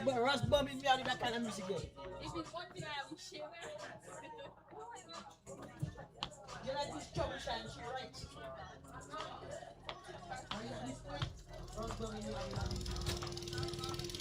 Ras bombing me out of that kind of music there. If it's one thing I will share. You like this trouble shine, she right. Are you this way? Ras bombing me out of that music.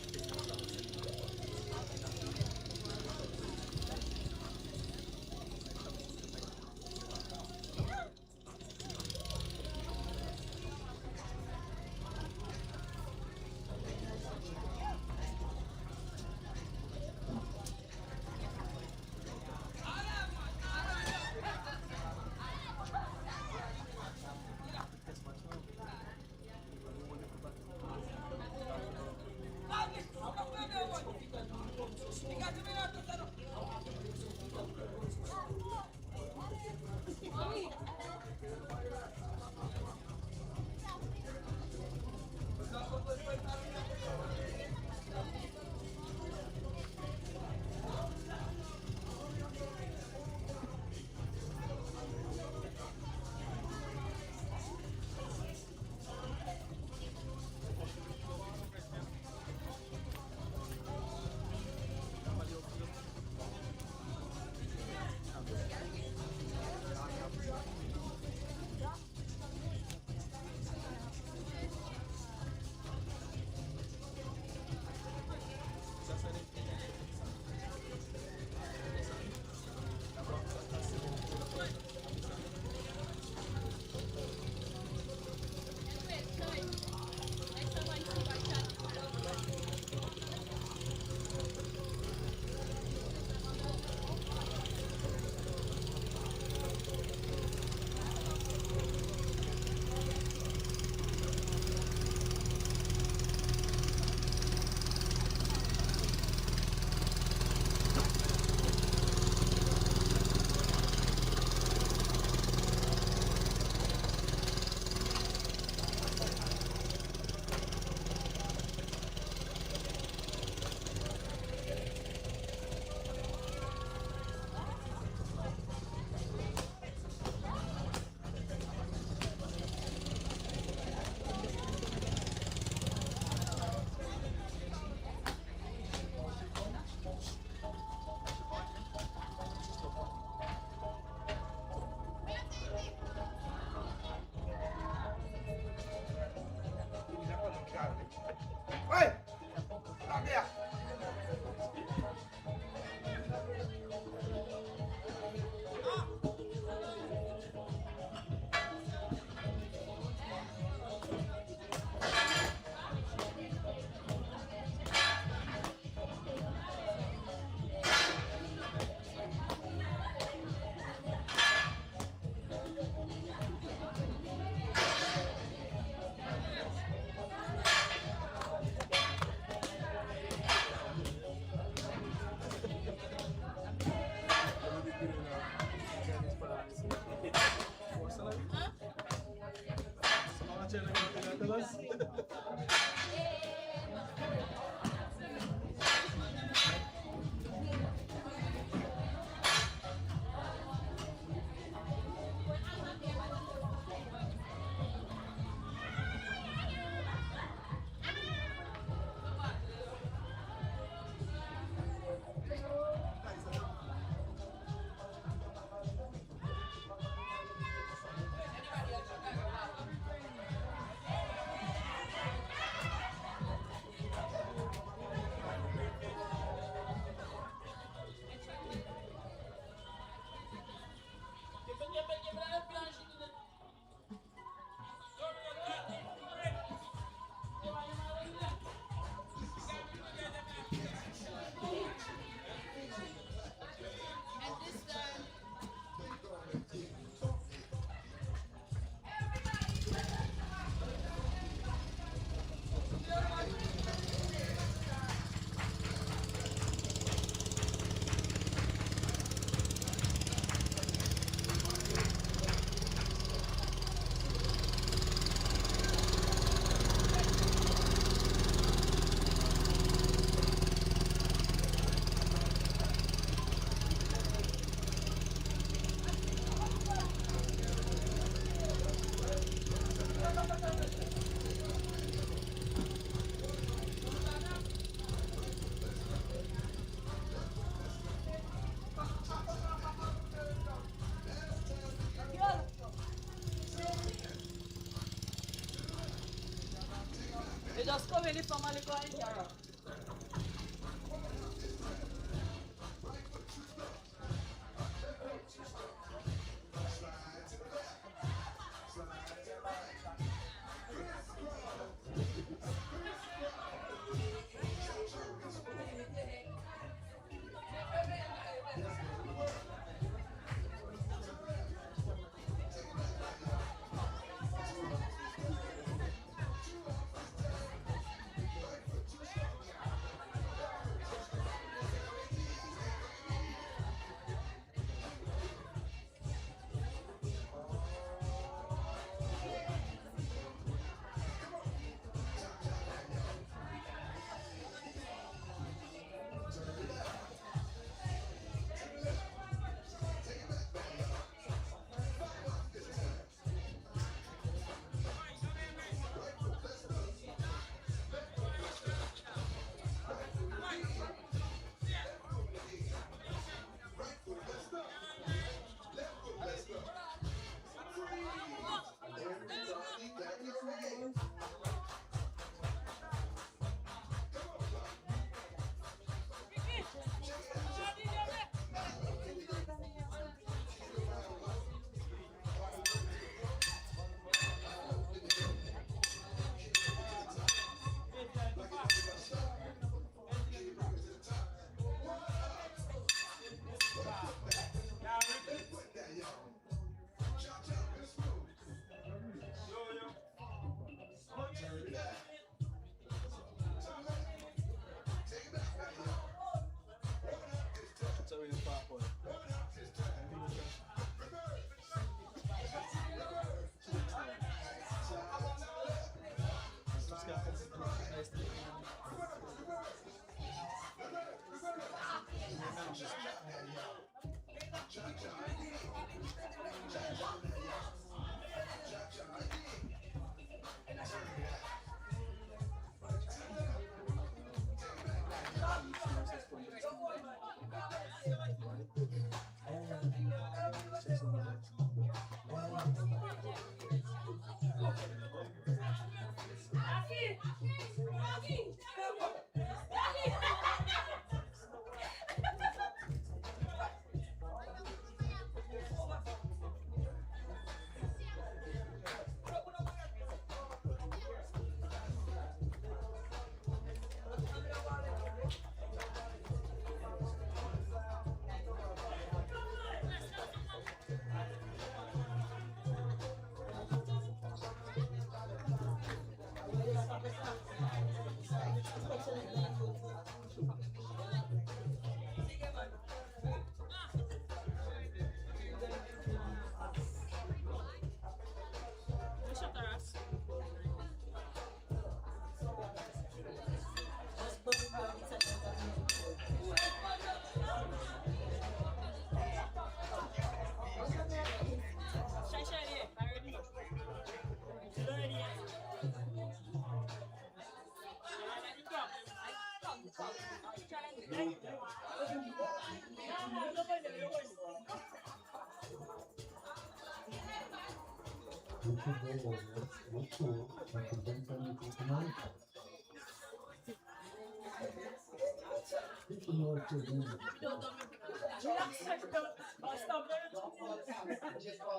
come ele from ale kwa enjara.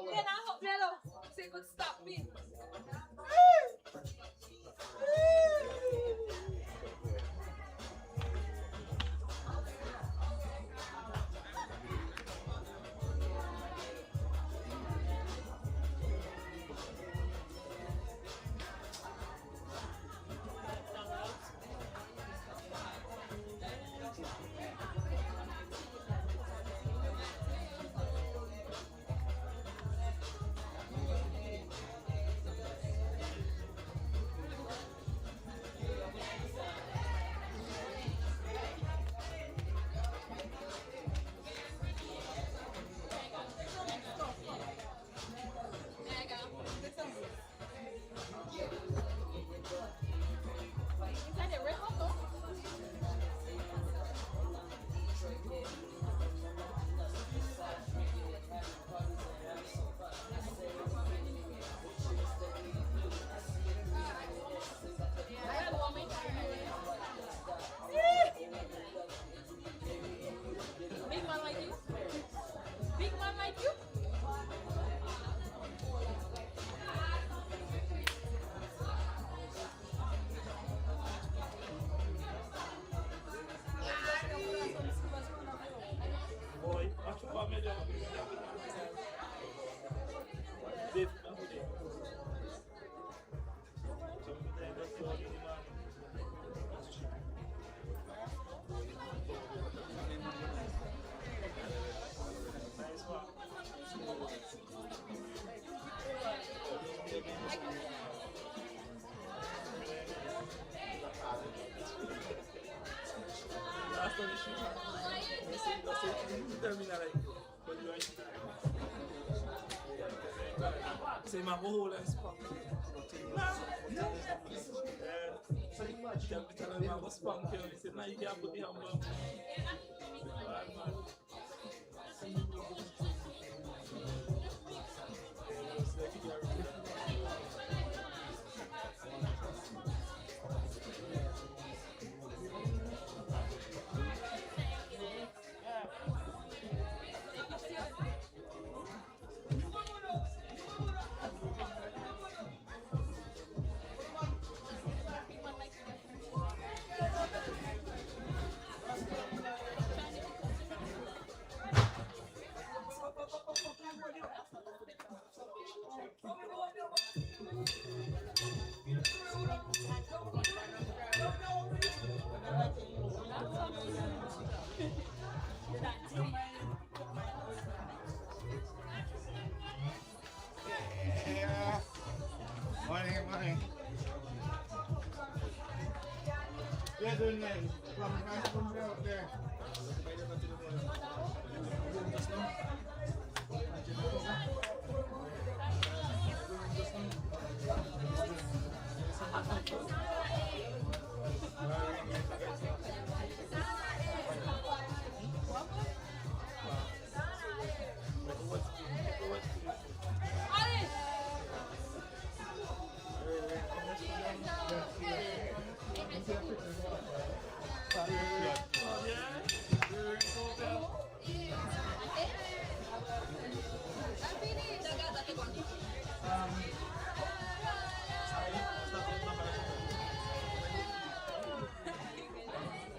Then I hope Mello say could stop me. Say my whole ass pop. So you might tell me I was spunk here. He said, now you can't put the hamburger. Yeah. Morning. Yeah, doing nice. From out there.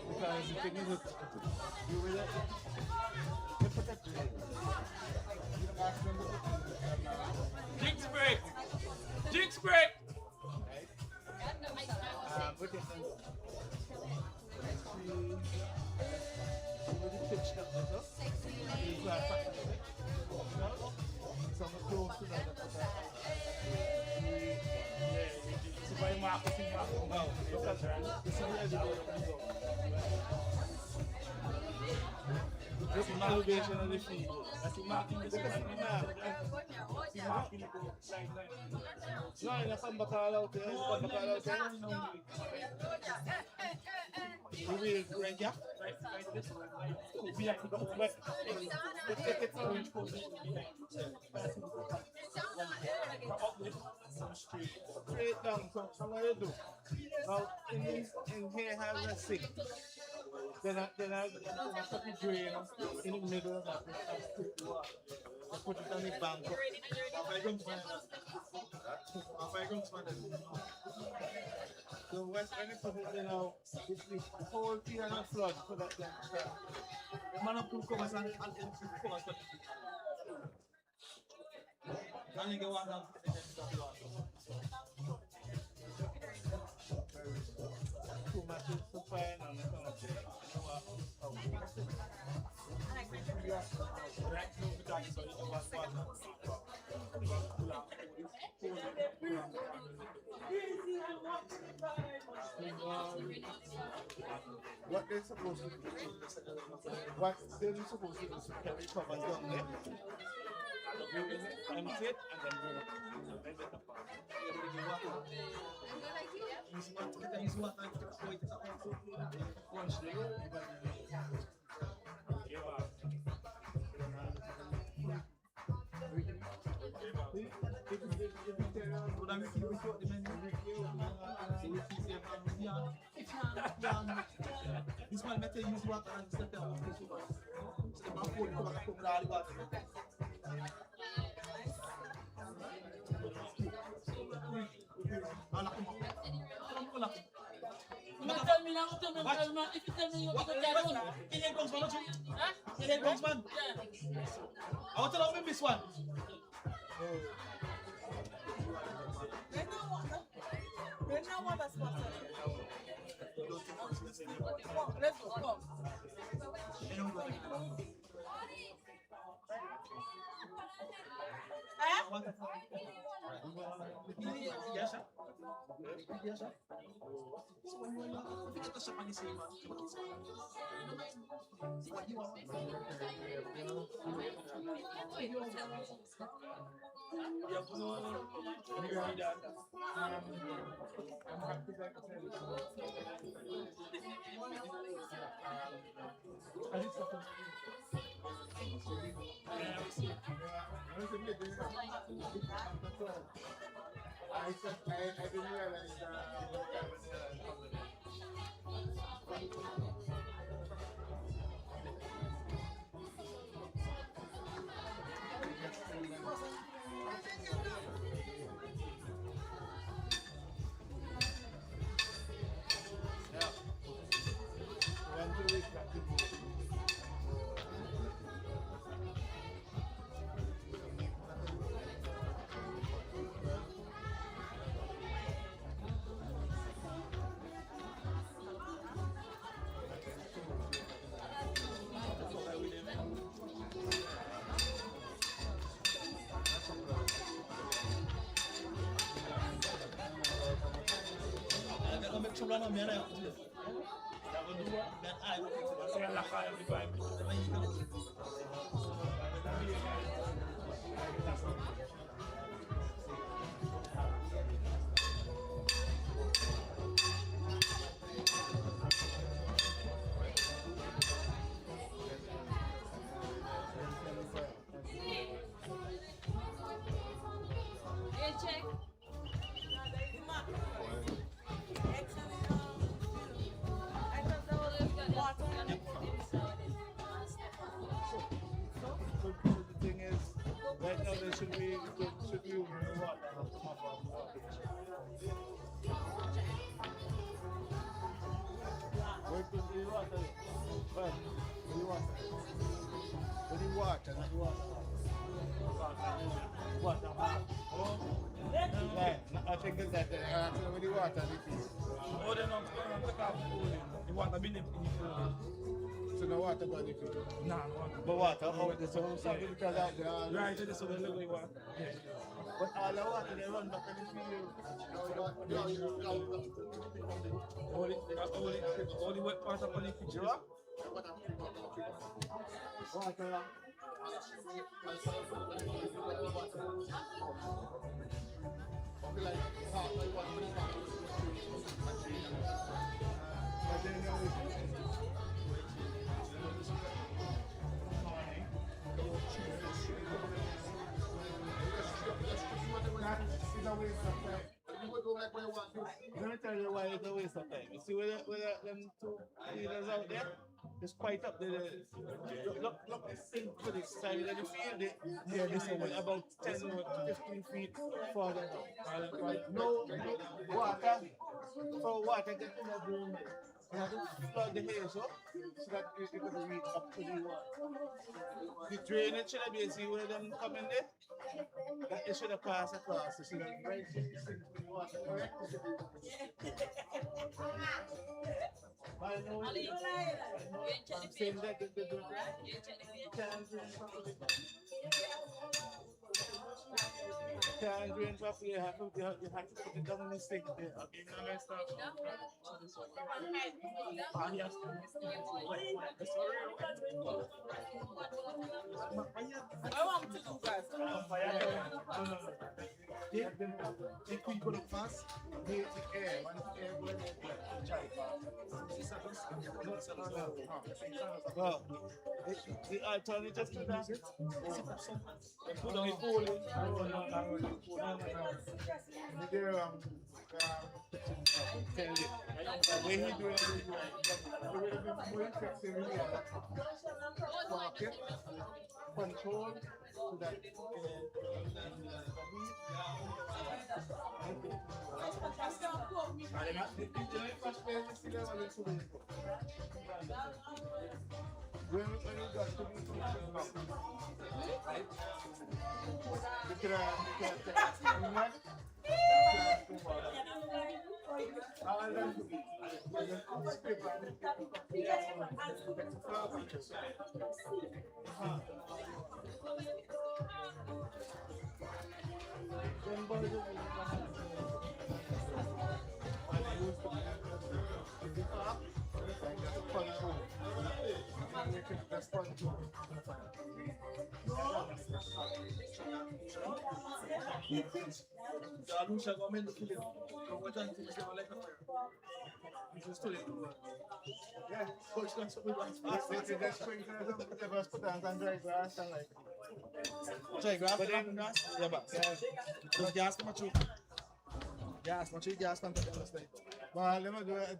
Because the thing is that you will have to protect it. You ask them to Jinx break! Jinx break! what is the pitch that was up? It's like some close to that. It's by marketing. No, because this is where the this is elevation of the field. That's the marking. This is the marking. No, you come back all out there. Come back all out there. You will right here. We have to go west. Straight down. So what you do? Now in here have a sink. Then I put the drain in the middle of that. I put it on the bank. So when you put it in now, it's the whole thing and a flood for that thing. The man of two covers and empty covers. Can you go on now? Too much is so fine and it's not there. What they're supposed to do, what they're supposed to do is carry covers down there, empty it, and then bring it up. This one better use water and set them off the sugar. So the man put come back from all the water. If you tell me you can get one. It ain't comes man, it ain't comes man. I want to know me miss one. There's no water spot. Let's go. Come. Yeah, no, I'm happy that I didn't realize I'm gonna make sure I'm not Check. So the thing is, right now there should be water. Where could the water? Well, the water. What the water? Not the water. Water. Yeah, I think it's that. With the water, Oh, they're not going to take off the cooling. You want to be in the cooling. so no water by the field. Nah, But water out there, so something because of the right, so this is the little one. but all the water they run back in the field. All the wet part of the picture. Water. But then it's a waste of time. Let me tell you why it's a waste of time. You see where them two leaders out there? It's quite up there. Look for the side of the field. Yeah, this is about 10 or 15 feet further down. No water. For water get in the room. You have to flood the haze up so that you can reach up to the water. The drainage should be, see where them come in there? That it should have passed across. You see that right thing to the water, correct? I know it. I'm saying that the can't drain properly. You have to put it down in the sink there. Okay, now let's start. I want to do guys. If we go fast, the air, when the air goes well, the alternative to that, they put on a pool. Tell you, the way he doing it, it will be more effective in the market, control, so that when you got to be Alusha government to kill him. So what time to say like this is still in the world. Yeah. Coach got something once They fast. just sprinkle some vegetables, put on some dry grass and like. Try grab But the then- gas. Yeah, but just gas too much. Gas, much gas can take us like. Well, let me do it.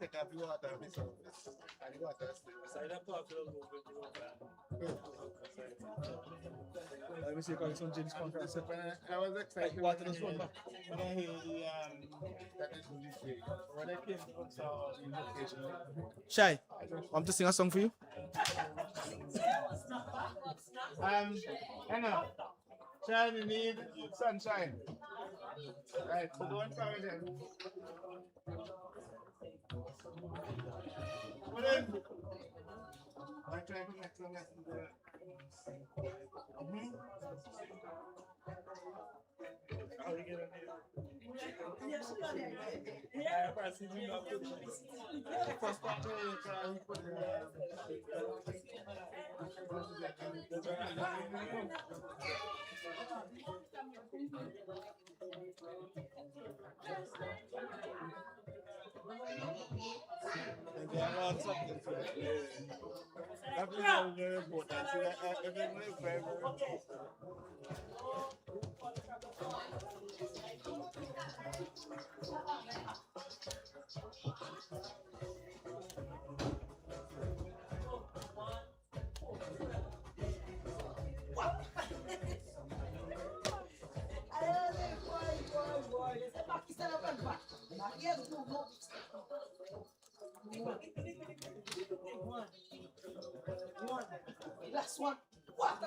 Take off the water a bit. So and the water is Side up part will move it. Let me see if I some James contract. so when I was excited Water does run back. when I heard that is in this way. When I came to saw the location, Shy, I'm to sing a song for you. Hang on. Shine, you need sunshine. Right, so don't come in there. But then, I try to make some lesson there. How you get in here? Yeah, I see you not good. First part, you put that's very important. So everything is very, very important. Last one. What?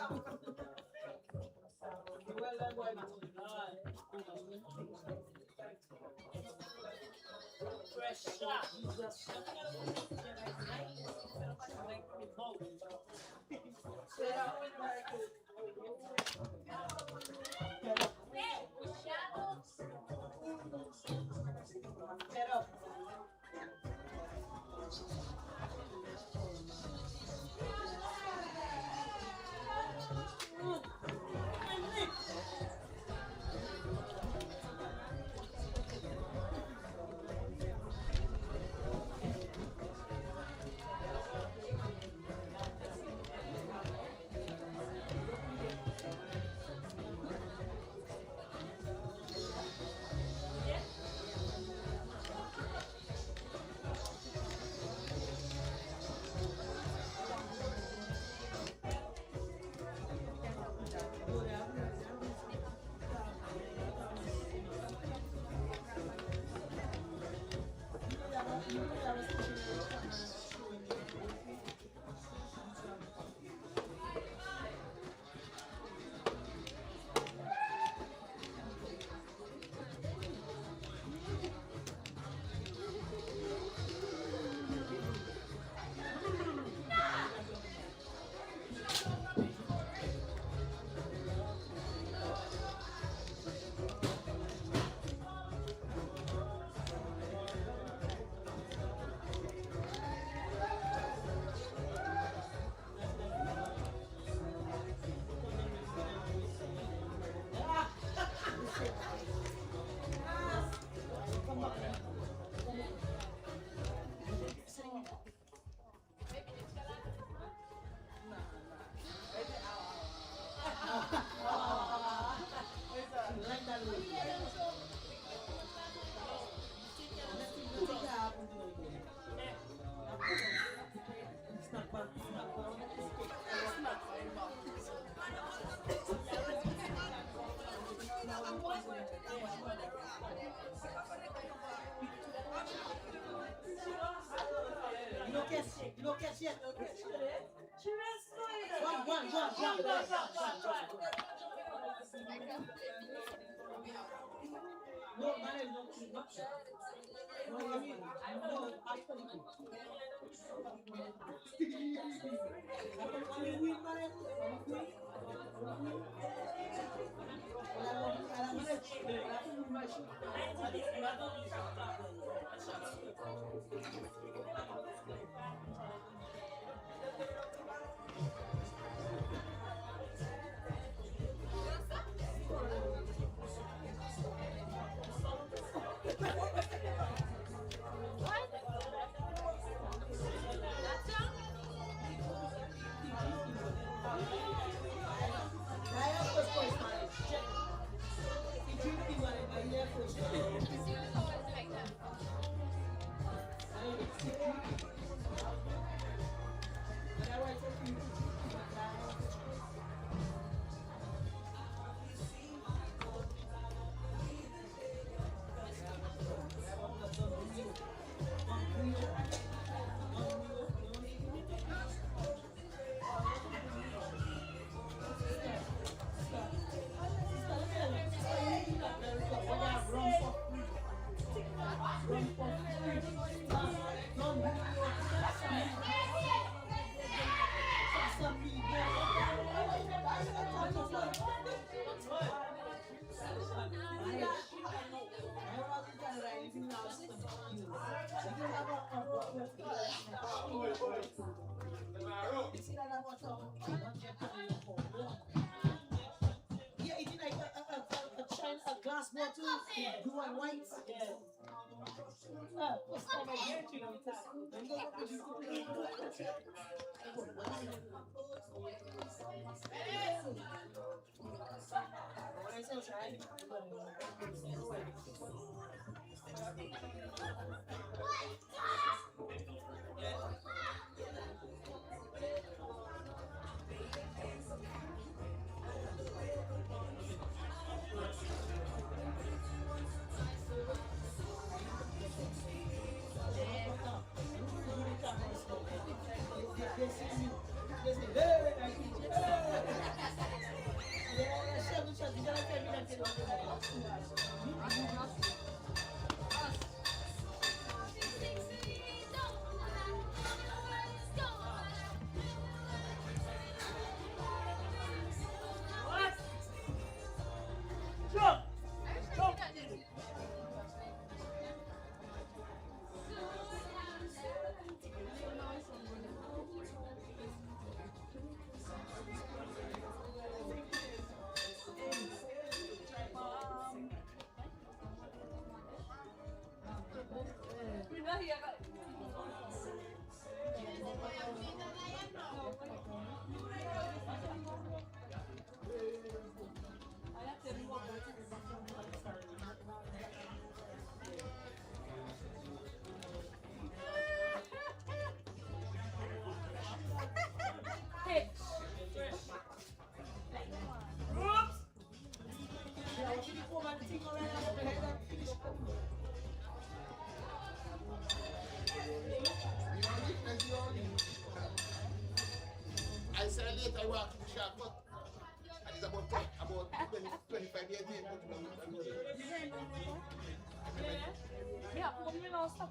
Get up. You don't catch yet. One. No, man, no. No, you mean, no, after you. passport too. Blue and white. Yeah. First time I hear it, you know, When I say try. I said later I walk in the shop, but and it's about 25 years in. Yeah, come on, stop.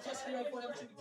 Just right for them to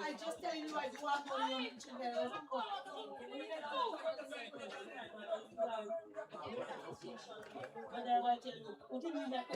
I just telling you I do want money on the children. Whatever I tell you. What do you mean that?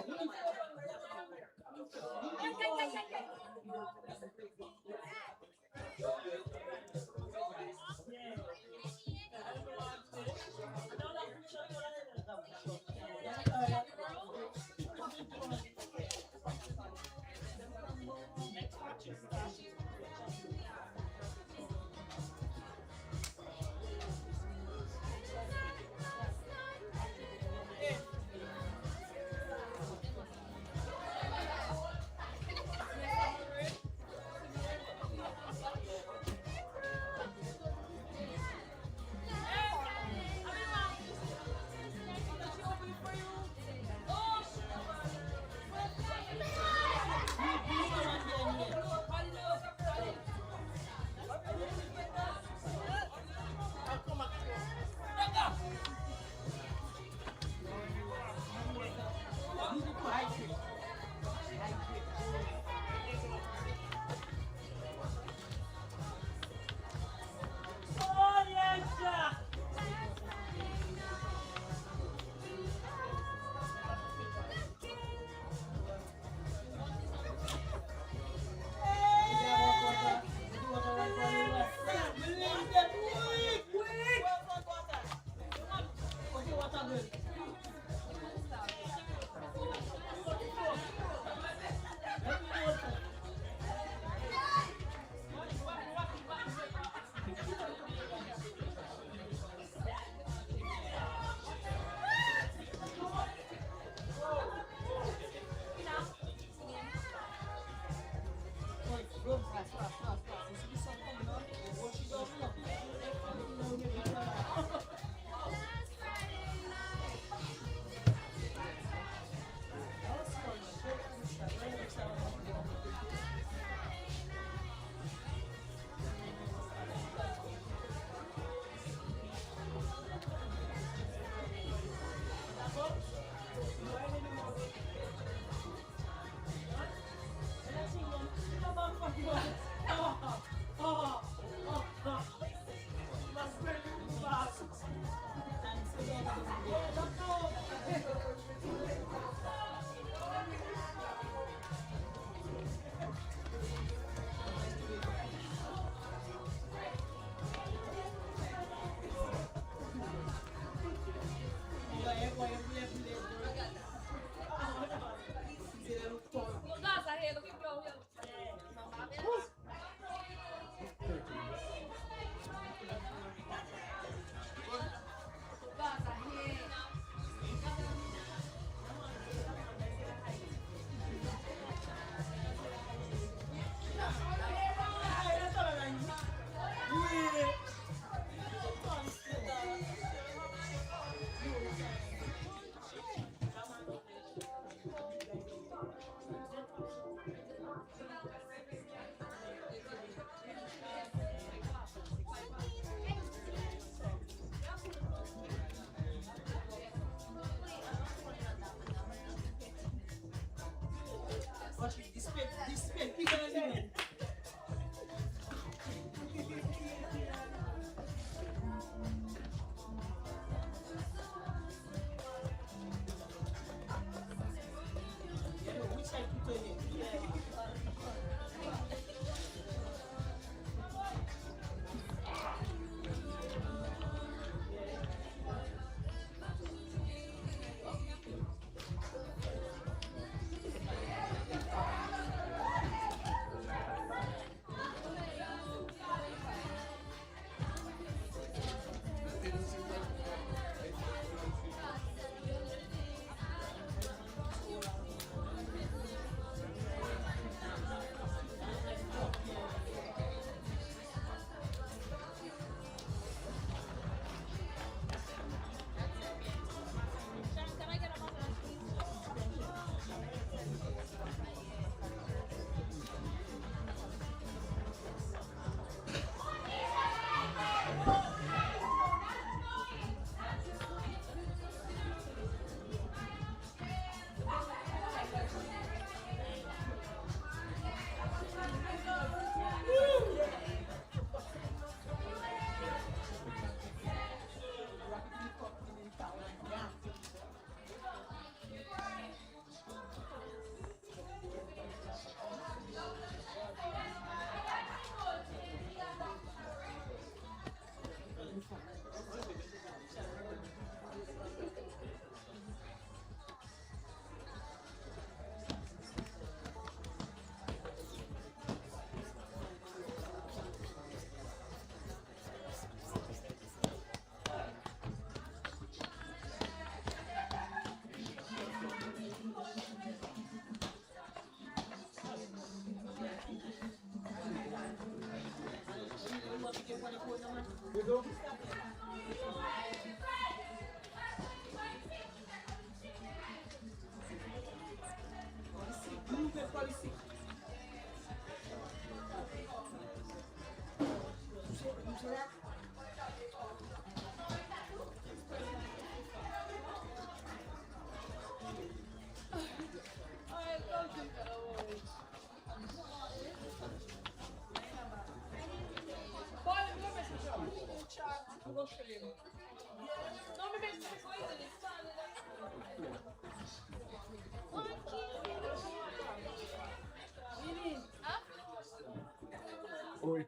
Oi.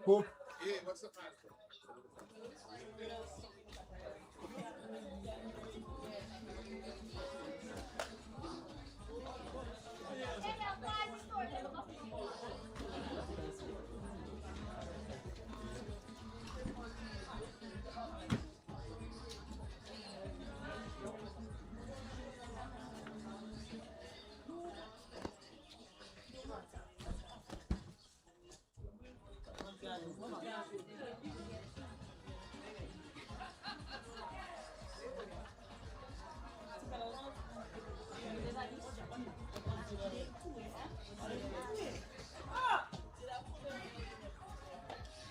Pô. Hey, what's up, man?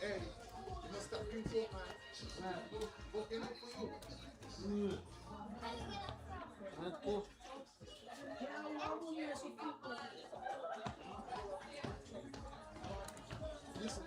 Hey, you must stop doing so, man. What can I do for you? Listen,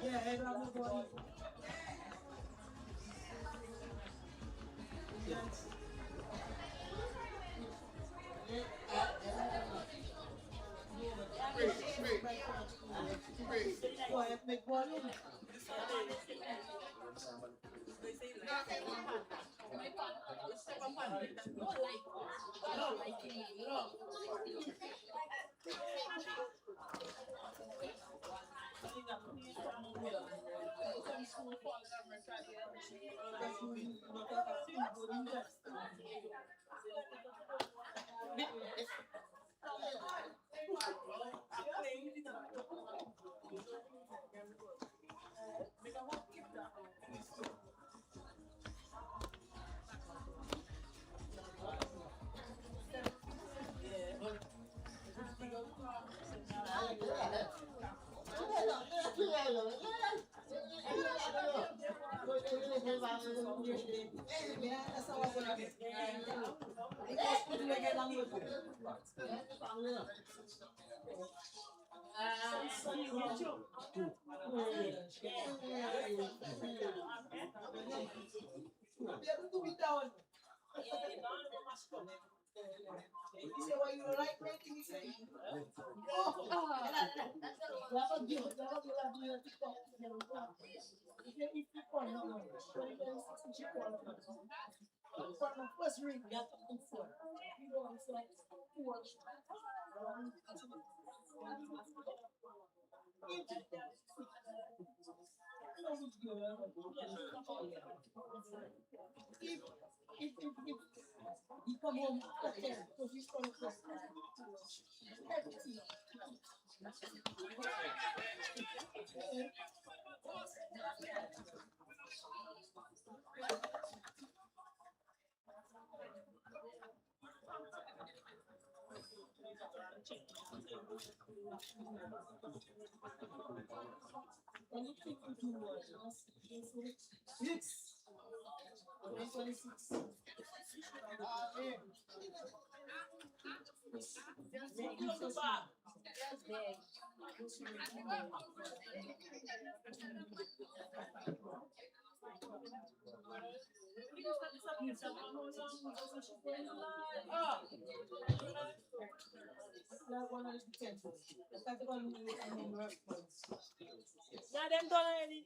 Yeah, them done already.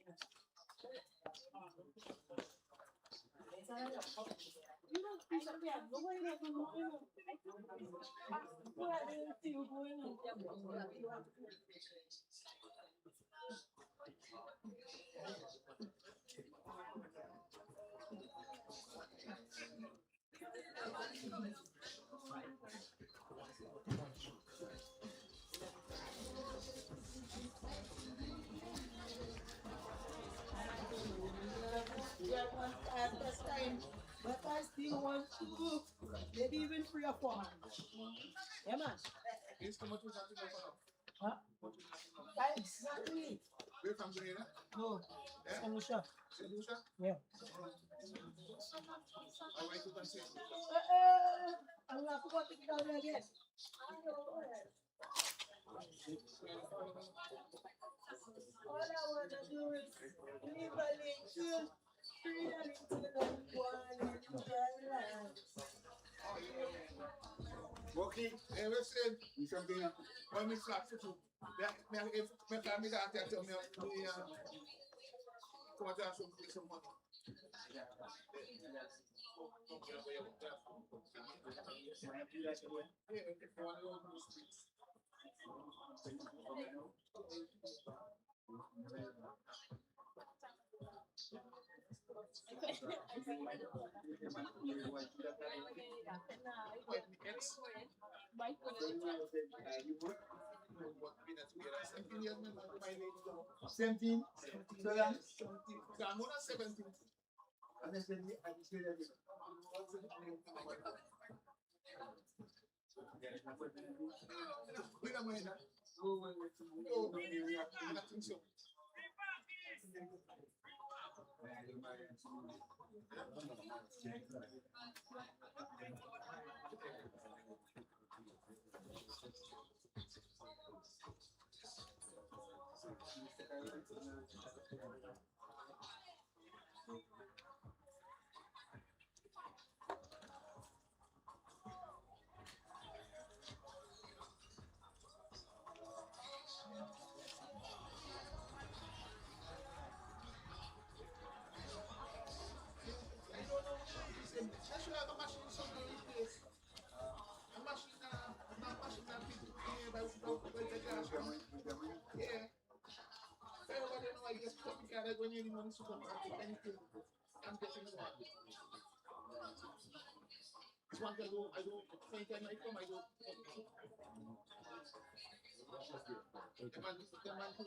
You don't think that we have nobody that can move in. Who are they still going on? phone. Yeah, man. It's too much for something else now. Huh? Exactly. Where from Guyana? No. Yeah? St. Lucia. St. Lucia? Yeah. I like to consider. I'm not going to go there again. All I want to do is leave a little, free a little, and one in your life. Okay, listen, something. When we flat for two, if my family got to tell me, come and some money. Same thing. So yeah. 17. And I said, We don't mind that. I think so. They should have a machine somewhere in place. A machine, not machine that people can by the gas. Yeah. Everybody know I just put the car when you need money to come back to anything. I'm getting one. This one I go, anytime I come, I go. The man who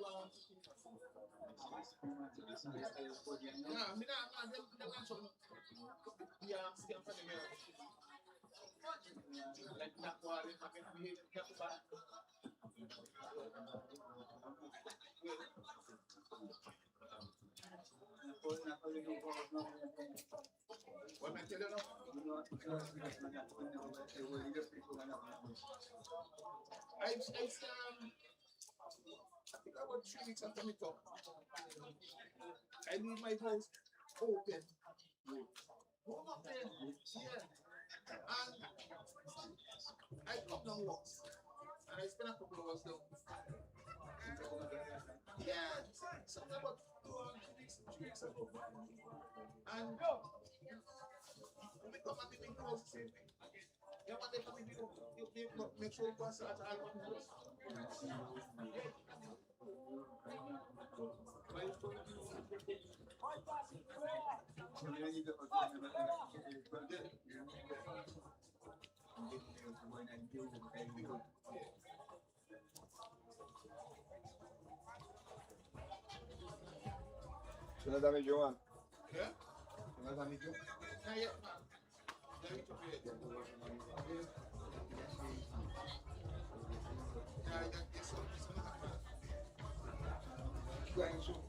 yeah, me nah, them some yeah, scam for the mail. Like that one, I can behave careful back. What I tell you now? I think about 3 weeks after me talk. I leave my house open. Home open, yeah. And I come down walks. And I spend a couple of hours down. Yeah, something about 3 weeks ago. And when they come and they make the house the same thing. Yeah, when they come in, you make sure you pass at all one house. ¿Tú no también, Joan? ¿Qué? ¿Tú no también, Joan? Not yet, man. Let me talk to you. Yeah, it's gonna happen. Going soon.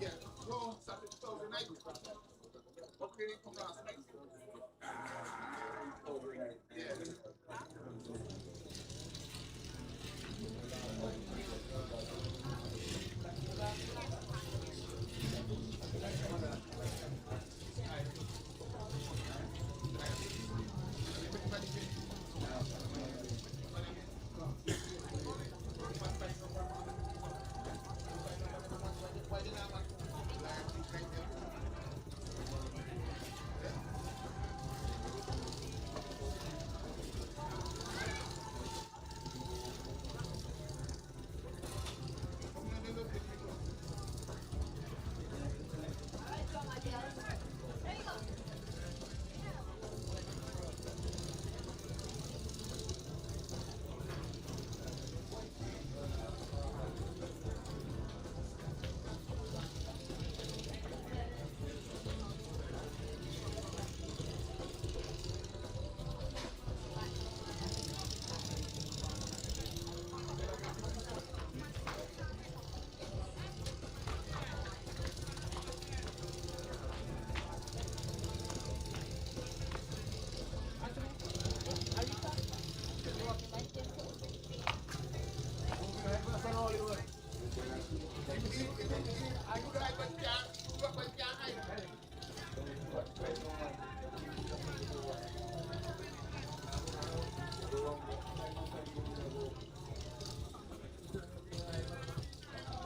Yeah, go Saturday 2008. Okay, come last night. Yeah.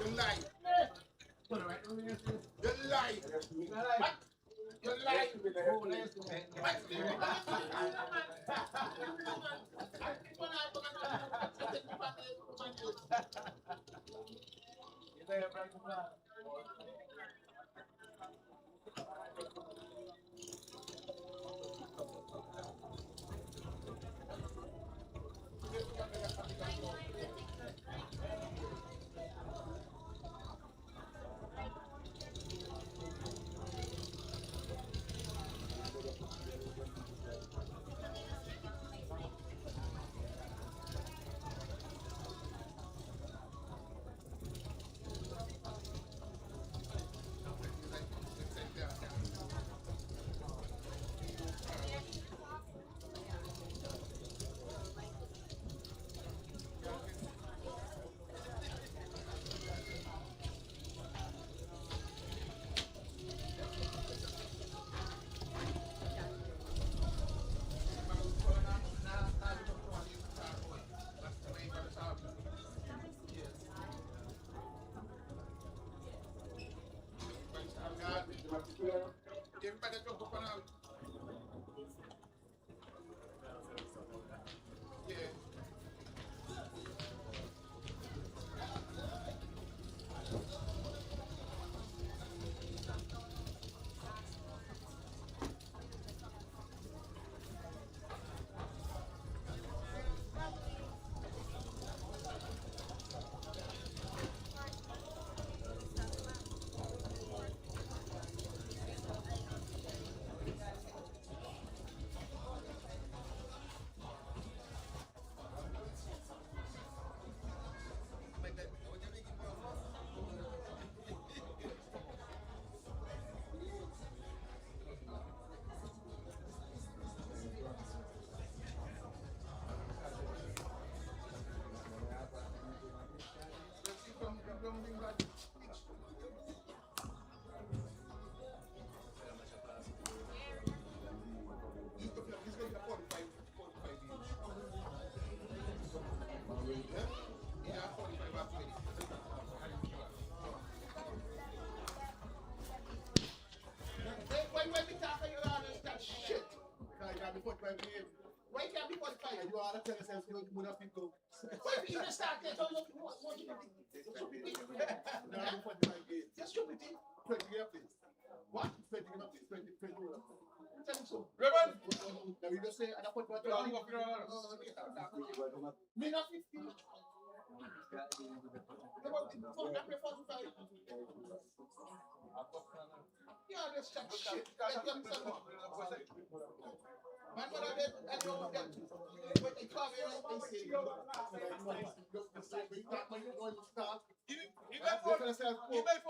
You're lying. You're lying. What? You're lying. tell yourself, you would have people. What if you just start getting all of what you think? Just stupid thing. 20 years, please. What? 20 years, please. 20 years. Tell him so. Reverend! Now you just say, and I put what you want. Me not 50. Yeah, just chat shit. Man, what I did, I don't get to. But they come here and they say, you may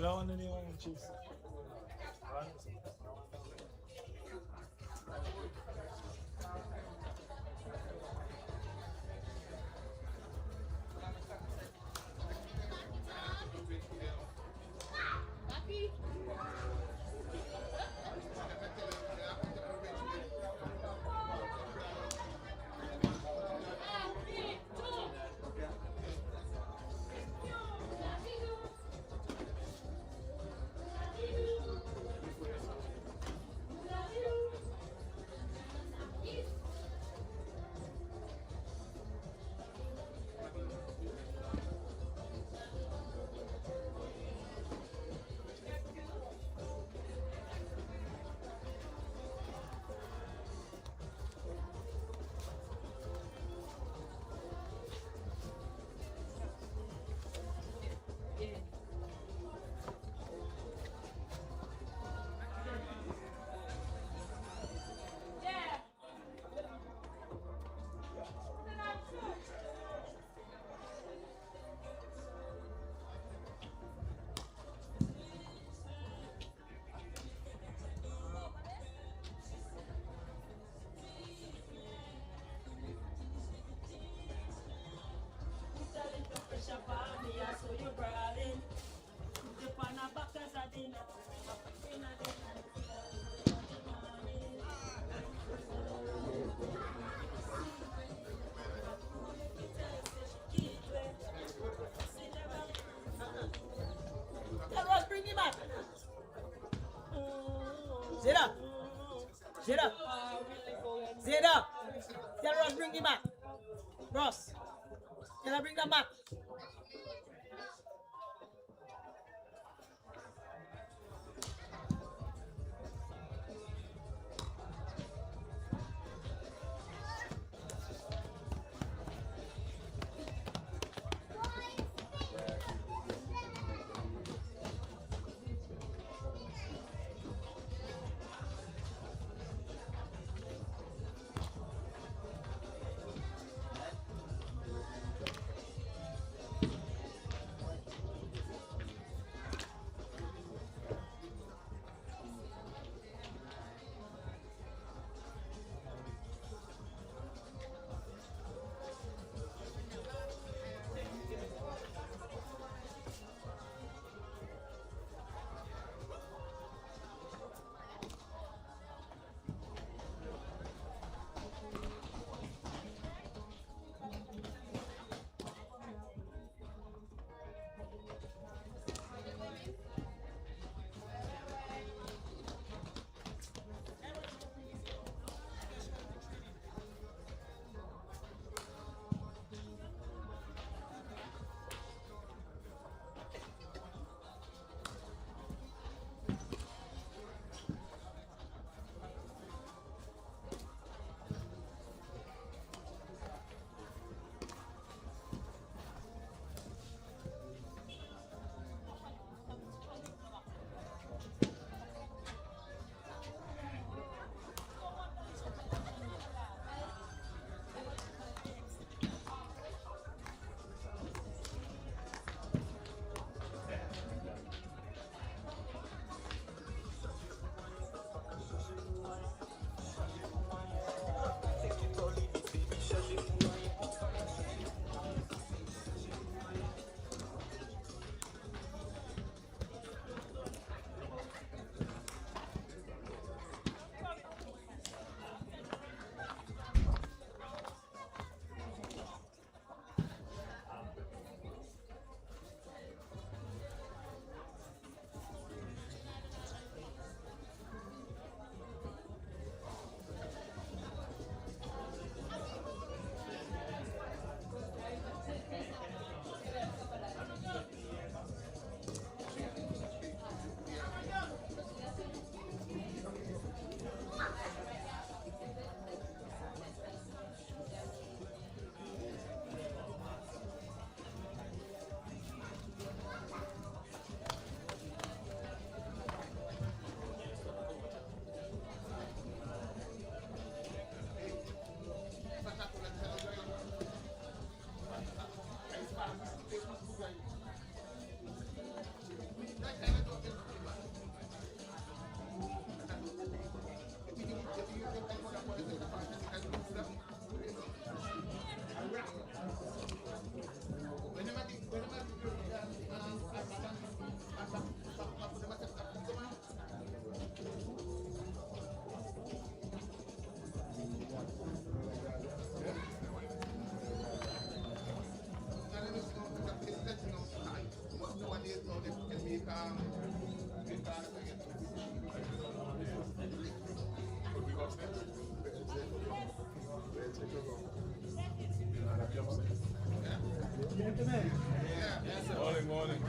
Wala ko naniwang yung chips. Ross, bring him back. Zeta. Zeta. Zeta. Tell Ross, bring him back. Ross. Tell her bring them back. Morning, morning.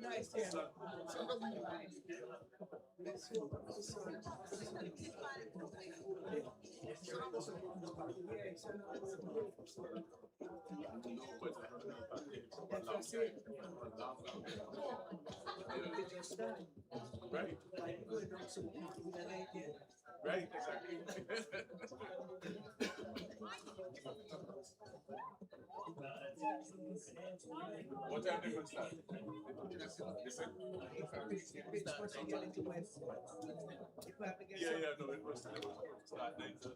Nice, yeah. Right. Right, exactly. What time they gonna start? Listen. Yeah, no, it was start 9:30.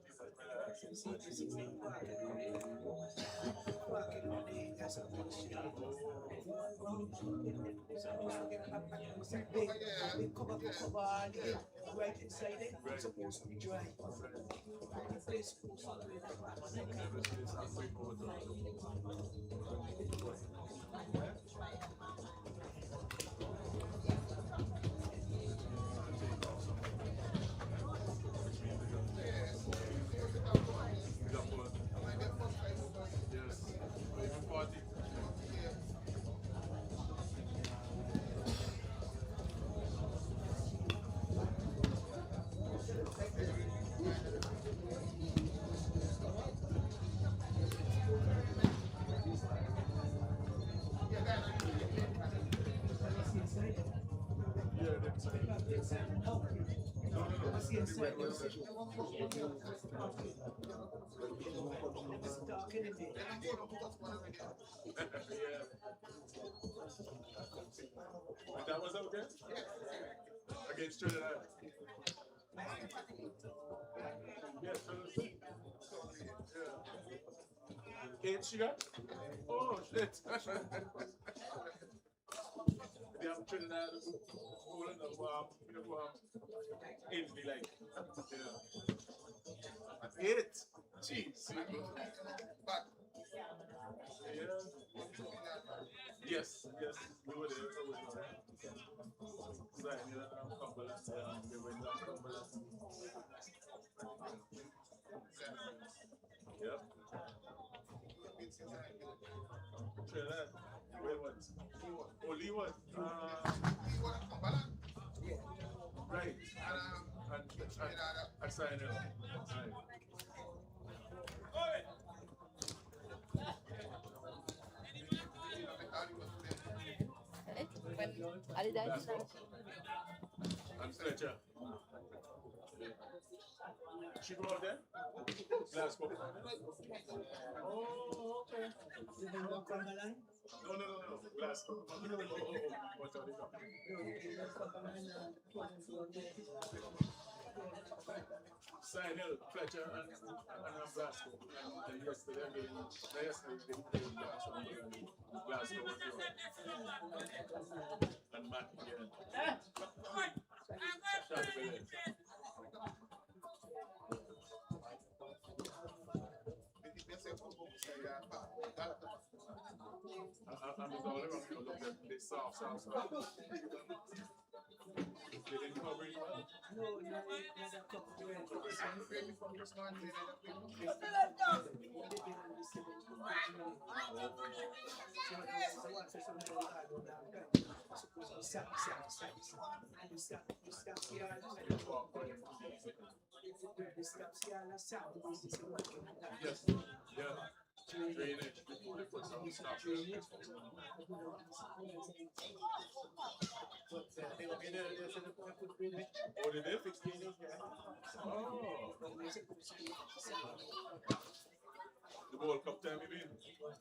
Right inside it, it's supposed to be dry. This That was okay? Against Trinidad. Yeah, Trinidad. Yeah. 8 she got? Oh, shit. They have Trinidad holding the uniform in me like, yeah. 8? Jeez. But, yeah. Yes, we were there. So, Cumberland, they went down Cumberland. Yep. Trinidad. Where was? Only one. Right. And I signed it. Right. Ali died. And Fletcher. She go out there? Glasgow. Oh, okay. No. Glasgow. What are they talking? Signal, Fletcher, and Glasgow. And yesterday again, they played Glasgow. And Matt again. I'm all around they soft. They didn't cover it well. Yes, yeah. Drainage before they put some stuff. Oh, did they fix drainage? Oh. The World Cup time, you mean?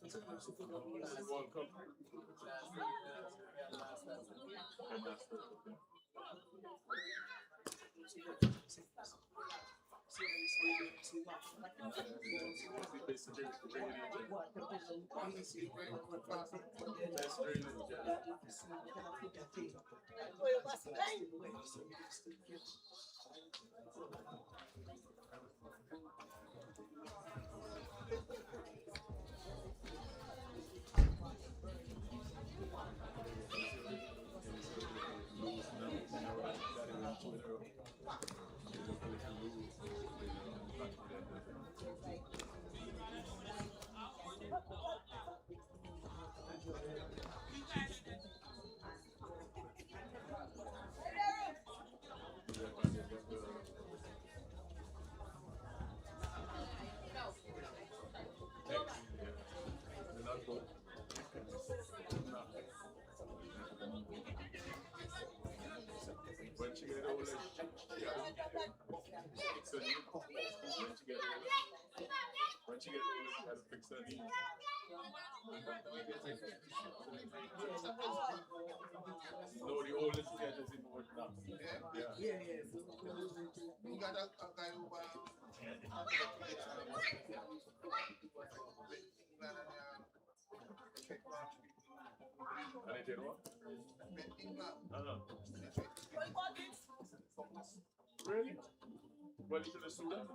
The World Cup. When she get older, she got fix her knee. When she get older, she got to fix her knee. No, the oldest she gets is in more now. Yeah. You got a guy who and I did what? Really? What you should have sued them?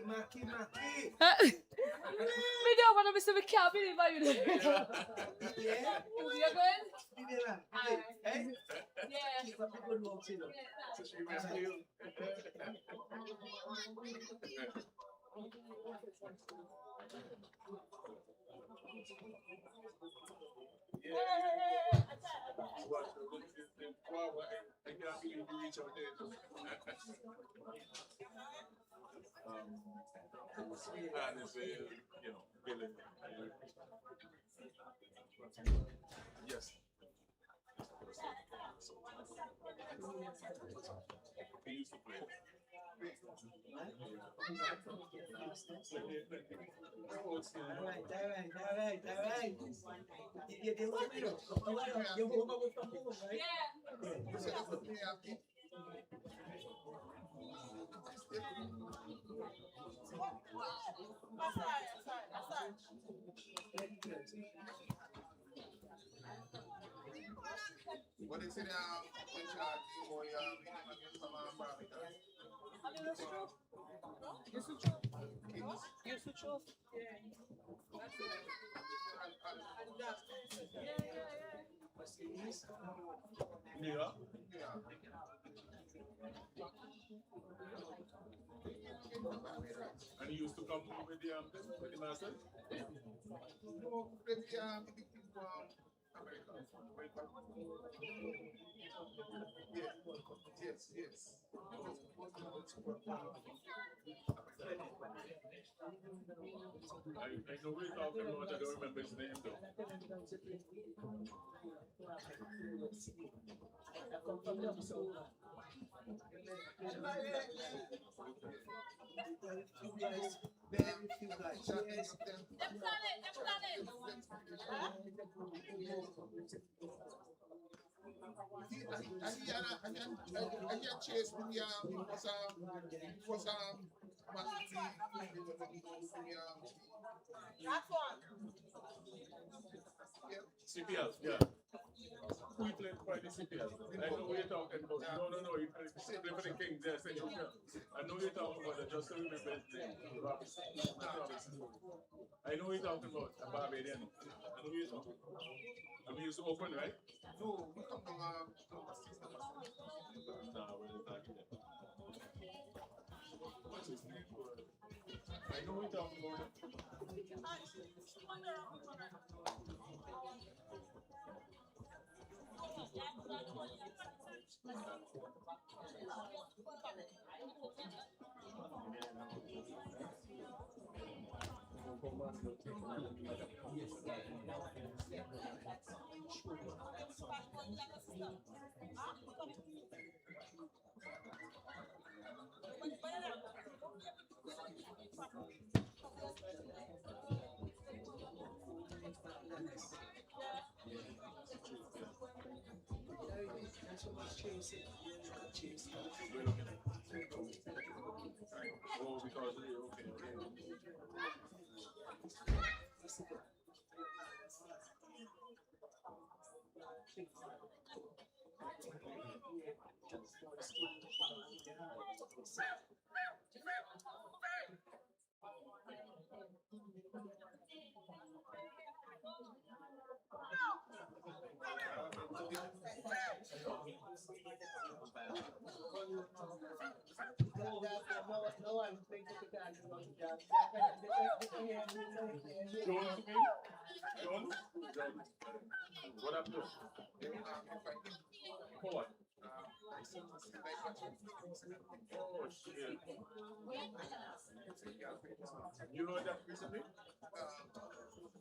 Maki. Video para ver se me quer abrir vai ir. Yeah. You good? Hey. Yeah. Keep up the good work, you know. So she remember you. I can't believe you reach out there. And it's feeling. Yes. He used to play. Alright. You want me to? You're home with the home, right? Yeah. What is it now? Which are you against some Barbados? I mean, that's true. Yes, it's true. Yes, it's true. Yeah. And he used to come with the master? No, with the people from America. Yes. know we're talking about, I don't remember his name though. Very few guys. Yes. I chased me. Was CPL, yeah. We played by the CPL. I know what you're talking about. No, you play for the Kings. Yes, I know what you're talking about. I just don't remember his name. I know what you're talking about. Barbadian. I know what you're talking about. I mean, used to open, right? no, we come from What's his name? I know what you're talking about. Oh, because okay. No one thinks that the John? What happened? For what? Oh, shit. You heard that recently?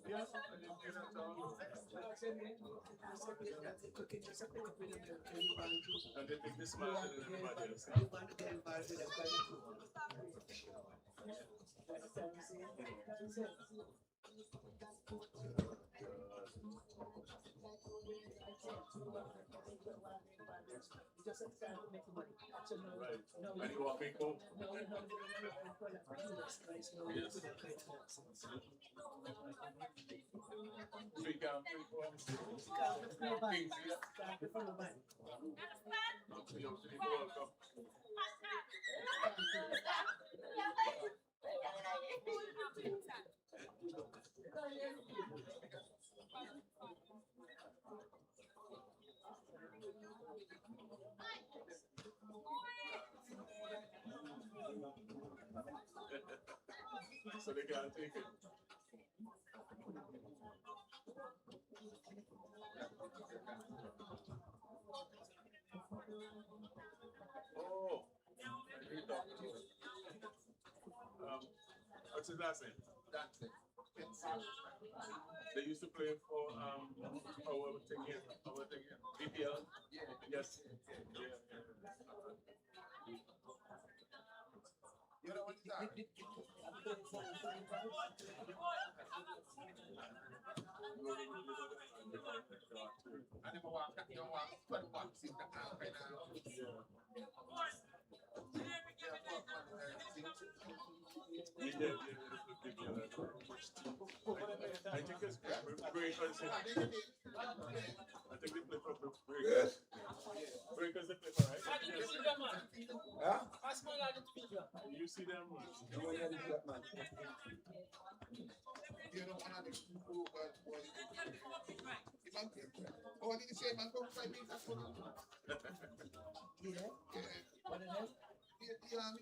Yes, I didn't hear that song. And they think this man and everybody else. Right. And you want me to go? Yes. Three count. So they can't take it. Oh, what's his last name? That's it. They used to play for our thing here, BPL. Yes. You know what it's like? I never walk that young one, 12 bucks in the house right now. I think it's Breakers. I think they play for Breakers. Breakers they play for, right? Huh? You see them? You want to hear that, man? You know, one of the people oh, I didn't say man, go 5 minutes. That's what Yeah. What is it? yeah,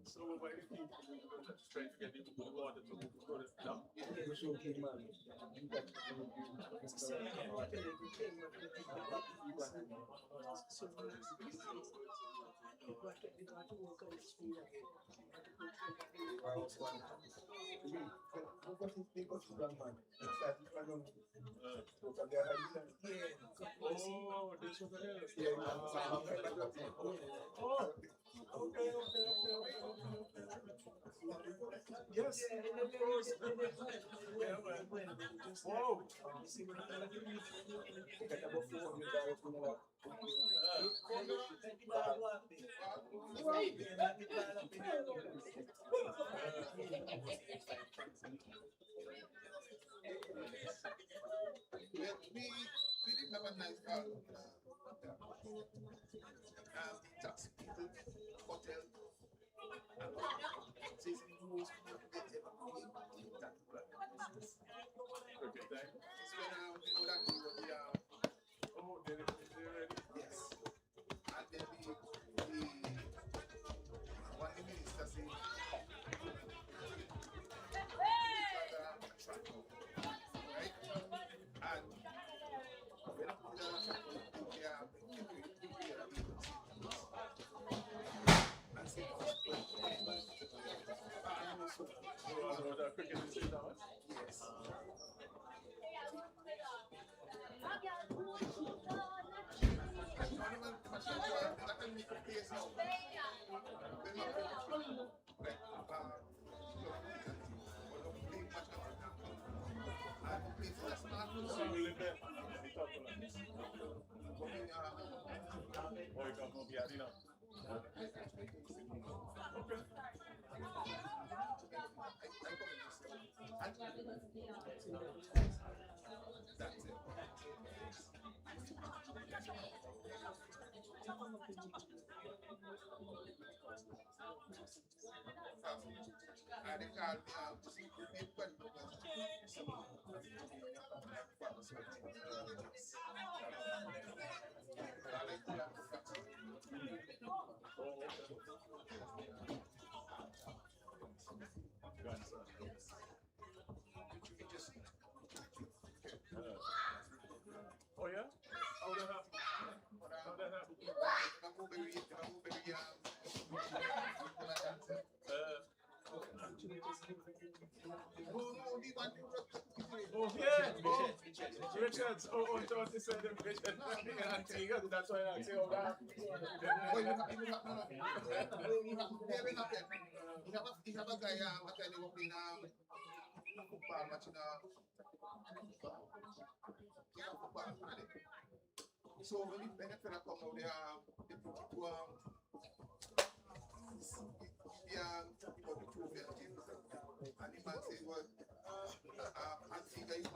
So why do people trying to get into the water to go down? Oh, this was it. Oh, okay. Yes, of course. Yeah, man. Whoa. We didn't have a nice taxi people, hotel, and says the most they ever paid that business. Okay, thanks. It's when you know that we Oh, they ready? yes. And then one the minister said right? And when I put the and say The cricket is in now. yes. So you live there? Oh, you got no beer, you know. That's it. I think I'll Oh yeah? How that happen? How that happen? Oh yeah, Richards. Oh, thought you said Richard. That's why I say all that. He have a guy what I live up in football match in so when the benefit come out they put it to about the trophy and the man say well I think is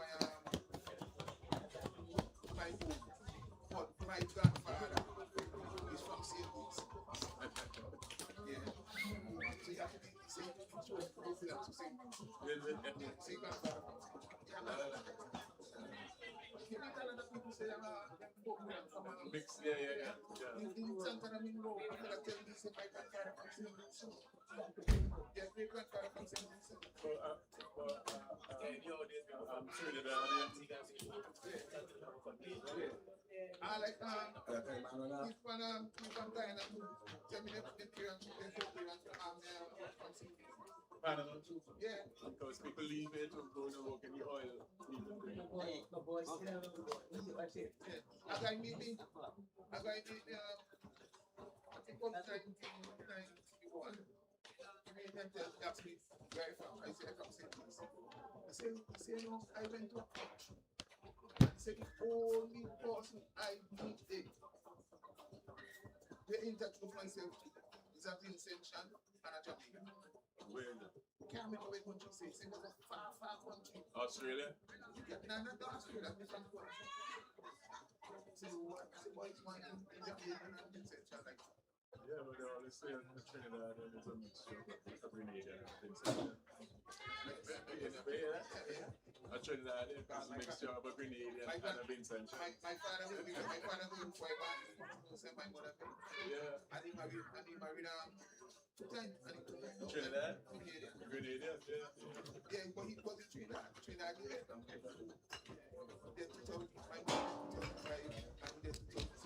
my home but my grandfather is from St. Louis. Yeah. So you have to be St. Louis to St. Louis. St. grandfather from Mix, yeah. In Santa Domingo, people are telling me, say, my grandfather from St. Louis. Yes, my grandfather from St. Louis. I'm sure that I like if one Guyana tell me the parents from St. Louis. Panama too. Yeah. Because people leave it to go to work in the oil. I got meeting. I think on 1991. Them asked me where I from. I said I from St. Louis. I say no, I went to a church. I said the only person I meet there. They introduced myself is a Vincentian and a Jamaican. Where is it? Can't remember where country says. It was a far country. Australia? No, not Australia. Different country. So what is one Jamaican and Vincentian like? Yeah, but they always say in Trinidad and it's a mixture of Grenadian and things like that. A Trinidad is a mixture of a Grenadian and a Vincentian. My father will be 5 years say my mother pay. Yeah. And he married 2 times. And he Trinidad? Grenadian. Grenadian, yeah. Yeah, but he was in Trinidad. Trinidad, yeah. They took out my mother in 2005 and they took out 6.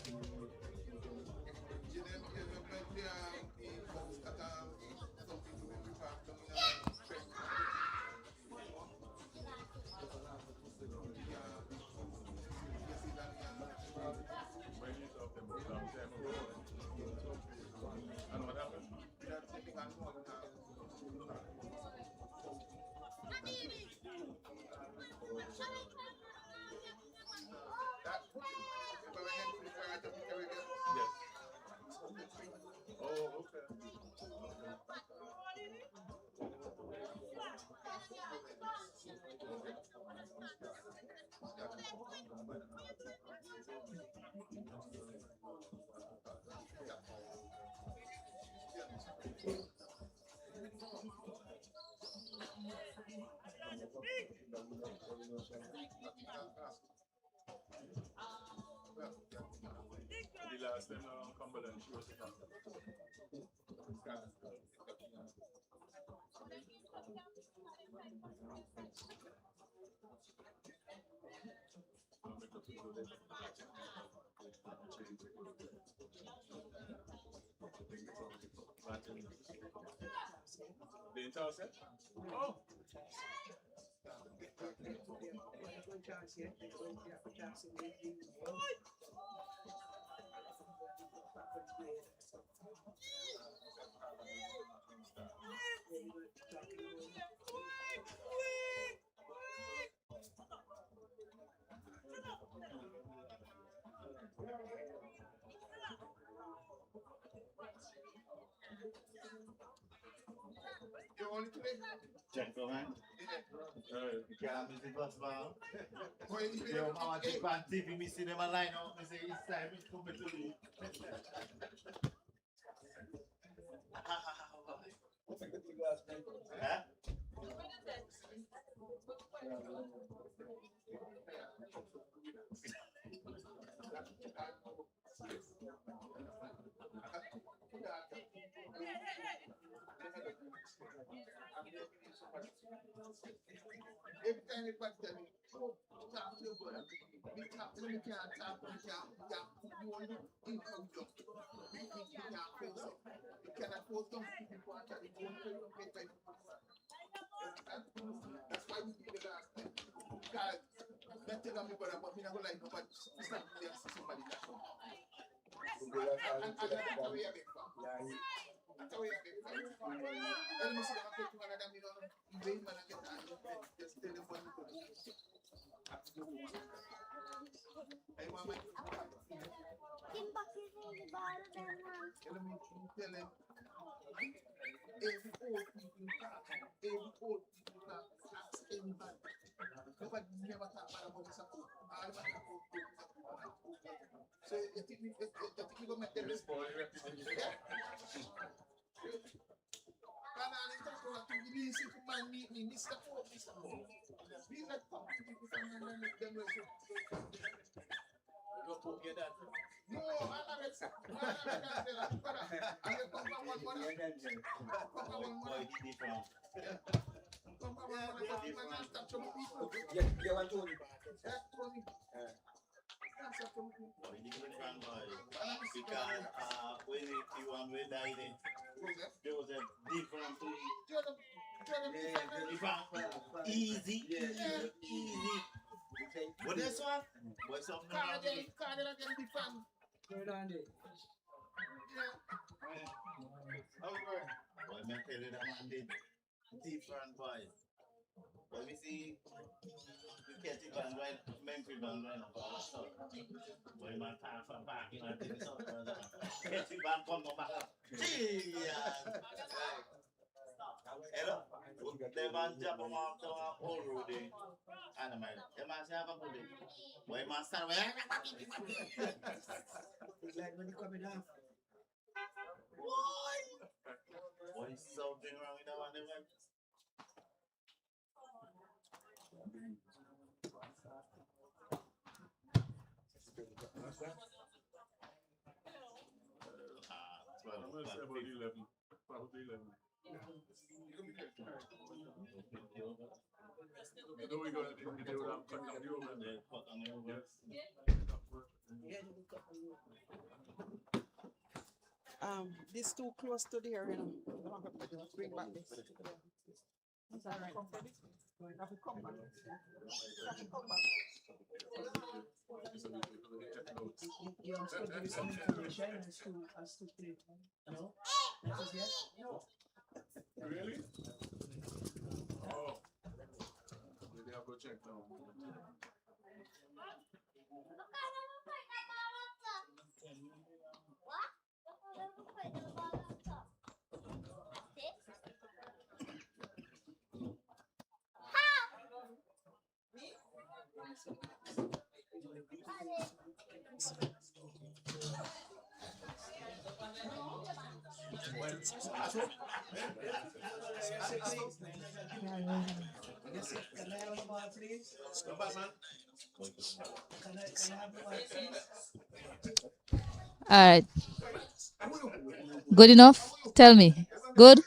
You know, when the folks at something to be back down in Trent. When you talk about long time ago. And what happened? That thing and all now. That remember when they fire at the Caribbean? Yes. Oh, okay. The last time Cumberland, she was a doctor. The entire set? Oh! You only today? Gentlemen, you can't miss the bus bar. Yo, I want to ban TV, me see them a line out, me say it's time, it's coming to leave. Huh? Every time they back tell me, oh, talk to your brother. We talk when you can't talk, when you can't, you want to encourage them. You can't force it. You cannot force them. You want to encourage them. That's why we did the last time. Because let's tell them brother, but we not going to like nobody. It's not really somebody that come. And that's how we have it from. That's how we have it from. And you see them take one of them, you know, they man get on your bed, just tell them what you do. Hey, mama. Tell them, every old people talk, ask anybody. Nobody never talk about this. All about so you think you go make the list? Yeah. Banana is talking about to release it to man meet me, Mr. Pope, Mr. Pope. These are talk to people from and make them listen. Go put your dad. No, I'm not say that. Brother, I will come from one brother. Come from one brother. Come from one brother. Man, I stop some people. Yeah, want to. Yeah, Tony. Because when you want to die, there was a different easy. What this one? What's up? Cardigan again, the fan. Good on it. Yeah. Boy, me tell you that man did different boys. But we see you catch it on right, Memphis on right now. Boy, man time for parking and things up. Catch it back, come back up. Hello? They man jump on off the old road. Animal. They man say have a good day. Boy, man start with It's like when you coming off. Boy, something wrong with that one, man. I'm going to say about 11. Probably 11. You know we're going to do that cut down the oven. This too close to there, you know. I'm gonna bring back this. It's all right. Have to come back. You are supposed to give me some information as to play. No? That is yet? No. Really? Oh. Maybe I'll go check now. Yes, can I have the ball, please? Come back, man. Can I have the ball, please? All right. Good enough? Tell me. Good?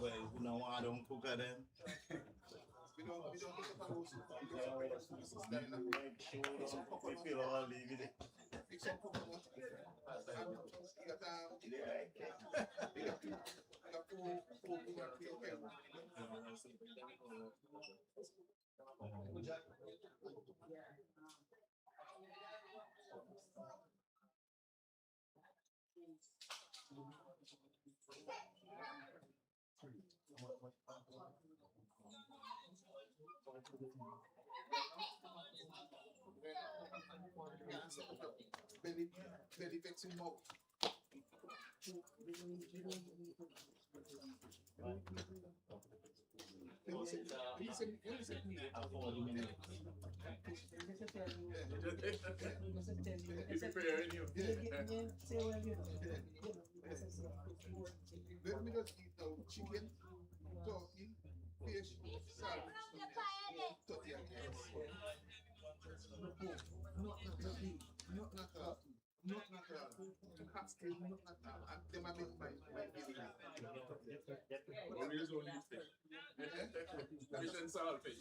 Well, you know, I don't cook at them. We don't get the roast. Make sure we feel all leave it. Fix some coconut. Belly vexing mouth. Let me just eat now chicken, turkey, fish, salad, turkey and eggs. Not natural. Hot skin, not natural. And them are made by baby. Always only fish. Fish and saltfish.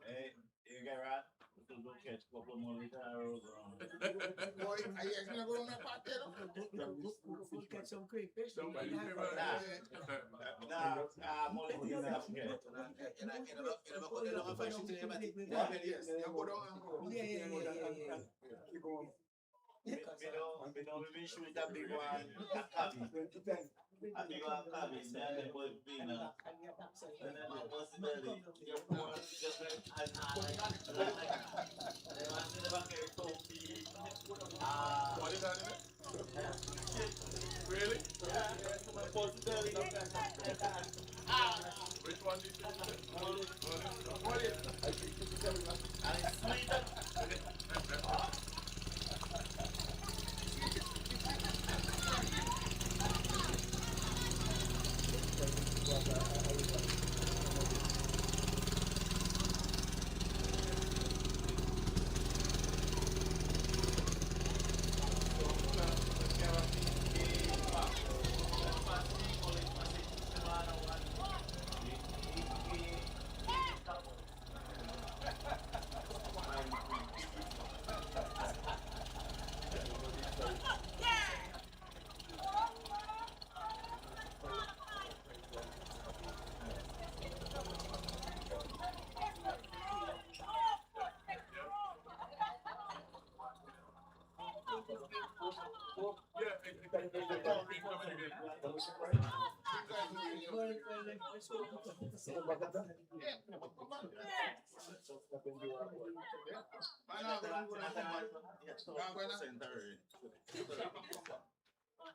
Hey, you get right? We'll go catch a couple more arrows. Boy, I ain't gonna go on that part there. We'll get some crayfish. Somebody Yeah. give her Nah, I'm only going to get. Yes, you go down and go. Yeah. We don't shoot that big one, a cabin. A big one cabin, then they put peanut. And then what's the belly? You want just like What is that in it? Really? what's the belly? Which one did you say? What is it? And it's sweet.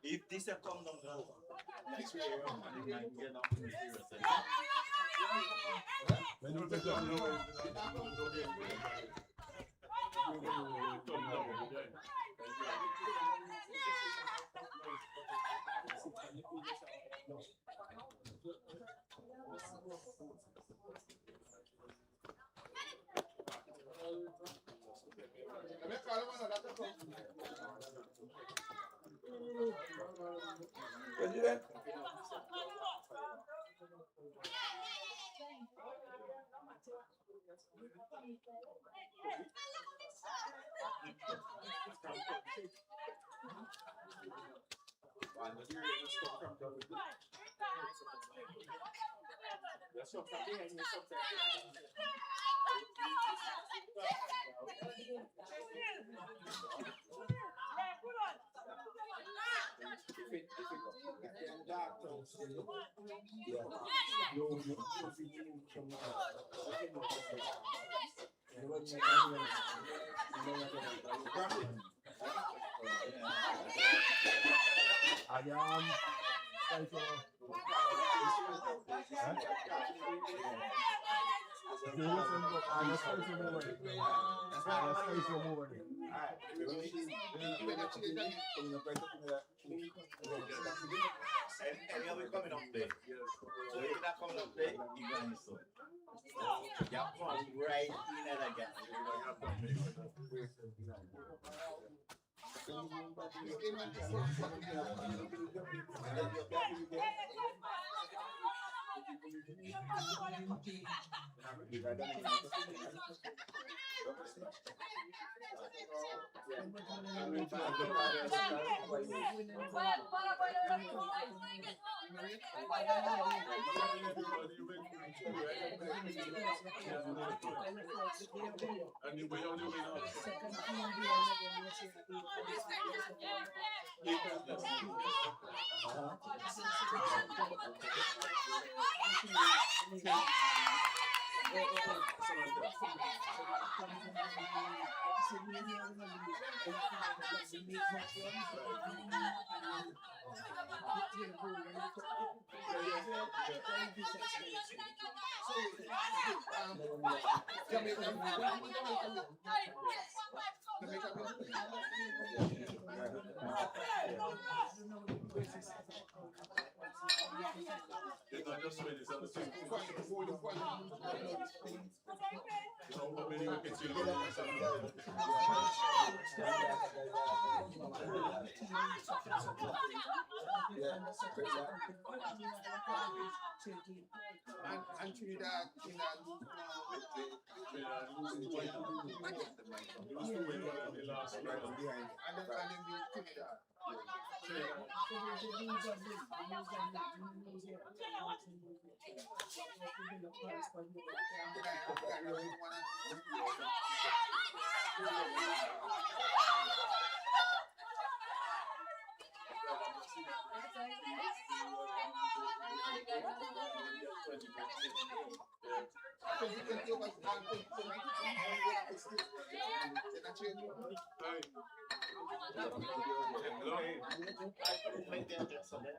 If this a come down, next year, you might get up in the serious. President. And you're coming up there. So if you're coming up there, you're going to stop. You come right in at again.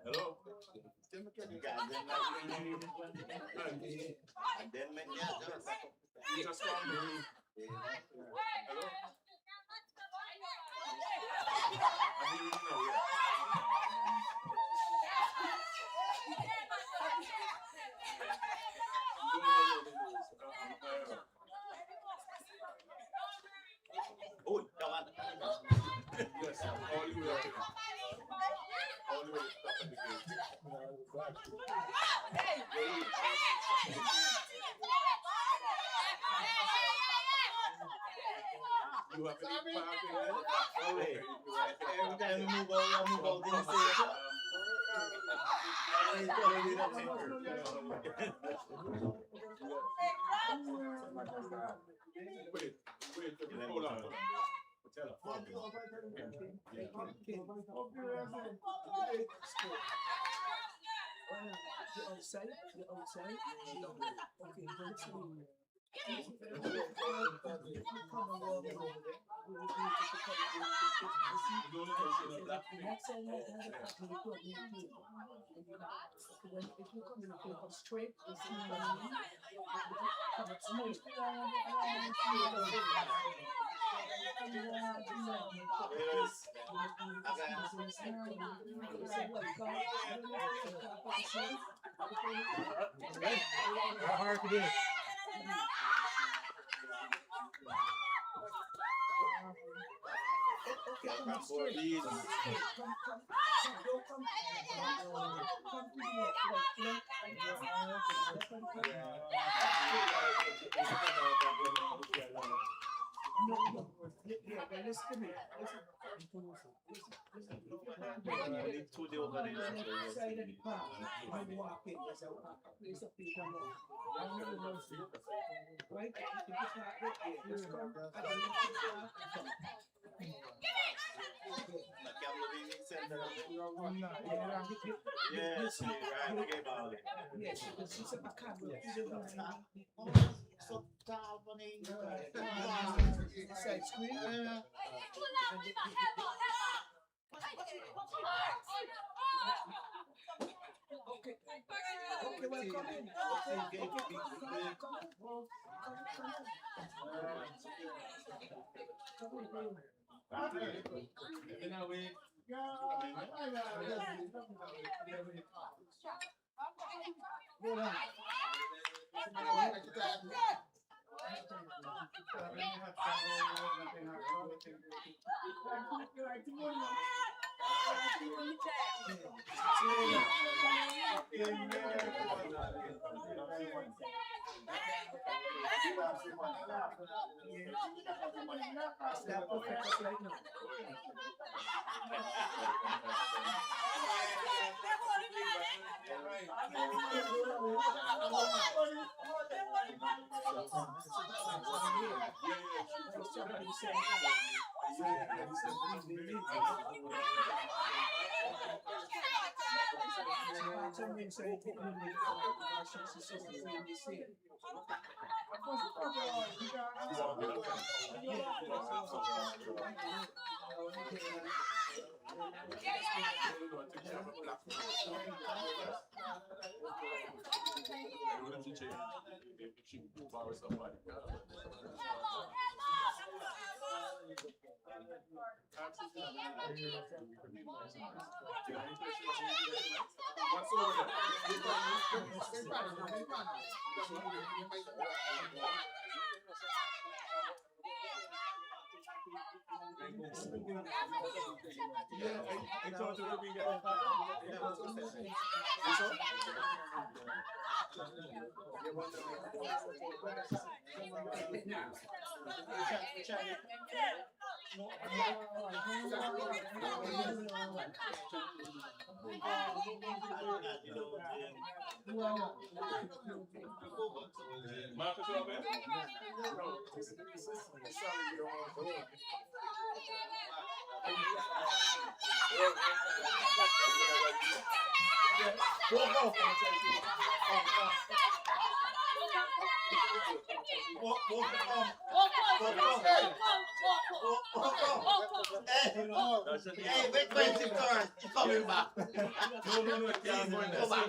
Hello. You just called me. Hello. I'm hearing you now, yeah. Oh, come on. Yes, all the way up here. All the way up at the gate. You have any parking there? Okay. Every time we move out in the station. Wait, hold on. outside. You're outside. Okay, so let's see. If you come in straight, you see Hard to do. Yes, because she's a camera. Side screen. Okay, welcome in. What's over there? I thought you were being a Marcus Robert? Hey, wait 20 cars. You're coming back. No, it can't go in there. Go back.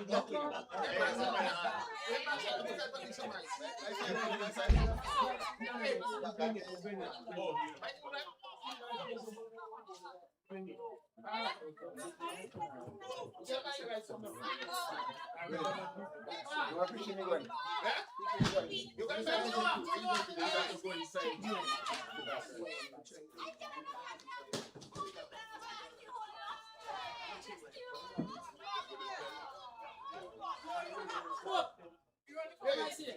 Oh,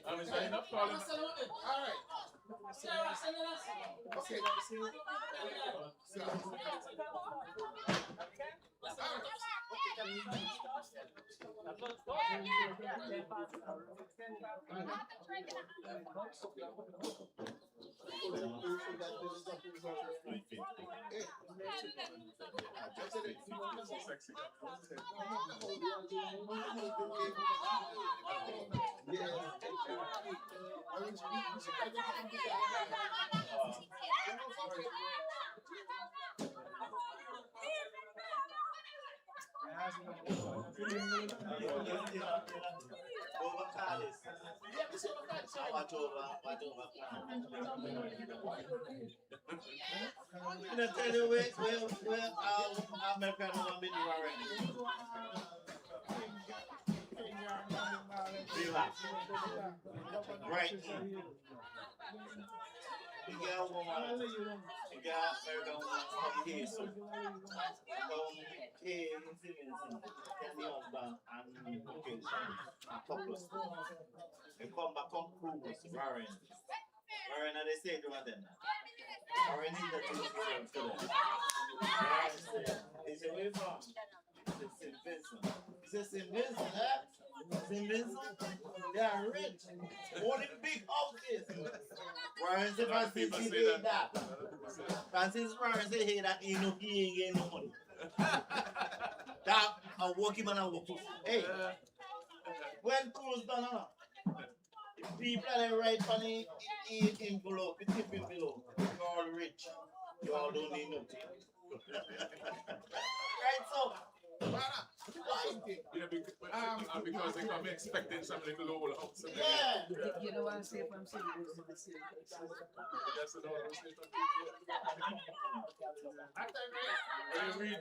I'm signing up, calling. Over Carlis. Watch over. I'm gonna tell you where American woman been running. Relax. Right. You get a woman. You get American woman from here. So from here, tell the husband and location a couple of stuff. They come back on cruise, Warren. Warren, and they say to them. Warren is the thing to them. Warren said, it's away from. It's St. Vincent. He says, St. Vincent, eh? St. Vincent, they are rich. All the big houses. Warren said, Francis, he did that. Francis Warren said, hey, that he ain't getting no money. That a working man and work. Hey, when cruise done, people are right on the envelope, the tip envelope. You're all rich. You all don't need nothing. Right, so. Yeah, because they come expecting some little old house. Yeah. You know what I say from city? That's another thing. I read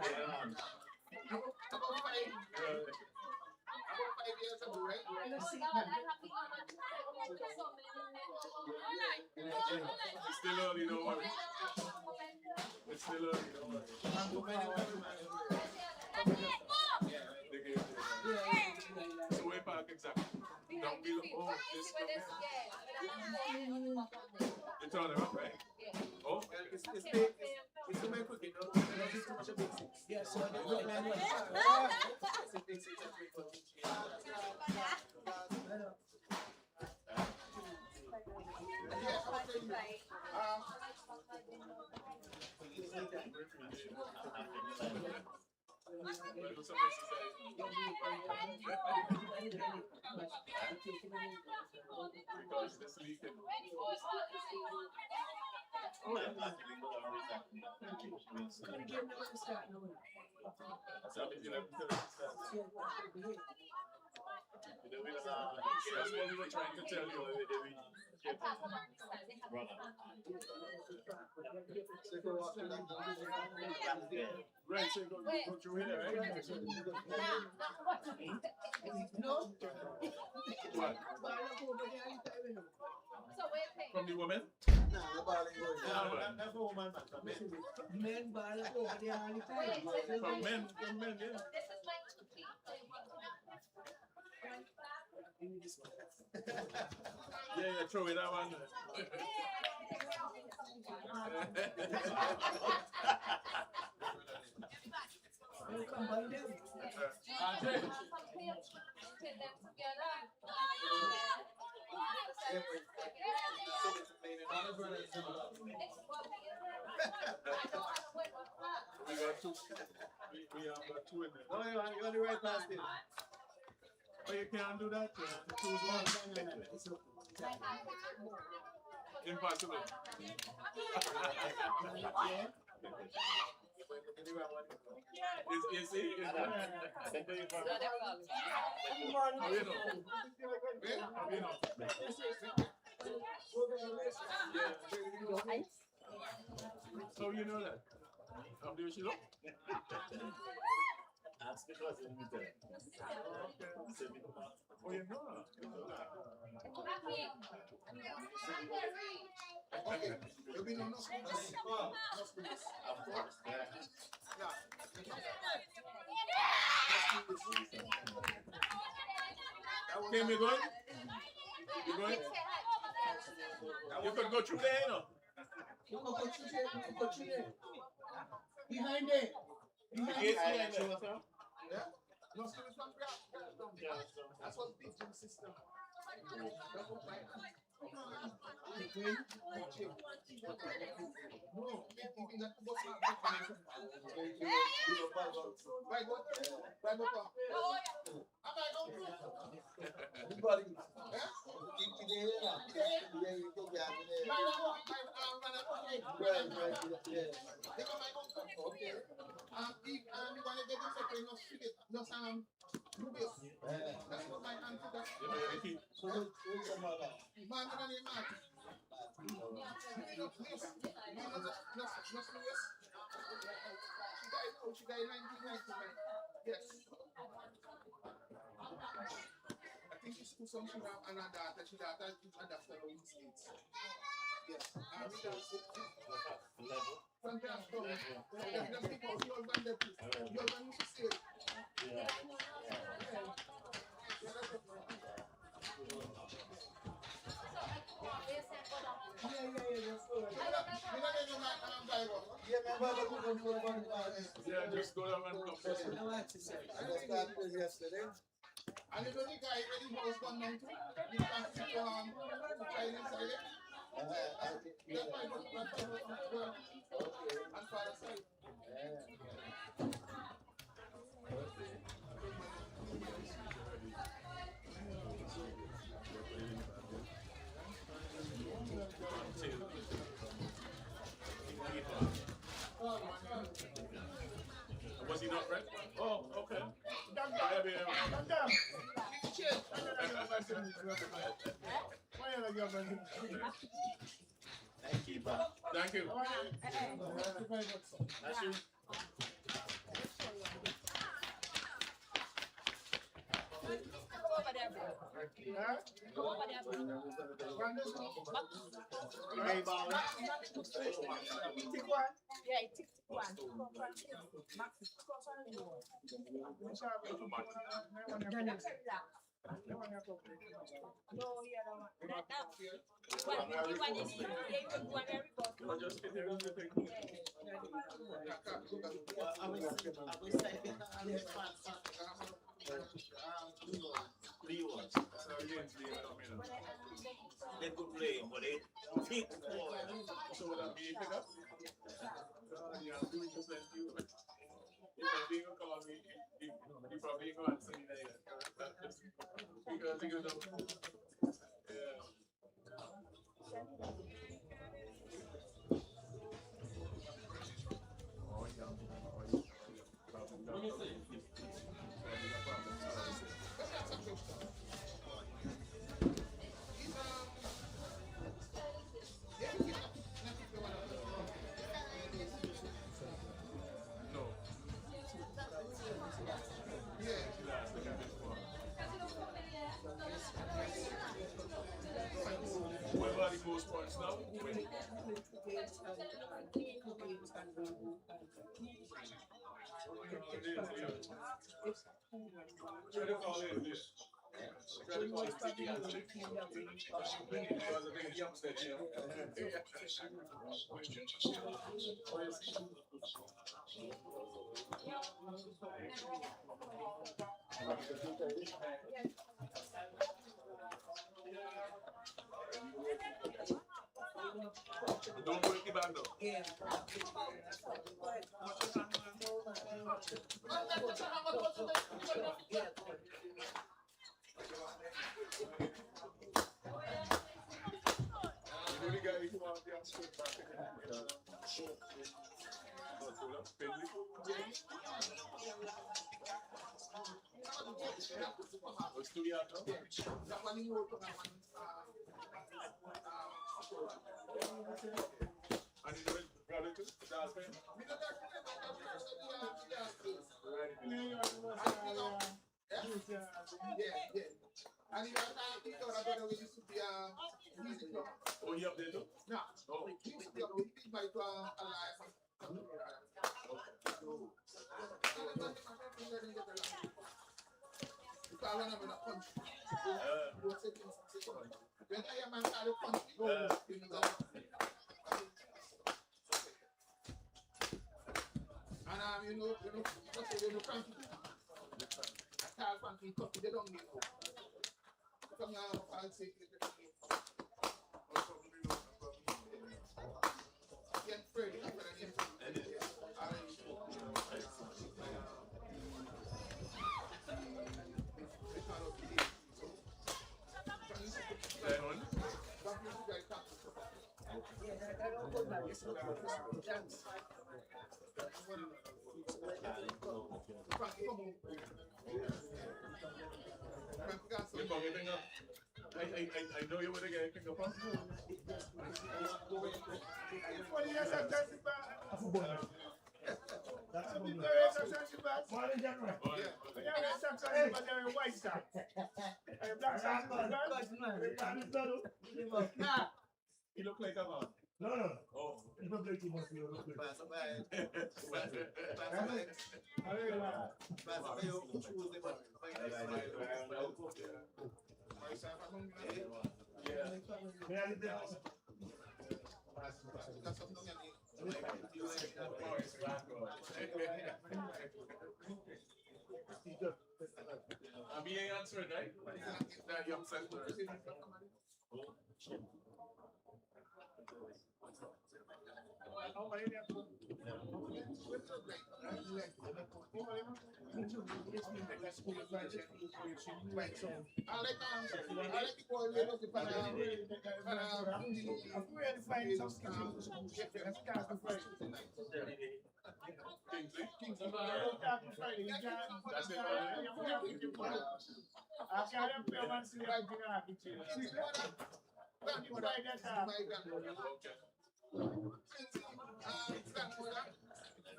it's still early, don't worry. It's still early, don't worry. So way back exactly. Don't be oh this. You turn it up, right? Oh, It's the main cooking, no? It's too much of basics. Yeah, so the good man was. It's a basics and because this weekend. That's what we were trying to tell you. Right, so go through here, right? What? From the woman? that's a woman. Men ball over there all the time. From men, yeah. Yeah, throw it that one. Combine them. We got two. We have got two in there. No, you're on the right past it. Oh, you can't do that. Choose one. Impossible. You see? How you know? So you know that? How do you look? That's because of me there. Oh, you know that? There'll be no of course, yeah. Can we go? You going? You could go through there, you know. Go through there. Behind there. Yeah. No, so it's not that's what the teaching system. That's what my auntie does. So who's your mother? Man, I name Martin. She died in 1999. Yes. I think it's to some sugar and her daughter. She daughter is adopted from the States. Yes. And we don't see. Fantastic. Just because your husband used to say it. Yeah. Yeah, just go down and come. I started yesterday. And you know the guy when he was gone down to, he can't see child inside it. That's why and father side. Was he not right? Oh, okay. Thank you, bro. Thank you. That's you. They could play, but they think So would that be a pickup? Yeah, 2%. If I'm being a call me, you probably ain't gonna answer me there. Because you know. Yeah. Whoever the most points now, win. Try to call it this. Try to call it Stevie Anthony. Because I think it jumps that year. Don't break the band up. You know the guy who was the answer back in and he's with brother too, that's him. And he was brother we used to be music club. Oh, he up there too? No. Oh. He used to be up with big bike alive. Because when I'm in a country, when I am inside the country, and you know, what's the country? I tell country, they don't need no. Come now, I'll say it. Get Freddy, I'm going to get I know you would again pick up on. You look like a man. No. Oh. It's not like you must be able to play. I'm being answered, right? That young settler.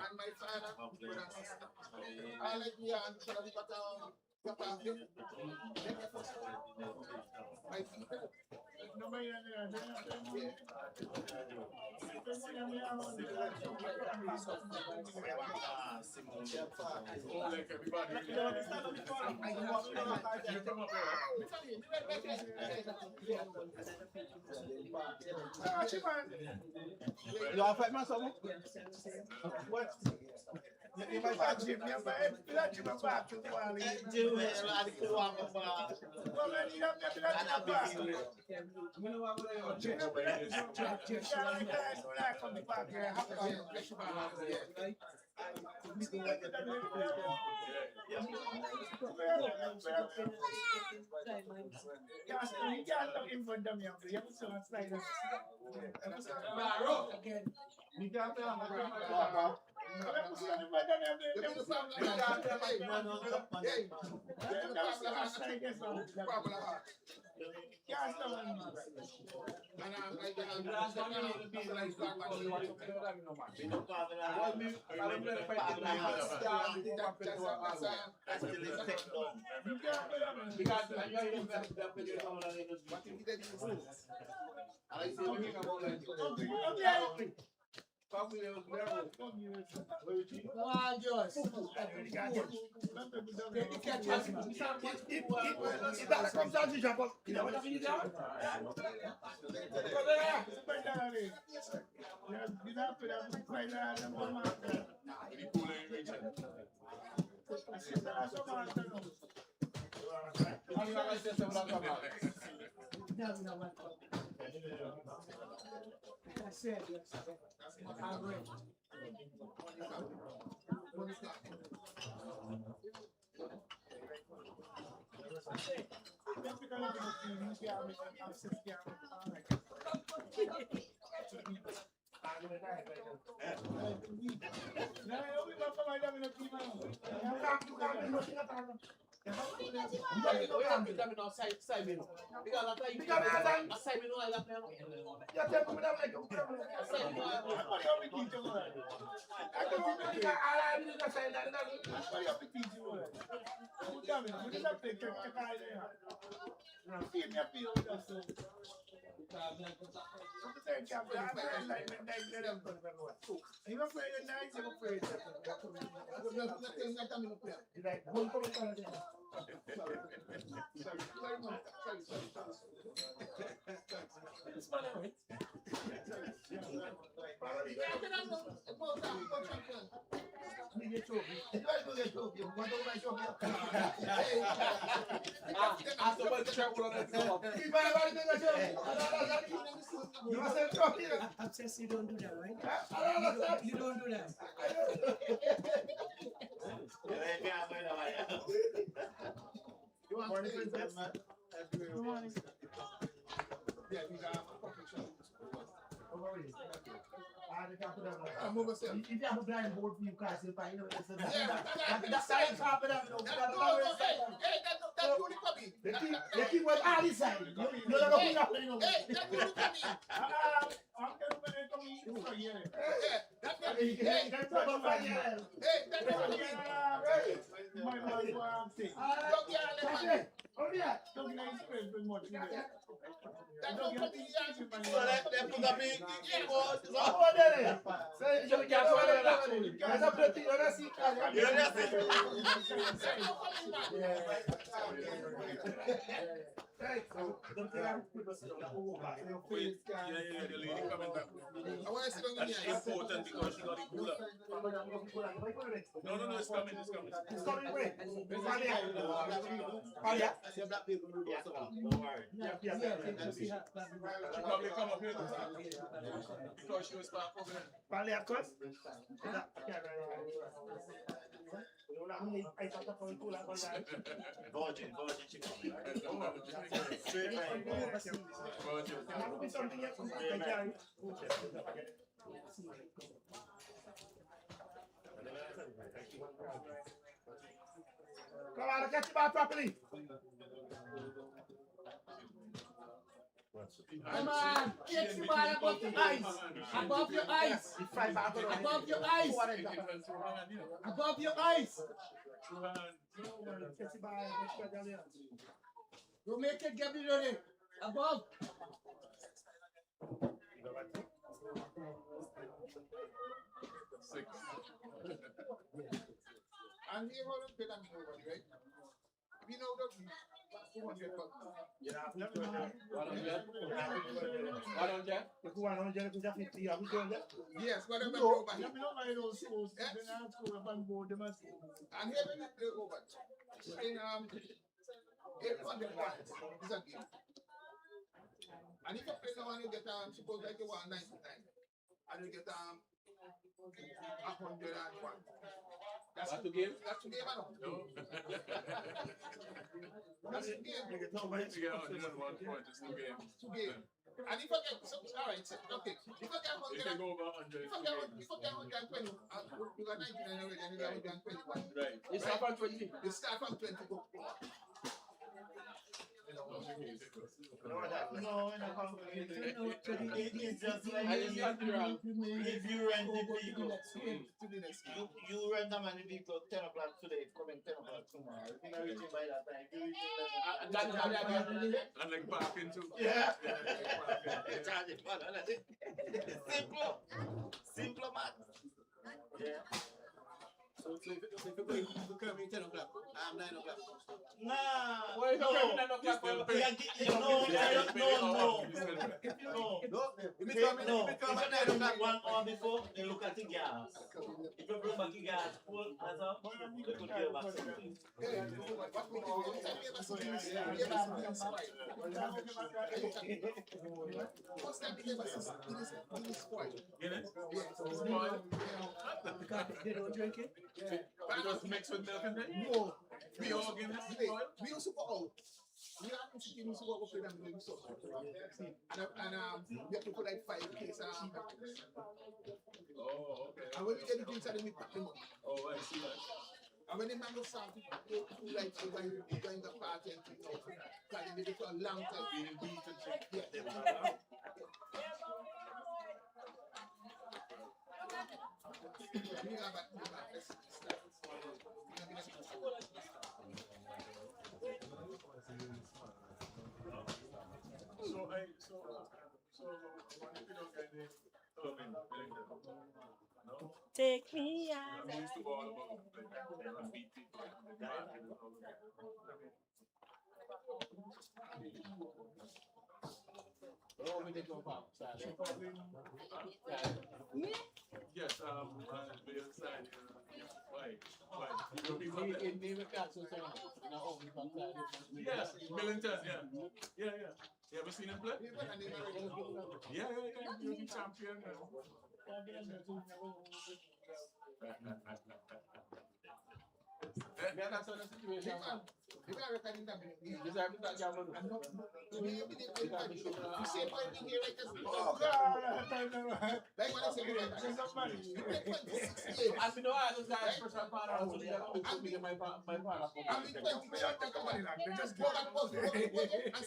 And my father, I like me and like everybody. You are fighting myself? What? You might back to me, but I'm back to one. You don't do that, right? You don't do that. I'm over saying. If you have a blindfold for you guys, you'll find out it's a Yeah, that's how it's happening. That's only coming. They keep with all this side. You don't know who's happening over Hey, that's only coming. Yeah, that's what Hey, that's what I'm saying. Hey, that's what I mean. Oh, yeah. That's what coming. So they put a big keyboard. Oh, there. So you can't go there. There's a pretty, you don't see. You don't see. The lady coming back. I want to sit on That's here. important because she got it cooler. No, it's coming. It's coming away. She probably come up here because she was back over there. Virgin chicken. Straight Come on, catch your ball properly. Come on, catch the ball above your eyes. Above your eyes. Above your eyes. Above your eyes. You make it, get it ready. Above. Six. And here, hold on, pay that over, right? You know, the 200 bucks. Yes, whatever over here. And here, we need to over. In 800 points is a game. And if you play now and you get suppose like you want 99, and you get 101. That's the game. That's the game, I know. No. That's the game. You get 101 points. It's the game. It's the game. And if I get all right, okay. If I get 100, If you go over 100, if I get 120, you got 99 already, and you got 121. right. You start from 20. You start from 20 go. No, it's just like if you rent the vehicle, you rent them and the vehicle 10 o'clock today, coming 10 o'clock tomorrow. You think everything by that time. And like parking too. Yeah. Simple math. Yeah. So if you come in 10 o'clock, 9 o'clock. Nah. Why you No. coming 9 o'clock? No. If you come at 9 o'clock, 1 hour before, they look at the gas. If you bring back the gas full, that's all. They could give back something. Because they don't drink it. Because mixed with milk and then? No. We all give it We used to go out. We have to see us go with them doing so. And we have to put like 5 cases. Oh, okay. And when we get the drinks, then we pack them up. Oh, I see that. And when the man goes out, they do like going the party and things like that. Like they did it for a long time. Being beat and shit. Yeah. So what if you don't get the no? Take me out. I'm used to all about like beat people. Yes, the other side. Why? Yes, Millington, yeah. Yeah. You ever seen him play? Yeah. You're the champion. Yeah, that's what the situation. You can't record in that minute. This is that camera. You see it when you hear it, it's Oh God, I don't know. like when I say, There's somebody. you play 26 years. I know I was that first time I was with my father. I mean, 20 million take money now. They just go back, pause, and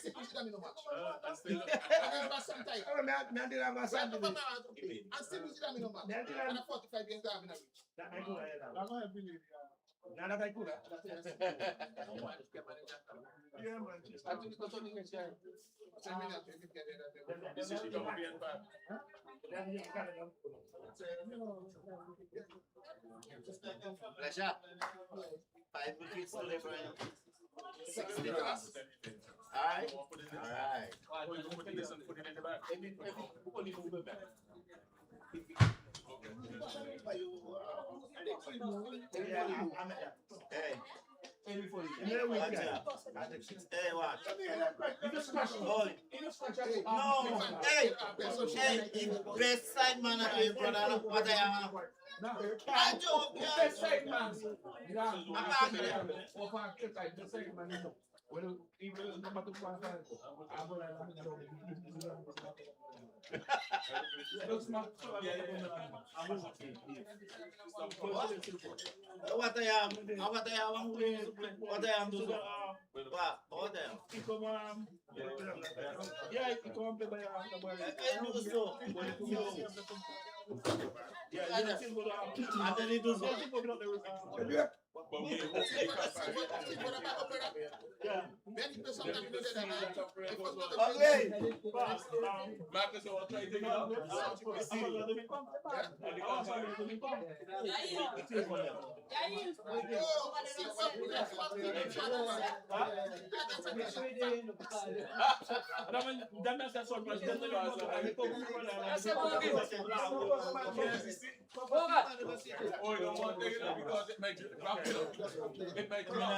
see who's in the match. And then back sometime. I don't know. Now did I have a And son? still who's in the match. And a 45 games to have in a week. That I could have. I'm going to believe you. Now that I could have. Yeah, man. I think it's only next year. This is the Colombian part. Pleasure. 5 wickets to the front. 60 runs. Alright? Alright. Put this and put it in the back. Hey. Hey, Watch out. Hey, watch. Hold it. No. Hey. Hey. Best side man at your brother. What I am. I joke. Best side man. I'm not Well, even no matter what I'm What I am doing. What I am doing. What I am. Yeah, you come play by I do so. Yeah, And then he does so. Okay. Marcus, I will try to take it out. Oh, you don't want to take it out because it makes it drop. It makes it drop.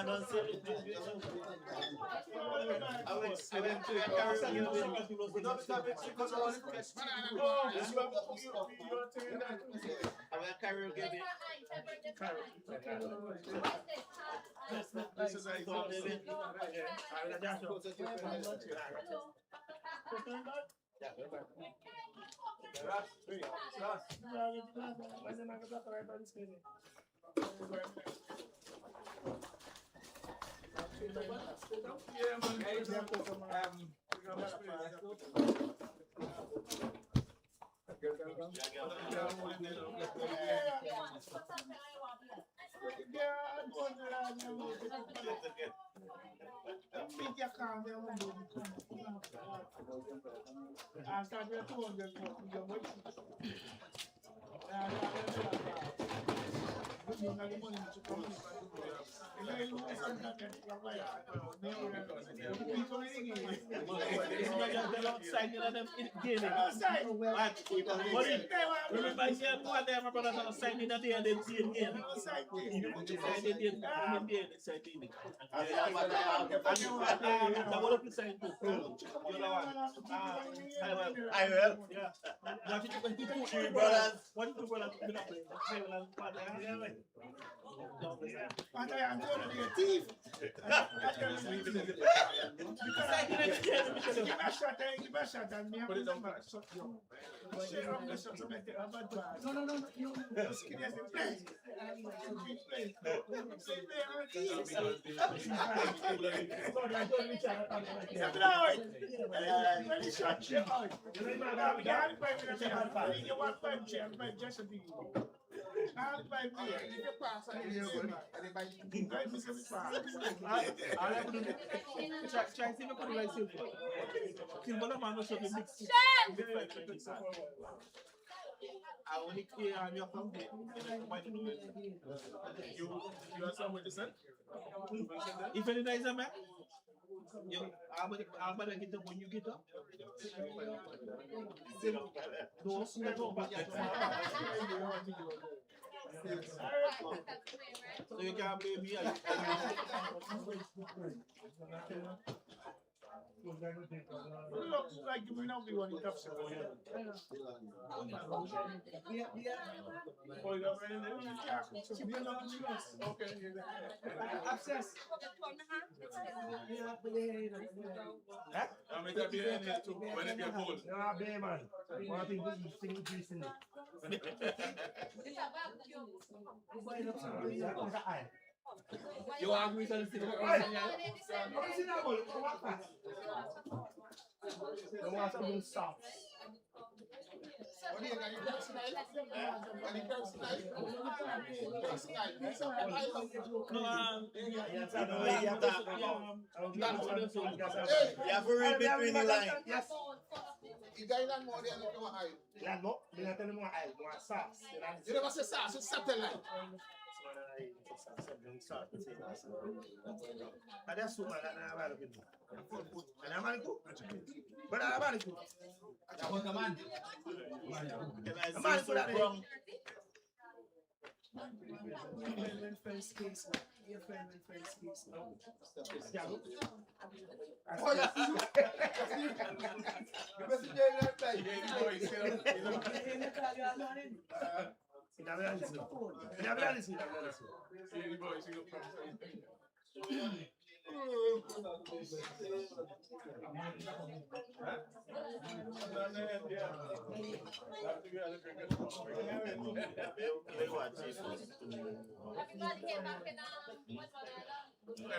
I only clear on your company. You are somewhere to send? If any days are back, I'm gonna get up when you get up. So you can't blame me. Looks like you know the one tough so yeah. Oh, you got ready there? Okay. Access. I'm going to be in here too. When it get cold. Nah, bear man. One thing we sing increase in it. You agree to the thing? You want something soft. What do you got? You girls tonight? Got any girls tonight? Girls tonight. You have to read between the lines. Yes. You got land more than you want hide. Land more. Me not tell you more I want sauce. You never say sauce, it's satellite. And that's so much that I'm about to do. And I'm going to cook. But I'm about to cook. Can I Man, see some from? First case. Your friend went first case. Oh, yeah. Oh, yeah. You must be doing that time.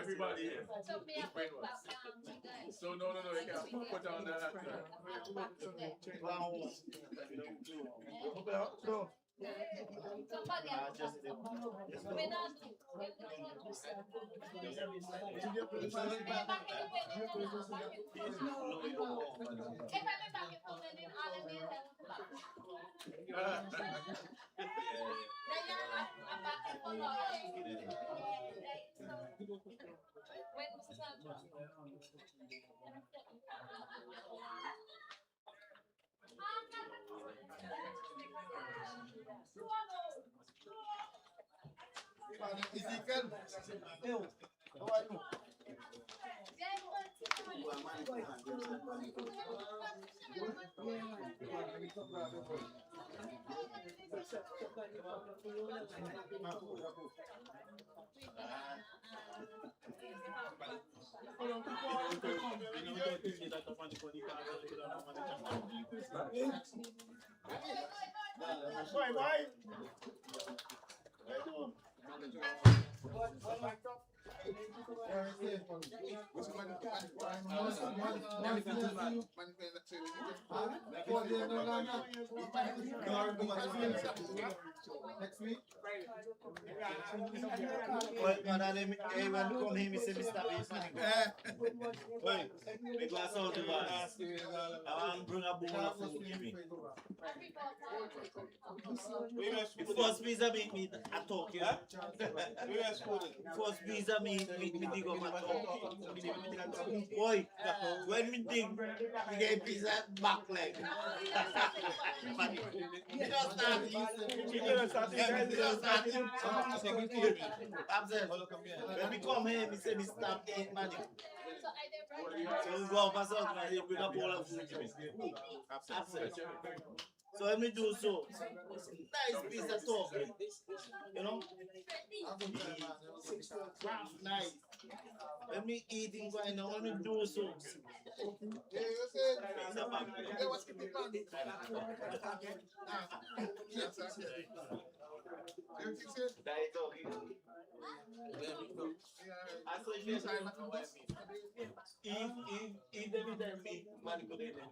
Everybody here. So no, you can't put on that. Ezekiel, how are you? Next week. Well, man, when come here, me say me stop it. Wait, we go outside the bar. I want to bring a bowl of food with me. The first pizza me I talk, yeah? First pizza me dig up and talk. Boy, when me dig, we get pizza back leg. You don't start. When we come here, we say we stop 8 money. So we go up and we bring up all of food to me. So when we do so, nice piece of talk, you know? Nice. When we eating right now, when we do so. Yeah, you say, yeah, what's the big man? Yes, sir. You think so? If they be manipulated.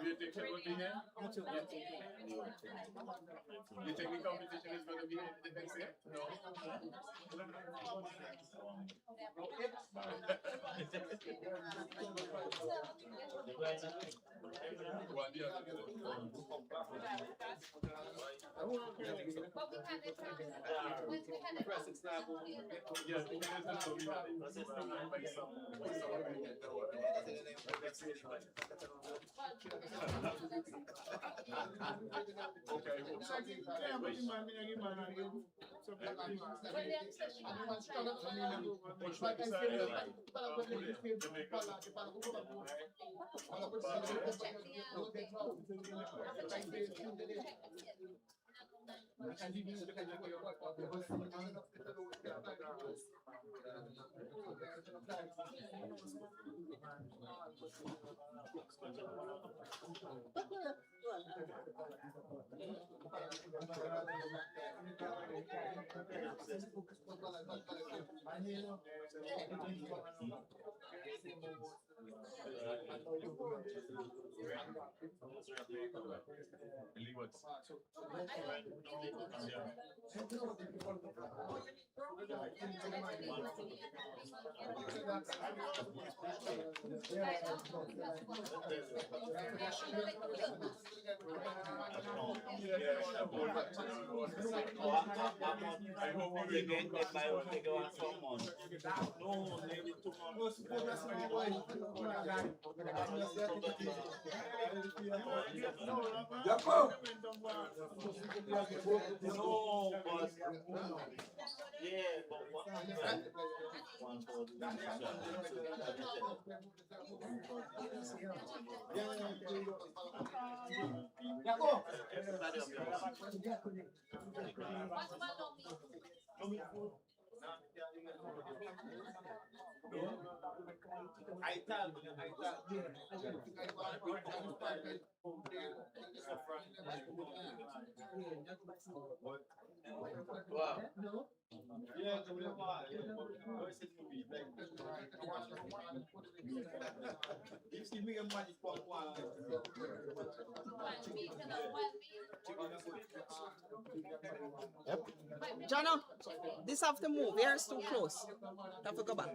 You think it will be here? You think the competition is going to be here the next year? No. One the other. Jono, this have to move. Here is too close. Have to go back.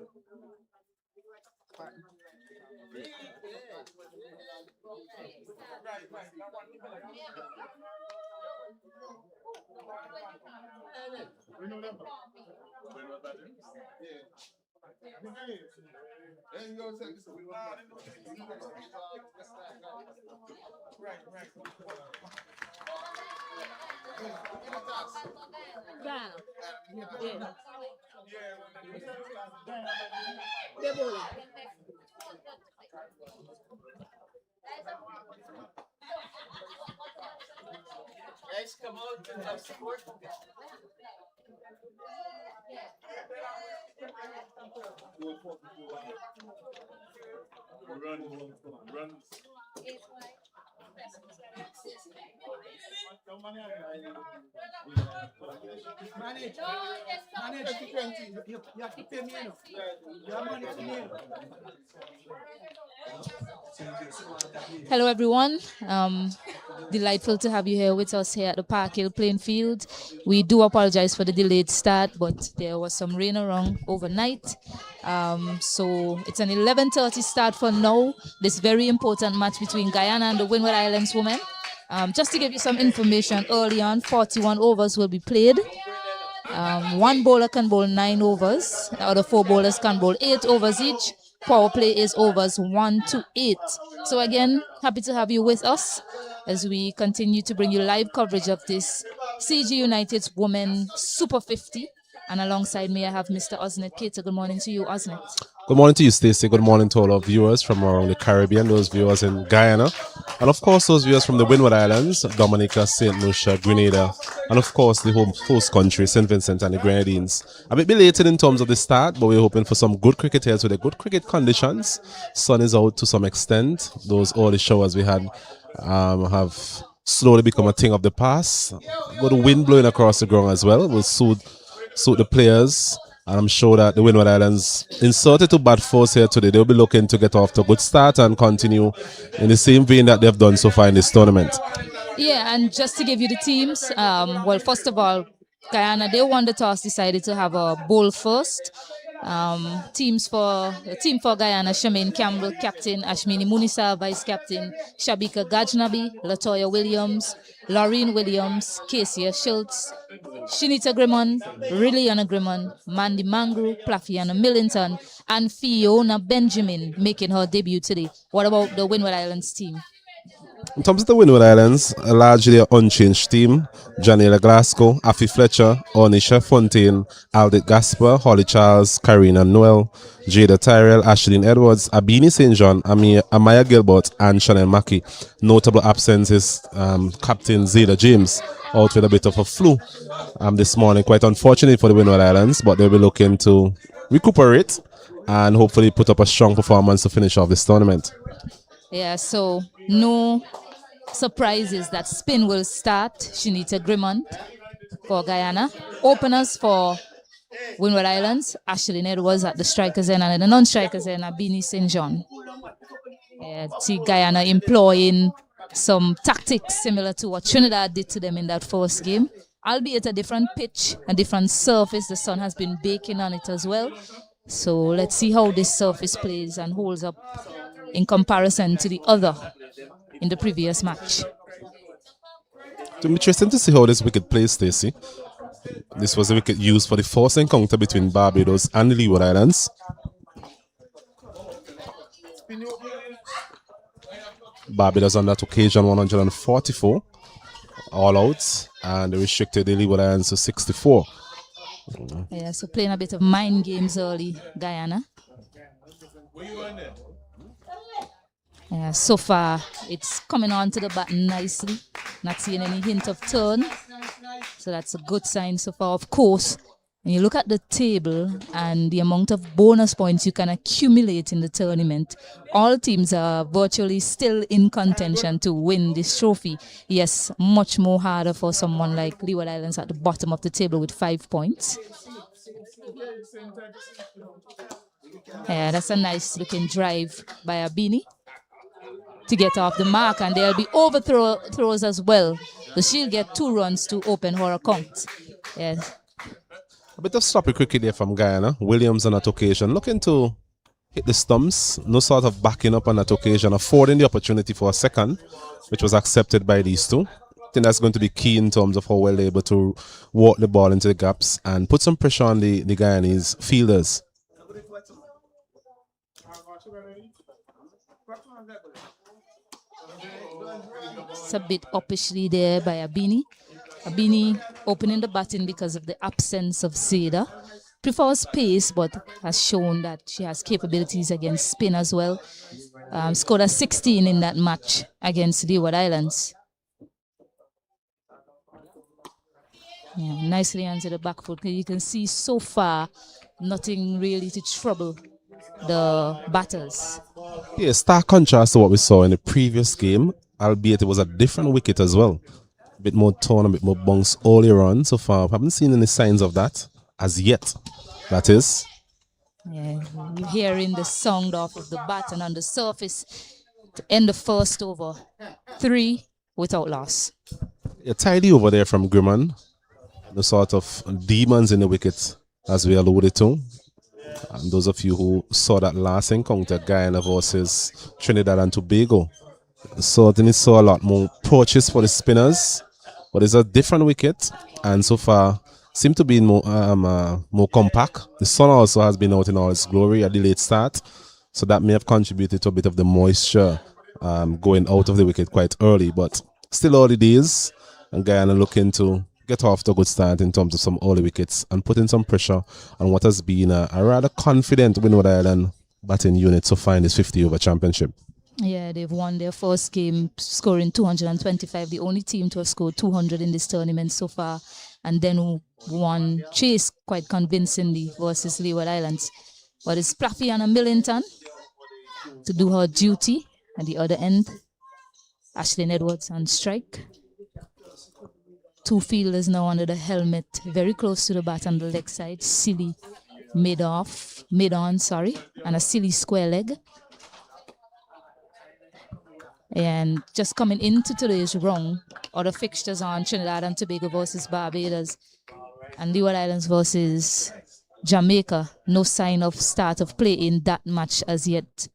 Guyana. Yeah. They're bowling. Guys, come out and have support. Run. Manage. You have to pay me enough. You have money to me. Hello, everyone. Delightful to have you here with us here at the Park Hill playing field. We do apologize for the delayed start, but there was some rain around overnight. So it's an 11:30 start for now. This very important match between Guyana and the Windward Islands women. Just to give you some information, early on, 41 overs will be played. One bowler can bowl 9 overs. The other 4 bowlers can bowl 8 overs each. Power play is overs 1 to 8. So again, happy to have you with us as we continue to bring you live coverage of this CG United's Women Super 50. And alongside me, I have Mr. Osnet Cater. Good morning to you, Osnet. Good morning to you, Stacey. Good morning to all our viewers from around the Caribbean, those viewers in Guyana, and of course those viewers from the Windward Islands, Dominica, St. Lucia, Grenada, and of course the host country, St. Vincent and the Grenadines. A bit belated in terms of the start, but we're hoping for some good cricket here with the good cricket conditions. Sun is out to some extent. Those early showers we had have slowly become a thing of the past. Got the wind blowing across the ground as well will suit the players. And I'm sure that the Windward Islands, inserted to bat force here today, they'll be looking to get off to a good start and continue in the same vein that they've done so far in this tournament. Yeah, and just to give you the teams, well, first of all, Guyana, they won the toss, decided to have a bowl first. Team for Guyana: Shemaine Campbell, captain; Ashmini Munisa, vice captain; Shabika Gajnabi, Latoya Williams, Laureen Williams, Casey Schultz, Shinita Grimon, Liliana Grimon, Mandy Mangru, Plafiana Millington, and Fiona Benjamin making her debut today. What about the Windward Islands team? In terms of the Windward Islands, a largely unchanged team. Janela Glasgow, Afi Fletcher, Onisha Fontaine, Aldit Gasper, Holly Charles, Karina Noel, Jada Tyrell, Ashlyn Edwards, Abini St. John, Amaya Gilbert, and Chanel Mackey. Notable absences, Captain Zeta James, out with a bit of a flu this morning. Quite unfortunate for the Windward Islands, but they'll be looking to recuperate and hopefully put up a strong performance to finish off this tournament. Yeah, so no surprises that spin will start. Shinita Grimont for Guyana. Openers for Windward Islands, Ashlyn Edwards at the strikers end, and at the non-strikers end, Abini St. John. See Guyana employing some tactics similar to what Trinidad did to them in that first game, albeit a different pitch, a different surface. The sun has been baking on it as well. So let's see how this surface plays and holds up in comparison to the other in the previous match. It'll be interesting to see how this wicket plays, Stacey. This was a wicket used for the first encounter between Barbados and the Leeward Islands. Barbados on that occasion 144 all outs, and they restricted the Leeward Islands to 64. Yeah, so playing a bit of mind games early, Guyana. Yeah, so far it's coming on to the baton nicely. Not seeing any hint of turn. So that's a good sign so far. Of course, when you look at the table and the amount of bonus points you can accumulate in the tournament, all teams are virtually still in contention to win this trophy. Yes, much more harder for someone like Leeward Islands at the bottom of the table with 5 points. Yeah, that's a nice looking drive by Abini to get off the mark, and there'll be overthrows as well. So she'll get 2 runs to open her account. Yes. A bit of sloppy cricket there from Guyana. Williams on that occasion looking to hit the stumps. No sort of backing up on that occasion, affording the opportunity for a second, which was accepted by these two. I think that's going to be key in terms of how well they're able to walk the ball into the gaps and put some pressure on the Guyanese fielders. It's a bit uppishly there by Abini. Abini opening the batting because of the absence of Zeda. Prefers pace, but has shown that she has capabilities against spin as well. Scored a 16 in that match against Leeward Islands. Yeah, nicely onto the back foot. You can see so far nothing really to trouble the batters. Yeah, stark contrast to what we saw in the previous game, albeit it was a different wicket as well. A bit more torn, a bit more bounce earlier on. So far, I haven't seen any signs of that as yet. That is. Yeah, you're hearing the sound off of the baton on the surface to end the first over. 3 without loss. Yeah, tidy over there from Grimman. The sort of demons in the wicket, as we alluded to. And those of you who saw that last encounter, Guyana versus Trinidad and Tobago, certainly saw a lot more approaches for the spinners, but it's a different wicket, and so far seem to be more compact. The sun also has been out in all its glory at the late start, so that may have contributed to a bit of the moisture going out of the wicket quite early, but still early days, and Guyana looking to get off to a good start in terms of some early wickets and put in some pressure on what has been a rather confident Windward Island batting unit so far in this 50-over championship. Yeah, they've won their first game, scoring 225. The only team to have scored 200 in this tournament so far. And then won chase quite convincingly versus Leeward Islands. But it's Plafiana Millington to do her duty at the other end. Ashlyn Edwards on strike. 2 fielders now under the helmet, very close to the bat on the leg side. Silly mid-on, and a silly square leg. And just coming into today's run, other fixtures on Trinidad and Tobago versus Barbados and Leeward Islands versus Jamaica, no sign of start of play in that match as yet.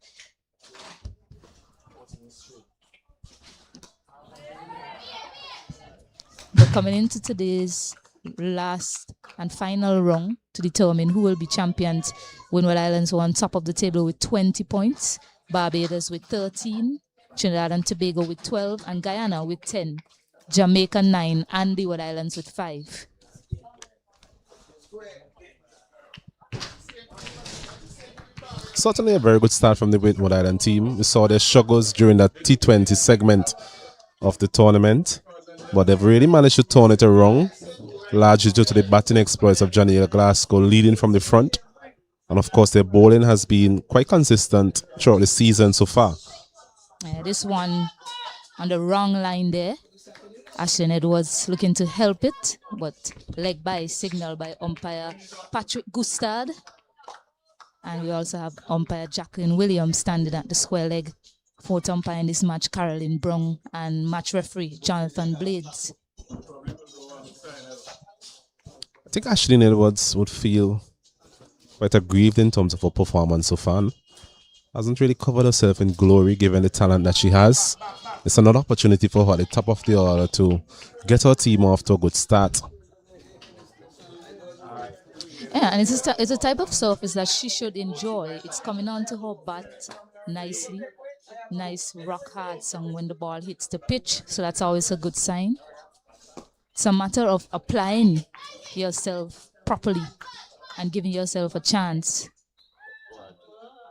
But coming into today's last and final round to determine who will be champions, Windward Islands were on top of the table with 20 points, Barbados with 13, Trinidad and Tobago with 12, and Guyana with 10, Jamaica 9, and the Windward Islands with 5. Certainly a very good start from the Windward Island team. We saw their struggles during that T20 segment of the tournament, but they've really managed to turn it around, largely due to the batting exploits of Janelle Glasgow leading from the front. And of course, their bowling has been quite consistent throughout the season so far. This one on the wrong line there. Ashlyn Edwards looking to help it, but leg by signal by umpire Patrick Gustard. And we also have umpire Jacqueline Williams standing at the square leg. Fourth umpire in this match, Carolyn Brown, and match referee Jonathan Blades. I think Ashlyn Edwards would feel quite aggrieved in terms of her performance so far. Hasn't really covered herself in glory given the talent that she has. It's another opportunity for her at the top of the order to get her team off to a good start. Yeah, and it's a type of surface that she should enjoy. It's coming onto her bat nicely. Nice rock hard song when the ball hits the pitch, so that's always a good sign. It's a matter of applying yourself properly and giving yourself a chance.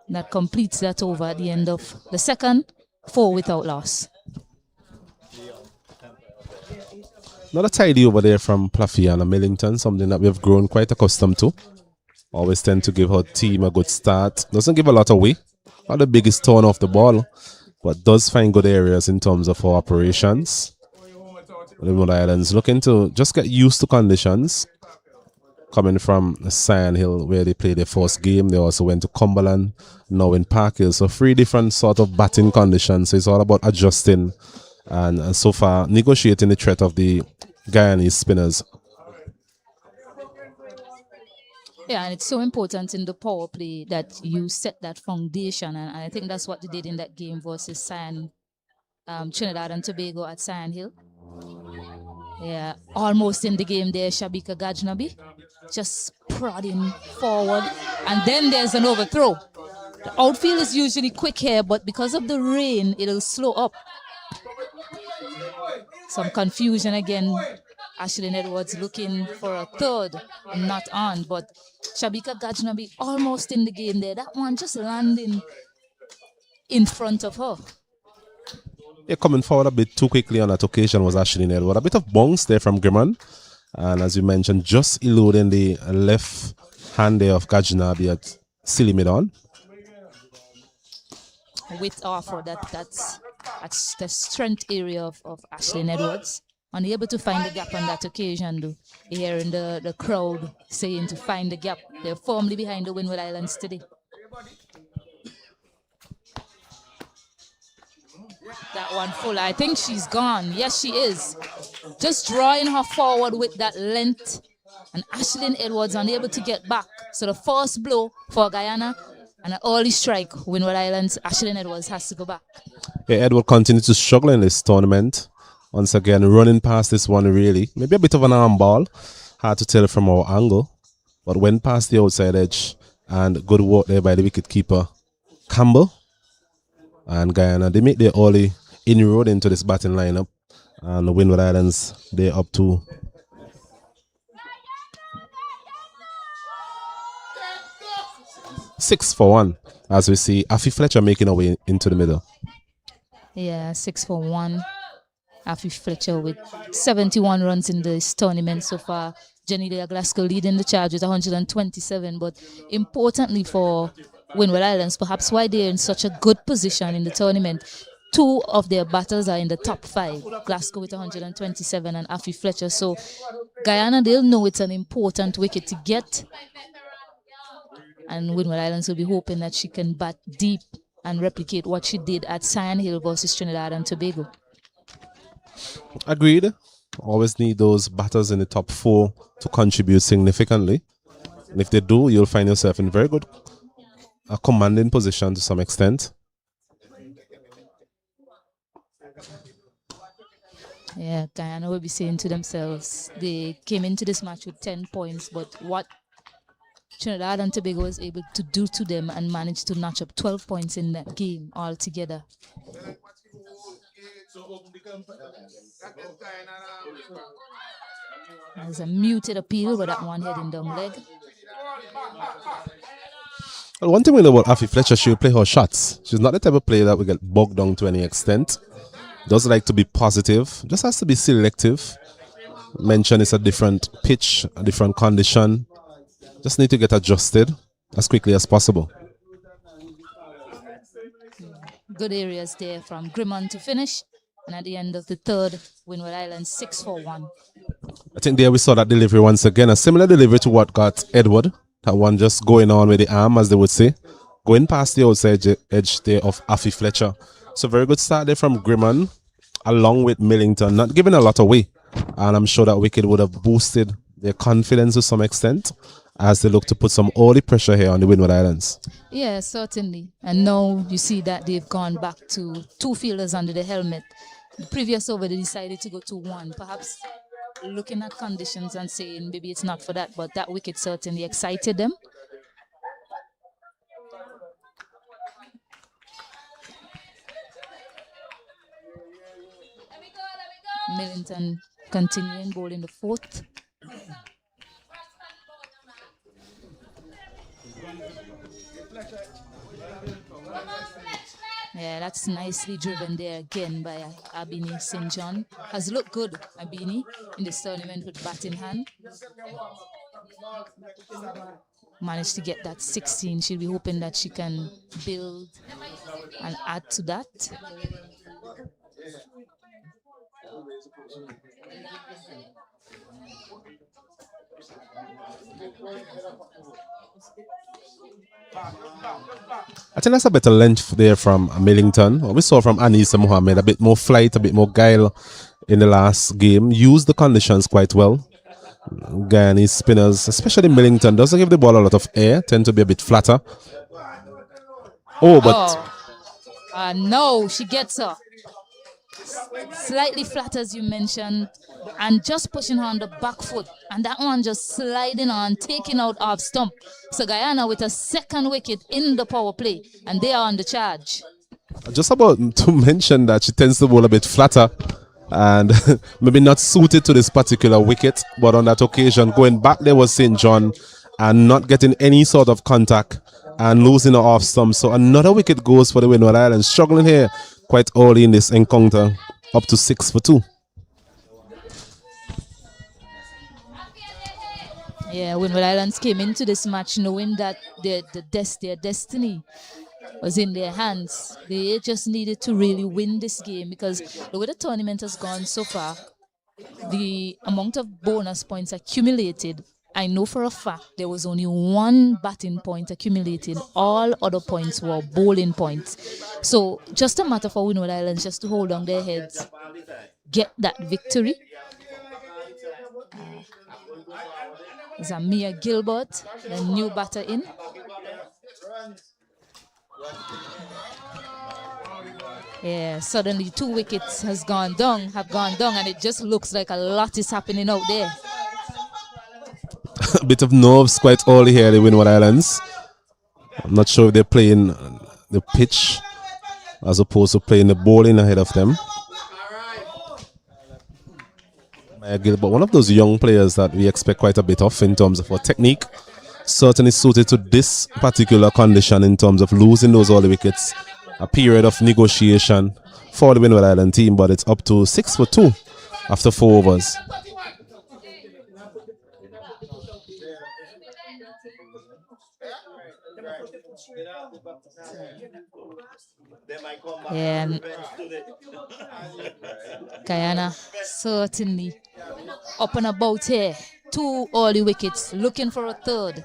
That completes that over at the end of the second, 4 without loss. Another tidy over there from Plafiana Millington, something that we've grown quite accustomed to. Always tend to give her team a good start. Doesn't give a lot away. Not the biggest turn off the ball, but does find good areas in terms of her operations. The Windward Islands looking to just get used to conditions. Coming from Cyan Hill where they played their first game, they also went to Cumberland, now in Park Hill. So 3 different sort of batting conditions. So it's all about adjusting and so far negotiating the threat of the Guyanese spinners. Yeah, and it's so important in the power play that you set that foundation, and I think that's what they did in that game versus Trinidad and Tobago at Cyan Hill. Yeah, almost in the game there, Shabika Gajnabi just prodding forward, and then there's an overthrow. The outfield is usually quick here, but because of the rain, it'll slow up. Some confusion again. Ashlyn Edwards looking for a third, not on, but Shabika Gajnabi almost in the game there. That one just landing in front of her. Yeah, coming forward a bit too quickly on that occasion was Ashlyn Edwards. A bit of bounce there from Grimman. And as you mentioned, just eluding the left hand there of Gajnabi at silly mid-on. With offer, that's the strength area of Ashlyn Edwards. Unable to find the gap on that occasion, though. Hearing the crowd saying to find the gap. They're firmly behind the Windward Islands today. That one full. I think she's gone. Yes, she is. Just drawing her forward with that length. And Ashlyn Edwards unable to get back. So the first blow for Guyana and an early strike. Windward Islands, Ashlyn Edwards has to go back. Yeah, Edward continues to struggle in this tournament. Once again, running past this one really. Maybe a bit of an arm ball. Hard to tell from our angle. But went past the outside edge. And good work there by the wicketkeeper Campbell. And Guyana, they make their early inroad into this batting lineup. And the Windward Islands, they're up to 6 for 1. As we see Afi Fletcher making her way into the middle. Yeah, 6 for 1. Afi Fletcher with 71 runs in this tournament so far. Janelle Glasgow leading the charge with 127. But importantly for Windward Islands, perhaps why they're in such a good position in the tournament, 2 of their batters are in the top 5. Glasgow with 127 and Afi Fletcher. So Guyana, they'll know it's an important wicket to get. And Windward Islands will be hoping that she can bat deep and replicate what she did at Cyan Hill versus Trinidad and Tobago. Agreed. Always need those batters in the top 4 to contribute significantly. And if they do, you'll find yourself in very good commanding position to some extent. Yeah, Guyana will be saying to themselves, they came into this match with 10 points, but what Trinidad and Tobago was able to do to them and managed to notch up 12 points in that game altogether. There's a muted appeal with that one heading down leg. Well, one thing we know about Afi Fletcher, she'll play her shots. She's not the type of player that will get bogged down to any extent. Does like to be positive, just has to be selective. Mention it's a different pitch, a different condition. Just need to get adjusted as quickly as possible. Good areas there from Grimond to finish. And at the end of the third, Windward Island 6-4-1. I think there we saw that delivery once again. A similar delivery to what got Edward. That one just going on with the arm, as they would say. Going past the outside edge there of Afi Fletcher. So very good start there from Grimond, along with Millington. Not giving a lot away. And I'm sure that wicket would have boosted their confidence to some extent as they look to put some early pressure here on the Windward Islands. Yeah, certainly. And now you see that they've gone back to 2 fielders under the helmet. The previous over, they decided to go to 1. Perhaps looking at conditions and saying maybe it's not for that, but that wicket certainly excited them. Millington continuing bowling the 4th. Yeah, that's nicely driven there again by Abini St. John. Has looked good, Abini, in this tournament with bat in hand. Managed to get that 16. She'll be hoping that she can build and add to that. I think that's a better length there from Millington. What we saw from Anisa Mohammed, a bit more flight, a bit more guile in the last game. Used the conditions quite well. Guyanese spinners, especially Millington, doesn't give the ball a lot of air, tend to be a bit flatter. Oh, but... no, she gets her. Slightly flat, as you mentioned, and just pushing her on the back foot. And that one just sliding on, taking out off stump. So Guyana with a 2nd wicket in the power play, and they are on the charge. Just about to mention that she tends to bowl a bit flatter and maybe not suited to this particular wicket, but on that occasion, going back there was St. John and not getting any sort of contact and losing her off stump. So another wicket goes for the Windward Islands, struggling here quite early in this encounter, up to 6 for 2. Yeah, Windward Islands came into this match knowing that their destiny was in their hands. They just needed to really win this game because the way the tournament has gone so far, the amount of bonus points accumulated, I know for a fact there was only 1 batting point accumulated. All other points were bowling points. So just a matter for Windward Islands just to hold on their heads, get that victory. Zamia Gilbert, the new batter in. Yeah, suddenly 2 wickets have gone down, and it just looks like a lot is happening out there. A bit of nerves quite early here at the Windward Islands. I'm not sure if they're playing the pitch as opposed to playing the bowling ahead of them. But one of those young players that we expect quite a bit of in terms of her technique, certainly suited to this particular condition in terms of losing those early wickets. A period of negotiation for the Windward Island team, but it's up to 6 for 2 after 4 overs. And Guyana certainly up and about here. 2 early wickets, looking for a 3rd.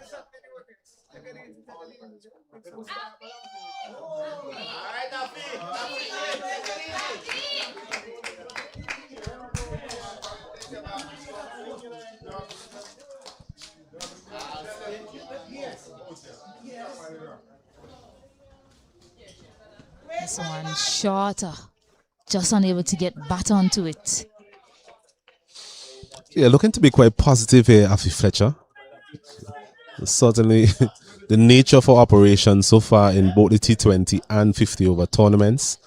This one shorter. Just unable to get back onto it. Yeah, looking to be quite positive here, Afi Fletcher. Certainly, the nature of our operation so far in both the T20 and 50 over tournaments.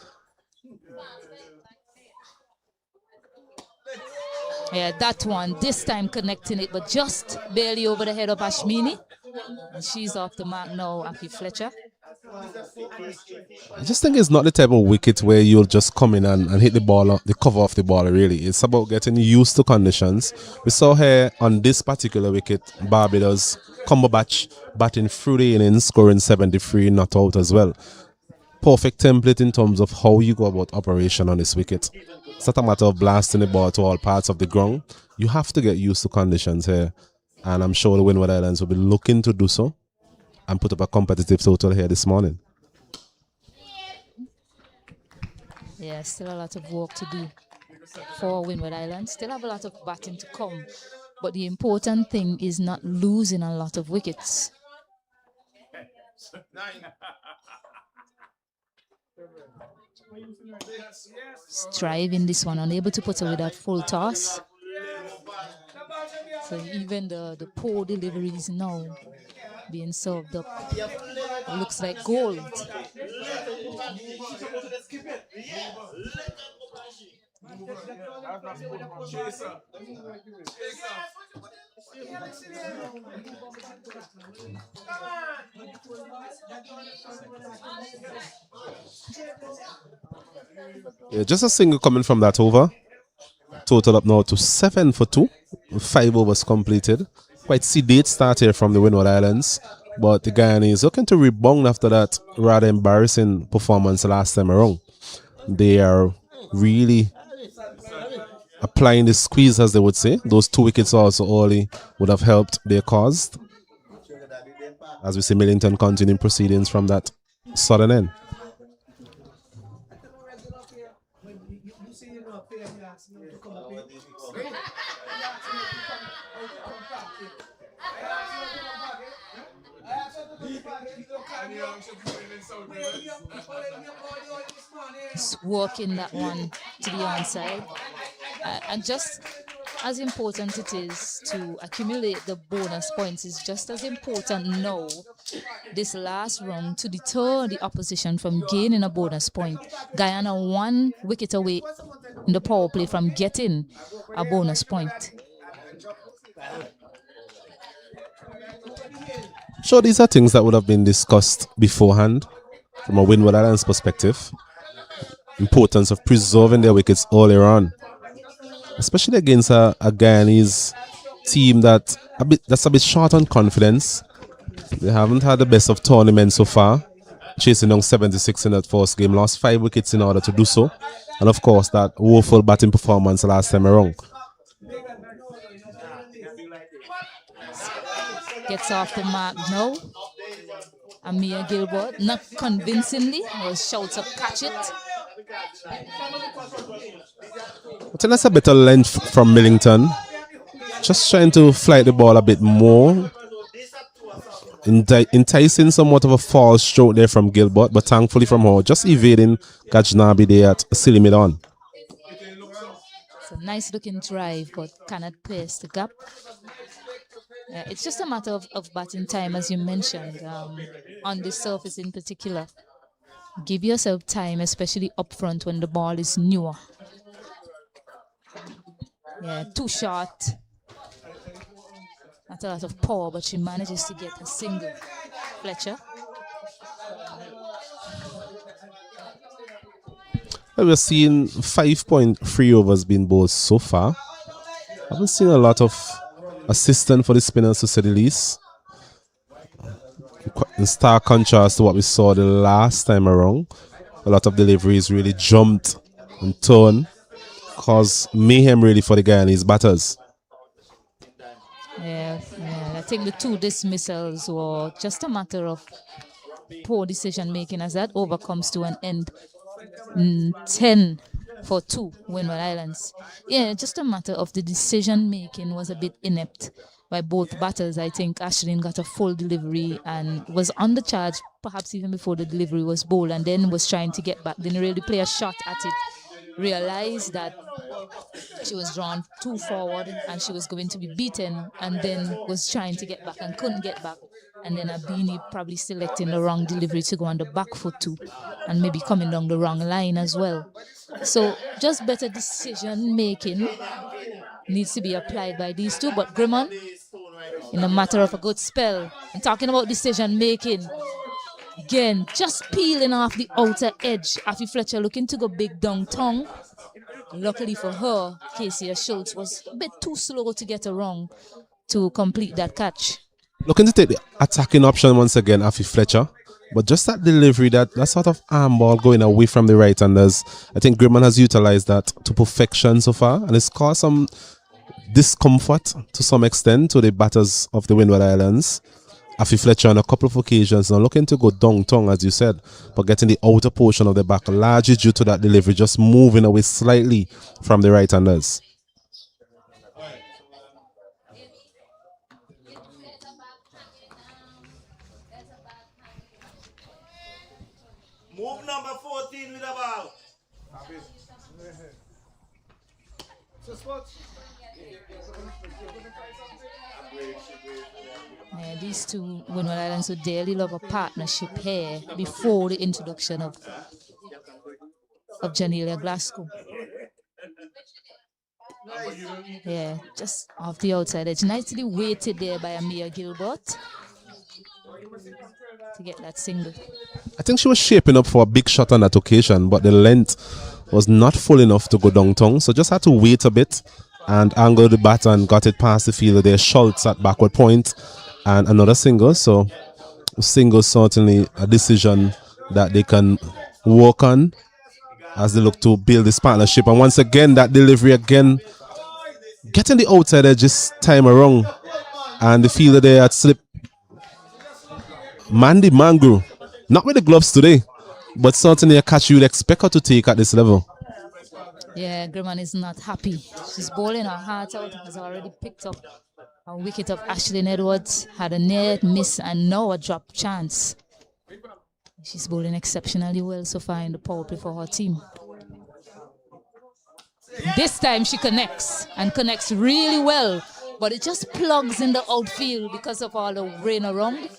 Yeah, that one, this time connecting it, but just barely over the head of Ashmini. And she's off the mark now, Afi Fletcher. I just think it's not the type of wicket where you'll just come in and hit the ball, the cover of the ball, really. It's about getting used to conditions. We saw here on this particular wicket, Barbados, Cumberbatch batting through the innings, scoring 73, not out as well. Perfect template in terms of how you go about operation on this wicket. It's not a matter of blasting the ball to all parts of the ground. You have to get used to conditions here. And I'm sure the Windward Islands will be looking to do so and put up a competitive total here this morning. Yeah, still a lot of work to do for Windward Islands. Still have a lot of batting to come. But the important thing is not losing a lot of wickets. Striving this one, unable to put away that full toss. So even the poor deliveries now being served up. It looks like gold. Yeah, just a single coming from that over. Total up now to 7 for 2. 5 overs completed. Quite sedate start here from the Windward Islands. But the Guyanese looking to rebound after that rather embarrassing performance last time around. They are really applying the squeeze, as they would say. Those 2 wickets also early would have helped their cause. As we see Millington continuing proceedings from that southern end. Just working that one to the onside. And just as important it is to accumulate the bonus points, is just as important now, this last round, to deter the opposition from gaining a bonus point. Guyana 1 wicket away in the power play from getting a bonus point. Sure, these are things that would have been discussed beforehand from a Windward Islands perspective. Importance of preserving their wickets earlier on, especially against a Guyanese team that's a bit short on confidence. They haven't had the best of tournaments so far, chasing down 76 in that first game, lost 5 wickets in order to do so, and of course that woeful batting performance last time around. Gets off the mark now. Amir Gilbert, not convincingly, was shouts of catch it. I think that's a better length from Millington. Just trying to flight the ball a bit more. Enticing somewhat of a false stroke there from Gilbert, but thankfully from her, just evading Gajnabi there at silly mid on. It's a nice looking drive, but cannot pierce the gap. It's just a matter of batting time, as you mentioned, on the surface in particular. Give yourself time, especially up front when the ball is newer. Yeah, too short. Not a lot of power, but she manages to get a single. Fletcher. We're seeing 5.3 overs being bowled so far. I haven't seen a lot of assistance for the spinners, to say the least. In stark contrast to what we saw the last time around. A lot of deliveries really jumped and turned. Caused mayhem really for the Guyanese batters. Yeah, I think the 2 dismissals were just a matter of poor decision making as that over comes to an end. 10 for 2 Windward Islands. Yeah, just a matter of the decision making was a bit inept by both batters. I think Ashlyn got a full delivery and was on the charge, perhaps even before the delivery was bowled, and then was trying to get back. Didn't really play a shot at it. Realized that she was drawn too forward and she was going to be beaten, and then was trying to get back and couldn't get back. And then Abini probably selecting the wrong delivery to go on the back foot too, and maybe coming down the wrong line as well. So just better decision making needs to be applied by these two. But Grimmon, in a matter of a good spell, and talking about decision making, again, just peeling off the outer edge. Afi Fletcher looking to go big down tongue. Luckily for her, Casey Schultz was a bit too slow to get around to complete that catch. Looking to take the attacking option once again, Afi Fletcher. But just that delivery, that sort of arm ball going away from the right-handers, I think Grimmon has utilized that to perfection so far. And it's caused some discomfort to some extent to the batters of the Windward Islands. Afi Fletcher on a couple of occasions now looking to go down tongue, as you said, but getting the outer portion of the back, largely due to that delivery, just moving away slightly from the right-handers. Move number 14 with the ball. Yeah, these two Windward Islands would dearly love a partnership here before the introduction of Janelia Glasgow. Yeah, just off the outside edge. Nicely weighted there by Amia Gilbert to get that single. I think she was shaping up for a big shot on that occasion, but the length was not full enough to go down tongue, so just had to wait a bit and angle the bat and got it past the fielder there. Schultz at backward point and another single. So single certainly a decision that they can work on as they look to build this partnership. And once again, that delivery again, getting the outside edge this time around, and the fielder there had slipped. Mandy Mangru, not with the gloves today, but certainly a catch you would expect her to take at this level. Yeah, Grimmon is not happy. She's bowling her heart out, has already picked up a wicket of Ashlyn Edwards, had a near miss and now a drop chance. She's bowling exceptionally well so far in the power play for her team. This time she connects, and connects really well, but it just plugs in the outfield because of all the rain around.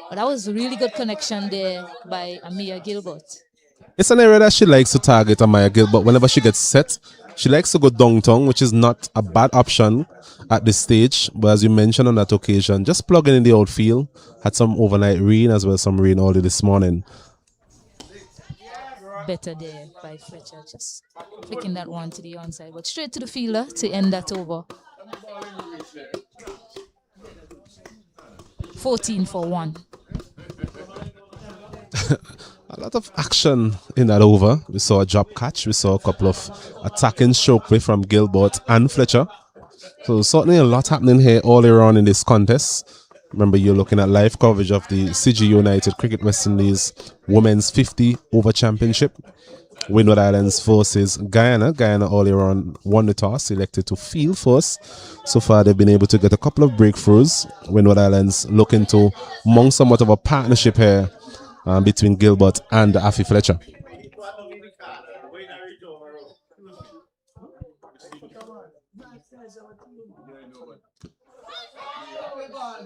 But that was a really good connection there by Amia Gilbert. It's an area that she likes to target, Amaya Gilbert. Whenever she gets set, she likes to go down tongue, which is not a bad option at this stage. But as you mentioned on that occasion, just plugging in the outfield. Had some overnight rain as well, some rain early this morning. Better there by Fletcher, just flicking that one to the onside, but straight to the fielder to end that over. 14 for 1. A lot of action in that over. We saw a drop catch. We saw a couple of attacking stroke play from Gilbert and Fletcher. So certainly a lot happening here all around in this contest. Remember, you're looking at live coverage of the CG United Cricket West Indies Women's 50 Over Championship. Windward Islands versus Guyana. Guyana earlier on won the toss, elected to field first. So far, they've been able to get a couple of breakthroughs. Windward Islands looking to mount somewhat of a partnership here between Gilbert and Afi Fletcher.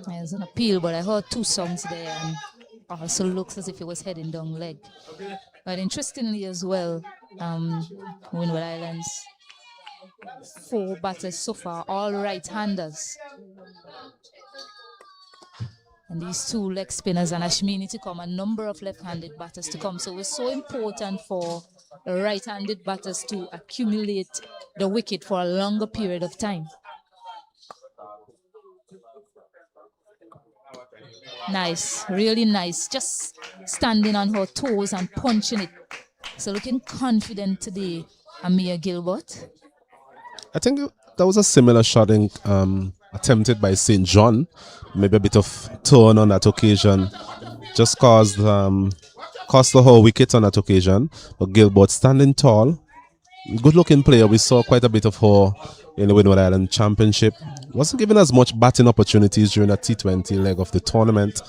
There's an appeal, but I heard 2 songs there, and also looks as if it was heading down leg. But interestingly as well, Windward Islands, 4 batters so far, all right-handers. And these 2 leg spinners and Ashmini to come, a number of left-handed batters to come. So it was so important for the right-handed batters to accumulate the wicket for a longer period of time. Nice, really nice. Just standing on her toes and punching it. So looking confident today, Amia Gilbert. I think that was a similar shot attempted by St. John. Maybe a bit of turn on that occasion. Just cost the whole wicket on that occasion. But Gilbert standing tall. Good looking player. We saw quite a bit of her in the Windward Island Championship. wasn't given as much batting opportunities during the T20 leg of the tournament,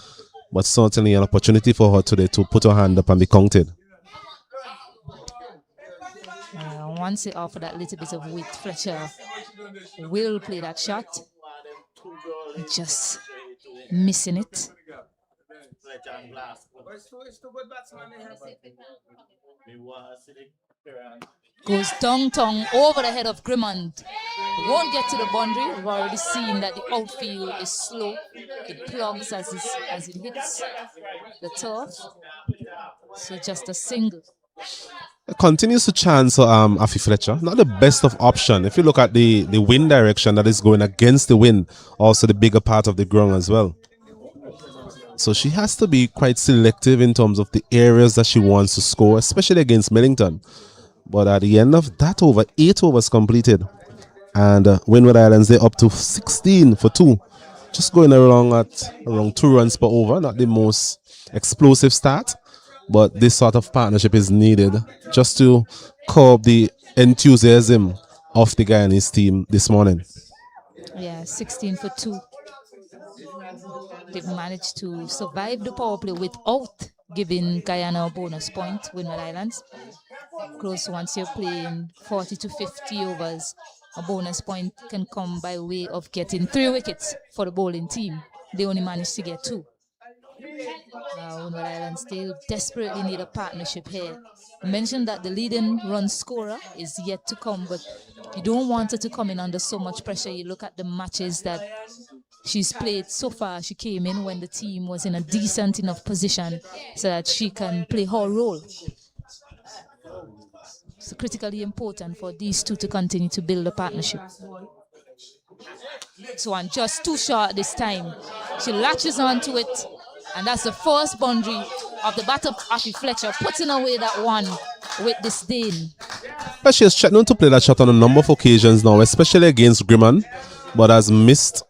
but certainly an opportunity for her today to put her hand up and be counted. Once they offer that little bit of weight, Fletcher will play that shot. Just missing it. Goes tongue over the head of Grimmond. Won't get to the boundary. We've already seen that the outfield is slow. It plugs as it hits the turf. So just a single. It continues to chance Afi Fletcher. Not the best of option. If you look at the wind direction that is going against the wind, also the bigger part of the ground as well. So she has to be quite selective in terms of the areas that she wants to score, especially against Millington. But at the end of that over, 8 overs completed. And Windward Islands, they're up to 16 for 2. Just going along at around 2 runs per over. Not the most explosive start. But this sort of partnership is needed just to curb the enthusiasm of the Guyanese team this morning. Yeah, 16 for 2. They've managed to survive the power play without giving Guyana a bonus point, Windward Islands. Close once you're playing 40 to 50 overs, a bonus point can come by way of getting 3 wickets for the bowling team. They only managed to get 2. Windward Islands still desperately need a partnership here. I mentioned that the leading run scorer is yet to come, but you don't want her to come in under so much pressure. You look at the matches that she's played so far. She came in when the team was in a decent enough position so that she can play her role. It's critically important for these two to continue to build a partnership. This one just too short this time. She latches onto it, and that's the first boundary of the bat of Afi Fletcher, putting away that one with disdain. But she has known to play that shot on a number of occasions now, especially against Grimmond, but has missed.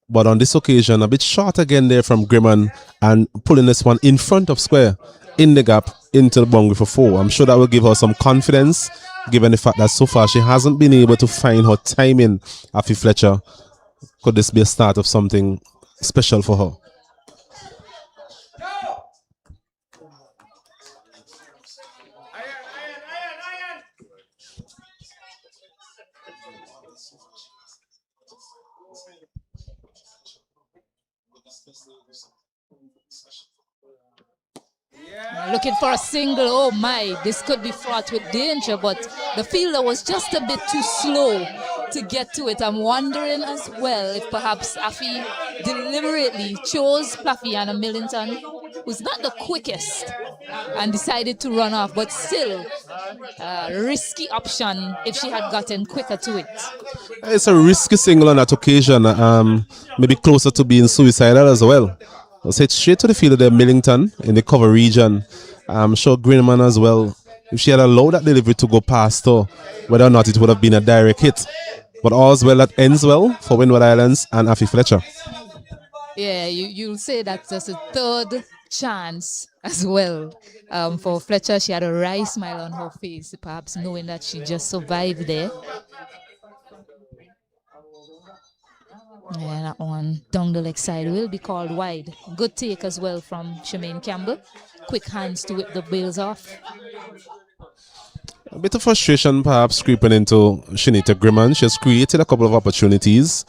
But on this occasion, a bit short again there from Grimmond and pulling this one in front of square, in the gap, into the boundary for 4. I'm sure that will give her some confidence, given the fact that so far she hasn't been able to find her timing. Afi Fletcher, could this be a start of something special for her? Looking for a single. Oh my, this could be fraught with danger, but the fielder was just a bit too slow to get to it. I'm wondering as well if perhaps Afi deliberately chose Plafiana Millington, who's not the quickest, and decided to run off, but still a risky option if she had gotten quicker to it. It's a risky single on that occasion, maybe closer to being suicidal as well. Let's hit straight to the field of the Millington in the cover region. I'm sure Greenman as well, if she had allowed that delivery to go past her, whether or not it would have been a direct hit. But all's well that ends well for Windward Islands and Afi Fletcher. Yeah, you'll say that's just a third chance as well. For Fletcher, she had a wry smile on her face, perhaps knowing that she just survived there. Yeah, that one down the leg side will be called wide. Good take as well from Shemaine Campbell. Quick hands to whip the bails off. A bit of frustration perhaps creeping into Shanita Grimmond. She has created a couple of opportunities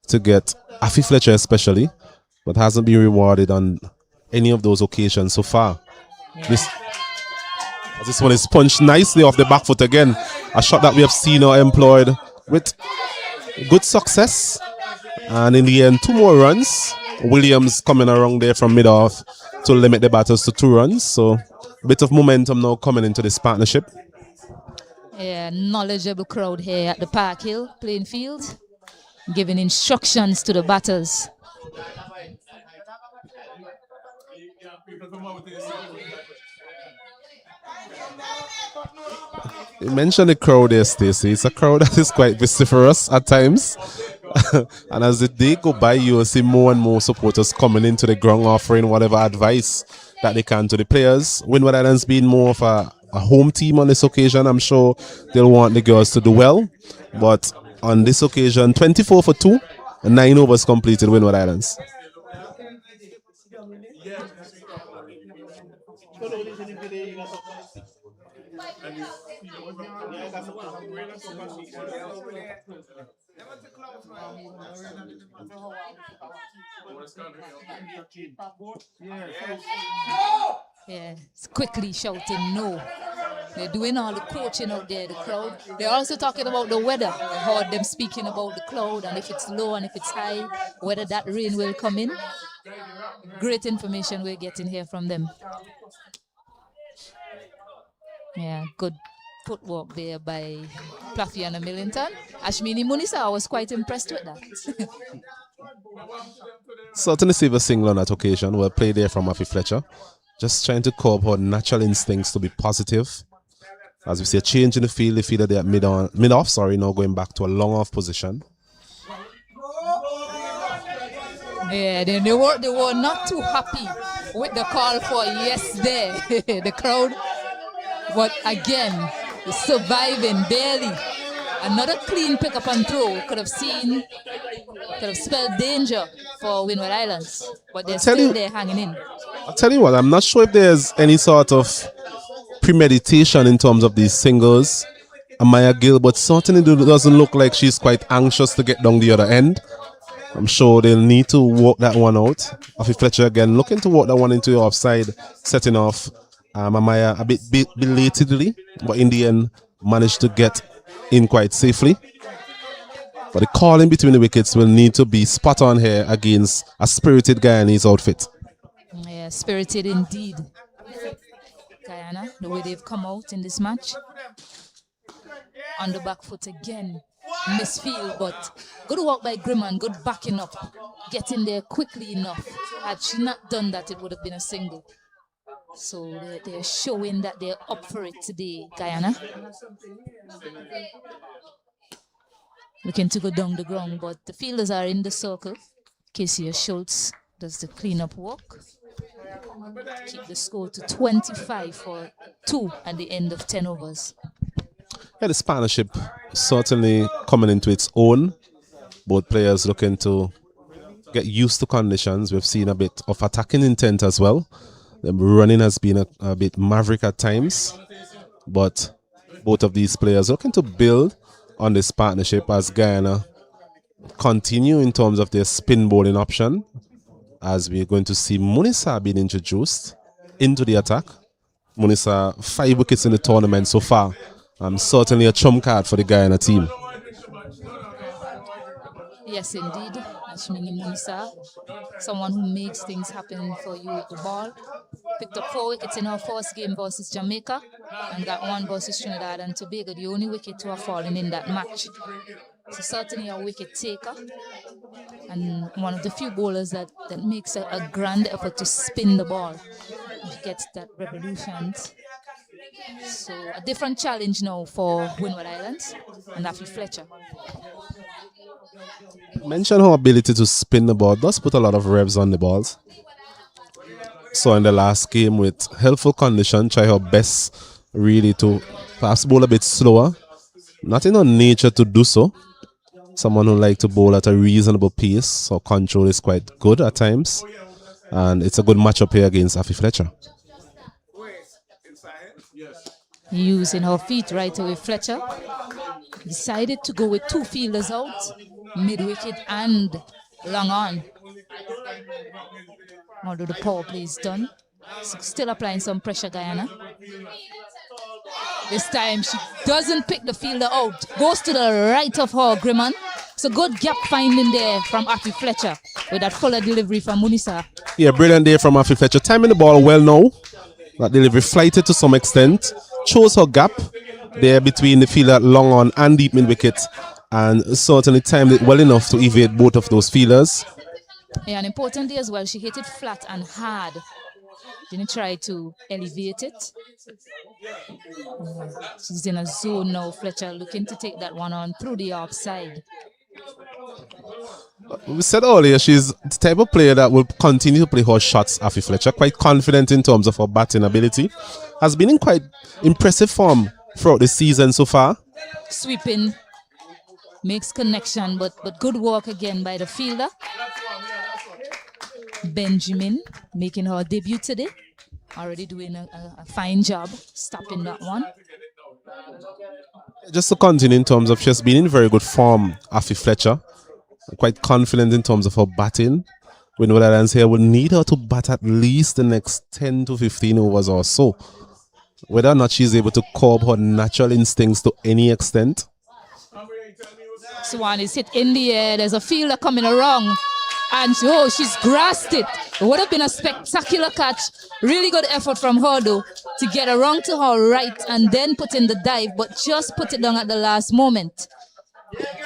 to get Afi Fletcher especially, but hasn't been rewarded on any of those occasions so far. Yeah. This one is punched nicely off the back foot again. A shot that we have seen her employed with good success. And in the end, 2 more runs. Williams coming around there from mid-off to limit the batters to 2 runs. So a bit of momentum now coming into this partnership. Yeah, knowledgeable crowd here at the Park Hill playing field, giving instructions to the batters. You mentioned the crowd there, Stacey. It's a crowd that is quite vociferous at times. And as the day go by, you will see more and more supporters coming into the ground offering whatever advice that they can to the players. Windward Islands being more of a home team on this occasion, I'm sure they'll want the girls to do well. But on this occasion, 24 for 2 9 overs completed, Windward Islands. Yeah, it's quickly shouting no. They're doing all the coaching out there, the crowd. They're also talking about the weather. I heard them speaking about the cloud and if it's low and if it's high, whether that rain will come in. Great information we're getting here from them. Yeah, good footwork there by Pluffy and Millington. Ashmini Munisa, I was quite impressed with that. Certainly save a single on that occasion. Well played there from Afi Fletcher. Just trying to curb her natural instincts to be positive. As we see a change in the field, they feel that they're mid-off, now going back to a long-off position. Yeah, they were not too happy with the call for yes there. The crowd, but again, surviving barely. Another clean pick up and throw could have spelled danger for Windward Islands, but they're still there hanging in. I'll tell you what, I'm not sure if there's any sort of premeditation in terms of these singles. Amaya Gill, but certainly doesn't look like she's quite anxious to get down the other end. I'm sure they'll need to walk that one out. Afi Fletcher again looking to walk that one into the offside, setting off Amaya a bit belatedly, but in the end managed to get in quite safely. But the call in between the wickets will need to be spot on here against a spirited Guyanese outfit. Yeah, spirited indeed. Guyana, the way they've come out in this match. On the back foot again. Misfield, but good work by Grimman, good backing up. Getting there quickly enough. Had she not done that, it would have been a single. So they're showing that they're up for it today, Guyana. Looking to go down the ground, but the fielders are in the circle. Casey Schultz does the cleanup work. Keep the score to 25 for 2 at the end of 10 overs. Yeah, this partnership certainly coming into its own. Both players looking to get used to conditions. We've seen a bit of attacking intent as well. The running has been a bit maverick at times, but both of these players looking to build on this partnership as Guyana continue in terms of their spin bowling option, as we're going to see Munisa being introduced into the attack. Munisa, 5 wickets in the tournament so far. Certainly a trump card for the Guyana team. Yes, indeed. Ashmini Munisa, someone who makes things happen for you with the ball. Picked up 4 wickets in her first game versus Jamaica and got 1 versus Trinidad and Tobago, the only wicket to have fallen in that match. So certainly a wicket taker and one of the few bowlers that makes a grand effort to spin the ball. She gets that revolution. So a different challenge now for Windward Islands and Afi Fletcher. Mention her ability to spin the ball does put a lot of revs on the balls. So in the last game with helpful condition, try her best really to perhaps bowl a bit slower. Not in her nature to do so. Someone who likes to bowl at a reasonable pace, so control is quite good at times. And it's a good matchup here against Afi Fletcher. Using her feet right away, Fletcher decided to go with 2 fielders out, mid-wicket and long on. Although the power play is done, still applying some pressure, Guyana. This time she doesn't pick the fielder out, goes to the right of her, Grimman. It's a good gap finding there from Afi Fletcher with that fuller delivery from Munisa. Yeah, brilliant day from Afi Fletcher. Timing the ball well now. That delivery flighted to some extent. Chose her gap there between the fielder long on and deep mid wicket, and certainly timed it well enough to evade both of those fielders. Yeah, and importantly as well, she hit it flat and hard. Didn't try to elevate it. She's in a zone now, Fletcher, looking to take that one on through the offside. We said earlier she's the type of player that will continue to play her shots, Afi Fletcher. Quite confident in terms of her batting ability. Has been in quite impressive form throughout the season so far. Sweeping makes connection, but good work again by the fielder. Benjamin making her debut today. Already doing a fine job stopping that one. Just to continue in terms of she's been in very good form, Afi Fletcher. Quite confident in terms of her batting. Windward Islands here will need her to bat at least the next 10 to 15 overs or so. Whether or not she's able to curb her natural instincts to any extent. Swan is hit in the air. There's a fielder coming around. And she's grasped it. It would have been a spectacular catch. Really good effort from her though to get around to her right and then put in the dive, but just put it down at the last moment.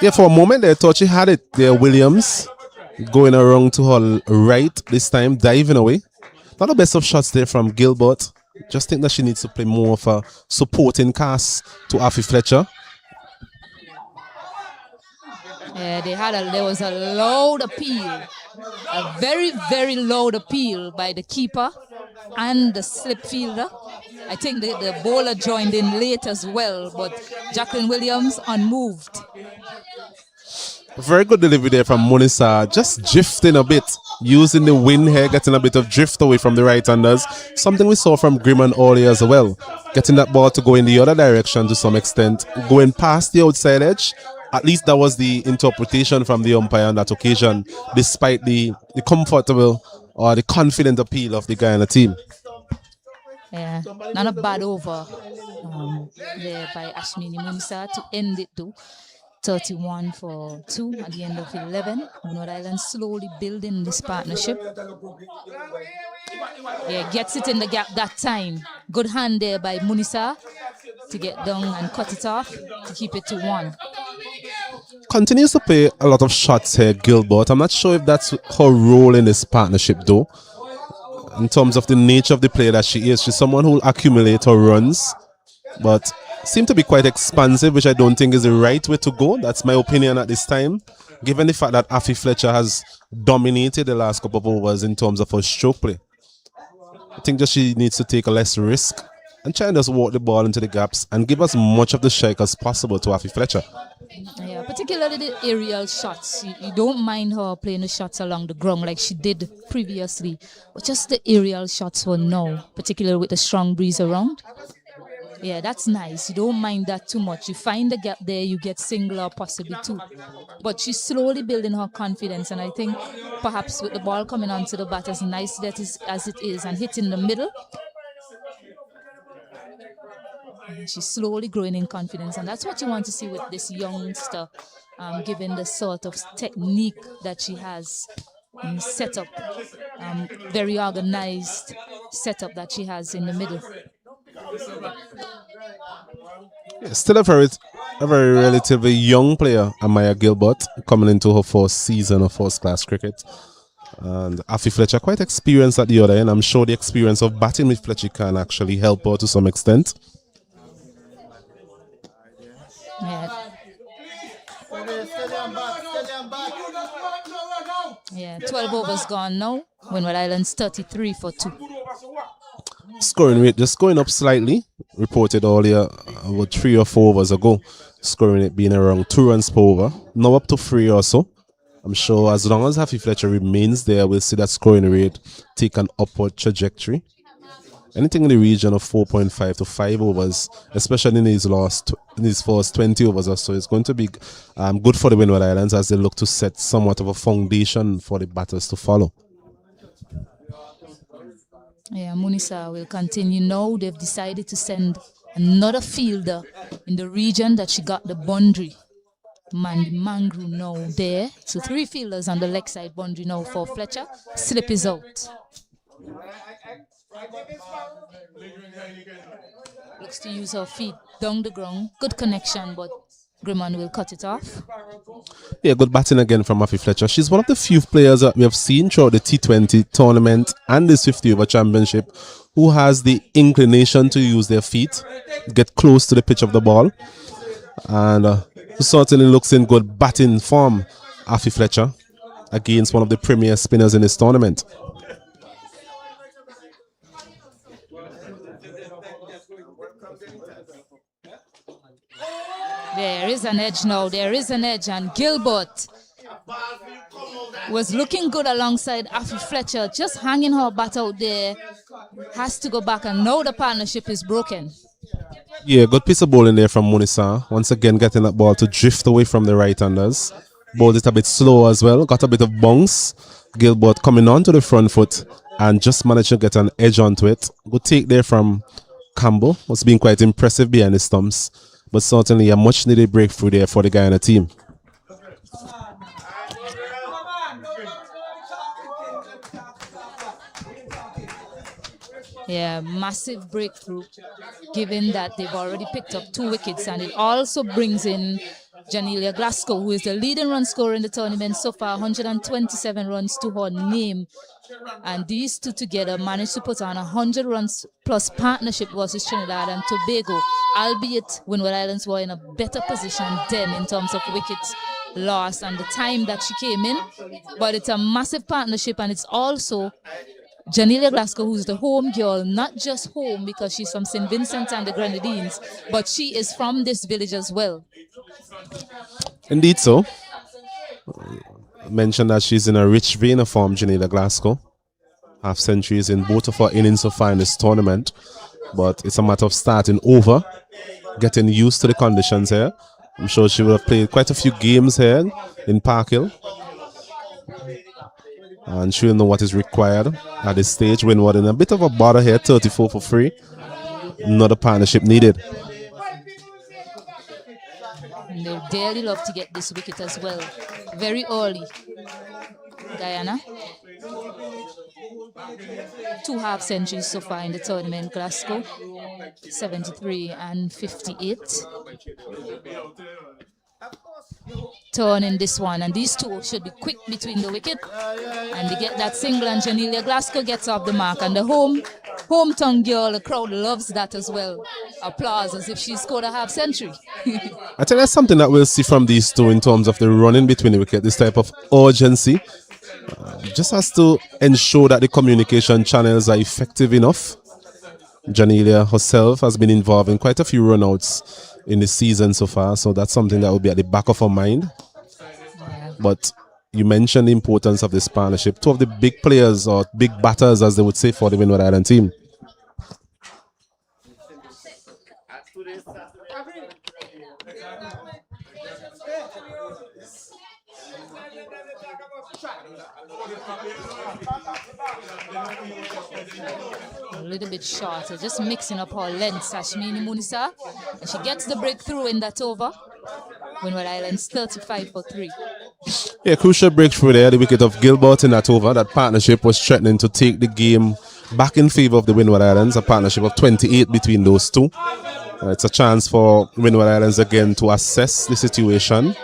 Yeah, for a moment there, I thought she had it there. Williams going around to her right this time, diving away. Not the best of shots there from Gilbert. Just think that she needs to play more of a supporting cast to Afi Fletcher. Yeah, there was a loud appeal, a very, very loud appeal by the keeper and the slip fielder. I think the bowler joined in late as well, but Jacqueline Williams unmoved. Very good delivery there from Munisa, just drifting a bit, using the wind here, getting a bit of drift away from the right-handers. Something we saw from Grimman earlier as well. Getting that ball to go in the other direction to some extent, going past the outside edge. At least that was the interpretation from the umpire on that occasion, despite the comfortable or the confident appeal of the Guyana team. Yeah, not a bad over there by Ashmini Munisa to end it though. 31 for 2 at the end of 11. Windward Islands slowly building this partnership. Yeah, gets it in the gap that time. Good hand there by Munisa to get down and cut it off to keep it to 1. Continues to play a lot of shots here, Gilbert. I'm not sure if that's her role in this partnership though. In terms of the nature of the player that she is, she's someone who will accumulate her runs, but seem to be quite expansive, which I don't think is the right way to go. That's my opinion at this time, given the fact that Afi Fletcher has dominated the last couple of overs in terms of her stroke play. I think that she needs to take a less risk and try and just walk the ball into the gaps and give as much of the strike as possible to Afi Fletcher. Yeah, particularly the aerial shots. You don't mind her playing the shots along the ground like she did previously, but just the aerial shots for now, particularly with the strong breeze around. Yeah, that's nice. You don't mind that too much. You find the gap there, you get single or possibly 2. But she's slowly building her confidence, and I think perhaps with the ball coming onto the bat as nice as it is and hitting the middle, she's slowly growing in confidence, and that's what you want to see with this youngster, given the sort of technique that she has set up, very organized setup that she has in the middle. Yeah, still a very relatively young player, Amaya Gilbert, coming into her first season of first-class cricket. And Afi Fletcher quite experienced at the other end. I'm sure the experience of batting with Fletcher can actually help her to some extent. Yeah, 12 overs gone now. Windward Islands 33 for 2. Scoring rate just going up slightly. Reported earlier about 3 or 4 overs ago. Scoring rate being around 2 runs per over. Now up to 3 or so. I'm sure as long as Afi Fletcher remains there, we'll see that scoring rate take an upward trajectory. Anything in the region of 4.5 to 5 overs, especially in his first 20 overs or so, is going to be good for the Windward Islands as they look to set somewhat of a foundation for the batters to follow. Yeah, Munisa will continue now. They've decided to send another fielder in the region that she got the boundary. Mangru now there. So 3 fielders on the leg side boundary now for Fletcher. Slip is out. Looks to use her feet down the ground. Good connection, but Grimman will cut it off. Yeah, good batting again from Afi Fletcher. She's one of the few players that we have seen throughout the T20 tournament and this 50 over championship who has the inclination to use their feet, get close to the pitch of the ball. And certainly looks in good batting form, Afi Fletcher, against one of the premier spinners in this tournament. There is an edge now. There is an edge, and Gilbert was looking good alongside Afi Fletcher, just hanging her bat out there. Has to go back, and now the partnership is broken. Yeah, good piece of bowling there from Munisa. Once again, getting that ball to drift away from the right-handers. Bowled it a bit slow as well. Got a bit of bounce. Gilbert coming on to the front foot and just managed to get an edge onto it. Good take there from Campbell. Was being quite impressive behind the stumps. But certainly a much-needed breakthrough there for the Guyana team. Yeah, massive breakthrough, given that they've already picked up 2 wickets, and it also brings in Janelia Glasgow, who is the leading run scorer in the tournament so far, 127 runs to her name. And these two together managed to put on 100 runs plus partnership versus Trinidad and Tobago, albeit Windward Islands were in a better position then in terms of wickets lost and the time that she came in. But it's a massive partnership, and it's also Janelia Glasgow, who's the home girl, not just home because she's from St. Vincent and the Grenadines, but she is from this village as well. Indeed so. Mentioned that she's in a rich vein of form, Janelia Glasgow. Half centuries in both of her innings so far in this tournament. But it's a matter of starting over, getting used to the conditions here. I'm sure she will have played quite a few games here in Park Hill. And she'll know what is required at this stage. Windward in a bit of a bother here, 34 for free. Another partnership needed. And they'll dearly love to get this wicket as well. Very early. Guyana. 2 half centuries so far in the tournament. Glasgow, 73 and 58. Turn in this one, and these two should be quick between the wicket, and they get that single, and Janelia Glasgow gets off the mark, and the hometown girl, the crowd loves that as well. Applause as if she scored a half century. I think that's something that we'll see from these two in terms of the running between the wicket, this type of urgency. Just has to ensure that the communication channels are effective enough. Janelia herself has been involved in quite a few runouts in the season so far, so that's something that will be at the back of her mind. But you mentioned the importance of this partnership. 2 of the big players, or big batters as they would say, for the Windward Island team. A little bit shorter, just mixing up her length, Ashmini Munisa, and she gets the breakthrough in that over. Windward Islands 35 for 3. Yeah, crucial breakthrough there, the wicket of Gilbert in that over. That partnership was threatening to take the game back in favor of the Windward Islands, a partnership of 28 between those two. It's a chance for Windward Islands again to assess the situation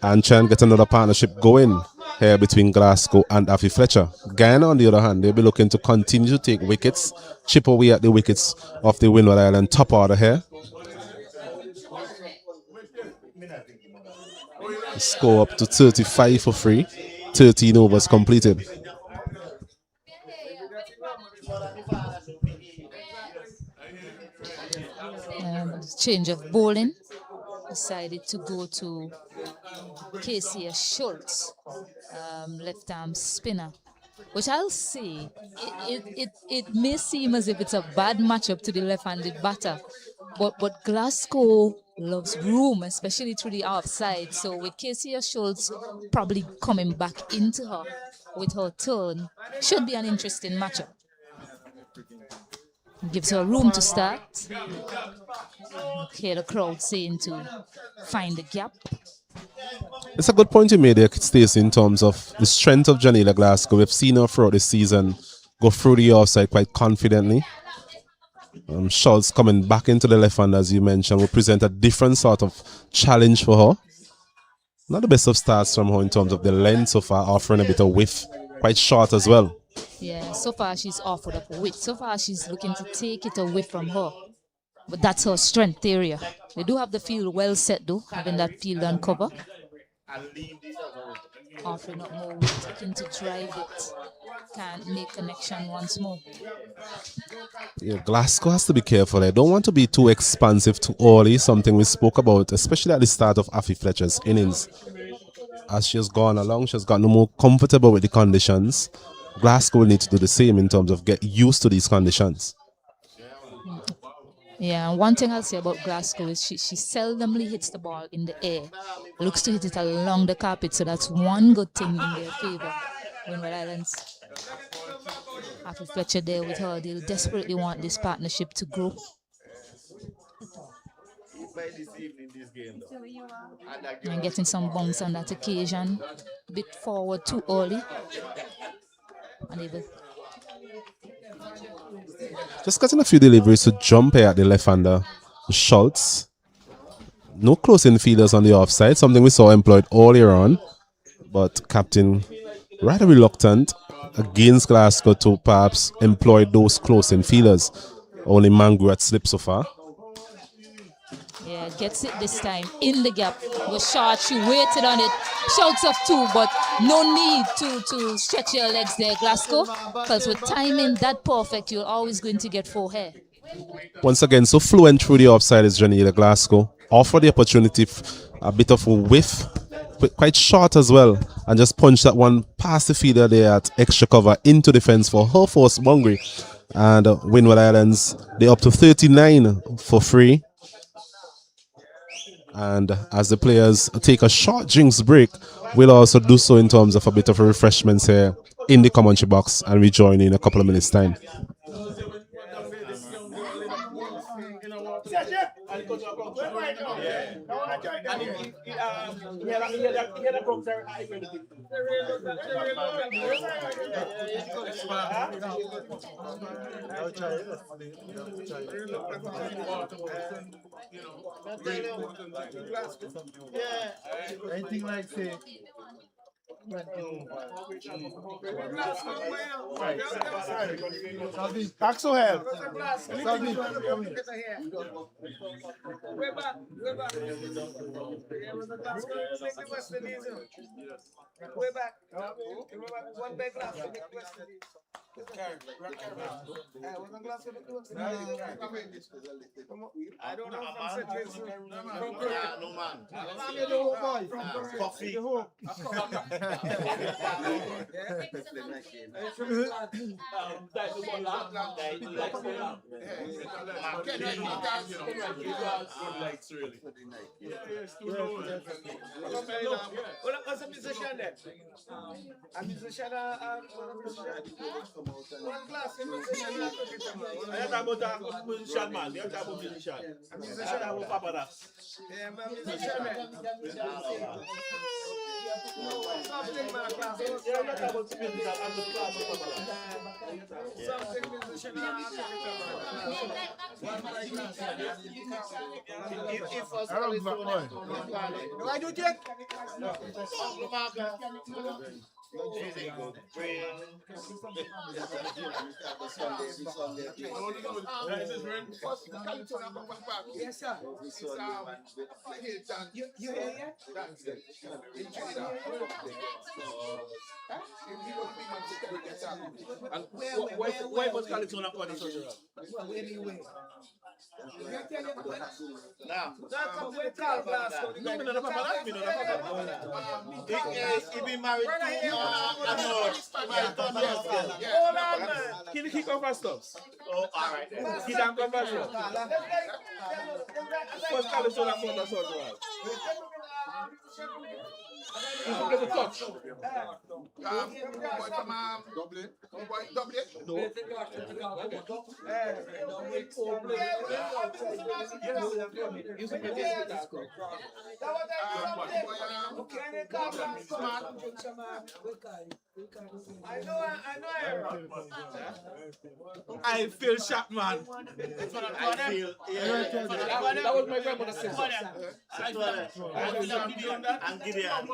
and try and get another partnership going here between Glasgow and Afi Fletcher. Guyana, on the other hand, they'll be looking to continue to take wickets, chip away at the wickets of the Windward Island top order here. Score up to 35 for free, 13 overs completed. Change of bowling. Decided to go to Casey Schultz, left arm spinner, which I'll say it may seem as if it's a bad matchup to the left-handed batter, but Glasgow loves room, especially through the offside. So with Casey Schultz probably coming back into her with her turn, should be an interesting matchup. Gives her room to start. Okay, the crowd saying to find the gap. It's a good point you made there, Stacey, in terms of the strength of Janelia Glasgow. We've seen her throughout the season go through the offside quite confidently. Schultz coming back into the left hand, as you mentioned, will present a different sort of challenge for her. Not the best of starts from her in terms of the length so far, offering a bit of width, quite short as well. Yeah, so far she's offered up width. So far she's looking to take it away from her. But that's her strength area. They do have the field well set though, having that field on cover. Offering up more width, looking to drive it. can't make connection once more. Yeah, Glasgow has to be careful. They don't want to be too expansive too early, something we spoke about, especially at the start of Afi Fletcher's innings. As she has gone along, she has gotten more comfortable with the conditions. Glasgow will need to do the same in terms of get used to these conditions. Yeah, and one thing I'll say about Glasgow is she seldomly hits the ball in the air. Looks to hit it along the carpet, so that's one good thing in their favor. Windward Islands. Happy Fletcher there with her. They'll desperately want this partnership to grow. And getting some bounce on that occasion. A bit forward too early. Unable. Just getting a few deliveries to jump here at the left-hander. Schultz. No close infielders on the offside, something we saw employed earlier on. But captain rather reluctant against Glasgow to perhaps employ those close infielders. Only Mangurat slipped so far. Yeah, gets it this time in the gap. Was short, she waited on it. Shouts of two, but no need to stretch your legs there, Glasgow. Because with timing that perfect, you're always going to get four here. Once again, so fluent through the offside is Janila Glasgow. Offer the opportunity, a bit of a whiff, but quite short as well. And just punch that one past the fielder there at extra cover into defense for her first boundary. And Windward Islands, they're up to 39 for free. And as the players take a short drinks break, we'll also do so in terms of a bit of a refreshments here in the commentary box, and we join in a couple of minutes' time. Anything like say. Axel help. Way back. One big glass. I don't know if I'm situation. No man. Coffee. What's a musician then? A musician, one glass of musician. I talk about a musician, man. You talk about musician. A musician. I'm a papa. Yeah, I'm a musician, man. Something, man, class. Yeah, you talk about musician. I'm the class of papa. Something musician. If I do check. Yes, sir. You hear yet? Why was California on the social? Well, anyway. Now, come to the car, Glasgow. No, he be married to hold on, man. Can you kick off our stops? Oh, all right. He don't go first. What's California on the social? You can get a touch. I feel shocked, man. That was my grandmother's sister. And Gideon.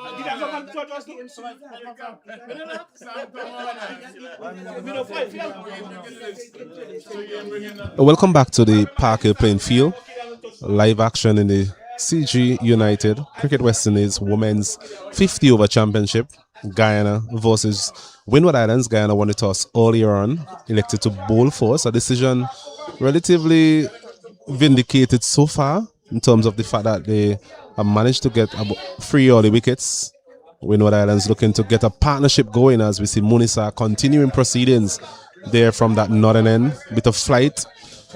Welcome back to the Park Hill playing field. Live action in the CG United Cricket West Indies Women's 50 over Championship. Guyana versus Windward Islands. Guyana won the toss earlier on, elected to bowl first. A decision relatively vindicated so far in terms of the fact that they have managed to get about 3 early wickets. Windward Islands looking to get a partnership going as we see Munisa continuing proceedings there from that northern end. Bit of flight.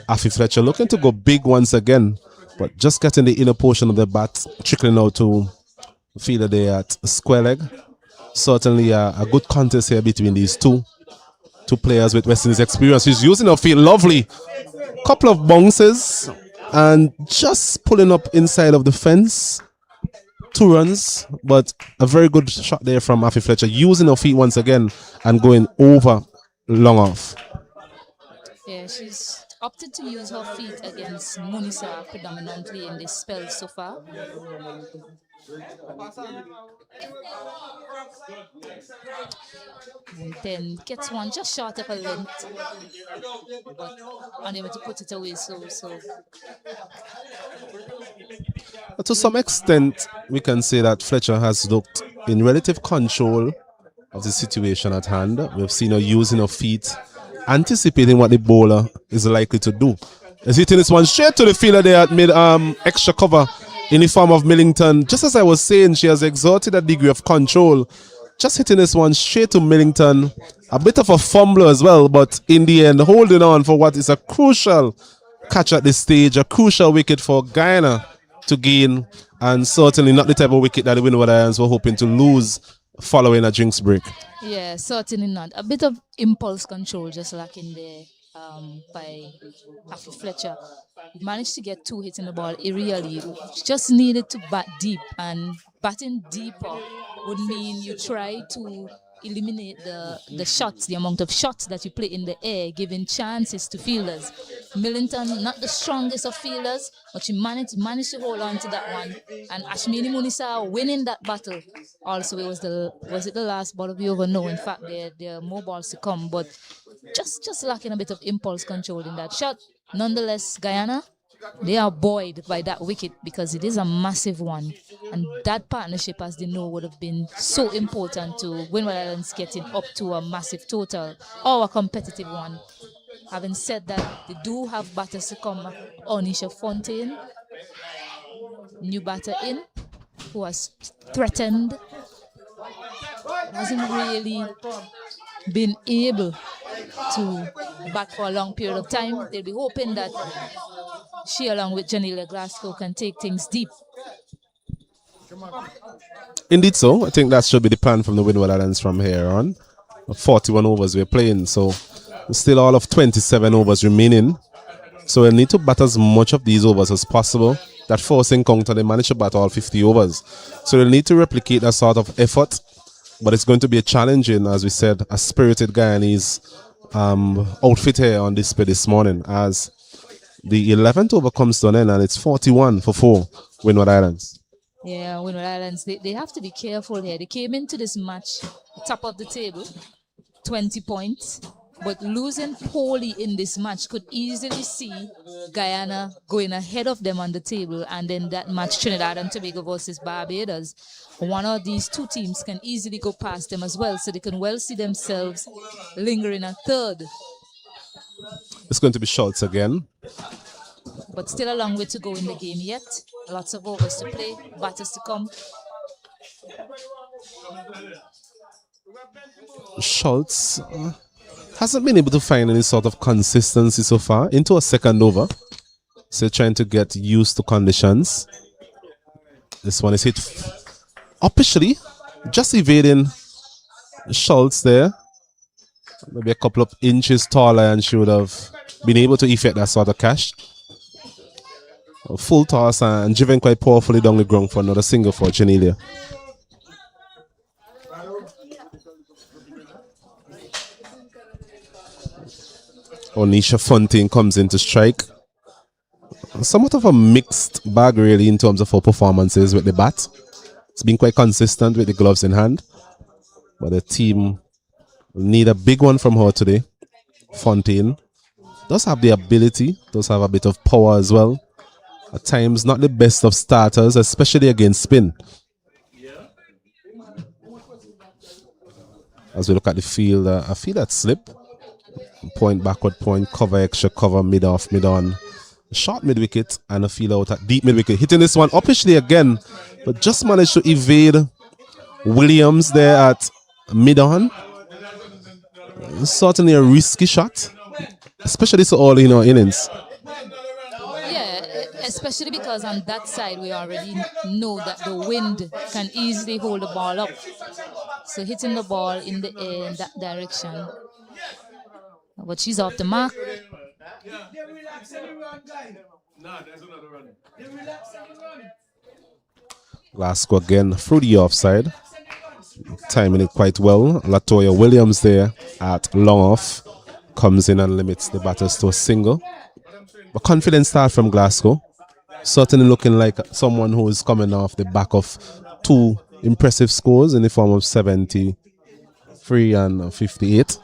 Afi Fletcher looking to go big once again, but just getting the inner portion of the bat trickling out to fielder there at square leg. Certainly a good contest here between these two players with West Indies experience. He's using her field lovely. Couple of bounces and just pulling up inside of the fence. 2 runs, but a very good shot there from Afi Fletcher, using her feet once again and going over long off. Yeah, she's opted to use her feet against Munisa predominantly in this spell so far. And then gets one just short of a length, but unable to put it away. So to some extent, we can say that Fletcher has looked in relative control of the situation at hand. We've seen her using her feet, anticipating what the bowler is likely to do. Is hitting this one straight to the fielder there at mid extra cover in the form of Millington. Just as I was saying, she has exerted a degree of control. Just hitting this one straight to Millington. A bit of a fumbler as well, but in the end, holding on for what is a crucial catch at this stage, a crucial wicket for Guyana to gain, and certainly not the type of wicket that the Windward Islands were hoping to lose following a drinks break. yeah, certainly not. A bit of impulse control just lacking there by Afi Fletcher. He managed to get 2 hits in the ball aerially. Just needed to bat deep, and batting deeper would mean you try to eliminate the shots, the amount of shots that you play in the air, giving chances to fielders. Millington, not the strongest of fielders, but she managed to hold on to that one. And Ashmini Munisa winning that battle. Also, was it the last ball of the over? No, in fact, there are more balls to come, but just lacking a bit of impulse control in that shot. Nonetheless, Guyana, they are buoyed by that wicket because it is a massive one. And that partnership, as they know, would have been so important to Windward Islands getting up to a massive total or a competitive one. Having said that, they do have batters to come. Onisha Fontaine, new batter in, who has threatened, hasn't really been able to bat for a long period of time. They'll be hoping that she, along with Janelia Glasgow, can take things deep. Indeed so. I think that should be the plan from the Windward Islands from here on. 41 overs we're playing, so still all of 27 overs remaining. So we'll need to bat as much of these overs as possible. That first encounter, they managed to bat all 50 overs. So they'll need to replicate that sort of effort. But it's going to be a challenging, as we said, a spirited Guyanese outfit here on display this morning, as the 11th over comes to an end and it's 41 for 4 Windward Islands. Yeah, Windward Islands, they have to be careful here. They came into this match top of the table, 20 points. But losing poorly in this match could easily see Guyana going ahead of them on the table, and then that match, Trinidad and Tobago versus Barbados, one of these two teams can easily go past them as well, so they can well see themselves lingering a third. It's going to be Schultz again. But still a long way to go in the game yet. Lots of overs to play, batters to come. Schultz hasn't been able to find any sort of consistency so far into a second over. So trying to get used to conditions. This one is hit officially, just evading Schultz there. Maybe a couple of inches taller, and she would have been able to effect that sort of catch. A full toss and driven quite powerfully down the ground for another single for Janelia. Onisha Fontaine comes in to strike. Somewhat of a mixed bag really in terms of her performances with the bat. It's been quite consistent with the gloves in hand. But the team will need a big one from her today. Fontaine does have the ability, does have a bit of power as well. At times not the best of starters, especially against spin. As we look at the field, I feel that slip. Point, backward point, cover, extra cover, mid off, mid on. Short mid wicket and a feel out at deep mid wicket. Hitting this one uppishly again, but just managed to evade Williams there at mid on. Certainly a risky shot, especially so early in our innings. Yeah, especially because on that side we already know that the wind can easily hold the ball up. So hitting the ball in the air in that direction. But she's off the mark. Glasgow again through the offside. Timing it quite well. Latoya Williams there at long off. Comes in and limits the batters to a single. A confident start from Glasgow. Certainly looking like someone who is coming off the back of two impressive scores in the form of 73 and 58.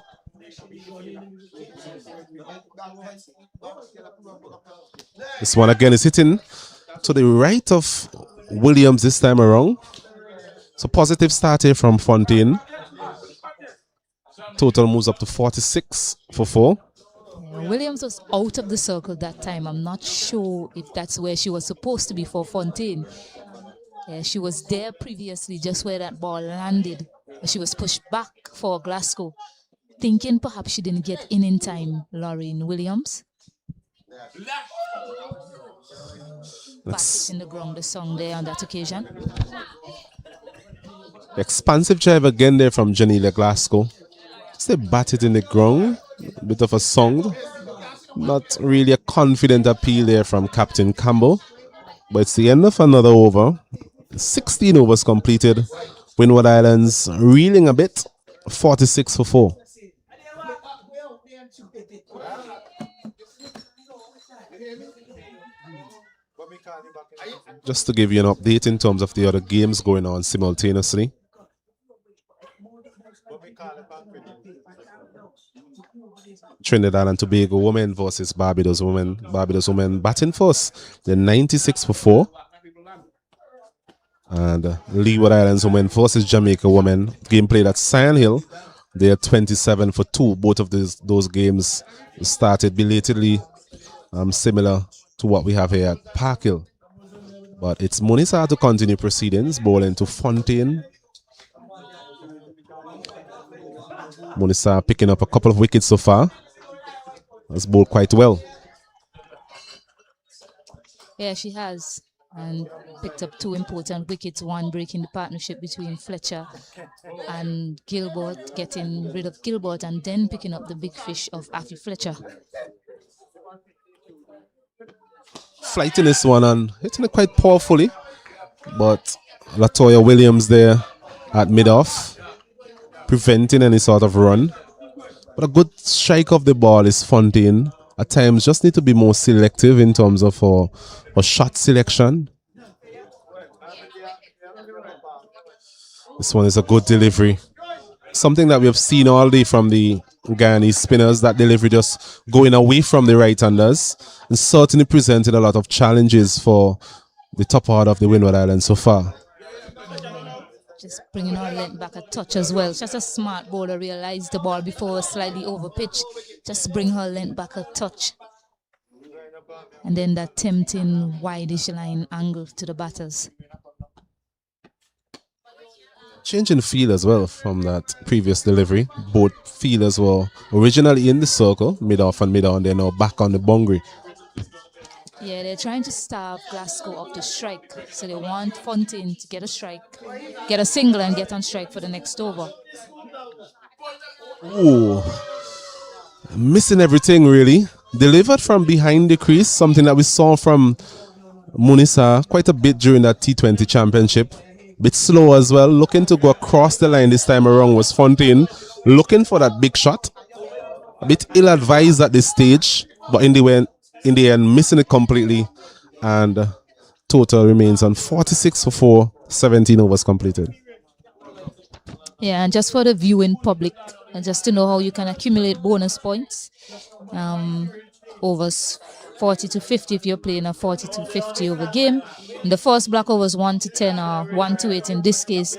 This one again is hitting to the right of Williams this time around. So positive start here from Fontaine. Total moves up to 46 for 4. Williams was out of the circle that time. I'm not sure if that's where she was supposed to be for Fontaine. She was there previously, just where that ball landed. She was pushed back for Glasgow, thinking perhaps she didn't get in time, Lauren Williams. Back in the ground, the song there on that occasion. Expansive drive again there from Janila Glasgow. Just they bat it in the ground. A bit of a song. Not really a confident appeal there from Captain Campbell. But it's the end of another over. 16 overs completed. Windward Islands reeling a bit. 46 for 4. Just to give you an update in terms of the other games going on simultaneously. Trinidad and Tobago women versus Barbados women. Barbados women batting first. They're 96 for 4. And Leeward Islands women versus Jamaica women. Game played at Sand Hill. They're 27 for 2. Both of those games started belatedly, similar to what we have here at Park Hill. But it's Monisa to continue proceedings. Bowling to Fontaine. Monisa picking up a couple of wickets so far. Has bowled quite well. Yeah, she has. And picked up 2 important wickets. One breaking the partnership between Fletcher and Gilbert, getting rid of Gilbert, and then picking up the big fish of Afi Fletcher. Flighting this one and hitting it quite powerfully. But Latoya Williams there at mid-off, preventing any sort of run. But a good strike of the ball is Fontaine. At times just need to be more selective in terms of a shot selection. This one is a good delivery. Something that we have seen all day from the Guyanese spinners, that delivery just going away from the right-handers, and certainly presented a lot of challenges for the top order of the Windward Islands so far. Just bringing her length back a touch as well. Just a smart bowler, realized the ball before was slightly over pitch. Just bring her length back a touch. And then that tempting wideish line angle to the batters. Changing feel as well from that previous delivery. Both fielders were originally in the circle, mid-off and mid-on. They're now back on the boundary. Yeah, they're trying to starve Glasgow up to strike. So they want Fontaine to get a strike, get a single and get on strike for the next over. Ooh. Missing everything really. Delivered from behind the crease, something that we saw from Munisa quite a bit during that T20 championship. Bit slow as well. Looking to go across the line this time around was Fontaine. Looking for that big shot. A bit ill-advised at this stage, but in the end, missing it completely, and total remains on 46 for 4, 17 overs completed. Yeah, and just for the viewing public, and just to know how you can accumulate bonus points, overs 40 to 50 if you're playing a 40 to 50 over game. In the first block overs 1 to 10 or 1 to 8 in this case.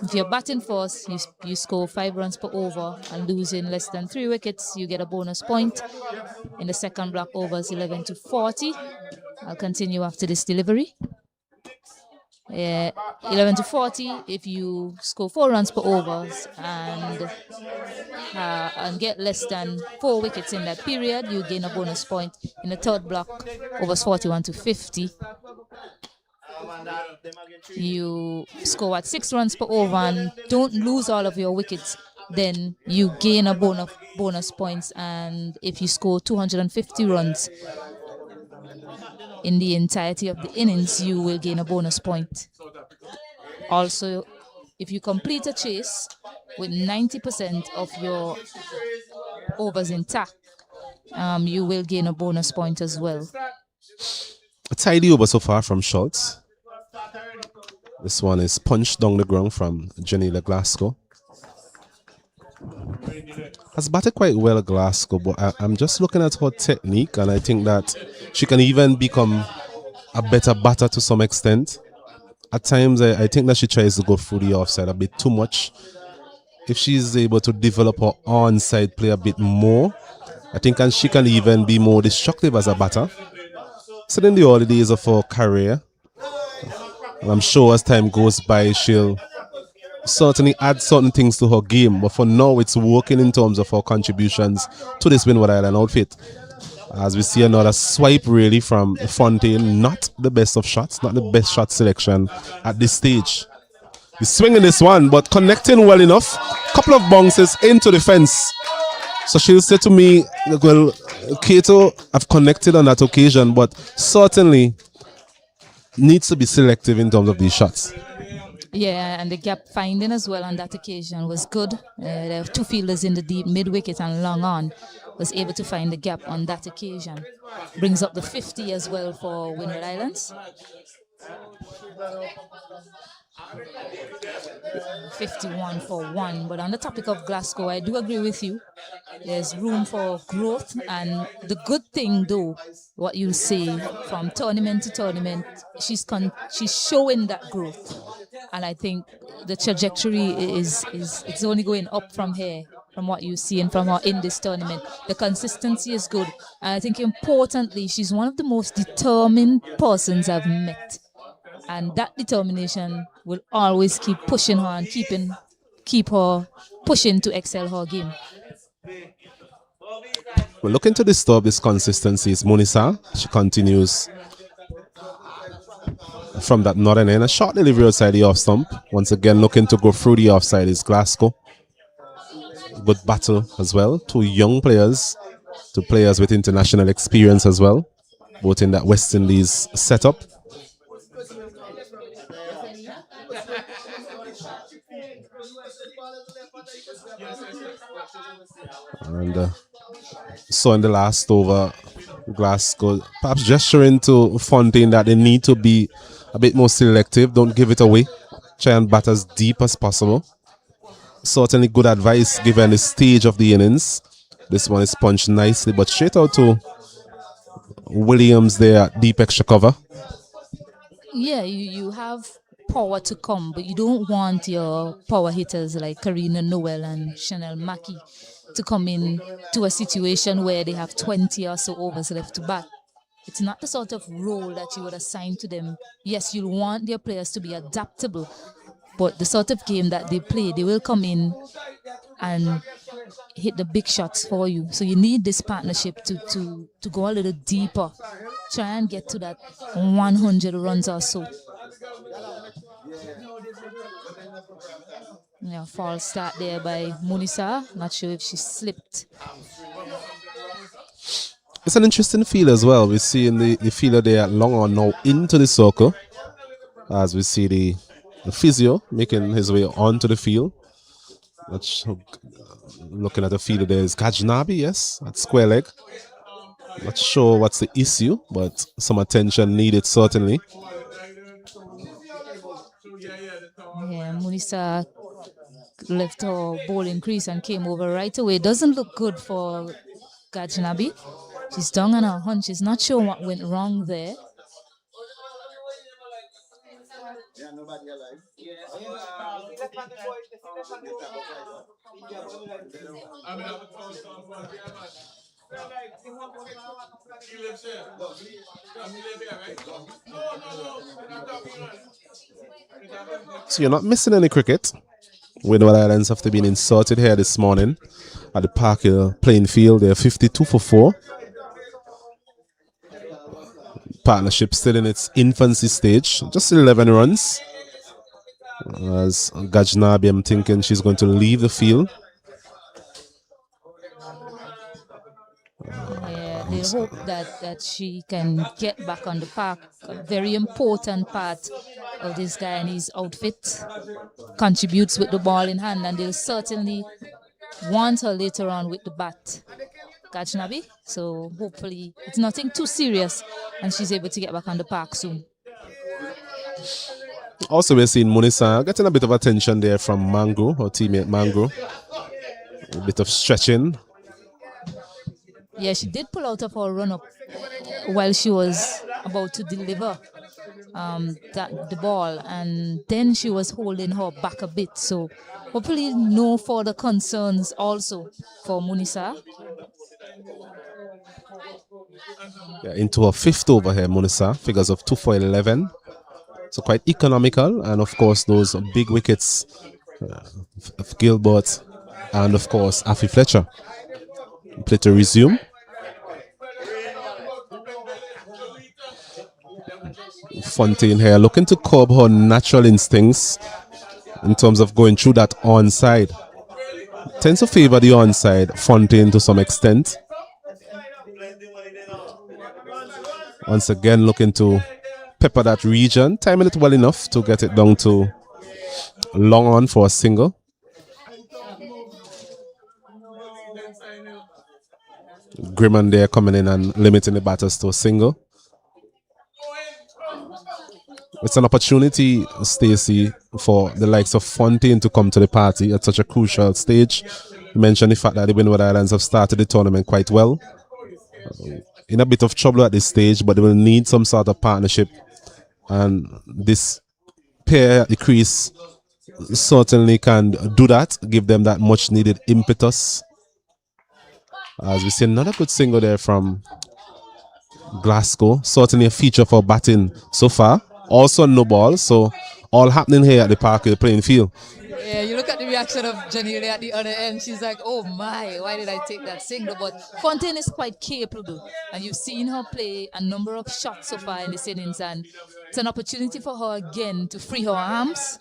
If you're batting first, you score 5 runs per over and losing less than 3 wickets, you get a bonus point. In the second block, overs 11 to 40. I'll continue after this delivery. 11 to 40, if you score 4 runs per overs and get less than 4 wickets in that period, you gain a bonus point. In the third block, overs 41 to 50, you score at 6 runs per over and don't lose all of your wickets, then you gain a bonus points. And if you score 250 runs in the entirety of the innings, you will gain a bonus point. Also, if you complete a chase with 90% of your overs intact, you will gain a bonus point as well. A tidy over so far from Schultz. This one is punched down the ground from Janila Glasgow. Has batted quite well Glasgow, but I'm just looking at her technique, and I think that she can even become a better batter to some extent. At times, I think that she tries to go through the offside a bit too much. If she's able to develop her onside play a bit more, I think she can even be more destructive as a batter. So in the early days of her career, and I'm sure as time goes by, she'll certainly add certain things to her game. But for now, it's working in terms of her contributions to this Windward Island outfit. As we see another swipe really from Fontaine, not the best of shots, not the best shot selection at this stage. He's swinging this one, but connecting well enough. Couple of bounces into the fence. So she'll say to me, well, Kato, I've connected on that occasion, but certainly needs to be selective in terms of these shots. Yeah, and the gap finding as well on that occasion was good. There were 2 fielders in the deep mid-wicket and long on. Was able to find the gap on that occasion. Brings up the 50 as well for Windward Islands. 51 for 1. But on the topic of Glasgow, I do agree with you. There's room for growth, and the good thing though, what you say, from tournament to tournament, she's showing that growth, and I think the trajectory is it's only going up from here, from what you see and from her in this tournament. The consistency is good, and I think importantly, she's one of the most determined persons I've met. And that determination will always keep pushing her and keep her pushing to excel her game. We're looking to disturb this consistency is Munisa. She continues from that northern end. A short delivery outside the off stump. Once again, looking to go through the offside is Glasgow. Good battle as well. 2 young players, 2 players with international experience as well, both in that West Indies setup. And so in the last over, Glasgow perhaps gesturing to Fontaine that they need to be a bit more selective. Don't give it away. Try and bat as deep as possible. Certainly good advice given the stage of the innings. This one is punched nicely, but straight out to Williams there, deep extra cover. Yeah, you have power to come, but you don't want your power hitters like Karina Noel and Chanel Mackey to come in to a situation where they have 20 or so overs left to bat. It's not the sort of role that you would assign to them. Yes, you'll want their players to be adaptable, but the sort of game that they play, they will come in and hit the big shots for you. So you need this partnership to go a little deeper. Try and get to that 100 runs or so. Yeah, false start there by Munisa. Not sure if she slipped. It's an interesting field as well. We see in the fielder there long on now into the circle. As we see the physio making his way onto the field. Looking at the fielder there is Gajnabi, yes, at square leg. Not sure what's the issue, but some attention needed certainly. Yeah, Munisa left her bowling crease and came over right away. Doesn't look good for Gajnabi. She's down on her hunch. She's not sure what went wrong there. I mean, I'm a toast on one, yeah, man. He lives here. Does he live here, right? No. I'm talking on. So you're not missing any cricket. Windward Islands after being inserted here this morning at the Park Hill playing field. They're 52 for 4. Partnership still in its infancy stage. Just 11 runs. As Gajnabi, I'm thinking she's going to leave the field. Yeah, they hope that she can get back on the park. A very important part of this Guyanese outfit. Contributes with the ball in hand, and they'll certainly want her later on with the bat. Gajnabi. So hopefully it's nothing too serious and she's able to get back on the park soon. Also, we're seeing Munisa getting a bit of attention there from Mango, her teammate Mango. A bit of stretching. Yeah, she did pull out of her run-up while she was about to deliver the ball, and then she was holding her back a bit. So hopefully no further concerns also for Munisa. Yeah, into her 5th over here, Munisa. Figures of 2 for 11. So quite economical, and of course those big wickets of Gilbert and of course Afi Fletcher. Play to resume. Fontaine here looking to curb her natural instincts in terms of going through that onside. Tends to favor the onside, Fontaine to some extent. Once again looking to pepper that region, timing it well enough to get it down to long on for a single. Grimman there coming in and limiting the batters to a single. It's an opportunity, Stacey, for the likes of Fontaine to come to the party at such a crucial stage. You mentioned the fact that the Windward Islands have started the tournament quite well. In a bit of trouble at this stage, but they will need some sort of partnership. And this pair at the crease certainly can do that, give them that much needed impetus. As we see another good single there from Glasgow. Certainly a feature for batting so far. Also no ball, so all happening here at the Park Hill playing field. Yeah, you look at the reaction of Janelle at the other end. She's like, oh my, why did I take that single? But Fontaine is quite capable. And you've seen her play a number of shots so far in this innings. And it's an opportunity for her again to free her arms.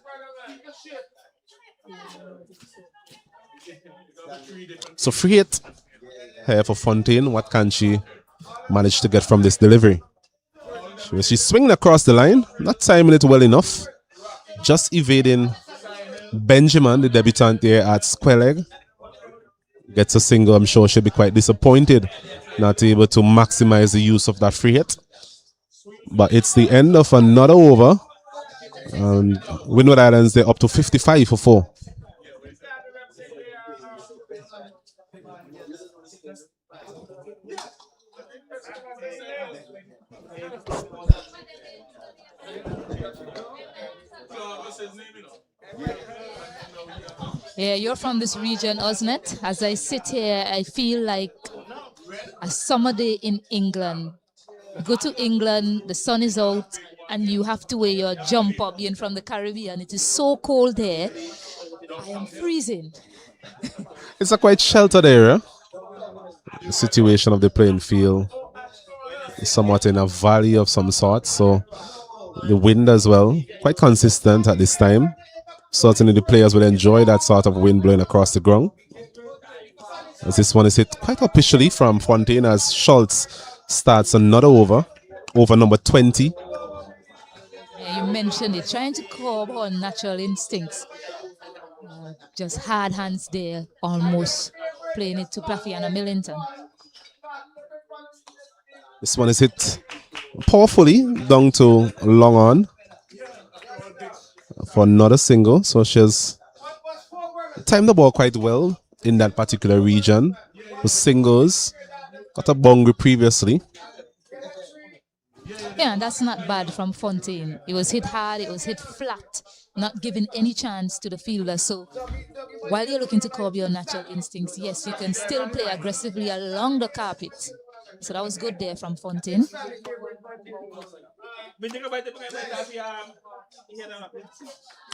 So free hit here for Fontaine. What can she manage to get from this delivery? She's swinging across the line, not timing it well enough. Just evading Benjamin, the debutant there at square leg. Gets a single. I'm sure she'll be quite disappointed not able to maximize the use of that free hit. But it's the end of another over. And Windward Islands, they're up to 55 for 4. Yeah, you're from this region, Osnet. As I sit here, I feel like a summer day in England. You go to England, the sun is out, and you have to wear your jumper being from the Caribbean. It is so cold there. I am freezing. It's a quite sheltered area. The situation of the playing field is somewhat in a valley of some sort, so the wind as well, quite consistent at this time. Certainly the players will enjoy that sort of wind blowing across the ground. As this one is hit quite officially from Fontaine as Schultz starts another over number 20. Yeah, you mentioned it, trying to curb her natural instincts. Just hard hands there, almost playing it to Plafiana Millington. This one is hit powerfully down to long on for another single. So she's timed the ball quite well in that particular region. The singles got a boundary previously. Yeah, and that's not bad from Fontaine. It was hit hard, it was hit flat, not giving any chance to the fielder. So while you're looking to curb your natural instincts, yes, you can still play aggressively along the carpet. So that was good there from Fontaine.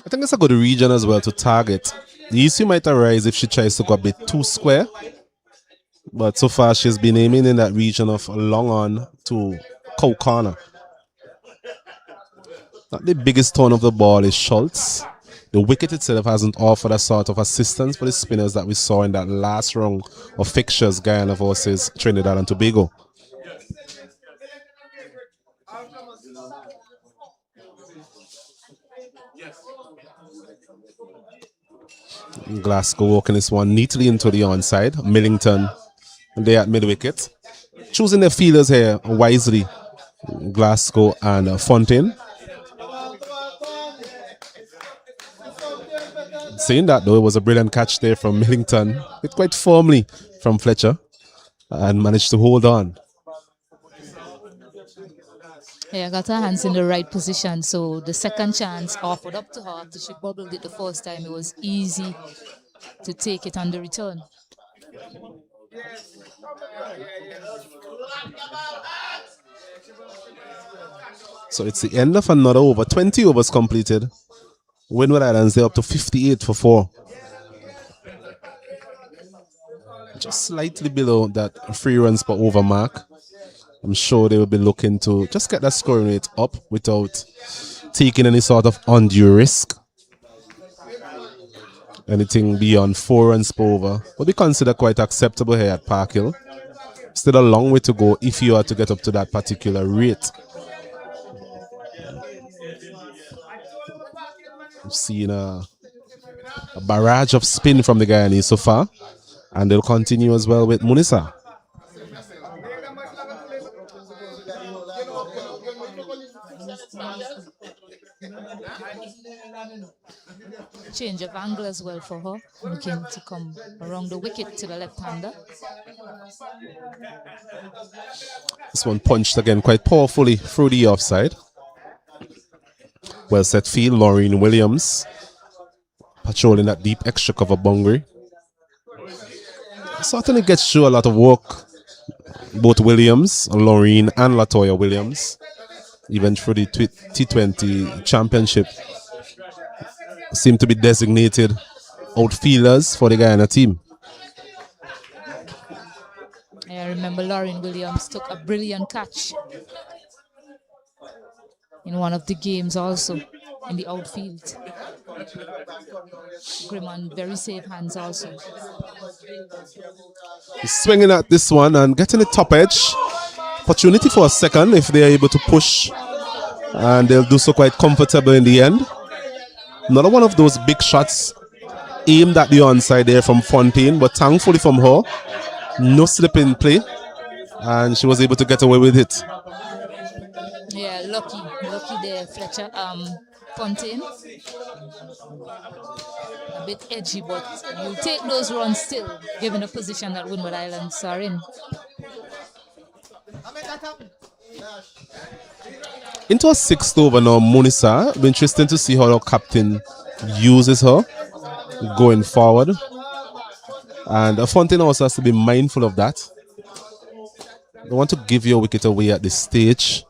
I think it's a good region as well to target. The issue might arise if she tries to go a bit too square. But so far, she's been aiming in that region of long on to cow corner. Not the biggest turn of the ball is Schultz. The wicket itself hasn't offered a sort of assistance for the spinners that we saw in that last round of fixtures, Guyana versus Trinidad and Tobago. Glasgow walking this one neatly into the onside. Millington there at mid wicket. Choosing their fielders here wisely. Glasgow and Fontaine. Saying that though, it was a brilliant catch there from Millington. It quite firmly from Fletcher and managed to hold on. Yeah, got her hands in the right position. So the second chance offered up to her after she bubbled it the first time. It was easy to take it on the return. So it's the end of another over. 20 overs completed. Windward Islands, they're up to 58 for 4. Just slightly below that 3 runs per over mark. I'm sure they will be looking to just get that scoring rate up without taking any sort of undue risk. Anything beyond 4 runs per over will be considered quite acceptable here at Park Hill. Still a long way to go if you are to get up to that particular rate. We've seen a barrage of spin from the Guyanese so far, and they'll continue as well with Munisa. Change of angle as well for her, looking to come around the wicket to the left-hander. This one punched again quite powerfully through the offside. Well set field, Laureen Williams patrolling that deep extra cover boundary. Certainly gets through a lot of work. Both Williams, Laureen and Latoya Williams, even through the T20 championship, seem to be designated outfielders for the Guyana team. I remember Laureen Williams took a brilliant catch in one of the games also in the outfield. Grim and very safe hands also. He's swinging at this one and getting the top edge. Opportunity for a second if they are able to push, and they'll do so quite comfortable in the end. Another one of those big shots aimed at the onside there from Fontaine, but thankfully from her, no slip in play, and she was able to get away with it. Yeah, lucky there, Fletcher. Fontaine. A bit edgy, but you take those runs still, given the position that Windward Islands are in. Into a 6th over now, Munisa. It'll be interesting to see how our captain uses her going forward. And Fontaine also has to be mindful of that. They want to give your wicket away at this stage,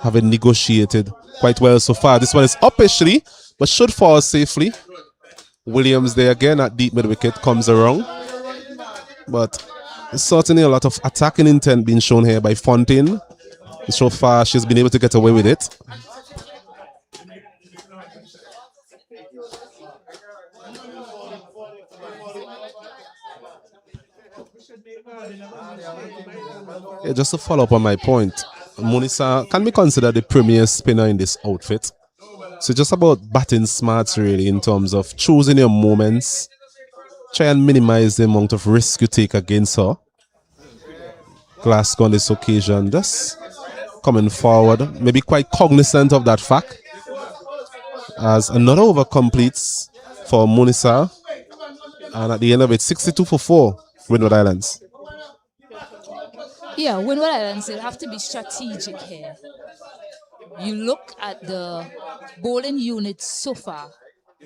having negotiated quite well so far. This one is up actually, but should fall safely. Williams there again at deep mid wicket, comes around. But there's certainly a lot of attacking intent being shown here by Fontaine. So far, she's been able to get away with it. Yeah, just to follow up on my point, Munisa can be considered the premier spinner in this outfit. So just about batting smarts really in terms of choosing your moments. Try and minimize the amount of risk you take against her. Glasgow on this occasion just coming forward, maybe quite cognizant of that fact. As another over completes for Munisa. And at the end of it, 62 for 4, Windward Islands. Yeah, Windward Islands, they'll have to be strategic here. you look at the bowling unit so far,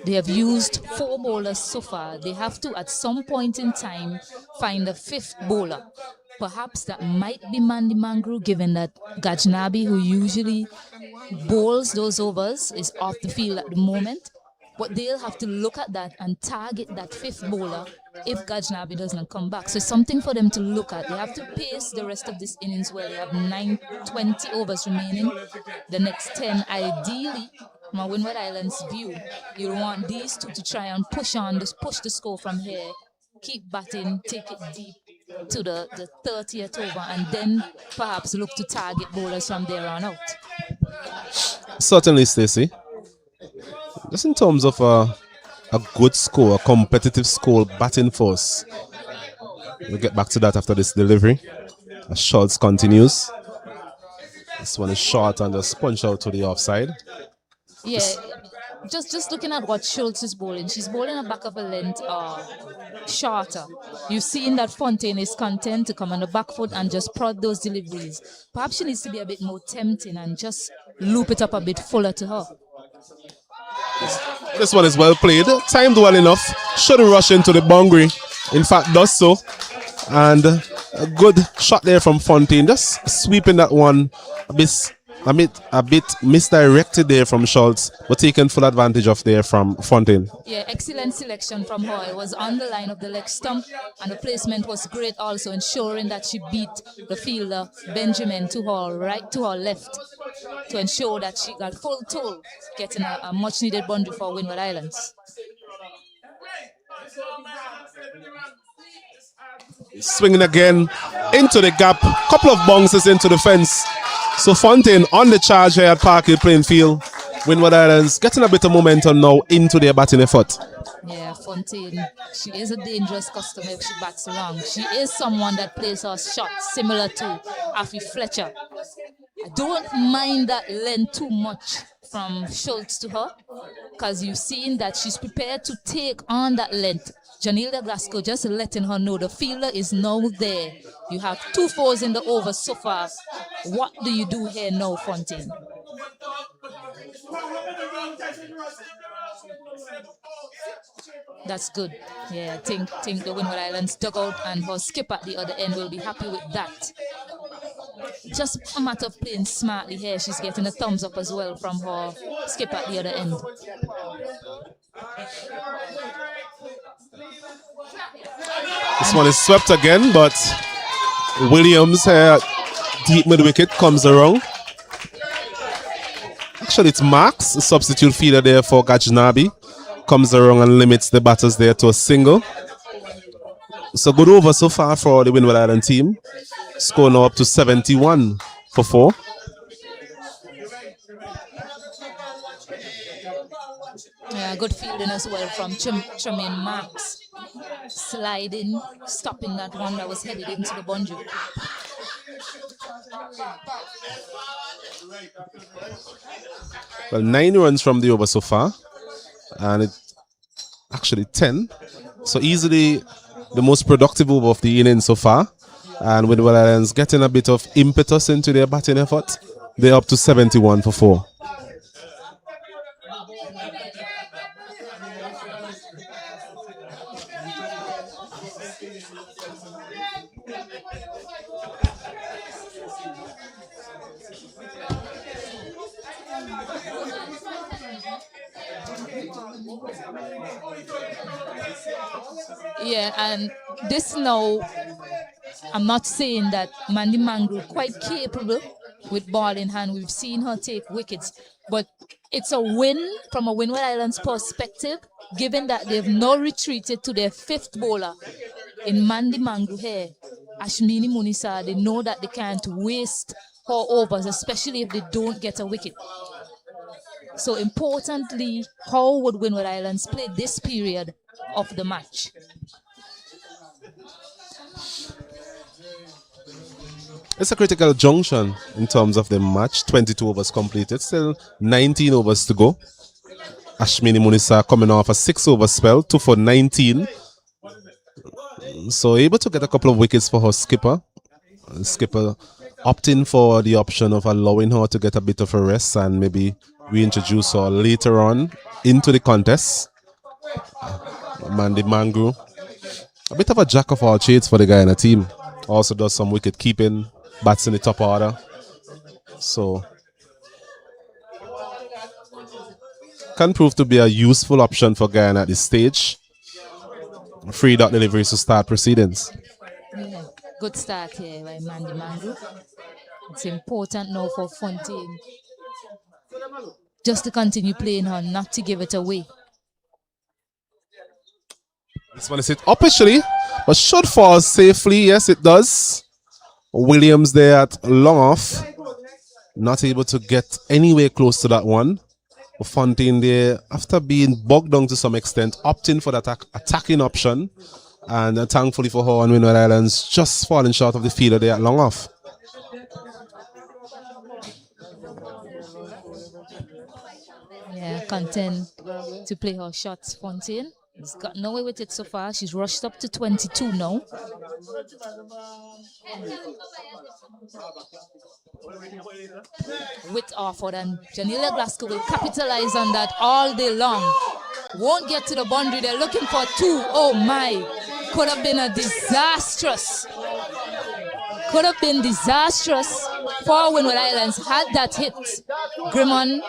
they have used 4 bowlers so far. They have to, at some point in time, find a 5th bowler. Perhaps that might be Mandy Mangru, given that Gajnabi, who usually bowls those overs, is off the field at the moment. But they'll have to look at that and target that 5th bowler if Gajnabi doesn't come back. So something for them to look at. They have to pace the rest of this innings where they have 20 overs remaining. The next 10, ideally, from a Windward Islands view, you want these two to try and push the score from here, keep batting, take it deep to the 30th over, and then perhaps look to target bowlers from there on out. Certainly, Stacey. Just in terms of a good score, a competitive score, batting force. We'll get back to that after this delivery. As Schultz continues. This one is short and just punch out to the offside. Yeah, just looking at what Schultz is bowling. She's bowling a back of a length shorter. You've seen that Fontaine is content to come on the back foot and just prod those deliveries. Perhaps she needs to be a bit more tempting and just loop it up a bit fuller to her. This one is well played. Timed well enough. Shouldn't rush into the boundary. In fact, does so. And a good shot there from Fontaine. Just sweeping that one a bit misdirected there from Schultz, but taken full advantage of there from Fontaine. Yeah, excellent selection from her. It was on the line of the leg stump, and the placement was great also, ensuring that she beat the fielder Benjamin to her right, to her left, to ensure that she got full toll, getting a much needed boundary for Windward Islands. Swinging again into the gap, couple of bounces into the fence. So Fontaine on the charge here at Park Hill playing field. Windward Islands getting a bit of momentum now into their batting effort. Yeah, Fontaine, she is a dangerous customer if she bats wrong. She is someone that plays her shots similar to Afi Fletcher. I don't mind that length too much from Schultz to her, because you've seen that she's prepared to take on that length. Janilda Glasgow just letting her know the fielder is now there. You have 2 fours in the over so far. What do you do here now, Fontaine? That's good. Yeah, I think the Windward Islands dugout and her skip at the other end will be happy with that. Just a matter of playing smartly here. She's getting a thumbs up as well from her skip at the other end. This one is swept again, but Williams here deep mid wicket comes around. Actually, it's Max, the substitute fielder there for Gajnabi. Comes around and limits the batters there to a single. So good over so far for the Windward Island team. Score now up to 71 for 4. Yeah, good fielding as well from Tremaine Max. Sliding, stopping that one that was headed into the boundary. Well, 9 runs from the over so far. And it actually 10. So easily the most productive over of the inning so far. And Windward Islands getting a bit of impetus into their batting effort. They're up to 71 for 4. Yeah, and this now, I'm not saying that Mandy Mangru quite capable with ball in hand. We've seen her take wickets, but it's a win from a Windward Islands perspective, given that they've now retreated to their 5th bowler in Mandy Mangru here. Ashmini Munisa, they know that they can't waste her overs, especially if they don't get a wicket. So importantly, how would Windward Islands play this period of the match? It's a critical junction in terms of the match. 22 overs completed, still 19 overs to go. Ashmini Munisa coming off a 6-over spell, 2 for 19. So able to get a couple of wickets for her skipper. Skipper opting for the option of allowing her to get a bit of a rest and maybe reintroduce her later on into the contest. Mandy Mangru, a bit of a jack of all trades for the Guyana team. Also does some wicket keeping, bats in the top order. So can prove to be a useful option for Guyana at this stage. Free dot deliveries to start proceedings. Yeah, good start here by Mandy Mangru. It's important now for Fontaine just to continue playing her, not to give it away. This one is hit up actually, but should fall safely. Yes, it does. Williams there at long off. Not able to get anywhere close to that one. Fontaine there, after being bogged down to some extent, opting for the attacking option. And thankfully for her on Windward Islands, just falling short of the fielder there at long off. Yeah, content to play her shots, Fontaine. He's got nowhere with it so far. She's rushed up to 22 now. With offered, and Janelia Glasgow will capitalize on that all day long. Won't get to the boundary. They're looking for two. Oh my. Could have been a disastrous. Could have been disastrous for Windward Islands had that hit. Grimmon,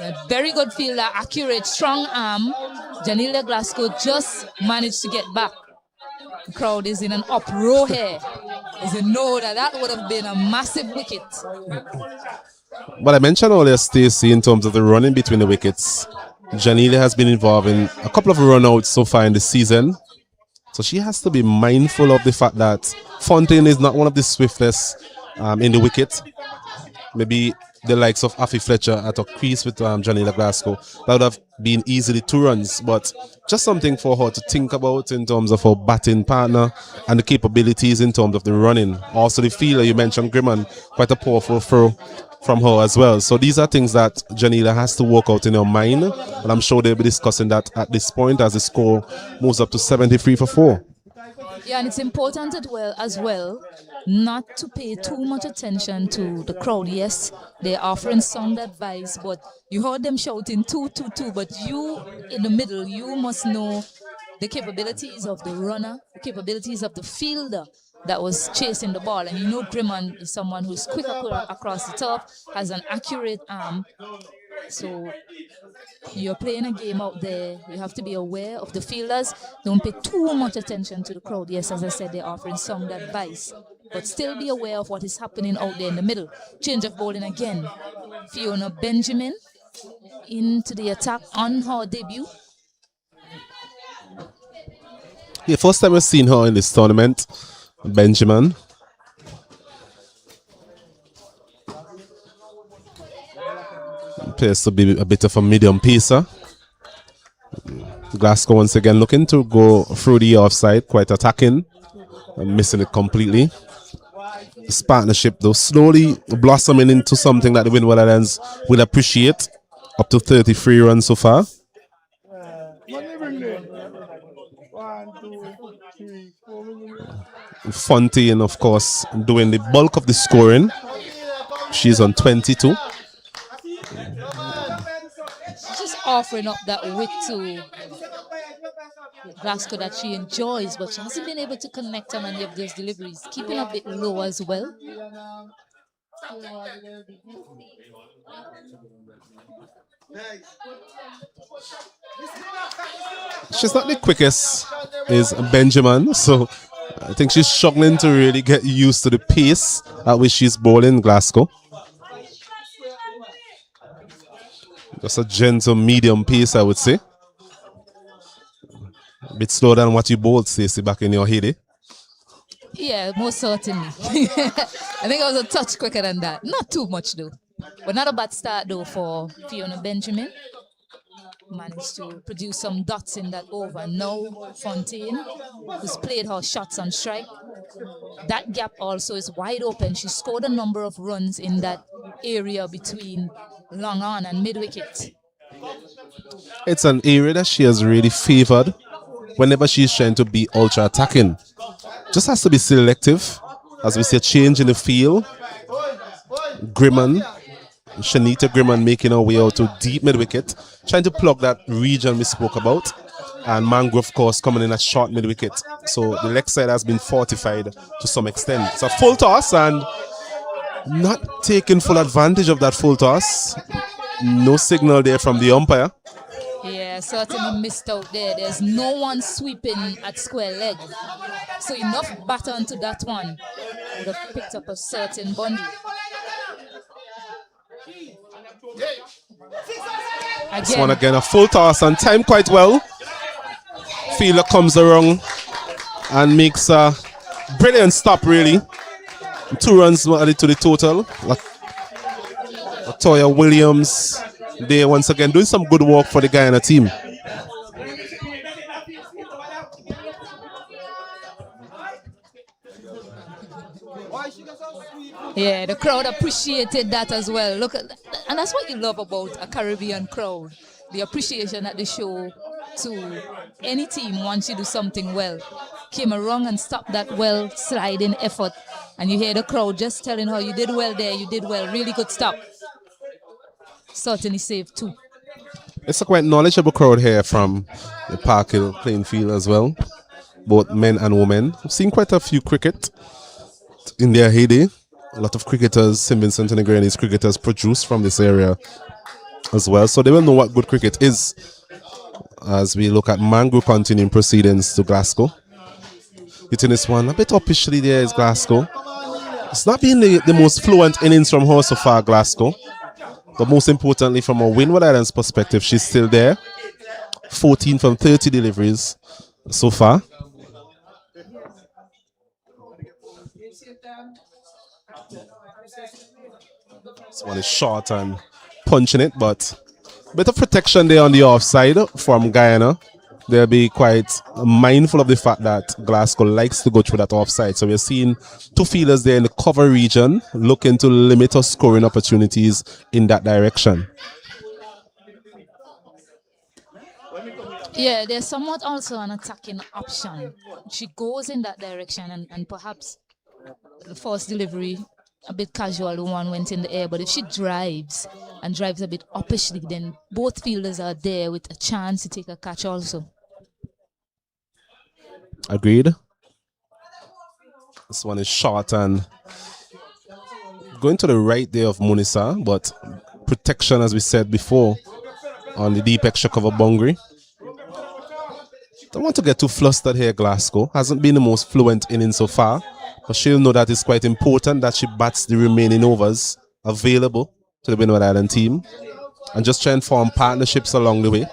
a very good fielder, accurate, strong arm. Janelia Glasgow just managed to get back. The crowd is in an uproar here. They know that would have been a massive wicket. But I mentioned earlier, Stacey, in terms of the running between the wickets. Janelia has been involved in a couple of run-outs so far in the season. So she has to be mindful of the fact that Fontaine is not one of the swiftest in the wicket. Maybe the likes of Afi Fletcher at a crease with Janelia Glasgow. That would have been easily 2 runs, but just something for her to think about in terms of her batting partner and the capabilities in terms of the running. Also the fielder, you mentioned Grimmon, quite a powerful throw from her as well. So these are things that Janelia has to work out in her mind, and I'm sure they'll be discussing that at this point as the score moves up to 73 for 4. Yeah, and it's important as well not to pay too much attention to the crowd. Yes, they're offering sound advice, but you heard them shouting 2-2-2, but you in the middle, you must know the capabilities of the runner, the capabilities of the fielder that was chasing the ball. And you know Grimmon is someone who's quick across the top, has an accurate arm. So you're playing a game out there. You have to be aware of the fielders. Don't pay too much attention to the crowd. Yes, as I said, they're offering sound advice. But still be aware of what is happening out there in the middle. Change of bowling again. Fiona Benjamin into the attack on her debut. Yeah, first time we've seen her in this tournament, Benjamin. Appears to be a bit of a medium pacer. Glasgow once again looking to go through the offside, quite attacking, and missing it completely. This partnership though slowly blossoming into something that the Windward Islands will appreciate. Up to 33 runs so far. 1, 2, 3, 4. Fontaine, of course, doing the bulk of the scoring. She's on 22. Just offering up that width to Glasgow that she enjoys, but she hasn't been able to connect on any of those deliveries. Keeping a bit low as well. She's not the quickest, is Benjamin, so I think she's struggling to really get used to the pace at which she's bowling Glasgow. Just a gentle medium pace, I would say. A bit slower than what you bowled, Stacey, back in your heyday. Yeah, most certainly. I think I was a touch quicker than that. Not too much though. But not a bad start though for Fiona Benjamin. Managed to produce some dots in that over. Now Fontaine, who's played her shots on strike. That gap also is wide open. She scored a number of runs in that area between long on and mid wicket. It's an area that she has really favored whenever she's trying to be ultra attacking. Just has to be selective. As we see a change in the field, Grimman, Shanita Grimman making her way out to deep mid wicket, trying to plug that region we spoke about. And Mangrove, of course, coming in at short mid wicket. So the leg side has been fortified to some extent. It's a full toss and not taking full advantage of that full toss. No signal there from the umpire. Yeah, certainly missed out there. There's no one sweeping at square leg. So enough batter onto that one would have picked up a certain bundle. This one again, a full toss and timed quite well. Fielder comes around and makes a brilliant stop, really. 2 runs added to the total. Latoya Williams there once again doing some good work for the Guyana team. Yeah, the crowd appreciated that as well. Look at that. And that's what you love about a Caribbean crowd. The appreciation that they show to any team once you do something well. Came around and stopped that well sliding effort. And you hear the crowd just telling her, you did well there, you did well, really good stop. Certainly saved too. It's a quite knowledgeable crowd here from the Park Hill playing field as well. Both men and women. I've seen quite a few cricket in their heyday. A lot of cricketers, St. Vincent and the Grenadines cricketers produced from this area as well. So they will know what good cricket is as we look at Mangrove continuing proceedings to Glasgow. Hitting this one a bit uppishly there is Glasgow. It's not been the most fluent innings from her so far, Glasgow. But most importantly, from a Windward Islands perspective, she's still there. 14 from 30 deliveries so far. This one is short and punching it, but a bit of protection there on the offside from Guyana. They'll be quite mindful of the fact that Glasgow likes to go through that offside. So we're seeing 2 fielders there in the cover region looking to limit us scoring opportunities in that direction. Yeah, there's somewhat also an attacking option. She goes in that direction and perhaps the first delivery, a bit casual, the one went in the air. But if she drives and drives a bit uppishly, then both fielders are there with a chance to take a catch also. Agreed. This one is short and going to the right there of Munisa, but protection, as we said before, on the deep extra cover boundary. Don't want to get too flustered here, Glasgow. Hasn't been the most fluent inning so far, but she'll know that it's quite important that she bats the remaining overs available to the Windward Island team and just try and form partnerships along the way.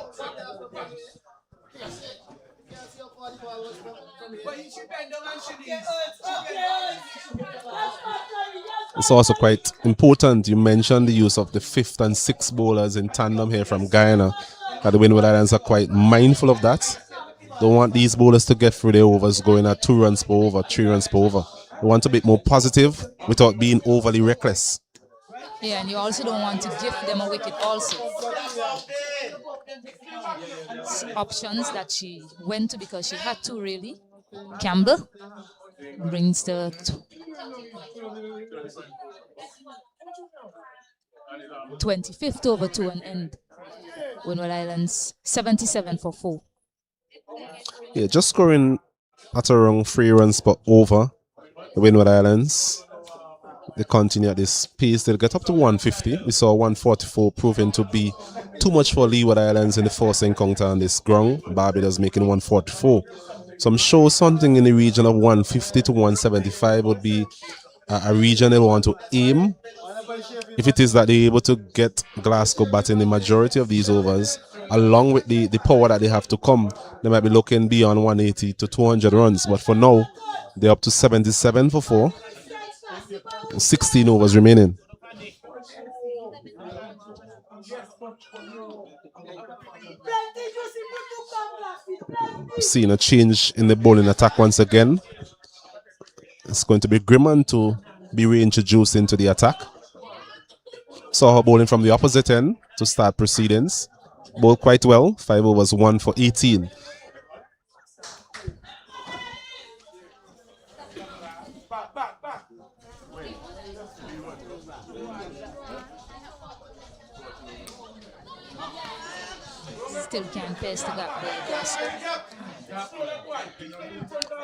It's also quite important. You mentioned the use of the 5th and 6th bowlers in tandem here from Guyana. The Windward Islands are quite mindful of that. Don't want these bowlers to get through their overs going at 2 runs per over, 3 runs per over. We want to be more positive without being overly reckless. Yeah, and you also don't want to give them a wicket also. Options that she went to because she had to really. Campbell brings the 25th over to an end. Windward Islands 77 for 4. Yeah, just scoring at around 3 runs per over. The Windward Islands, they continue at this pace. They'll get up to 150. We saw 144 proving to be too much for Leeward Islands in the first encounter on this ground. Barbados making 144. So I'm sure something in the region of 150 to 175 would be a region they want to aim. If it is that they're able to get Glasgow batting the majority of these overs, along with the power that they have to come, they might be looking beyond 180 to 200 runs. But for now, they're up to 77 for 4. 16 overs remaining. Seeing a change in the bowling attack once again. It's going to be Grimman to be reintroduced into the attack. Saw her bowling from the opposite end to start proceedings. Bowled quite well. 5 overs, 1 for 18. Still can't pass the gap there, Glasgow.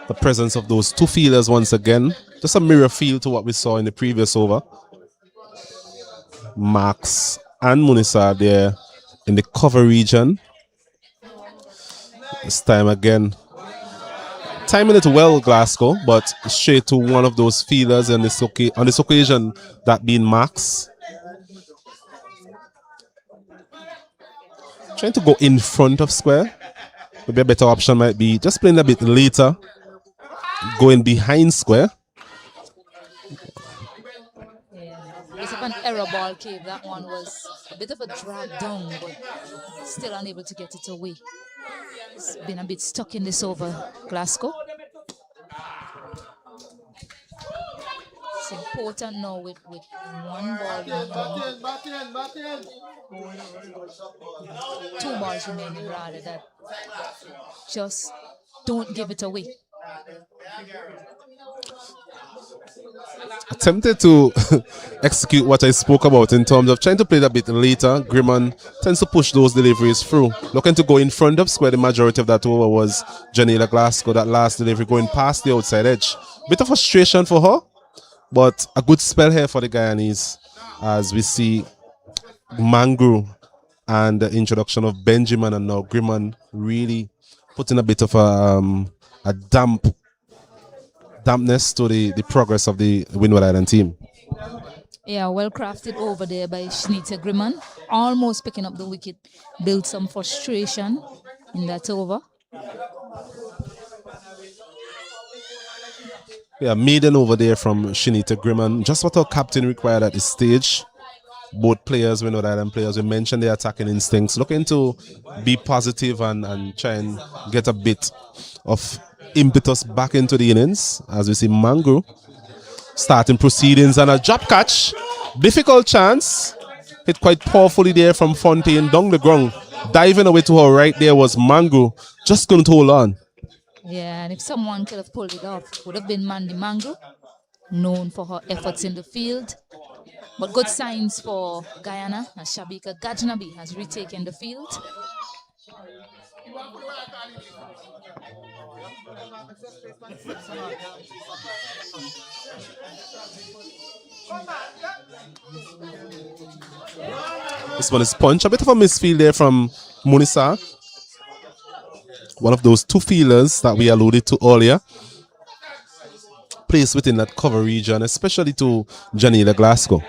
The presence of those two fielders once again. Just a mirror feel to what we saw in the previous over. Max and Munisa there in the cover region. This time again. Timing it well, Glasgow, but straight to one of those fielders on this occasion, that being Max. Trying to go in front of square. Maybe a better option might be just playing a bit later, going behind square. It's an error ball, Cave. That one was a bit of a drag down, but still unable to get it away. It's been a bit stuck in this over, Glasgow. It's important now with one ball remaining. Two balls remaining rather, that just don't give it away. Tempted to execute what I spoke about in terms of trying to play that bit later. Grimman tends to push those deliveries through. Looking to go in front of square. The majority of that over was Janela Glasgow. That last delivery going past the outside edge. Bit of frustration for her, but a good spell here for the Guyanese as we see Mangru and the introduction of Benjamin and now Grimman really putting a bit of a dampness to the progress of the Windward Island team. Yeah, well crafted over there by Shanita Grimman. Almost picking up the wicket. Built some frustration in that over. Yeah, maiden over there from Shanita Grimman. Just what our captain required at this stage. Both players, Windward Island players, we mentioned their attacking instincts. Looking to be positive and try and get a bit of impetus back into the innings as we see Mangru starting proceedings and a drop catch. Difficult chance. Hit quite powerfully there from Fontaine down the ground. Diving away to her right there was Mangru. Just couldn't hold on. Yeah, and if someone could have pulled it off, would have been Mandy Mangru, known for her efforts in the field. But good signs for Guyana as Shabika Gajnabi has retaken the field. This one is punch. A bit of a misfield there from Munisa. One of those two fielders that we alluded to earlier. Placed within that cover region, especially to Janela Glasgow.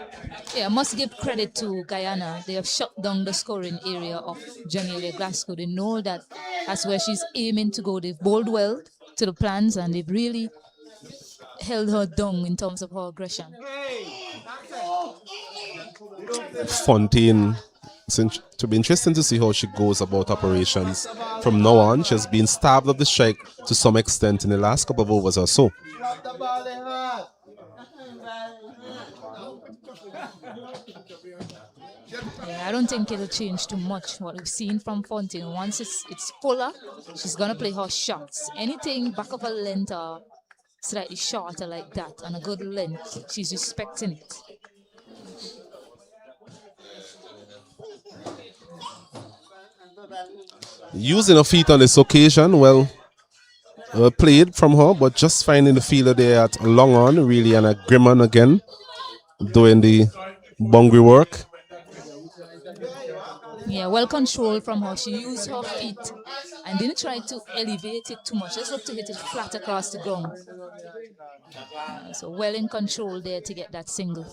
Yeah, must give credit to Guyana. They have shut down the scoring area of Janela Glasgow. They know that that's where she's aiming to go. They've bowled well to the plans and they've really held her down in terms of her aggression. Fontaine, to be interesting to see how she goes about operations from now on. She has been starved of the strike to some extent in the last couple of overs or so. Yeah, I don't think it'll change too much what we've seen from Fontaine. Once it's fuller, she's gonna play her shots. Anything back of her length or slightly shorter like that and a good length, she's respecting it. Using her feet on this occasion, well played from her, but just finding the fielder there at long on, really, and a Grimman again doing the bungry work. Yeah, well controlled from her. She used her feet and didn't try to elevate it too much. Just looked to hit it flat across the ground. So well in control there to get that single.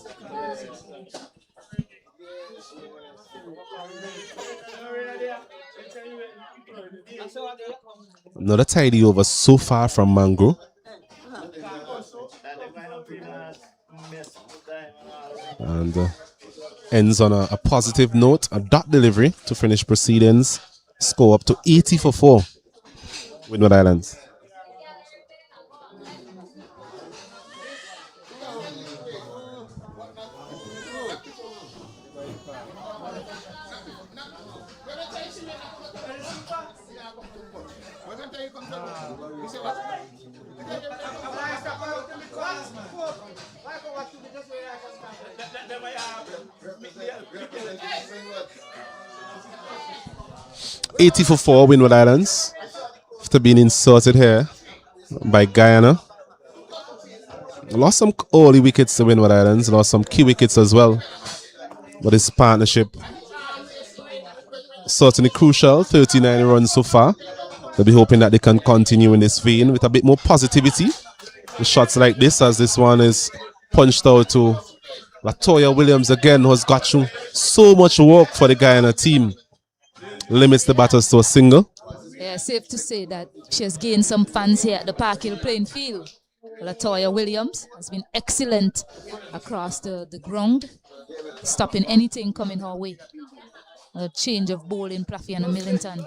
Another tidy over so far from Mangru. And ends on a positive note, a dot delivery to finish proceedings. Score up to 80 for 4. Windward Islands. $80 for 4 Windward Islands after being inserted here by Guyana. Lost some early wickets to Windward Islands, lost some key wickets as well. But this partnership certainly crucial. 39 runs so far. They'll be hoping that they can continue in this vein with a bit more positivity. The shots like this, as this one is punched out to Latoya Williams again, who has got through so much work for the Guyana team. Limits the batters to a single. Yeah, safe to say that she has gained some fans here at the Park Hill playing field. Latoya Williams has been excellent across the ground, stopping anything coming her way. A change of bowling, Plaffy and Millington.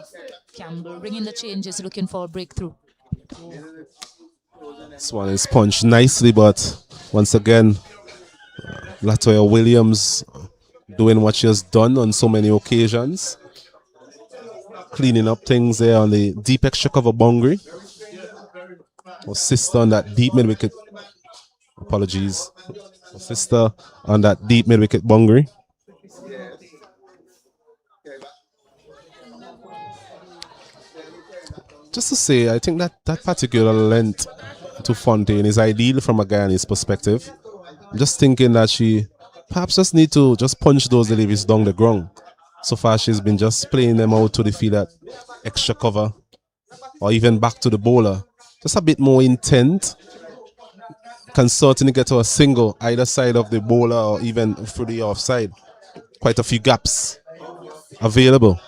Campbell ringing the changes, looking for a breakthrough. This one is punched nicely, but once again, Latoya Williams doing what she has done on so many occasions. Cleaning up things there on the deep extra cover boundary. Her sister on that deep mid wicket. Apologies. Her sister on that deep mid wicket boundary. Just to say, I think that particular length to Fontaine is ideal from a Guyanese perspective. I'm just thinking that she perhaps just need to just punch those deliveries down the ground. So far, she's been just playing them out to the field at extra cover or even back to the bowler. Just a bit more intent. Can certainly get to a single either side of the bowler or even through the offside. Quite a few gaps available.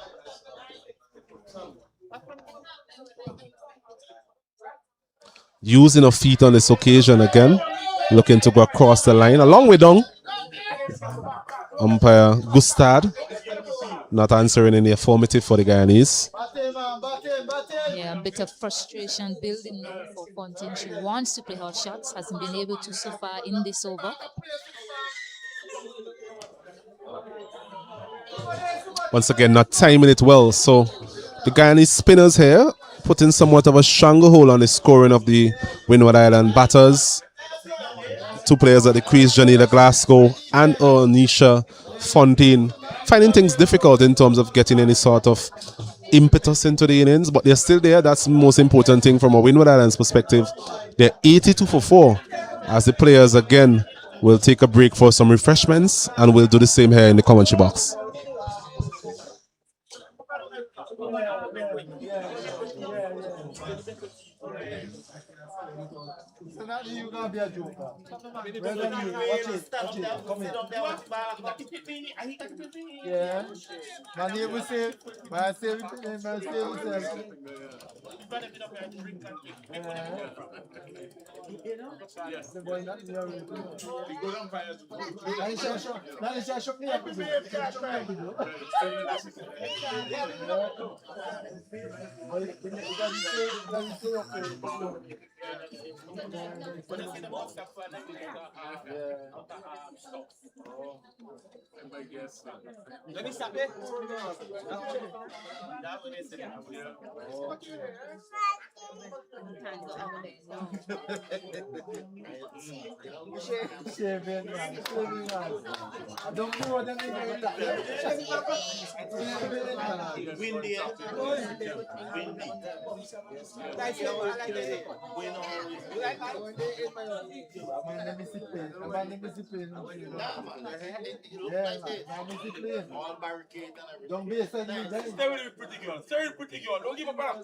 Using her feet on this occasion again. Looking to go across the line. A long way down. Umpire Gustad not answering in the affirmative for the Guyanese. Yeah, a bit of frustration building now for Fontaine. She wants to play her shots, hasn't been able to so far in this over. Once again, not timing it well. So the Guyanese spinners here putting somewhat of a stranglehold on the scoring of the Windward Island batters. Two players at the crease, Janila Glasgow and Nisha Fontaine, finding things difficult in terms of getting any sort of impetus into the innings, but they're still there. That's the most important thing from a Windward Islands perspective. They're 82 for 4 as the players again will take a break for some refreshments, and we'll do the same here in the commentary box. So now you're gonna be a joker. Watch it. Come here. Yeah. My neighbor say, my say, Let me stop it. Don't know them. Windy. Don't be a Stay with it, pretty girl. Stay with it, pretty girl. Don't give a back.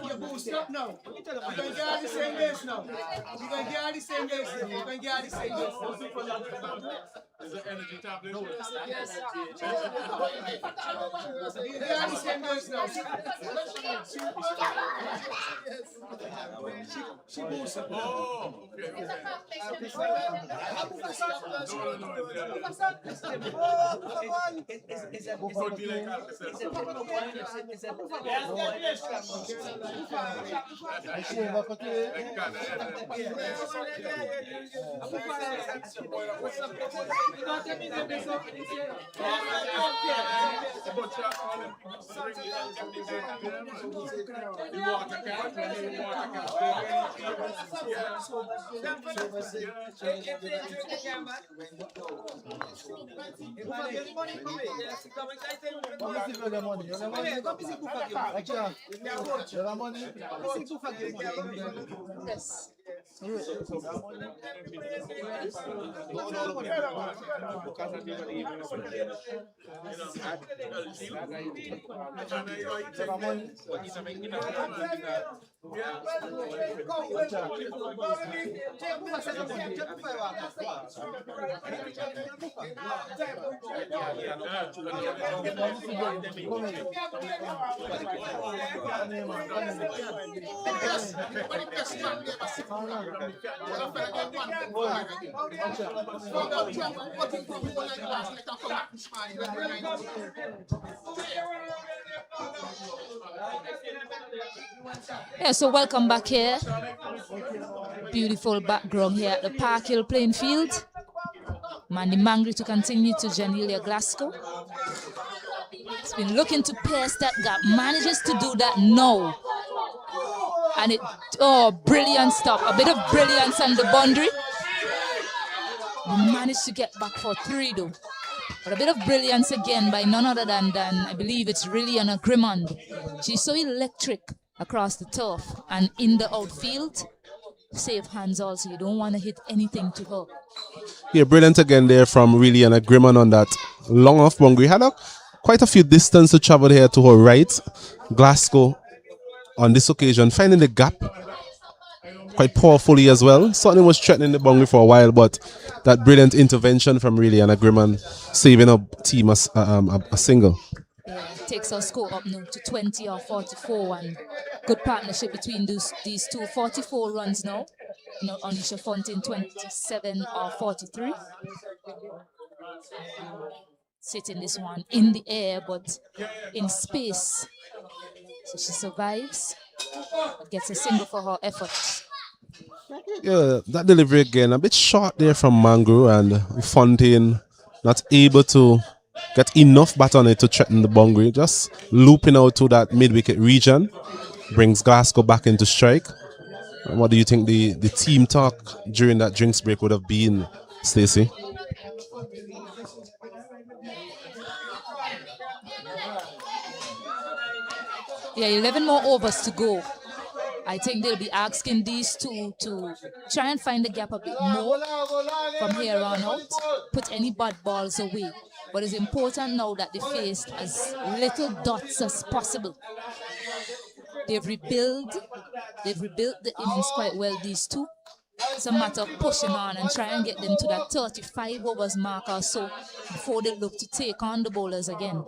You boost up now. You're going to get the same base now. You're going to get the same base now. You're going to get the same base now. Is the energy tablet? Yes. They are the same girls now. She moves. Oh, okay. Yes. Yeah, so welcome back here. Beautiful background here at the Park Hill playing field. Mandy Mangry to continue to Janelia Glasgow. It's been looking to pierce that gap. Manages to do that now. And it, oh, brilliant stop. A bit of brilliance on the boundary. They managed to get back for 3 though. But a bit of brilliance again by none other than I believe it's Liliana Grimond. She's so electric across the turf and in the outfield. Safe hands also. You don't want to hit anything to her. Yeah, brilliant again there from Liliana Grimond on that long off boundary. Had quite a few distance to travel here to her right. Glasgow on this occasion finding the gap quite powerfully as well. Certainly was threatening the boundary for a while, but that brilliant intervention from Liliana Grimond saving a team a single. Yeah, takes our score up now to 20 or 44, and good partnership between these two. 44 runs now. Anisha Fontaine 27 or 43. Sitting this one in the air but in space. So she survives, gets a single for her efforts. Yeah, that delivery again, a bit short there from Mangro, and Fontaine not able to get enough bat on it to threaten the boundary. Just looping out to that mid-wicket region brings Glasgow back into strike. And what do you think the team talk during that drinks break would have been, Stacey? Yeah, 11 more overs to go. I think they'll be asking these two to try and find the gap a bit more from here on out. Put any bad balls away. But it's important now that they faced as little dots as possible. They've rebuilt the innings quite well, these two. It's a matter of pushing on and try and get them to that 35 overs mark or so before they look to take on the bowlers again.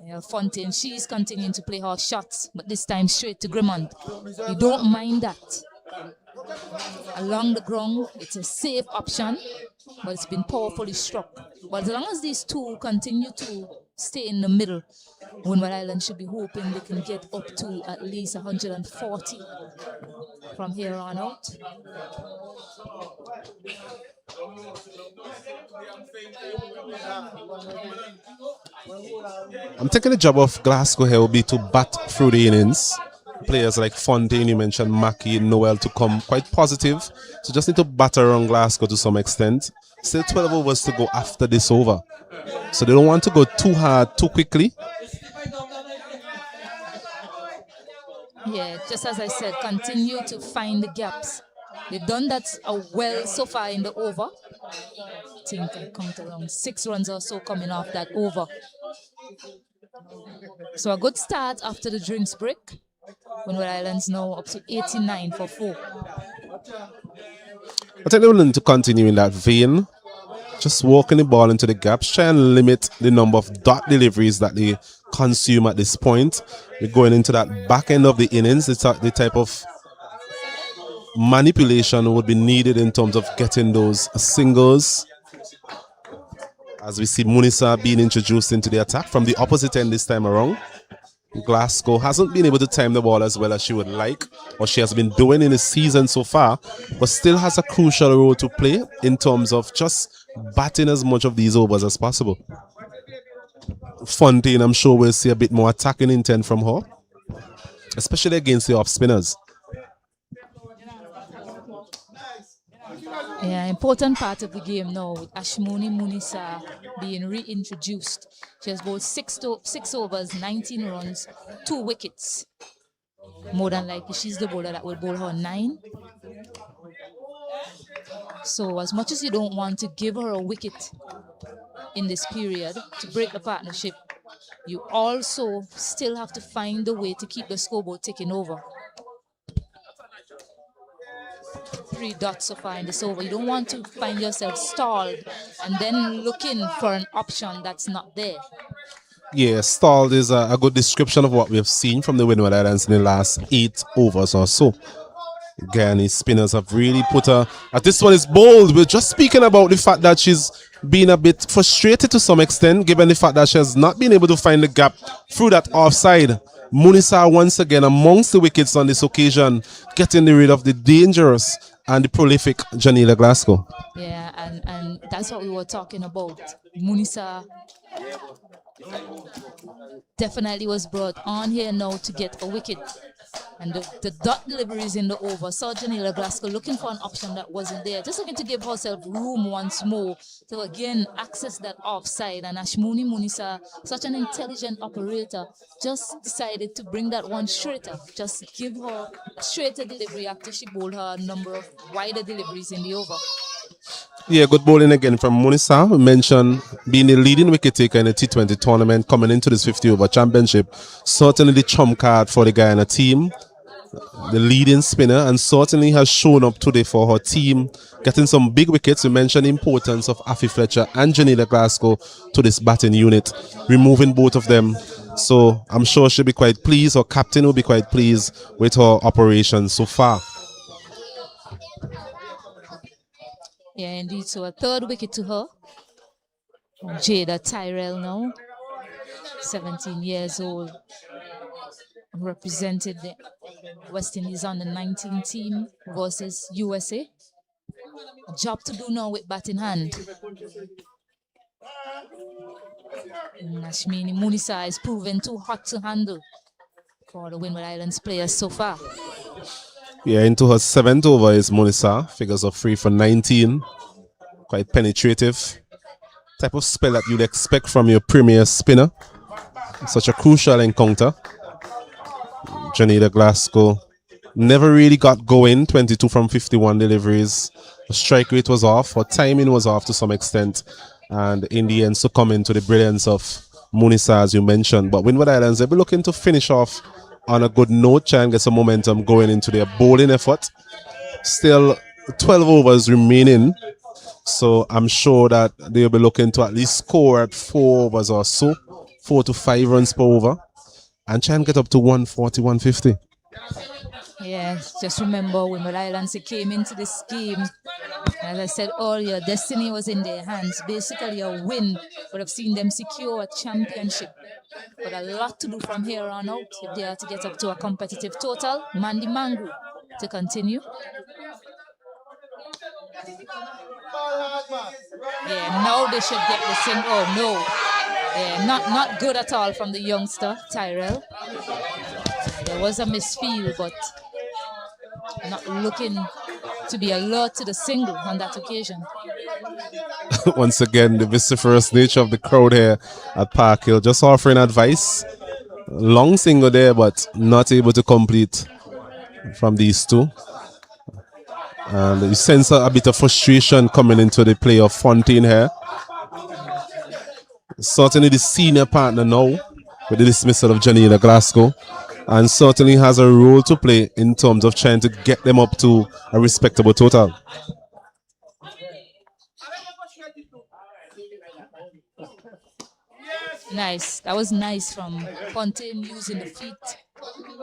Yeah, Fontaine, she's continuing to play her shots, but this time straight to Grimond. You don't mind that. Along the ground, it's a safe option, but it's been powerfully struck. But as long as these two continue to stay in the middle, Windward Island should be hoping they can get up to at least 140 from here on out. I'm taking the job of Glasgow here will be to bat through the innings. Players like Fontaine, you mentioned Mackie, Noel to come quite positive. So just need to bat around Glasgow to some extent. Still 12 overs to go after this over. So they don't want to go too hard, too quickly. Yeah, just as I said, continue to find the gaps. They've done that well so far in the over. I think I count around 6 runs or so coming off that over. So a good start after the drinks break. Windward Islands now up to 89 for 4. I think they will need to continue in that vein. Just walking the ball into the gaps, try and limit the number of dot deliveries that they consume at this point. We're going into that back end of the innings, the type of manipulation would be needed in terms of getting those singles. As we see Munisa being introduced into the attack from the opposite end this time around. Glasgow hasn't been able to time the ball as well as she would like, or she has been doing in the season so far, but still has a crucial role to play in terms of just batting as much of these overs as possible. Fontaine, I'm sure we'll see a bit more attacking intent from her, especially against the off spinners. Yeah, important part of the game now with Ashmoni Munisa being reintroduced. She has bowled 6 overs, 19 runs, 2 wickets. More than likely, she's the bowler that will bowl her 9. So as much as you don't want to give her a wicket in this period to break the partnership, you also still have to find a way to keep the scoreboard ticking over. 3 dots so far in this over. You don't want to find yourself stalled and then looking for an option that's not there. Yeah, stalled is a good description of what we have seen from the Windward Islands in the last 8 overs or so. Guyanese spinners have really put her. This one is bold. We're just speaking about the fact that she's been a bit frustrated to some extent, given the fact that she has not been able to find the gap through that offside. Munisa once again amongst the wickets on this occasion, getting rid of the dangerous and the prolific Janila Glasgow. Yeah, and that's what we were talking about. Munisa definitely was brought on here now to get a wicket. And the dot deliveries in the over saw Janila Glasgow looking for an option that wasn't there, just looking to give herself room once more to again access that offside. And Ashmoni Munisa, such an intelligent operator, just decided to bring that one straighter, just give her a straighter delivery after she bowled her number of wider deliveries in the over. Yeah, good bowling again from Munisa. We mentioned being the leading wicket taker in the T20 tournament coming into this 50 over championship. Certainly the trump card for the Guyana team, the leading spinner, and certainly has shown up today for her team, getting some big wickets. We mentioned the importance of Afi Fletcher and Janila Glasgow to this batting unit, removing both of them. So I'm sure she'll be quite pleased, or captain will be quite pleased with her operation so far. Yeah, indeed. So a 3rd wicket to her. Jada Tyrell now, 17 years old, represented the West Indies on the 19 team versus USA. A job to do now with bat in hand. Ashmoni Munisa is proven too hot to handle for the Windward Islands players so far. Yeah, into her 7th over is Munisa. Figures of 3 for 19. Quite penetrative. Type of spell that you'd expect from your premier spinner. Such a crucial encounter. Janila Glasgow never really got going. 22 from 51 deliveries. The strike rate was off. Her timing was off to some extent. And in the end, succumbing to the brilliance of Munisa, as you mentioned. But Windward Islands, they'll be looking to finish off on a good note, try and get some momentum going into their bowling effort. Still 12 overs remaining, so I'm sure that they'll be looking to at least score at 4 overs or so, 4 to 5 runs per over, and try and get up to 140, 150. Yeah, just remember when the Islands came into this game, as I said earlier, destiny was in their hands. Basically a win would have seen them secure a championship. But a lot to do from here on out if they are to get up to a competitive total. Mandy Mangu to continue. Yeah, now they should get the single. Oh no. Yeah, not good at all from the youngster, Tyrell. There was a misfield, but not looking to be alert to the single on that occasion. Once again, the vociferous nature of the crowd here at Park Hill, just offering advice. Long single there, but not able to complete from these two. And you sense a bit of frustration coming into the play of Fontaine here. Certainly the senior partner now with the dismissal of Janila Glasgow, and certainly has a role to play in terms of trying to get them up to a respectable total. Nice. That was nice from Fontaine using the feet,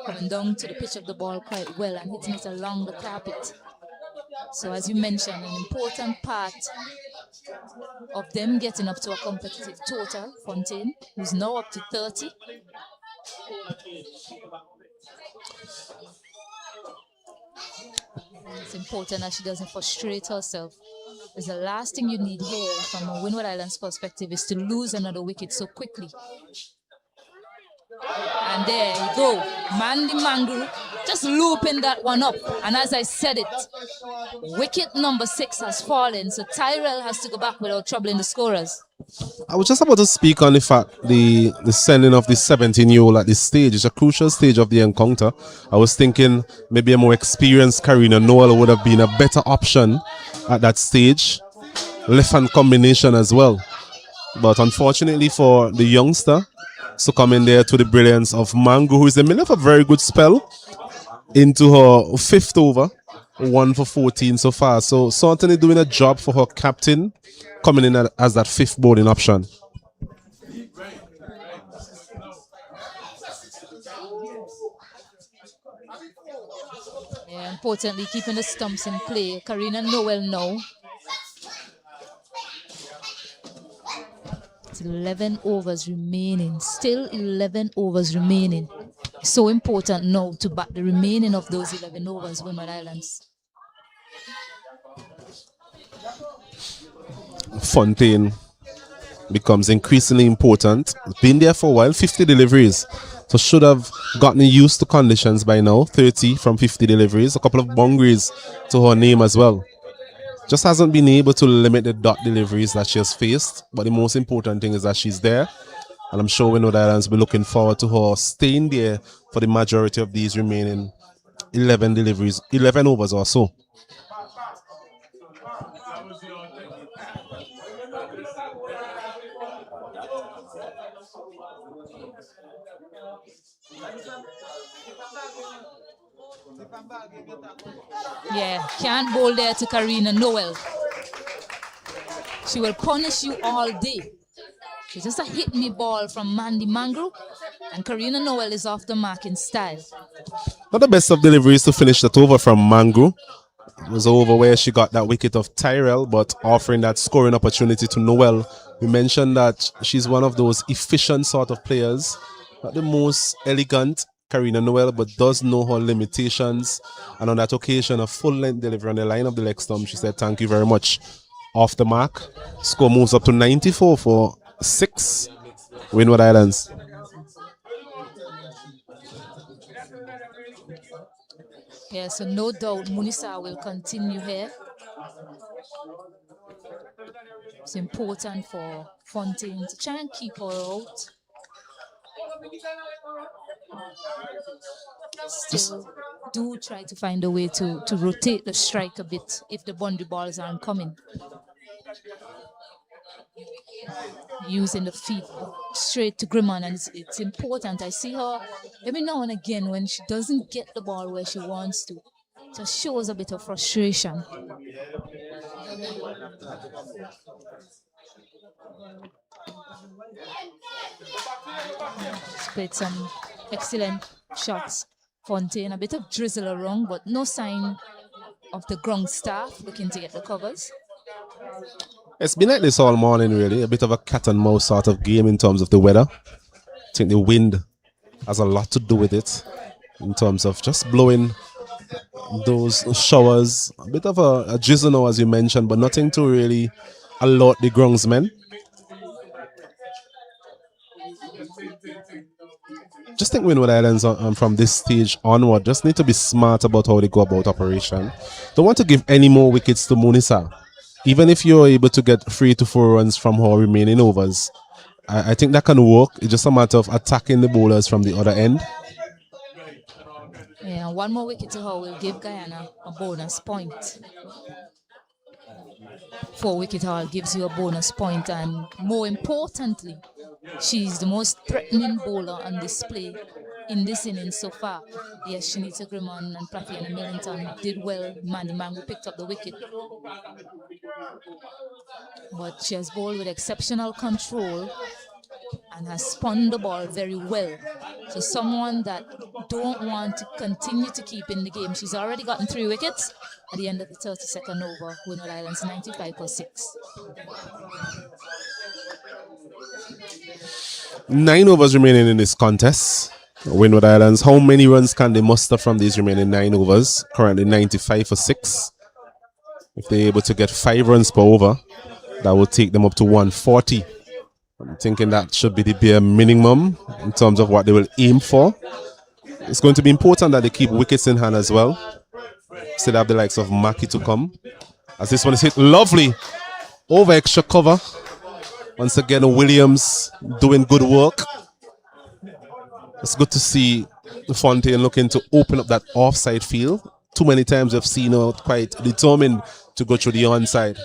coming down to the pitch of the ball quite well and hitting it along the carpet. So as you mentioned, an important part of them getting up to a competitive total, Fontaine, who's now up to 30. It's important that she doesn't frustrate herself. Because the last thing you need here from a Windward Islands perspective is to lose another wicket so quickly. And there you go. Mandy Mangru just looping that one up. And as I said it, wicket number 6 has fallen. So Tyrell has to go back without troubling the scorers. I was just about to speak on the fact the sending of the 17-year-old at this stage is a crucial stage of the encounter. I was thinking maybe a more experienced Karina Noel would have been a better option at that stage. Left-hand combination as well. But unfortunately for the youngster, succumbing there to the brilliance of Mangu, who is in the middle of a very good spell into her 5th over, 1 for 14 so far. So certainly doing a job for her captain, coming in as that 5th bowling option. Yeah, importantly, keeping the stumps in play. Karina Noel now. It's 11 overs remaining. Still 11 overs remaining. So important now to bat the remaining of those 11 overs, Windward Islands. Fontaine becomes increasingly important. Been there for a while, 50 deliveries. So should have gotten used to conditions by now. 30 from 50 deliveries. A couple of boundaries to her name as well. Just hasn't been able to limit the dot deliveries that she has faced. But the most important thing is that she's there. And I'm sure Windward Islands will be looking forward to her staying there for the majority of these remaining 11 deliveries, 11 overs or so. Yeah, can't bowl there to Karina Noel. She will punish you all day. It's just a hit me ball from Mandy Mangru, and Karina Noel is off the mark in style. Not the best of deliveries to finish that over from Mangru. It was over where she got that wicket of Tyrell, but offering that scoring opportunity to Noel. We mentioned that she's one of those efficient sort of players, not the most elegant, Karina Noel, but does know her limitations. And on that occasion, a full-length delivery on the line of the leg stump, she said, "Thank you very much." Off the mark. Score moves up to 94 for 6 Windward Islands. Yeah, so no doubt Munisa will continue here. It's important for Fontaine to try and keep her out. Still do try to find a way to rotate the strike a bit if the boundary balls aren't coming. Using the feet straight to Grimman, and it's important. I see her every now and again when she doesn't get the ball where she wants to. It just shows a bit of frustration. She's played some excellent shots. Fontaine, a bit of drizzle around, but no sign of the ground staff looking to get the covers. It's been like this all morning, really. A bit of a cat and mouse sort of game in terms of the weather. I think the wind has a lot to do with it in terms of just blowing those showers. A bit of a drizzle now, as you mentioned, but nothing to really alert the groundsmen. Just think Windward Islands from this stage onward just need to be smart about how they go about operation. Don't want to give any more wickets to Munisa. Even if you're able to get 3 to 4 runs from her remaining overs, I think that can work. It's just a matter of attacking the bowlers from the other end. Yeah, one more wicket to her will give Guyana a bonus point. 4 wicket haul gives you a bonus point, and more importantly, she's the most threatening bowler on display in this innings so far. Yes, Shanita Grimman and Prafiana Millington did well. Mandy Mangu picked up the wicket. But she has bowled with exceptional control and has spun the ball very well. So someone that don't want to continue to keep in the game. She's already gotten 3 wickets at the end of the 32nd over. Windward Islands 95 for 6. 9 overs remaining in this contest. Windward Islands, how many runs can they muster from these remaining 9 overs? Currently 95 for 6. If they're able to get 5 runs per over, that will take them up to 140. I'm thinking that should be the bare minimum in terms of what they will aim for. It's going to be important that they keep wickets in hand as well. Still have the likes of Maki to come. As this one is hit lovely over extra cover. Once again, Williams doing good work. It's good to see Fontaine looking to open up that offside field. Too many times we've seen her quite determined to go through the onside.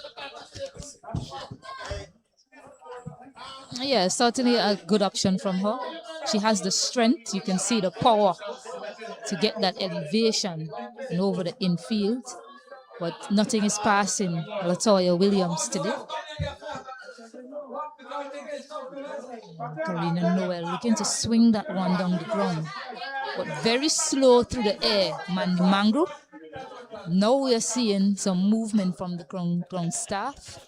Yeah, certainly a good option from her. She has the strength, you can see the power to get that elevation and over the infield. But nothing is passing Latoya Williams today. Karina Noel looking to swing that one down the ground, but very slow through the air. Mandy Mangro. Now we are seeing some movement from the ground staff,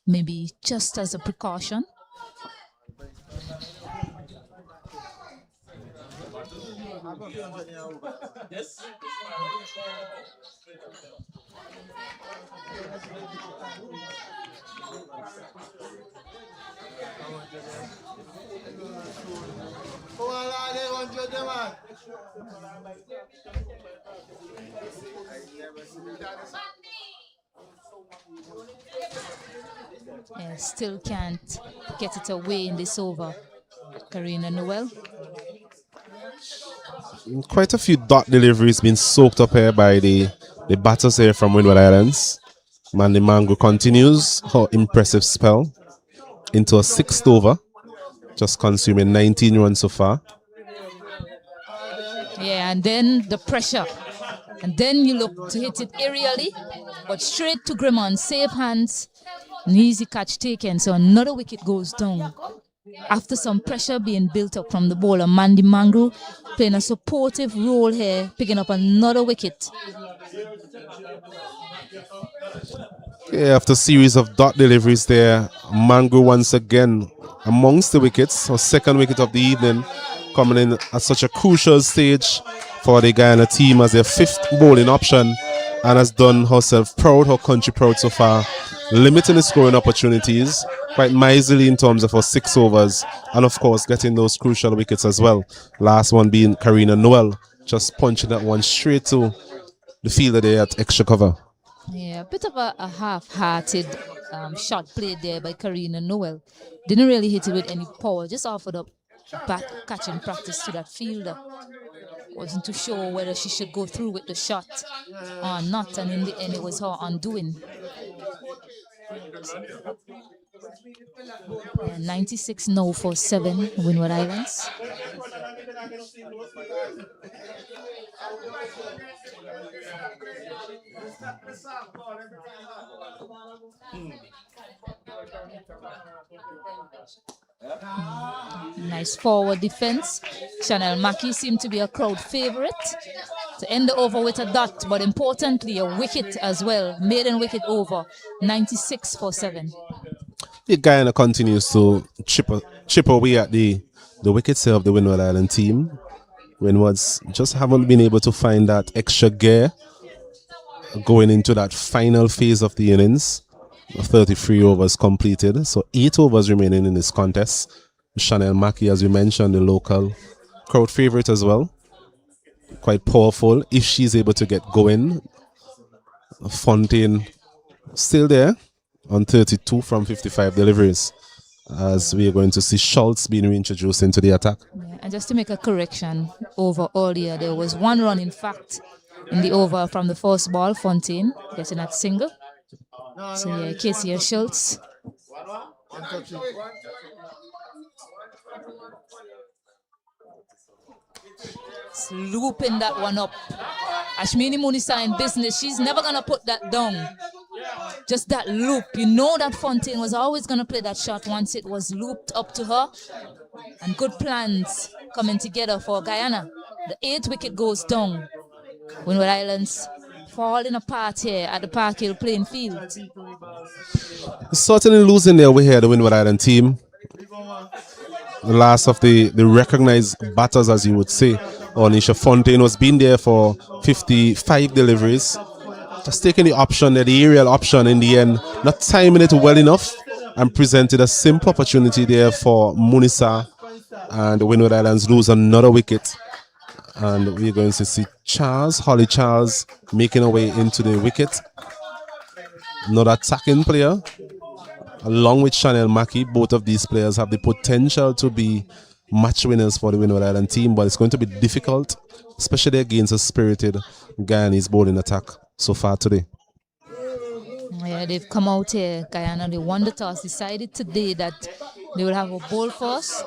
maybe just as a precaution. Yeah, still can't get it away in this over. Karina Noel. Quite a few dot deliveries being soaked up here by the batters here from Windward Islands. Mandy Mango continues her impressive spell into a 6th over, just consuming 19 runs so far. Yeah, and then the pressure. And then you look to hit it aerially, but straight to Grimmon, safe hands, an easy catch taken. So another wicket goes down. After some pressure being built up from the bowler, Mandy Mangro playing a supportive role here, picking up another wicket. Yeah, after a series of dot deliveries there, Mangro once again amongst the wickets, her 2nd wicket of the evening, coming in at such a crucial stage for the Guyana team as their 5th bowling option, and has done herself proud, her country proud so far, limiting the scoring opportunities quite miserly in terms of her 6 overs, and of course getting those crucial wickets as well. Last one being Karina Noel, just punching that one straight to the fielder there at extra cover. Yeah, a bit of a half-hearted shot played there by Karina Noel. Didn't really hit it with any power, just offered up back catching practice to that fielder. Wasn't too sure whether she should go through with the shot or not, and in the end it was her undoing. 96 now for 7 Windward Islands. Nice forward defense. Chanel Maki seemed to be a crowd favorite to end the over with a dot, but importantly a wicket as well. Maiden wicket over. 96 for 7. The Guyana continues to chip away at the wickets here of the Windward Island team. Windwards just haven't been able to find that extra gear going into that final phase of the innings. 33 overs completed, so 8 overs remaining in this contest. Chanel Maki, as we mentioned, the local crowd favorite as well. Quite powerful if she's able to get going. Fontaine still there on 32 from 55 deliveries, as we are going to see Schultz being reintroduced into the attack. Yeah, and just to make a correction, over earlier there was 1 run in fact in the over from the first ball. Fontaine getting that single. So yeah, Casey Schultz. Looping that one up. Ashmini Munisa in business, she's never gonna put that down. Just that loop. You know that Fontaine was always gonna play that shot once it was looped up to her. And good plans coming together for Guyana. The 8th wicket goes down. Windward Islands falling apart here at the Park Hill playing field. Certainly losing their way here, the Windward Island team. The last of the recognized batters, as you would say. Onisha Fontaine was been there for 55 deliveries. Just taking the option, the aerial option in the end, not timing it well enough, and presented a simple opportunity there for Munisa, and the Windward Islands lose another wicket. And we're going to see Holly Charles making her way into the wicket. Another attacking player, along with Chanel Mackey. Both of these players have the potential to be match winners for the Windward Island team, but it's going to be difficult, especially against a spirited Guyanese bowling attack so far today. Yeah, they've come out here, Guyana. They won the toss, decided today that they will have a bowl first.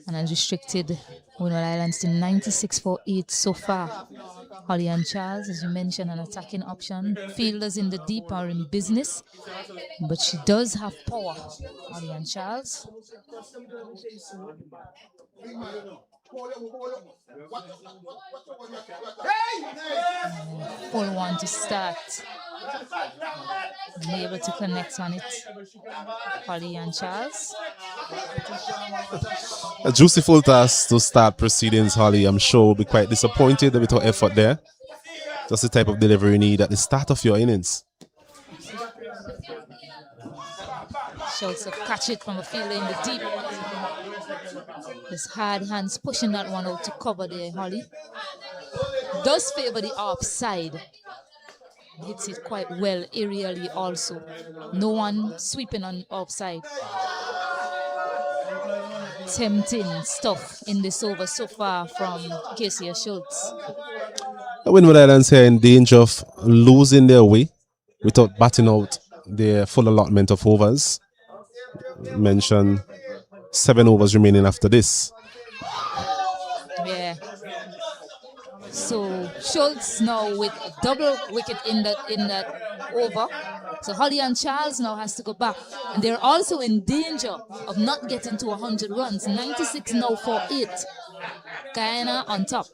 And has restricted Windward Islands to 96 for 8 so far. Holly and Charles, as you mentioned, an attacking option. Fielders in the deep are in business, but she does have power. Holly and Charles. Full one to start. And able to connect on it. Holly and Charles. A juicy full task to start proceedings, Holly. I'm sure will be quite disappointed with her effort there. Just the type of delivery you need at the start of your innings. Schultz will catch it from a fielder in the deep. His hard hands pushing that one out to cover there, Holly. Does favor the offside. Hits it quite well aerially also. No one sweeping on offside. Tempting stuff in this over so far from Casey Schultz. The Windward Islands here in danger of losing their way without batting out their full allotment of overs. Mention 7 overs remaining after this. Yeah. So Schultz now with a double wicket in that over. So Holly and Charles now has to go back. And they're also in danger of not getting to 100 runs. 96 now for 8. Guyana on top.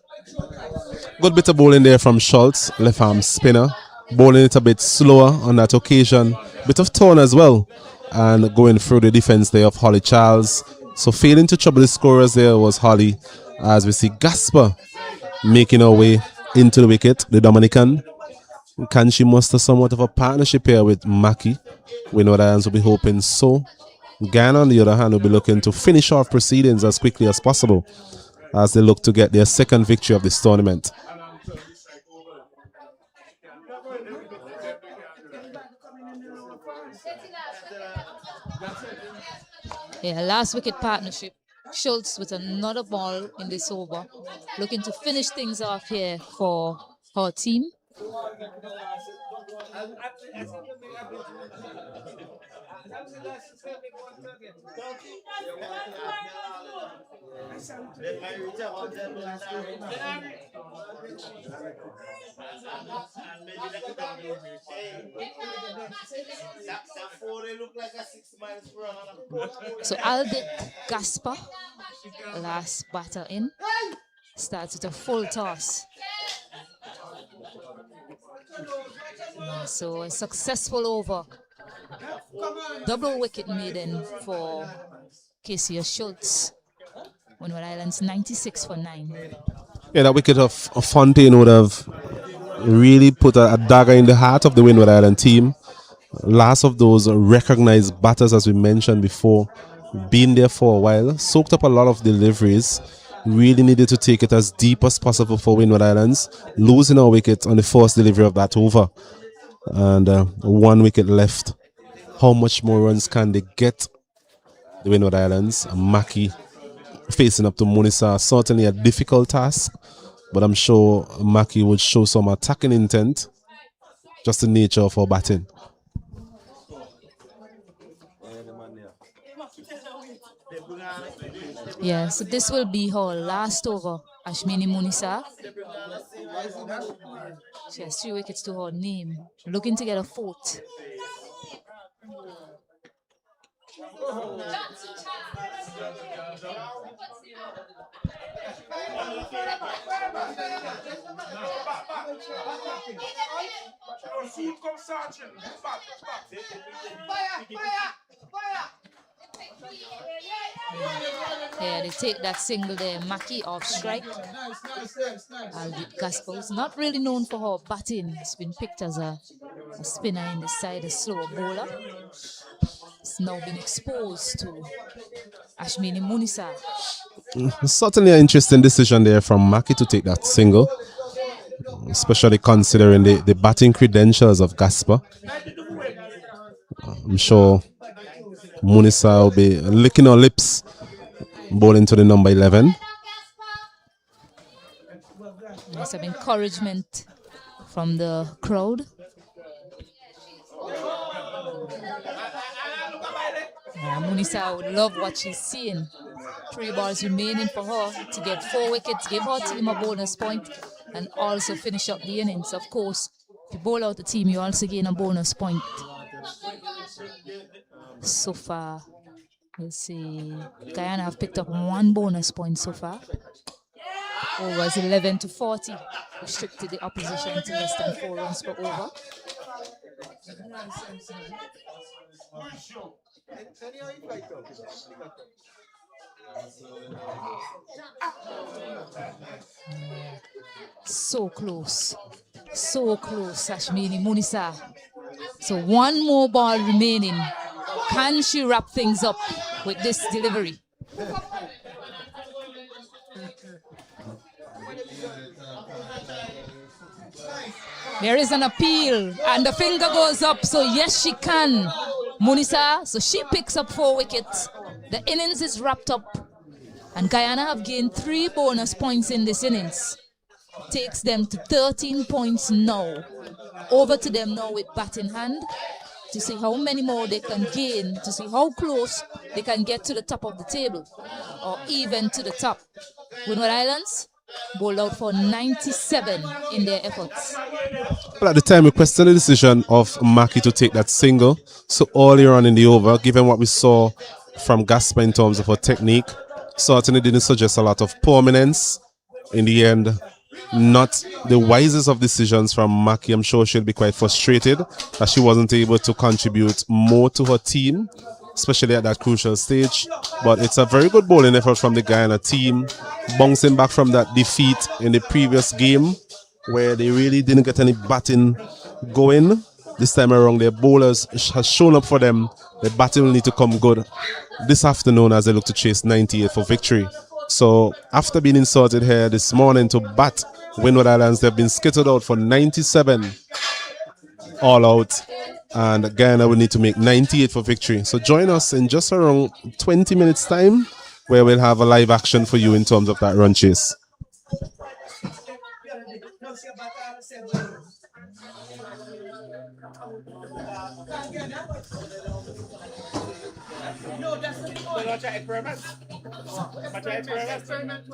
Good bit of bowling there from Schultz, left arm spinner. Bowling it a bit slower on that occasion. Bit of tone as well. And going through the defense there of Holly Charles. So failing to trouble the scorers there was Holly. As we see Gasper making her way into the wicket, the Dominican. Can she muster somewhat of a partnership here with Mackey? Windward Islands will be hoping so. Guyana, on the other hand, will be looking to finish off proceedings as quickly as possible as they look to get their second victory of this tournament. Yeah, last wicket partnership. Schultz with another ball in this over. Looking to finish things off here for her team. So Albert Gasper, last batter in, starts with a full toss. So a successful over. Double wicket maiden for Casey Schultz. Windward Islands 96 for 9. Yeah, that wicket of Fontaine would have really put a dagger in the heart of the Windward Island team. Last of those recognized batters, as we mentioned before, been there for a while, soaked up a lot of deliveries. Really needed to take it as deep as possible for Windward Islands, losing a wicket on the first delivery of that over. And 1 wicket left. How much more runs can they get? The Windward Islands, Mackey facing up to Munisa, certainly a difficult task, but I'm sure Mackey would show some attacking intent, just the nature of her batting. Yeah, so this will be her last over, Ashmini Munisa. She has 3 wickets to her name, looking to get a 4th. Yeah, they take that single there. Maki off strike. Albeit Gaspel's not really known for her batting. He's been picked as a spinner in the side, a slower bowler. It's now been exposed to Ashmini Munisa. Certainly an interesting decision there from Maki to take that single, especially considering the batting credentials of Gasper. I'm sure Munisa will be licking her lips bowling to the number 11. There's some encouragement from the crowd. Munisa would love what she's seeing. 3 balls remaining for her to get 4 wickets, give her team a bonus point, and also finish up the innings. Of course, if you bowl out the team, you also gain a bonus point. So far, we'll see. Guyana have picked up 1 bonus point so far. Overs 11 to 40, restricted the opposition to less than 4 runs per over. So close, Ashmini Munisa. So 1 more ball remaining. Can she wrap things up with this delivery? There is an appeal and the finger goes up, so yes she can. Munisa, so she picks up 4 wickets. The innings is wrapped up and Guyana have gained 3 bonus points in this innings. Takes them to 13 points now. Over to them now with bat in hand to see how many more they can gain, to see how close they can get to the top of the table or even to the top. Windward Islands bowled out for 97 in their efforts. Well, at the time, we questioned the decision of Maki to take that single. So earlier on in the over, given what we saw from Gasper in terms of her technique, certainly didn't suggest a lot of prominence. In the end, not the wisest of decisions from Maki. I'm sure she'll be quite frustrated that she wasn't able to contribute more to her team, especially at that crucial stage. But it's a very good bowling effort from the Guyana team, bouncing back from that defeat in the previous game where they really didn't get any batting going. This time around, their bowlers has shown up for them. The batting will need to come good this afternoon as they look to chase 98 for victory. So after being insulted here this morning to bat Windward Islands, they've been skittled out for 97 all out, and Guyana will need to make 98 for victory. So join us in just around 20 minutes time where we'll have a live action for you in terms of that run chase. No, that's the point. Watch an experiment. Watch an experiment.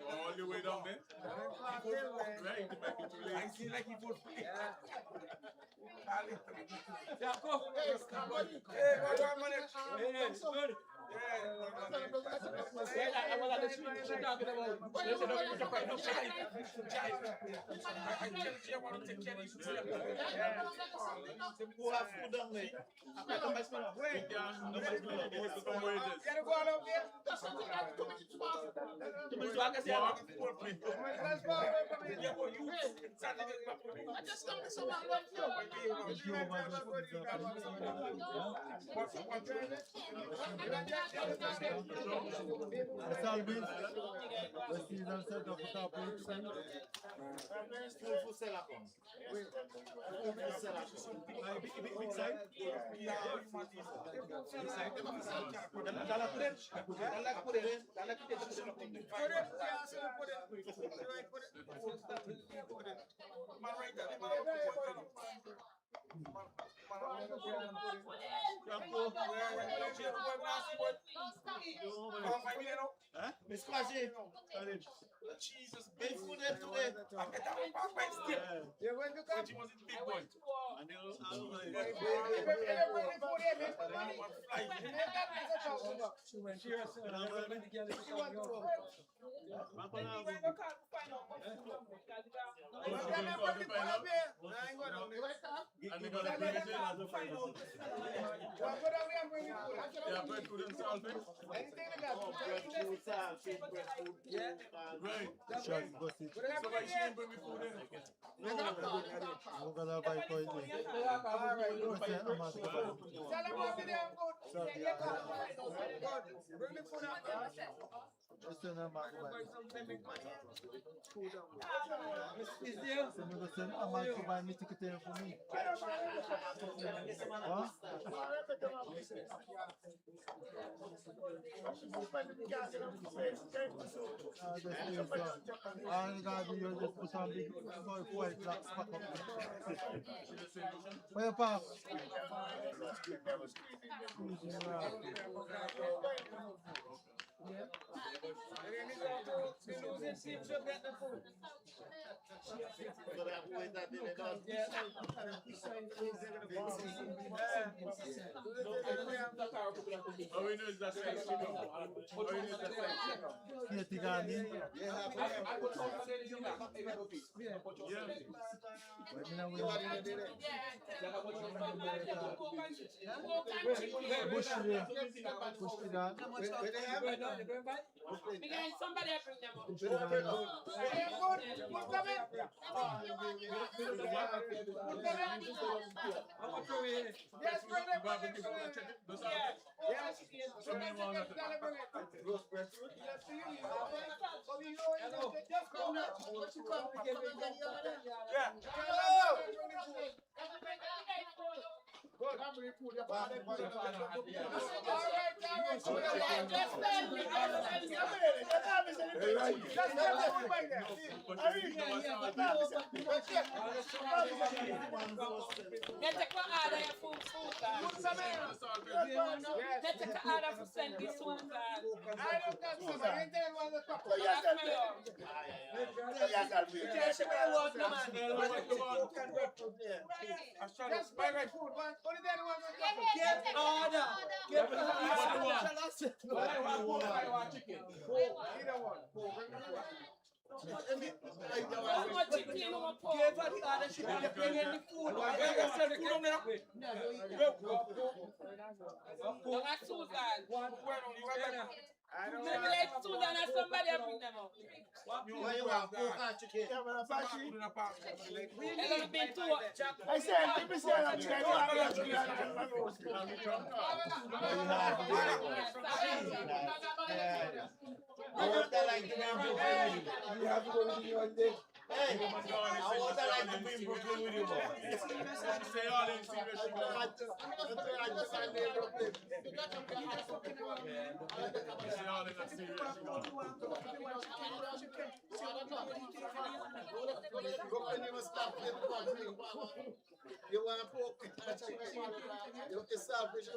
All the way down there. Right, back into the I see like he put free. Jesus, big food there today. I get that one back by still. Yeah, when you come, she was in big one. And they all So that who is that in the north? Somebody bring them up. Yes, bring them back. You want to poke it? You're selfish.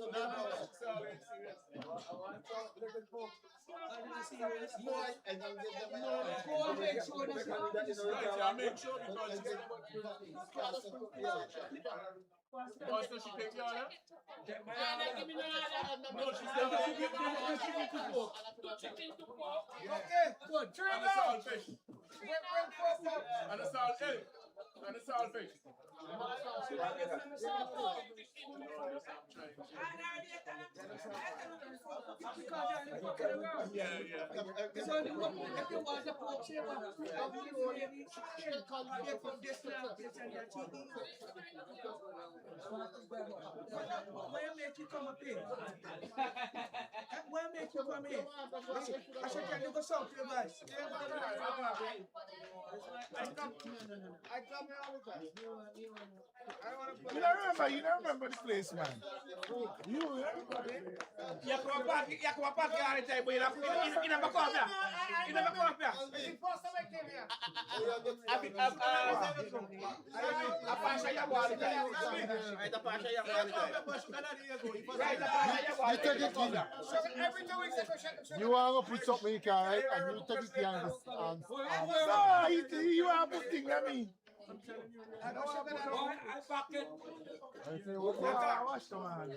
Also, she take you on her? No, she said Okay, good. Three and a now. saltfish. And a salt, hey, and a saltfish. Yeah, yeah. So if you want the pork shaver, where make you come up here? Where make you come here? I should tell you go south to your guys. I come here all the time. You don't remember the place, man. You remember it? You come back all the time, but you never come here. You never come here. It's the first time I came here. You want to put something in your car, right? And you take it here and no, you want to put things on me. I back it. I say, watch the man.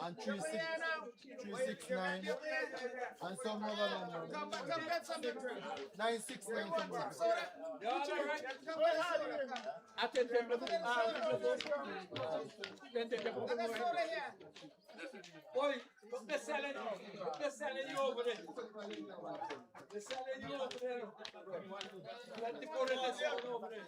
And 369 and some other number. 969 something. Boy, they're selling you over there. They're selling you over there. Let the put in the over there.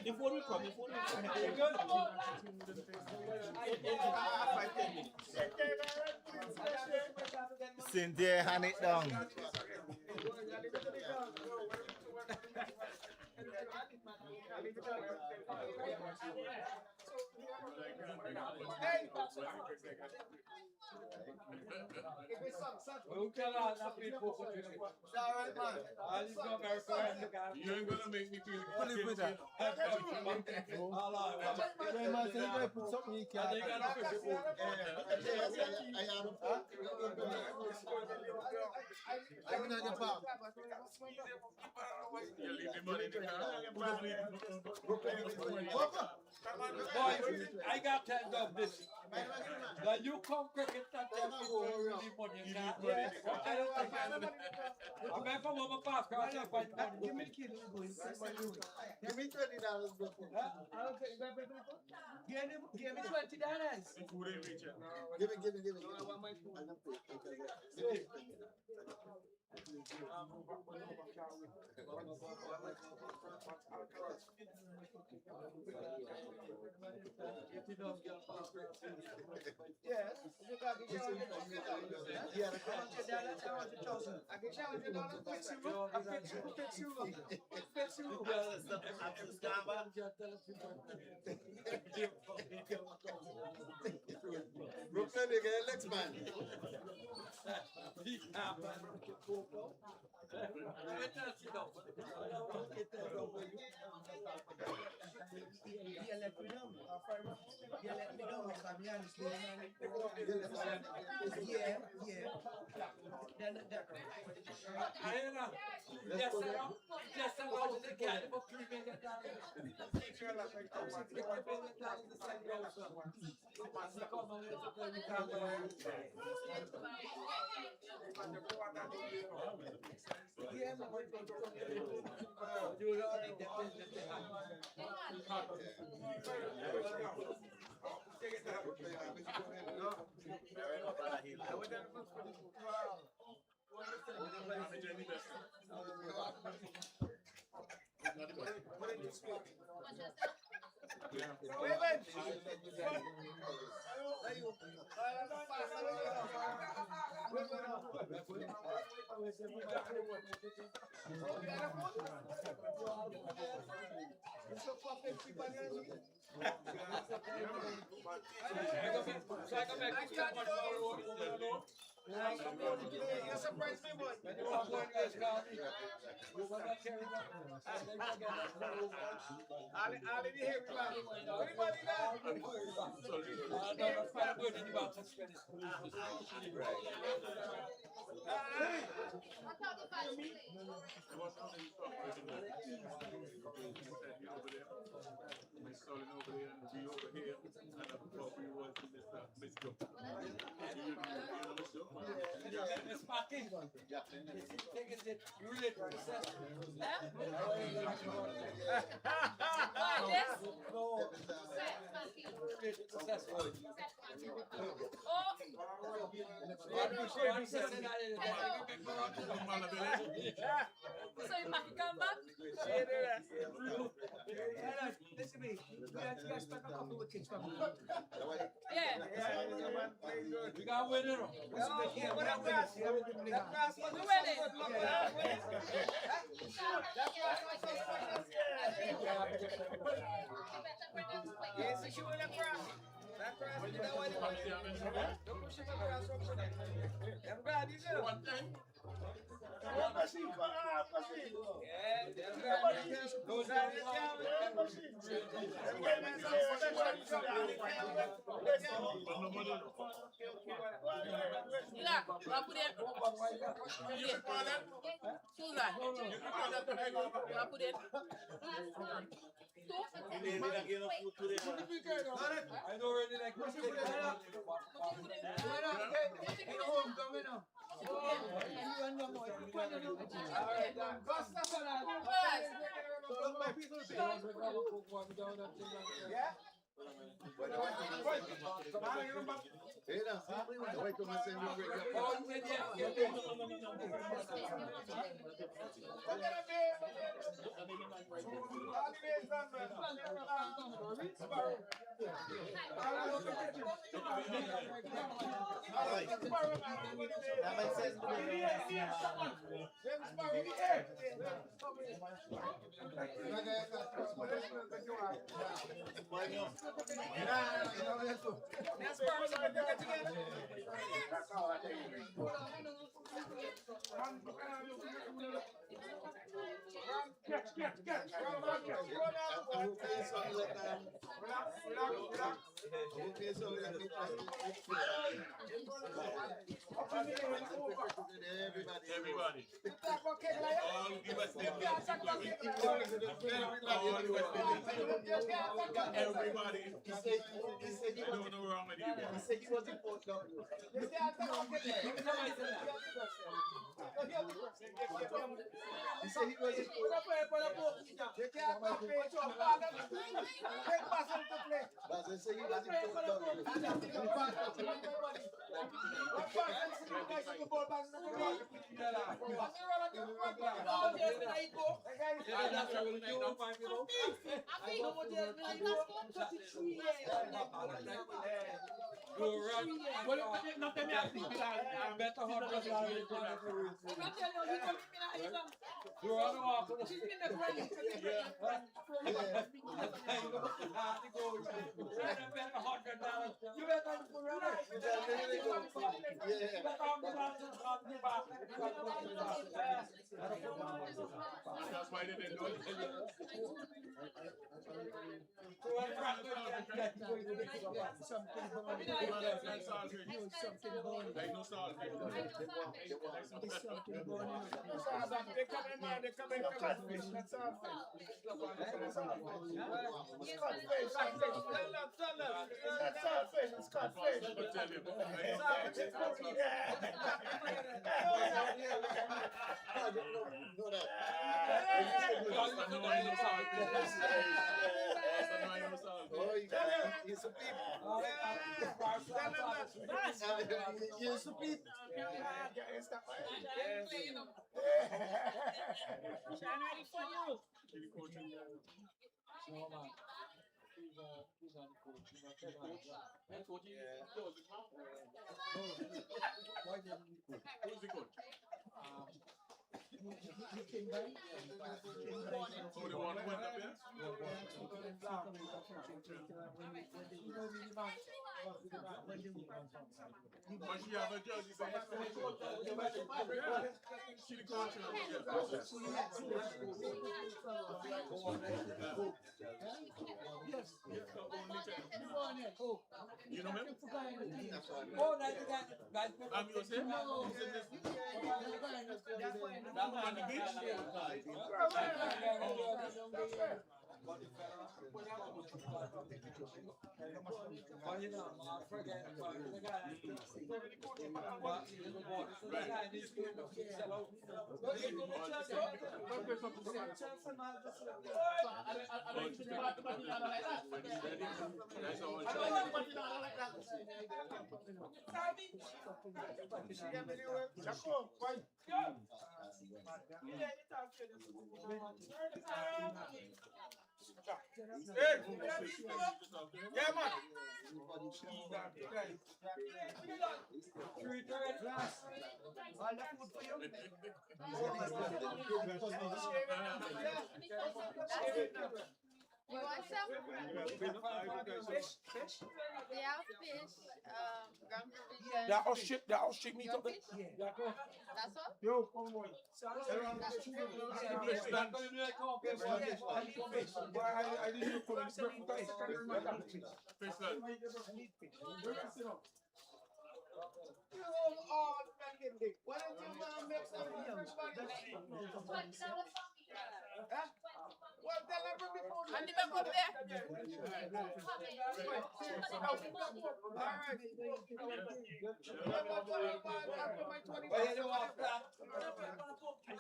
Before we come, Cynthia, hand it down. You ain't gonna make me feel with that. Put something in You leave the money in the car. I got $10 this. Now you come cricket that time before you need money in car. I don't think I'm back from my past car. Give me the key. Give me $20, bro. Give me $20. The food ain't reaching. Give it. Yes. I can challenge you $1,000. Fix you. Brooklyn, you get next man. You surprised me, boy. Listen to me. You guys spent a couple of kids from me. Yeah. We got winner. I know already like Everybody. All the West Indians. Everybody. I don't know wrong with you. He said he was in Port Douglas. He said he was in Basil said he was in Port Douglas. That's why they didn't do it. But she have a jersey, so she the coach. You know him? Oh, that's the guy. I'm your son? On the beach? Yeah, man. You want some? Fish. They have fish, ground provision. They're all shit. They're all shit meat Your up there. fish? Yeah, go. That's all? Yo, come on. I didn't even put it in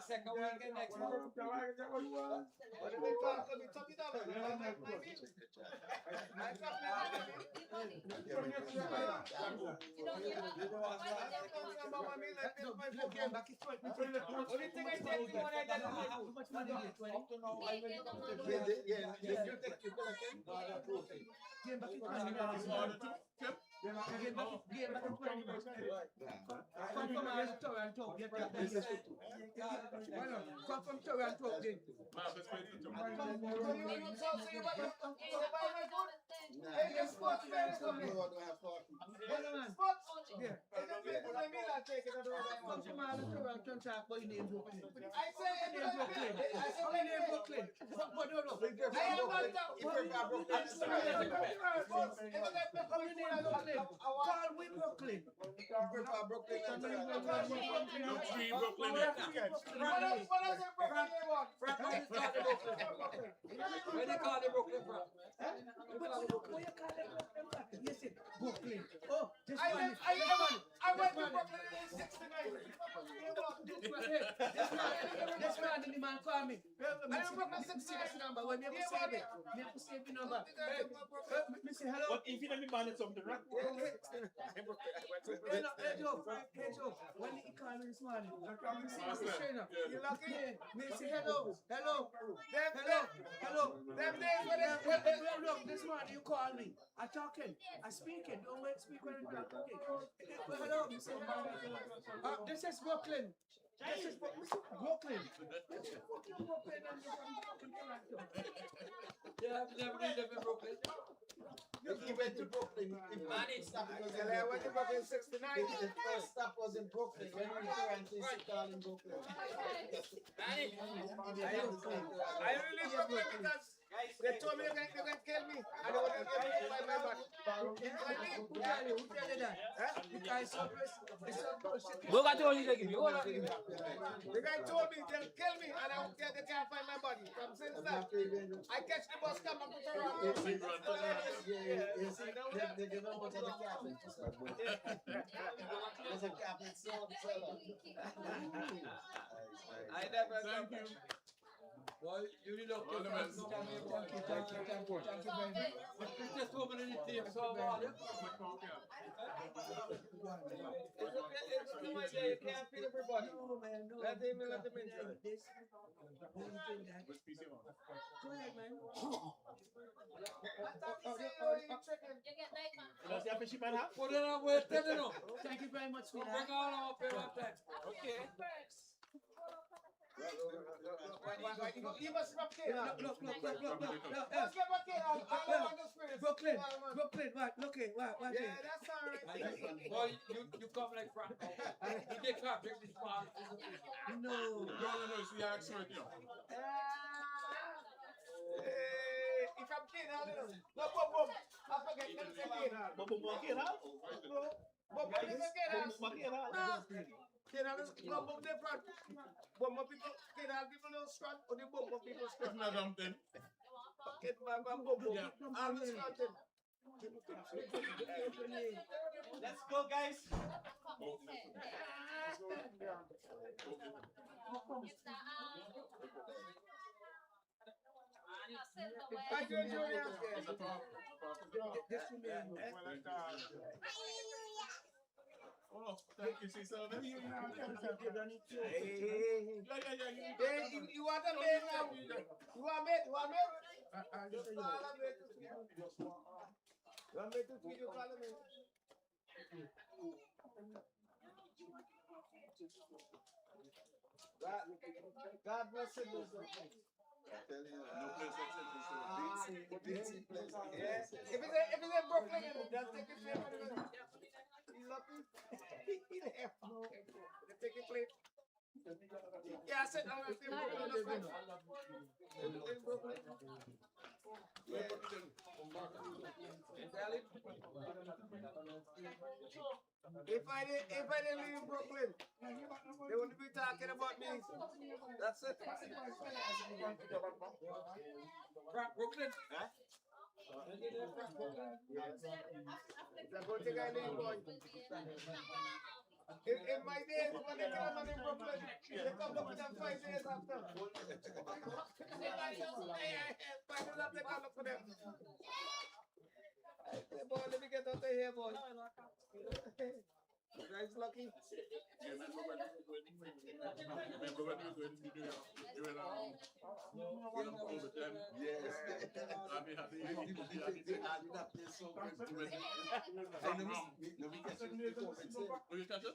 second weekend next month. What if they talk to me $30? Only thing I tell you when I did how much money you get? 20? Come from Toronto, Jim. When they call the Brooklyn from? Brooklyn. Oh, this I one. went to Brooklyn in 69. This man, the man call me. I don't Brooklyn 69 number. When me have to save it. Me have to save the number. Me say hello. What if you don't be managed something, right? Hey Joe, when he call me this morning, me say Mr. Trainer, you lucky? Me say hello. Them days when they Look, this morning you call me. I talking, I speaking. Don't wait, speak when I'm talking. Hello, me say hello. This is Brooklyn. This is Brooklyn. This is fucking Brooklyn and you're from Toronto. Yeah, I've never lived in Brooklyn. He went to Brooklyn. Manny. I went to Brooklyn in 69. The first stop was in Brooklyn. When we were in Toronto, in Brooklyn. Manny. I really live Brooklyn because they told me they're going to kill me. I don't want to get my body. Who tell you that? Because it's so bullshit. Go back to what you give me. Hold on. The guy told me they'll kill me and they can't find my body. From since that, I catch the bus come up to Toronto. You see, they give them much of the captain. There's a captain so I never. Thank you. Well, you did not thank you very much. Just woman in the team, so about it. It's okay, my day. You can't feel everybody. No, man, no. Let them enjoy. This. Go ahead, man. Put it on with it. Thank you very much, Bring sweetheart. all our pay one time. Okay. You must not kill. Look. Brooklyn. Brooklyn, what? Look it, what? Yeah, that's all right. Boy, you come like Frank. You get clap, drink this part. No. No, it's the accent, you know. If I'm kidding, I'll do it. No, boom. I forget. Let me say kidding. No, different. But more people, people don't strut, or the more people strut. It's not something. Let's go, guys. Thank you, Julian. Thank you, see, so you want the maid now? You want maid? I'll just say you want maid to feed you, call me. God bless you. If it's in Brooklyn, they'll take it for you. Lucky. They take it plate. Yeah, I said I was in Brooklyn. In Brooklyn. Yeah. If I didn't leave Brooklyn, they wouldn't be talking about me. That's it. Brooklyn? Huh? That's one thing I need, boy. In my days, when they came in Brooklyn, they come up with them 5 days after. They come up for them. I say, boy, let me get out of here, boy. Guys, lucky. Remember when we were going to New York during overtime? Yes. We had the Will you catch it?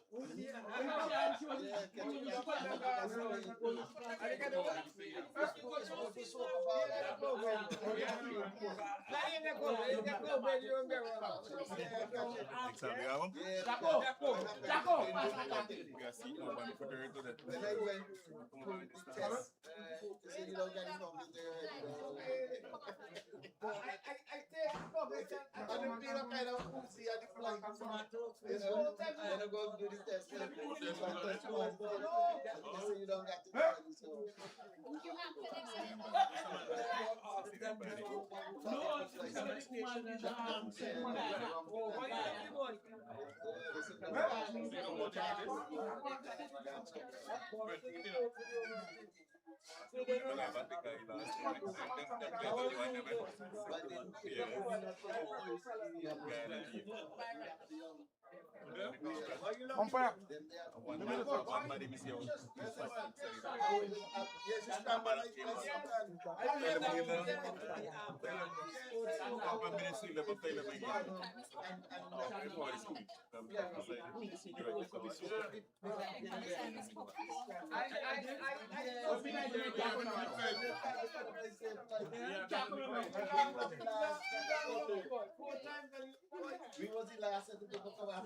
We was the last set of people come out.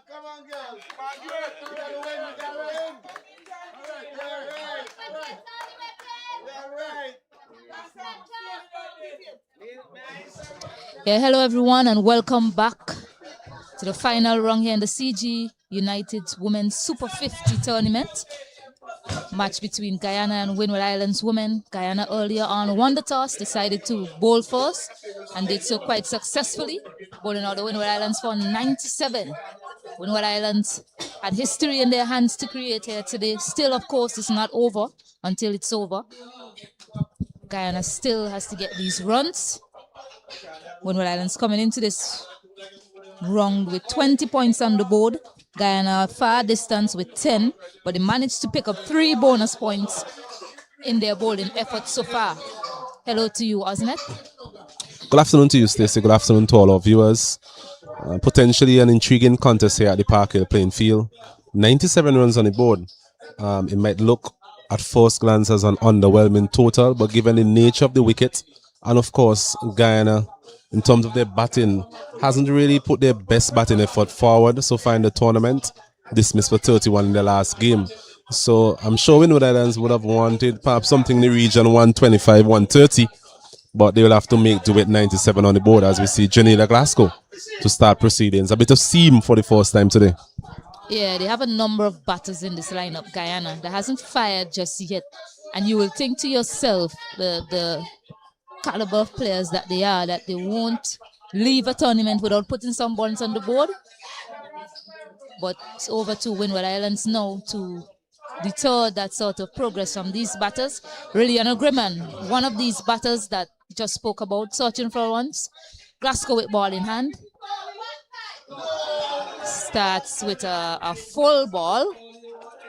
Come on, girls. You gotta win, you gotta win. All right. Yeah, hello everyone and welcome back to the final round here in the CG United Women's Super 50 tournament. Match between Guyana and Windward Islands women. Guyana earlier on won the toss, decided to bowl first and did so quite successfully, bowling out the Windward Islands for 97. Windward Islands had history in their hands to create here today. Still, of course, it's not over until it's over. Guyana still has to get these runs. Windward Islands coming into this round with 20 points on the board. Guyana far distance with 10, but they managed to pick up 3 bonus points in their bowling effort so far. Hello to you, Osnet. Good afternoon to you, Stacey. Good afternoon to all our viewers. Potentially an intriguing contest here at the Park Hill playing field. 97 runs on the board. It might look at first glance as an underwhelming total, but given the nature of the wicket, and of course Guyana, in terms of their batting, hasn't really put their best batting effort forward so far in the tournament. Dismissed for 31 in the last game. So I'm sure Windward Islands would have wanted perhaps something in the region 125, 130. But they will have to make do with 97 on the board as we see Janela Glasgow to start proceedings. A bit of seam for the first time today. Yeah, they have a number of batters in this lineup, Guyana, that hasn't fired just yet. And you will think to yourself, the caliber of players that they are, that they won't leave a tournament without putting some balls on the board. But it's over to Windward Islands now to deter that sort of progress from these batters. Really an agreement. One of these batters that just spoke about searching for once. Glasgow with ball in hand. Starts with a full ball.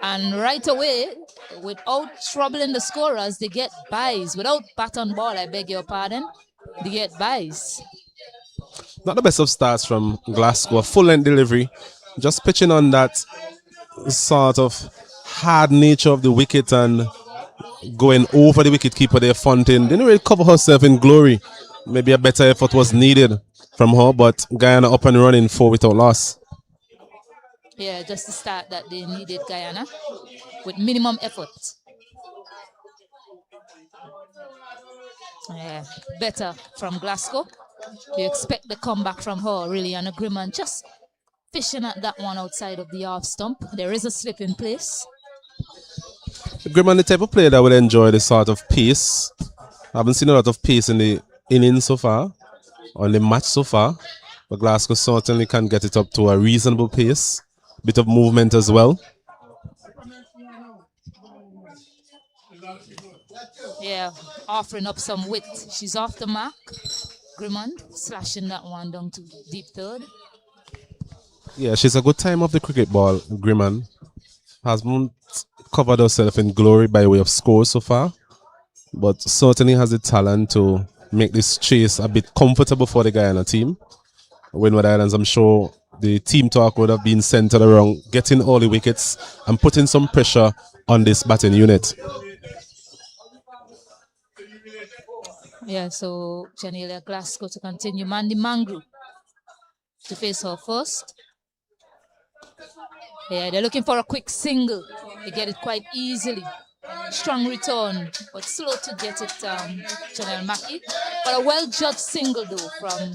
And right away, without troubling the scorers, they get buys. Without bat on ball, I beg your pardon, they get buys. Not the best of starts from Glasgow. A full-length delivery. Just pitching on that sort of hard nature of the wicket and going over the wicket keeper there, Fontaine. Didn't really cover herself in glory. Maybe a better effort was needed from her, but Guyana up and running 4 without loss. Yeah, just the start that they needed, Guyana, with minimum effort. Yeah, better from Glasgow. You expect the comeback from her, really, an agreement. Just fishing at that one outside of the off stump. There is a slip in place. Griman, the type of player that will enjoy this sort of pace. I haven't seen a lot of pace in the inning so far, or in the match so far. But Glasgow certainly can get it up to a reasonable pace. Bit of movement as well. Yeah, offering up some width. She's off the mark. Grimond slashing that one down to deep third. Yeah, she's a good time of the cricket ball, Grimond. Hasn't covered herself in glory by way of scores so far, but certainly has the talent to make this chase a bit comfortable for the Guyana team. Windward Islands, I'm sure the team talk would have been centered around getting all the wickets and putting some pressure on this batting unit. Yeah, so Janelia Glasgow to continue. Mandy Mangru to face her first. Yeah, they're looking for a quick single. They get it quite easily. Strong return, but slow to get it, Janelle Mackey. But a well-judged single, though, from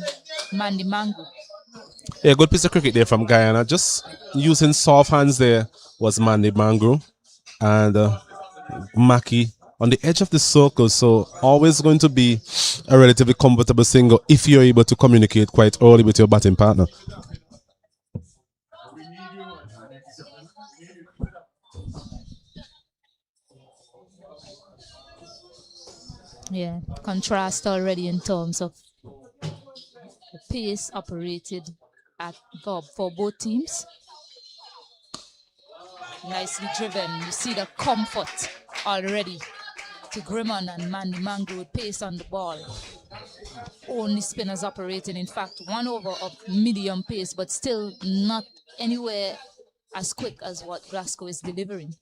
Mandy Mangru. Yeah, good piece of cricket there from Guyana. Just using soft hands there was Mandy Mangru. And Mackey on the edge of the circle, so always going to be a relatively comfortable single if you're able to communicate quite early with your batting partner. Yeah, contrast already in terms of the pace operated at for both teams. Nicely driven. You see the comfort already to Grimond and Mandy Mangru with pace on the ball. Only spinners operating. In fact, 1 over of medium pace, but still not anywhere as quick as what Glasgow is delivering.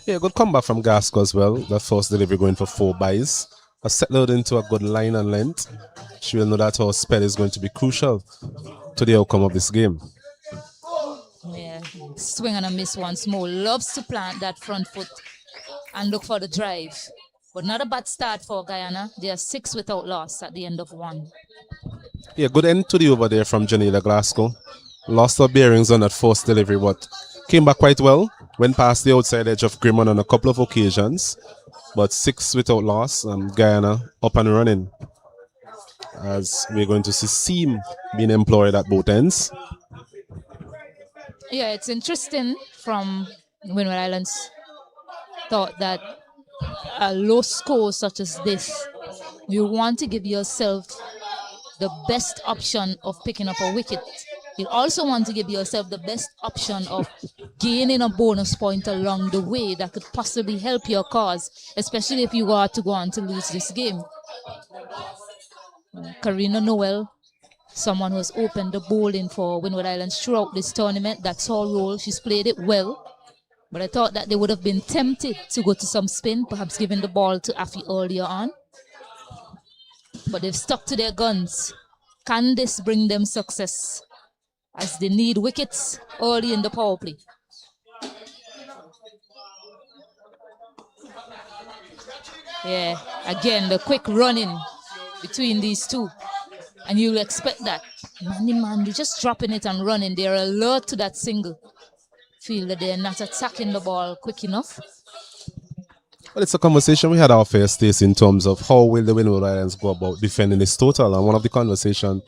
Yeah, good comeback from Glasgow as well. The first delivery going for 4 byes. Has settled into a good line and length. She will know that her spell is going to be crucial to the outcome of this game. Yeah, swing and a miss once more. Loves to plant that front foot and look for the drive. But not a bad start for Guyana. They are 6 without loss at the end of 1. Yeah, good end to the over there from Janelia Glasgow. Lost her bearings on that first delivery, but came back quite well. Went past the outside edge of Grimond on a couple of occasions. But 6 without loss. Guyana up and running. As we're going to see seam being employed at both ends. Yeah, it's interesting from Windward Islands. Thought that a low score such as this, you want to give yourself the best option of picking up a wicket. You also want to give yourself the best option of gaining a bonus point along the way that could possibly help your cause, especially if you are to go on to lose this game. Karina Noel, someone who has opened the bowling for Windward Islands throughout this tournament. That's her role. She's played it well. But I thought that they would have been tempted to go to some spin, perhaps giving the ball to Afi earlier on. But they've stuck to their guns. Can this bring them success? As they need wickets early in the power play. Yeah, again, the quick running between these two. And you'll expect that. Mandy just dropping it and running. They're alert to that single. Feel that they're not attacking the ball quick enough. Well, it's a conversation we had our first Stacey, in terms of how will the Windward Islands go about defending this total. And one of the conversation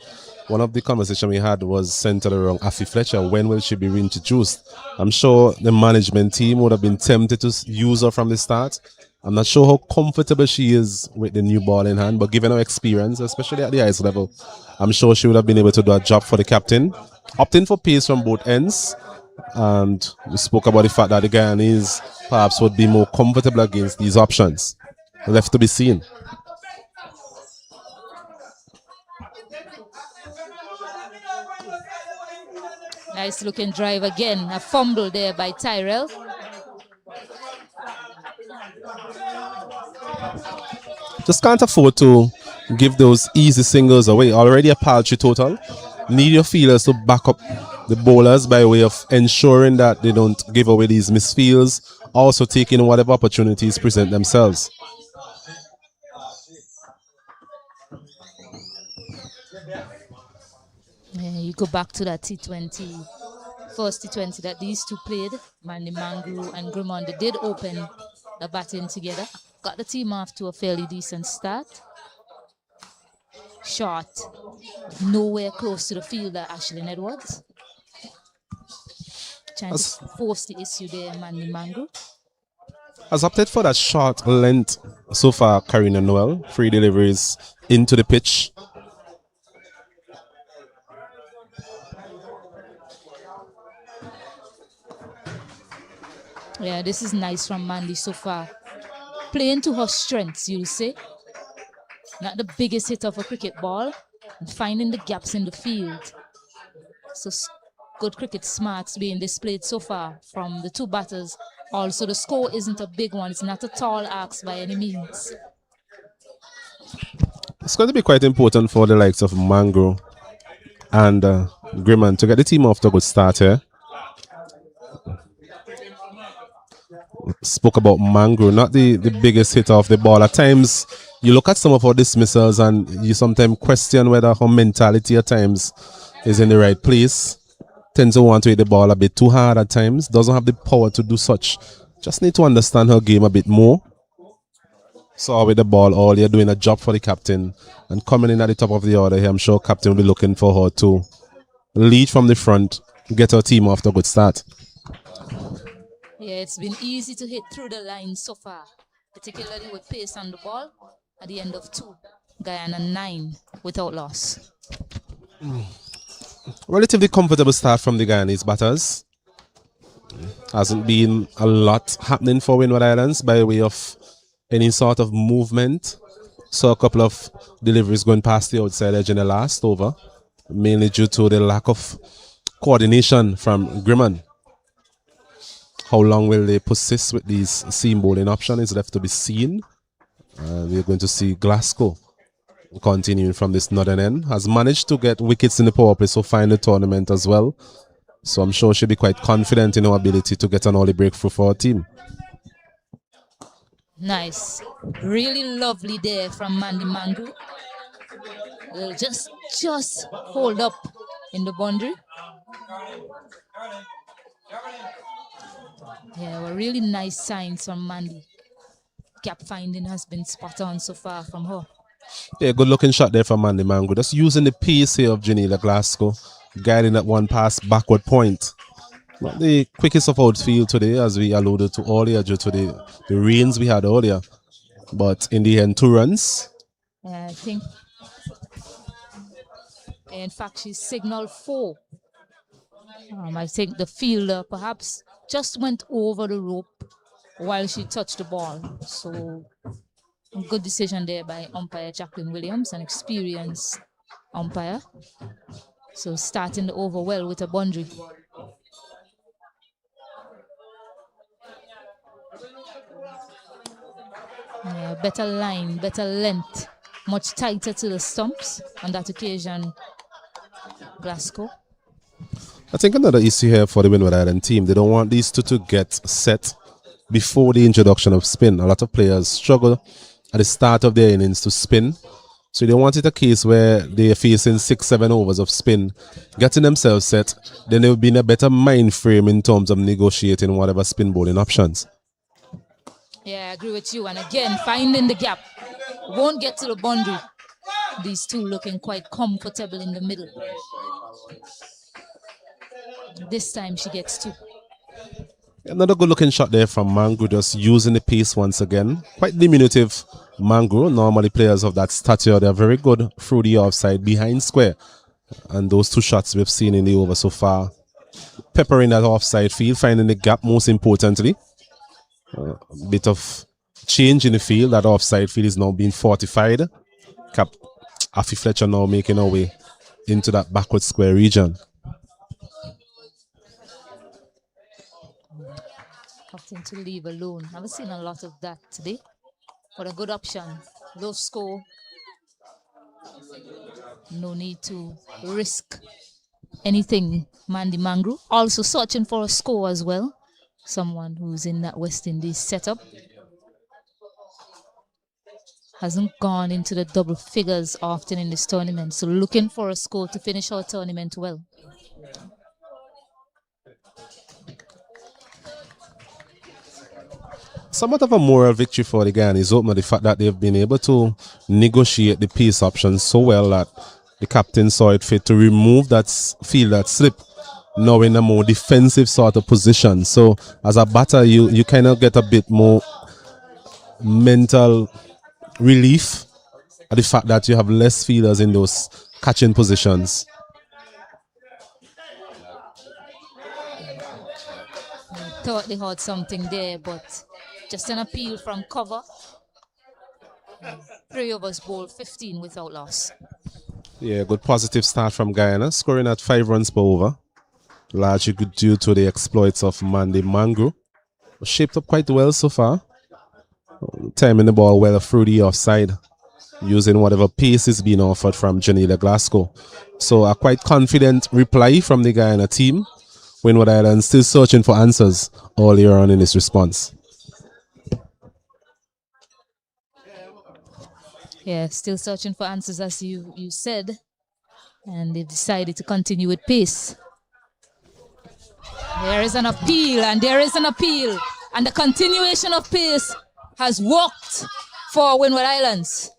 one of the conversation we had was centered around Afi Fletcher. When will she be reintroduced? I'm sure the management team would have been tempted to use her from the start. I'm not sure how comfortable she is with the new ball in hand, but given her experience, especially at the ice level, I'm sure she would have been able to do a job for the captain. Opting for pace from both ends, and we spoke about the fact that the Guyanese perhaps would be more comfortable against these options. Left to be seen. Nice looking drive again. A fumble there by Tyrell. Just can't afford to give those easy singles away. Already a paltry total. Need your fielders to back up the bowlers by way of ensuring that they don't give away these misfields. Also taking whatever opportunities present themselves. Yeah, you go back to that T20, first T20 that these two played, Mandy Mangru and Grimond. They did open the batting together. Got the team off to a fairly decent start. Shot nowhere close to the fielder, Ashlyn Edwards. Trying to force the issue there, Mandy Mangru. Has opted for that short length so far, Karina Noel. 3 deliveries into the pitch. Yeah, this is nice from Mandy so far. Playing to her strengths, you'll say. Not the biggest hit of a cricket ball. And finding the gaps in the field. So good cricket smarts being displayed so far from the two batters. Also, the score isn't a big one. It's not a tall ask by any means. It's going to be quite important for the likes of Mangro and Grimman to get the team off to a good start here. Spoke about Mangro, not the biggest hitter of the ball. At times, you look at some of our dismissals and you sometimes question whether her mentality at times is in the right place. Tends to want to hit the ball a bit too hard at times. Doesn't have the power to do such. Just need to understand her game a bit more. So with the ball all, you're doing a job for the captain. And coming in at the top of the order here, I'm sure captain will be looking for her to lead from the front, get her team off to a good start. Yeah, it's been easy to hit through the line so far, particularly with pace on the ball at the end of 2. Guyana 9 without loss. Relatively comfortable start from the Guyanese batters. Hasn't been a lot happening for Windward Islands by way of any sort of movement. Saw a couple of deliveries going past the outside edge in the last over, mainly due to the lack of coordination from Grimman. How long will they persist with these seam bowling options is left to be seen. We're going to see Glasgow continuing from this northern end. Has managed to get wickets in the power play so far in the tournament as well. So I'm sure she'll be quite confident in her ability to get an early breakthrough for her team. Nice. Really lovely there from Mandy Mangru. Just hold up in the boundary. Yeah, well, really nice signs from Mandy. Gap finding has been spot on so far from her. Yeah, good looking shot there from Mandy Mangru. Just using the pace here of Janila Glasgow, guiding that one pass backward point. Not the quickest of outfield today, as we alluded to earlier, due to the rains we had earlier. But in the end, 2 runs. I think, in fact, she signaled 4. I think the fielder perhaps just went over the rope while she touched the ball. So, a good decision there by umpire Jacqueline Williams, an experienced umpire. So, starting the over well with a boundary. Yeah, better line, better length, much tighter to the stumps on that occasion, Glasgow. I think another issue here for the Windward Island team, they don't want these two to get set before the introduction of spin. A lot of players struggle at the start of their innings to spin. So they want it a case where they're facing 6-7 overs of spin, getting themselves set, then they'll be in a better mind frame in terms of negotiating whatever spin bowling options. Yeah, I agree with you. And again, finding the gap. Won't get to the boundary. These two looking quite comfortable in the middle. This time she gets two. Another good looking shot there from Mango, just using the pace once again. Quite diminutive Mango. Normally players of that stature, they're very good through the offside, behind square. And those two shots we've seen in the over so far, peppering that offside field, finding the gap most importantly. A bit of change in the field. That offside field is now being fortified. Afi Fletcher now making her way into that backward square region. Nothing to leave alone. Haven't seen a lot of that today. But a good option. Low score. No need to risk anything. Mandy Mangru also searching for a score as well. Someone who's in that West Indies setup. Hasn't gone into the double figures often in this tournament. So looking for a score to finish our tournament well. Somewhat of a moral victory for the Guyanese opener, the fact that they've been able to negotiate the pace option so well that the captain saw it fit to remove that field, that slip, now in a more defensive sort of position. So as a batter, you kind of get a bit more mental relief at the fact that you have less fielders in those catching positions. Thought they had something there, but just an appeal from cover. 3 overs bowled 15 without loss. Yeah, good positive start from Guyana, scoring at 5 runs per over. Largely due to the exploits of Mandy Mangru. Shaped up quite well so far. Timing the ball well through the offside, using whatever pace is being offered from Janila Glasgow. So a quite confident reply from the Guyana team. Windward Islands still searching for answers earlier on in this response. Yeah, still searching for answers as you said. And they've decided to continue with pace. There is an appeal and there is an appeal. And the continuation of pace has worked for Windward Islands.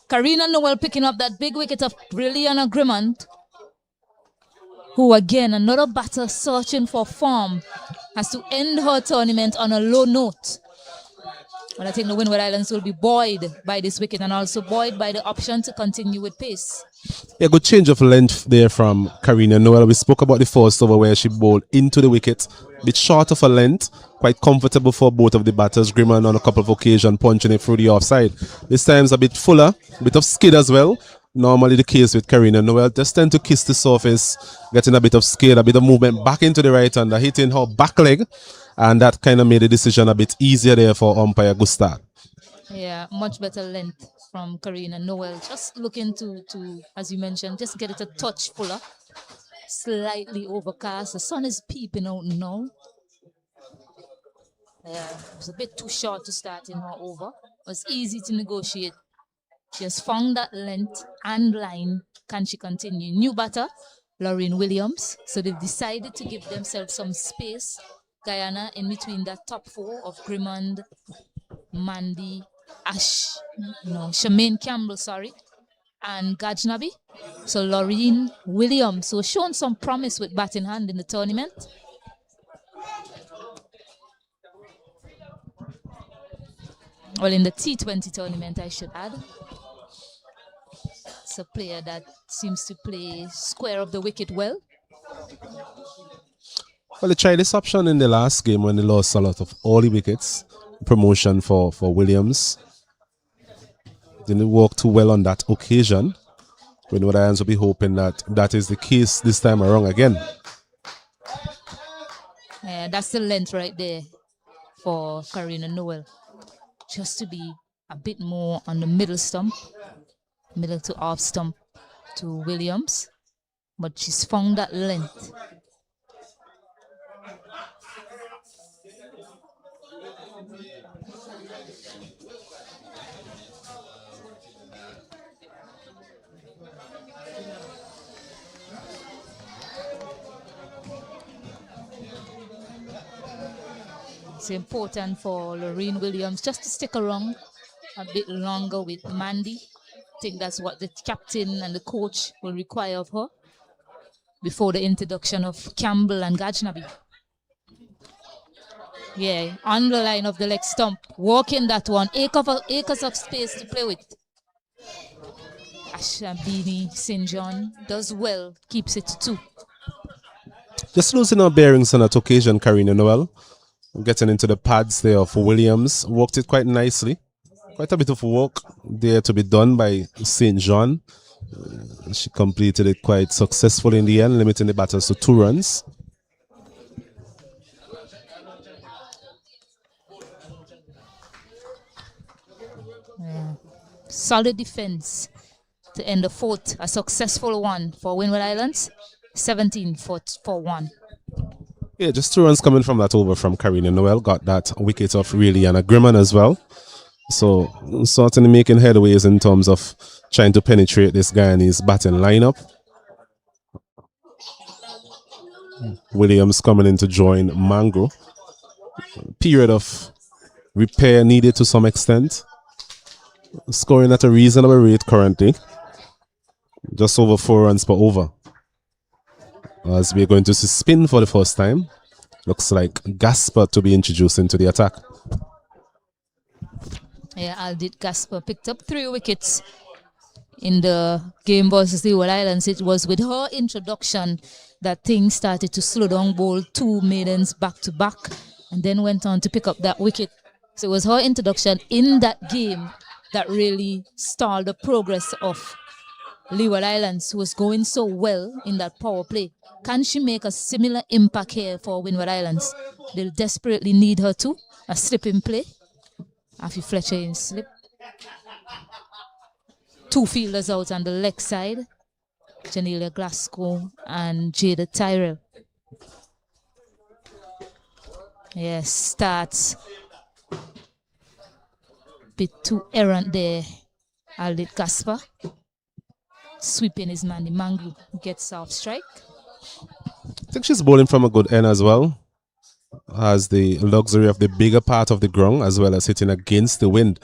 Karina Noel picking up that big wicket of Brilliant Agreement, who again, another batter searching for form, has to end her tournament on a low note. And I think the Windward Islands will be buoyed by this wicket and also buoyed by the option to continue with pace. Yeah, good change of length there from Karina Noel. We spoke about the first over where she bowled into the wicket. Bit short of a length, quite comfortable for both of the batters. Grimman on a couple of occasions punching it through the offside. This time's a bit fuller, a bit of skid as well. Normally the case with Karina Noel, just tend to kiss the surface, getting a bit of skid, a bit of movement back into the right hander, hitting her back leg, and that kind of made the decision a bit easier there for umpire Gustad. Yeah, much better length from Karina Noel. Just looking to, as you mentioned, just get it a touch fuller. Slightly overcast. The sun is peeping out now. Yeah, it was a bit too short to start in her over. It was easy to negotiate. She has found that length and line. Can she continue? New batter, Laureen Williams. So they've decided to give themselves some space. Guyana in between that top 4 of Grimond, Mandy, Shemaine Campbell, and Gajnabi. So Laureen Williams, so shown some promise with bat in hand in the tournament. Well, in the T20 tournament, I should add. It's a player that seems to play square of the wicket well. Well, they tried this option in the last game when they lost a lot of early wickets. Promotion for Williams. Didn't work too well on that occasion. Windward Islands will be hoping that that is the case this time around again. Yeah, that's the length right there for Karina Noel. Just to be a bit more on the middle stump, middle to off stump to Williams. But she's found that length. It's important for Laureen Williams just to stick around a bit longer with Mandy think that's what the captain and the coach will require of her before the introduction of Campbell and Gajnabi. Yeah, on the line of the leg stump, walking that one, acres of space to play with. Ashabini St. John does well, keeps it 2. Just losing our bearings on that occasion, Karina Noel. Getting into the pads there for Williams. Worked it quite nicely. Quite a bit of work there to be done by St. John. She completed it quite successfully in the end, limiting the batters to 2 runs. Yeah. Solid defense to end the 4th, a successful one for Windward Islands, 17 for 1. Yeah, just 2 runs coming from that over from Karina Noel. Got that wicket of Reliana Grimman as well. So certainly making headways in terms of trying to penetrate this Guyanese batting lineup. Williams coming in to join Mangro. Period of repair needed to some extent. Scoring at a reasonable rate currently. Just over 4 runs per over. As we're going to see spin for the first time. Looks like Gasper to be introduced into the attack. Yeah, Aldit Gasper picked up 3 wickets in the game versus the Windward Islands. It was with her introduction that things started to slow down. Bowled 2 maidens back to back and then went on to pick up that wicket. So it was her introduction in that game that really stalled the progress of Leeward Islands, who was going so well in that power play. Can she make a similar impact here for Windward Islands? They'll desperately need her to. A slip in play. Afi Fletcher in slip. 2 fielders out on the leg side. Janelia Glasgow and Jada Tyrell. Yes, starts. Bit too errant there. Aldit Gasper. Sweeping his man, the Mangru, gets off strike. I think she's bowling from a good end as well. Has the luxury of the bigger part of the ground as well as hitting against the wind.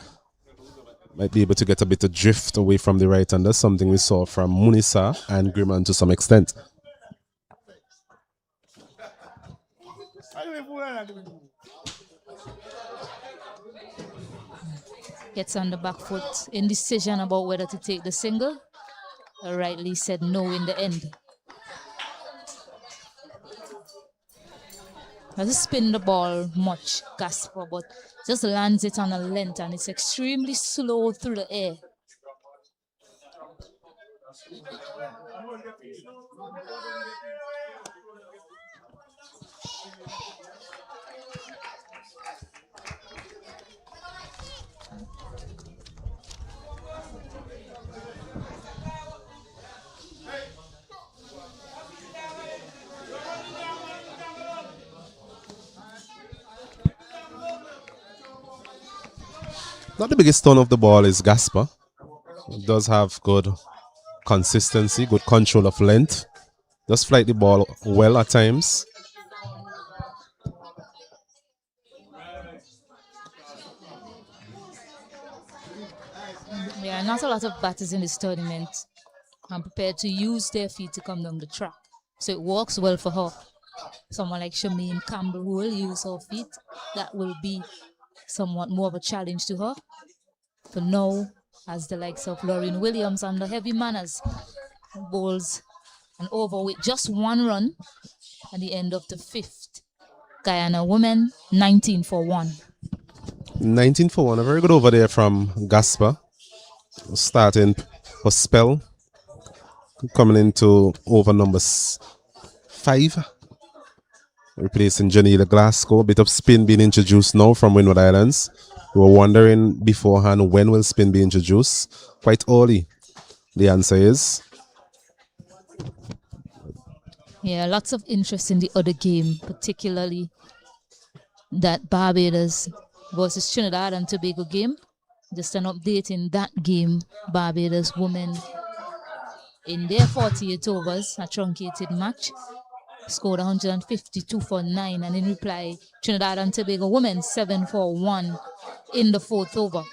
Might be able to get a bit of drift away from the right-hander, something we saw from Munisa and Grimman to some extent. Gets on the back foot. Indecision about whether to take the single. Rightly said no in the end. Doesn't spin the ball much, Gasper, but just lands it on a length and it's extremely slow through the air. Not the biggest turn of the ball is Gasper. It does have good consistency, good control of length. Does flight the ball well at times. Yeah, not a lot of batters in this tournament are prepared to use their feet to come down the track. So it works well for her. Someone like Shameen Campbell who will use her feet, that will be somewhat more of a challenge to her. For now, as the likes of Lauren Williams under heavy manners bowls an over with just 1 run at the end of the 5th. Guyana women 19 for 1. 19 for 1, a very good over there from Gasper. Starting for spell. Coming into over number 5. Replacing Janila Glasgow. A bit of spin being introduced now from Windward Islands. We were wondering beforehand when will spin be introduced. Quite early. The answer is. Yeah, lots of interest in the other game, particularly that Barbados versus Trinidad and Tobago game. Just an update in that game. Barbados women in their 48 overs, a truncated match, scored 152 for 9, and in reply, Trinidad and Tobago women 7 for 1 in the 4th over.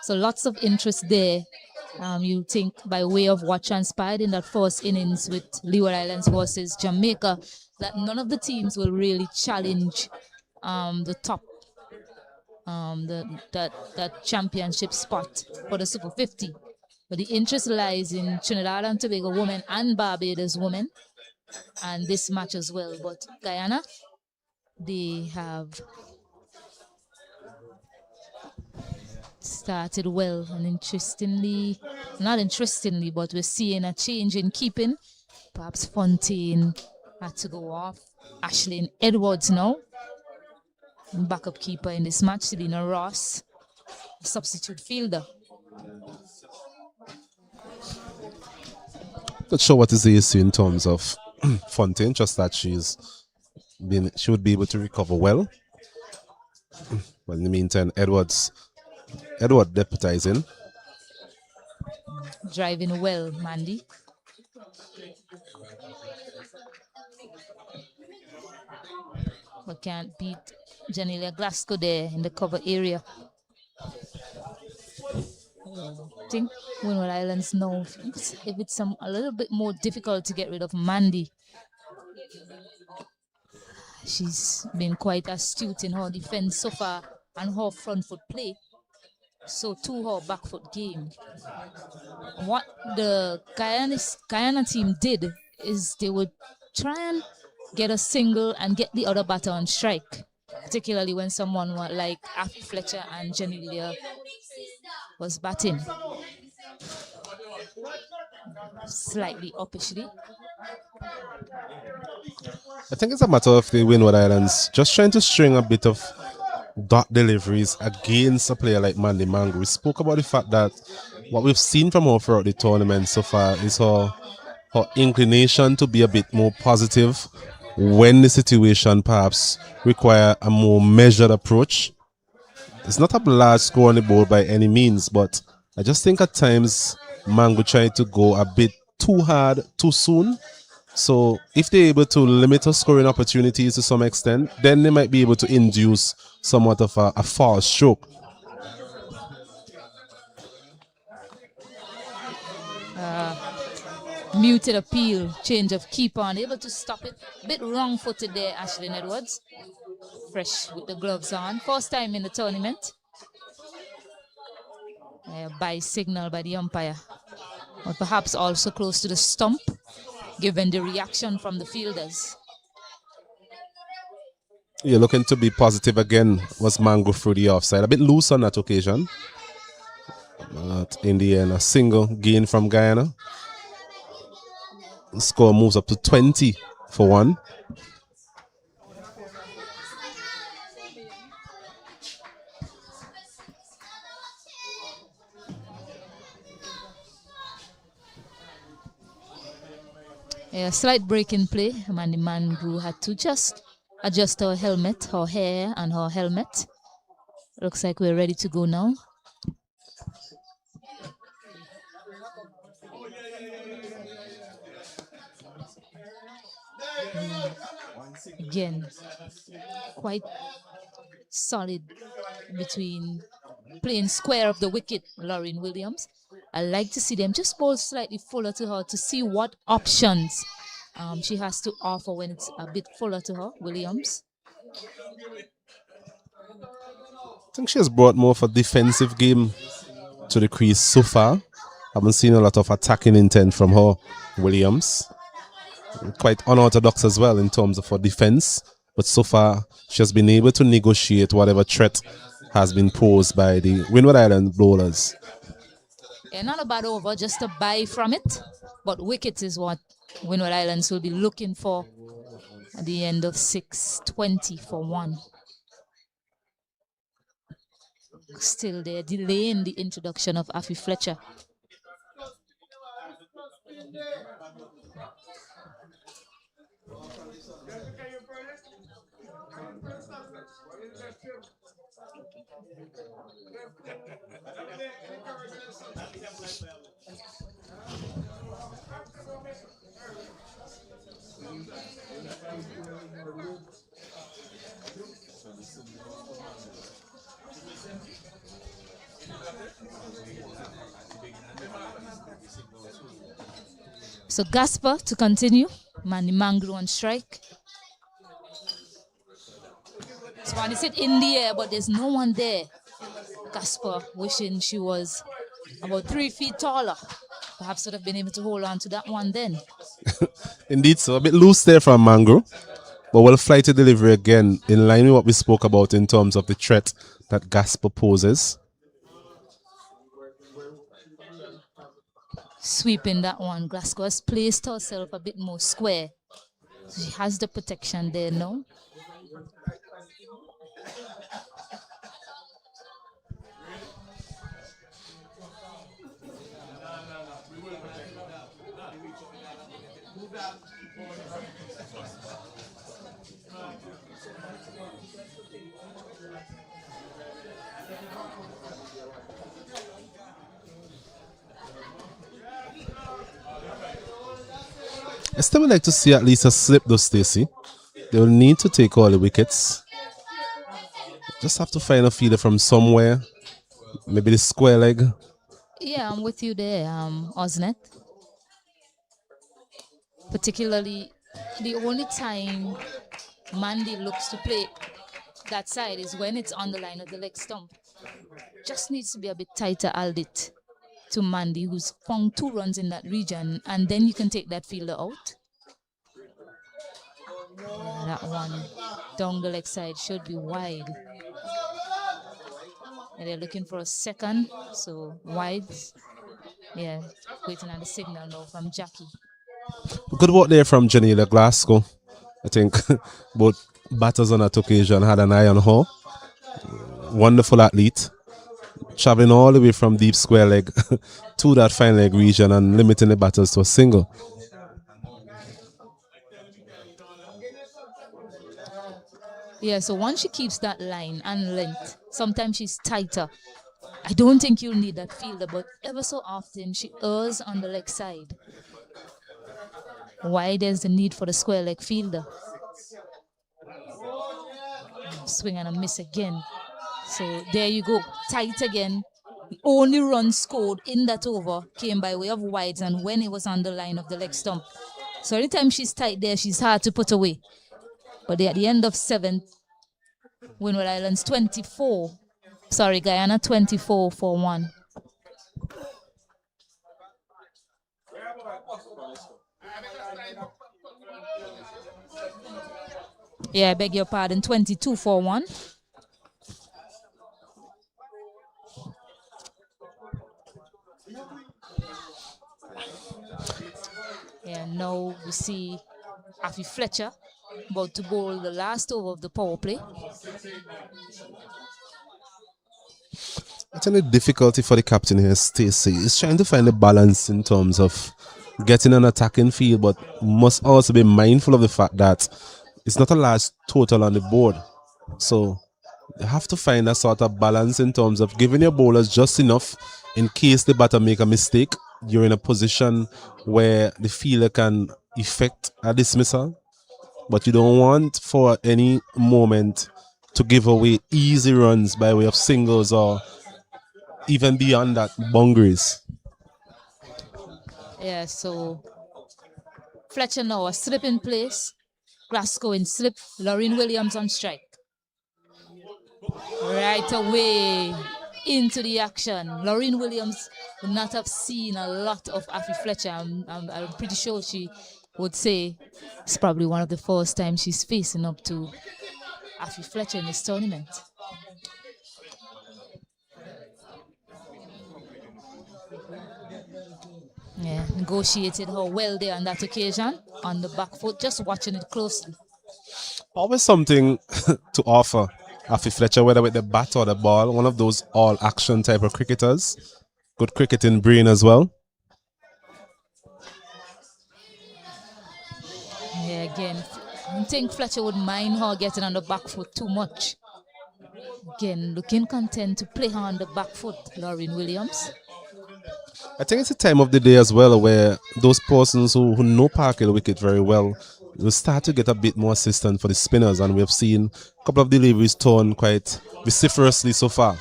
So lots of interest there You think by way of what transpired in that first innings with Leeward Islands versus Jamaica, that none of the teams will really challenge the top, that championship spot for the Super 50. But the interest lies in Trinidad and Tobago women and Barbados women, and this match as well. But Guyana, they have started well, and not interestingly, but we're seeing a change in keeping. Perhaps Fontaine had to go off. Ashlyn Edwards now, backup keeper in this match. Selena Ross, substitute fielder. Not sure what is the issue in terms of Fontaine, just that she would be able to recover well. But in the meantime, Edward deputizing. Driving well, Mandy. But can't beat Janelia Glasgow there in the cover area. I think Windward Islands know if it's a little bit more difficult to get rid of Mandy. She's been quite astute in her defense so far and her front foot play. So to her back foot game. What the Guyana team did is they would try and get a single and get the other batter on strike, particularly when someone like Afi Fletcher and Janelia was batting. Slightly uppishly. I think it's a matter of the Windward Islands just trying to string a bit of dot deliveries against a player like Mandy Mango. We spoke about the fact that what we've seen from her throughout the tournament so far is her inclination to be a bit more positive when the situation perhaps require a more measured approach. It's not a large score on the board by any means, but I just think at times Mango tried to go a bit too hard too soon. So if they're able to limit her scoring opportunities to some extent, then they might be able to induce somewhat of a fast stroke. Muted appeal, change of keeper, unable to stop it. A bit wrong-footed there, Ashlyn Edwards. Fresh with the gloves on. First time in the tournament. By signal by the umpire. But perhaps also close to the stump, given the reaction from the fielders. You're looking to be positive again. Was Mango through the offside. A bit loose on that occasion. But in the end, a single gain from Guyana. The score moves up to 20-1. A slight break in play. Mandy Mango had to just adjust her helmet, her hair and her helmet. Looks like we're ready to go now. Again, quite solid between playing square of the wicket, Lauren Williams. I like to see them just bowl slightly fuller to her to see what options she has to offer when it's a bit fuller to her, Williams. I think she has brought more of a defensive game to the crease so far. Haven't seen a lot of attacking intent from her, Williams. Quite unorthodox as well in terms of her defense. But so far, she has been able to negotiate whatever threat has been posed by the Windward Island bowlers. Yeah, not a bad over, just a buy from it. But wicket is what Windward Islands will be looking for at the end of 6:20 for 1. Still they're delaying the introduction of Afi Fletcher. So Gasper to continue. Manny Mangru on strike. Swan is it in the air, but there's no one there. Gasper wishing she was about 3 feet taller. Perhaps would have been able to hold on to that one then. Indeed, so a bit loose there from Mangro. But we'll fly to delivery again in line with what we spoke about in terms of the threat that Gasper poses. Sweeping that one. Glasgow has placed herself a bit more square. So she has the protection there now. I still would like to see at least a slip though, Stacey. They will need to take all the wickets. Just have to find a feeder from somewhere. Maybe the square leg. Yeah, I'm with you there, Osnet. Particularly, the only time Mandy looks to play that side is when it's on the line of the leg stump. Just needs to be a bit tighter, Aldit, to Mandy, who's found 2 runs in that region, and then you can take that fielder out. That one down the leg side should be wide. And they're looking for a second, so wide. Yeah, waiting on the signal now from Jackie. Good work there from Janela Glasgow. I think both batters on that occasion had an eye on her. Wonderful athlete. Traveling all the way from deep square leg to that fine leg region and limiting the batters to a single. Yeah, so once she keeps that line and length, sometimes she's tighter. I don't think you'll need that fielder, but ever so often she errs on the leg side. Why there's the need for the square leg fielder. Swing and a miss again. So there you go, tight again. The only run scored in that over came by way of wides and when it was on the line of the leg stump. So anytime she's tight there, she's hard to put away. But at the end of 7th, Windward Islands 24. Sorry, Guyana 24 for 1. Yeah, I beg your pardon, 22 for 1. And now we see Afi Fletcher about to bowl the last over of the power play. I think the difficulty for the captain here, Stacey, is trying to find a balance in terms of getting an attacking field, but must also be mindful of the fact that it's not a large total on the board. So you have to find a sort of balance in terms of giving your bowlers just enough in case the batter make a mistake. You're in a position where the fielder can effect a dismissal, but you don't want for any moment to give away easy runs by way of singles or even beyond that boundaries. Yeah, so Fletcher now a slip in place. Glasgow in slip. Laureen Williams on strike. Right away into the action. Laureen Williams would not have seen a lot of Afi Fletcher. I'm pretty sure she would say it's probably one of the first times she's facing up to Afi Fletcher in this tournament. Yeah, negotiated her well there on that occasion on the back foot, just watching it closely. Always something to offer Afi Fletcher, whether with the bat or the ball. One of those all-action type of cricketers. Good cricketing brain as well. Yeah, again, I don't think Fletcher would mind her getting on the back foot too much. Again, looking content to play her on the back foot, Laureen Williams. I think it's a time of the day as well where those persons who know Park Hill wicket very well will start to get a bit more assistance for the spinners, and we have seen a couple of deliveries torn quite vociferously so far.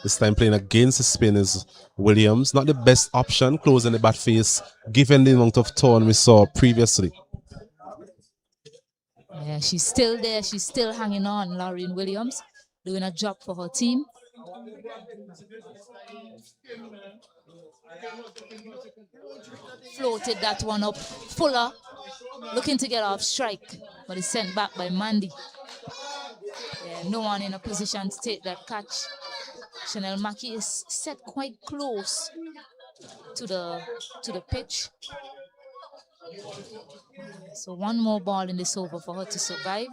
This time playing against the spin is Williams. Not the best option, closing the bat face, given the amount of turn we saw previously. Yeah, she's still there. She's still hanging on, Laureen Williams, doing a job for her team. Floated that one up. Fuller looking to get off strike, but it's sent back by Mandy. Yeah, no one in a position to take that catch. Chanel Maki is set quite close to the pitch. So one more ball in this over for her to survive.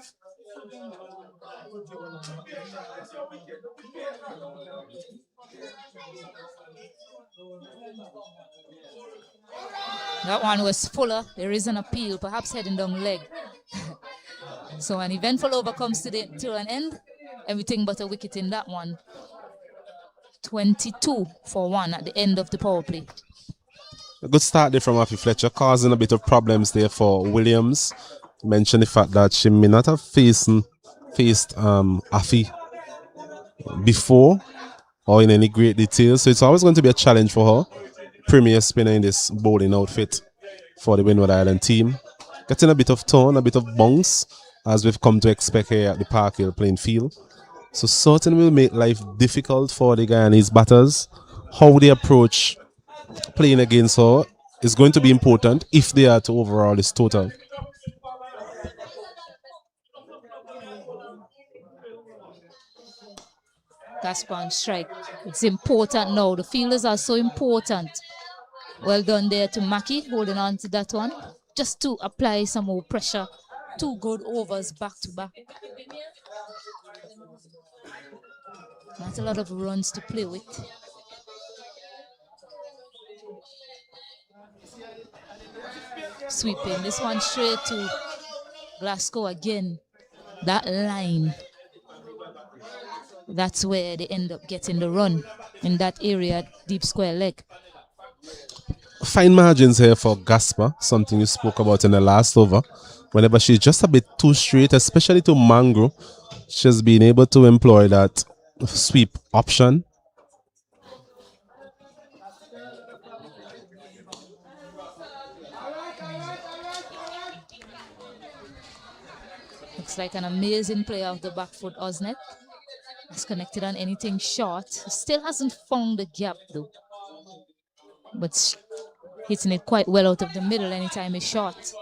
That one was Fuller. There is an appeal, perhaps heading down leg. So an eventful over comes to an end. Everything but a wicket in that one. 22-1 at the end of the power play. A good start there from Afi Fletcher, causing a bit of problems there for Williams. Mention the fact that she may not have faced Afi before or in any great detail, so it's always going to be a challenge for her. Premier spinner in this bowling outfit for the Windward Island team. Getting a bit of tone, a bit of bounce, as we've come to expect here at the Park Hill playing field. So certainly will make life difficult for the Guyanese batters. How they approach playing against her is going to be important if they are to overall this total. Gaspar on strike. It's important now. The fielders are so important. Well done there to Maki, holding on to that one. Just to apply some more pressure. 2 good overs back to back. Not a lot of runs to play with. Sweeping this one straight to Glasgow again. That line. That's where they end up getting the run in that area, deep square leg. Fine margins here for Gaspar, something you spoke about in the last over. Whenever she's just a bit too straight, especially to Mangro, she's been able to employ that sweep option. Looks like an amazing play off the back foot, Osnet. Has connected on anything short. Still hasn't found the gap though. But hitting it quite well out of the middle anytime it's short.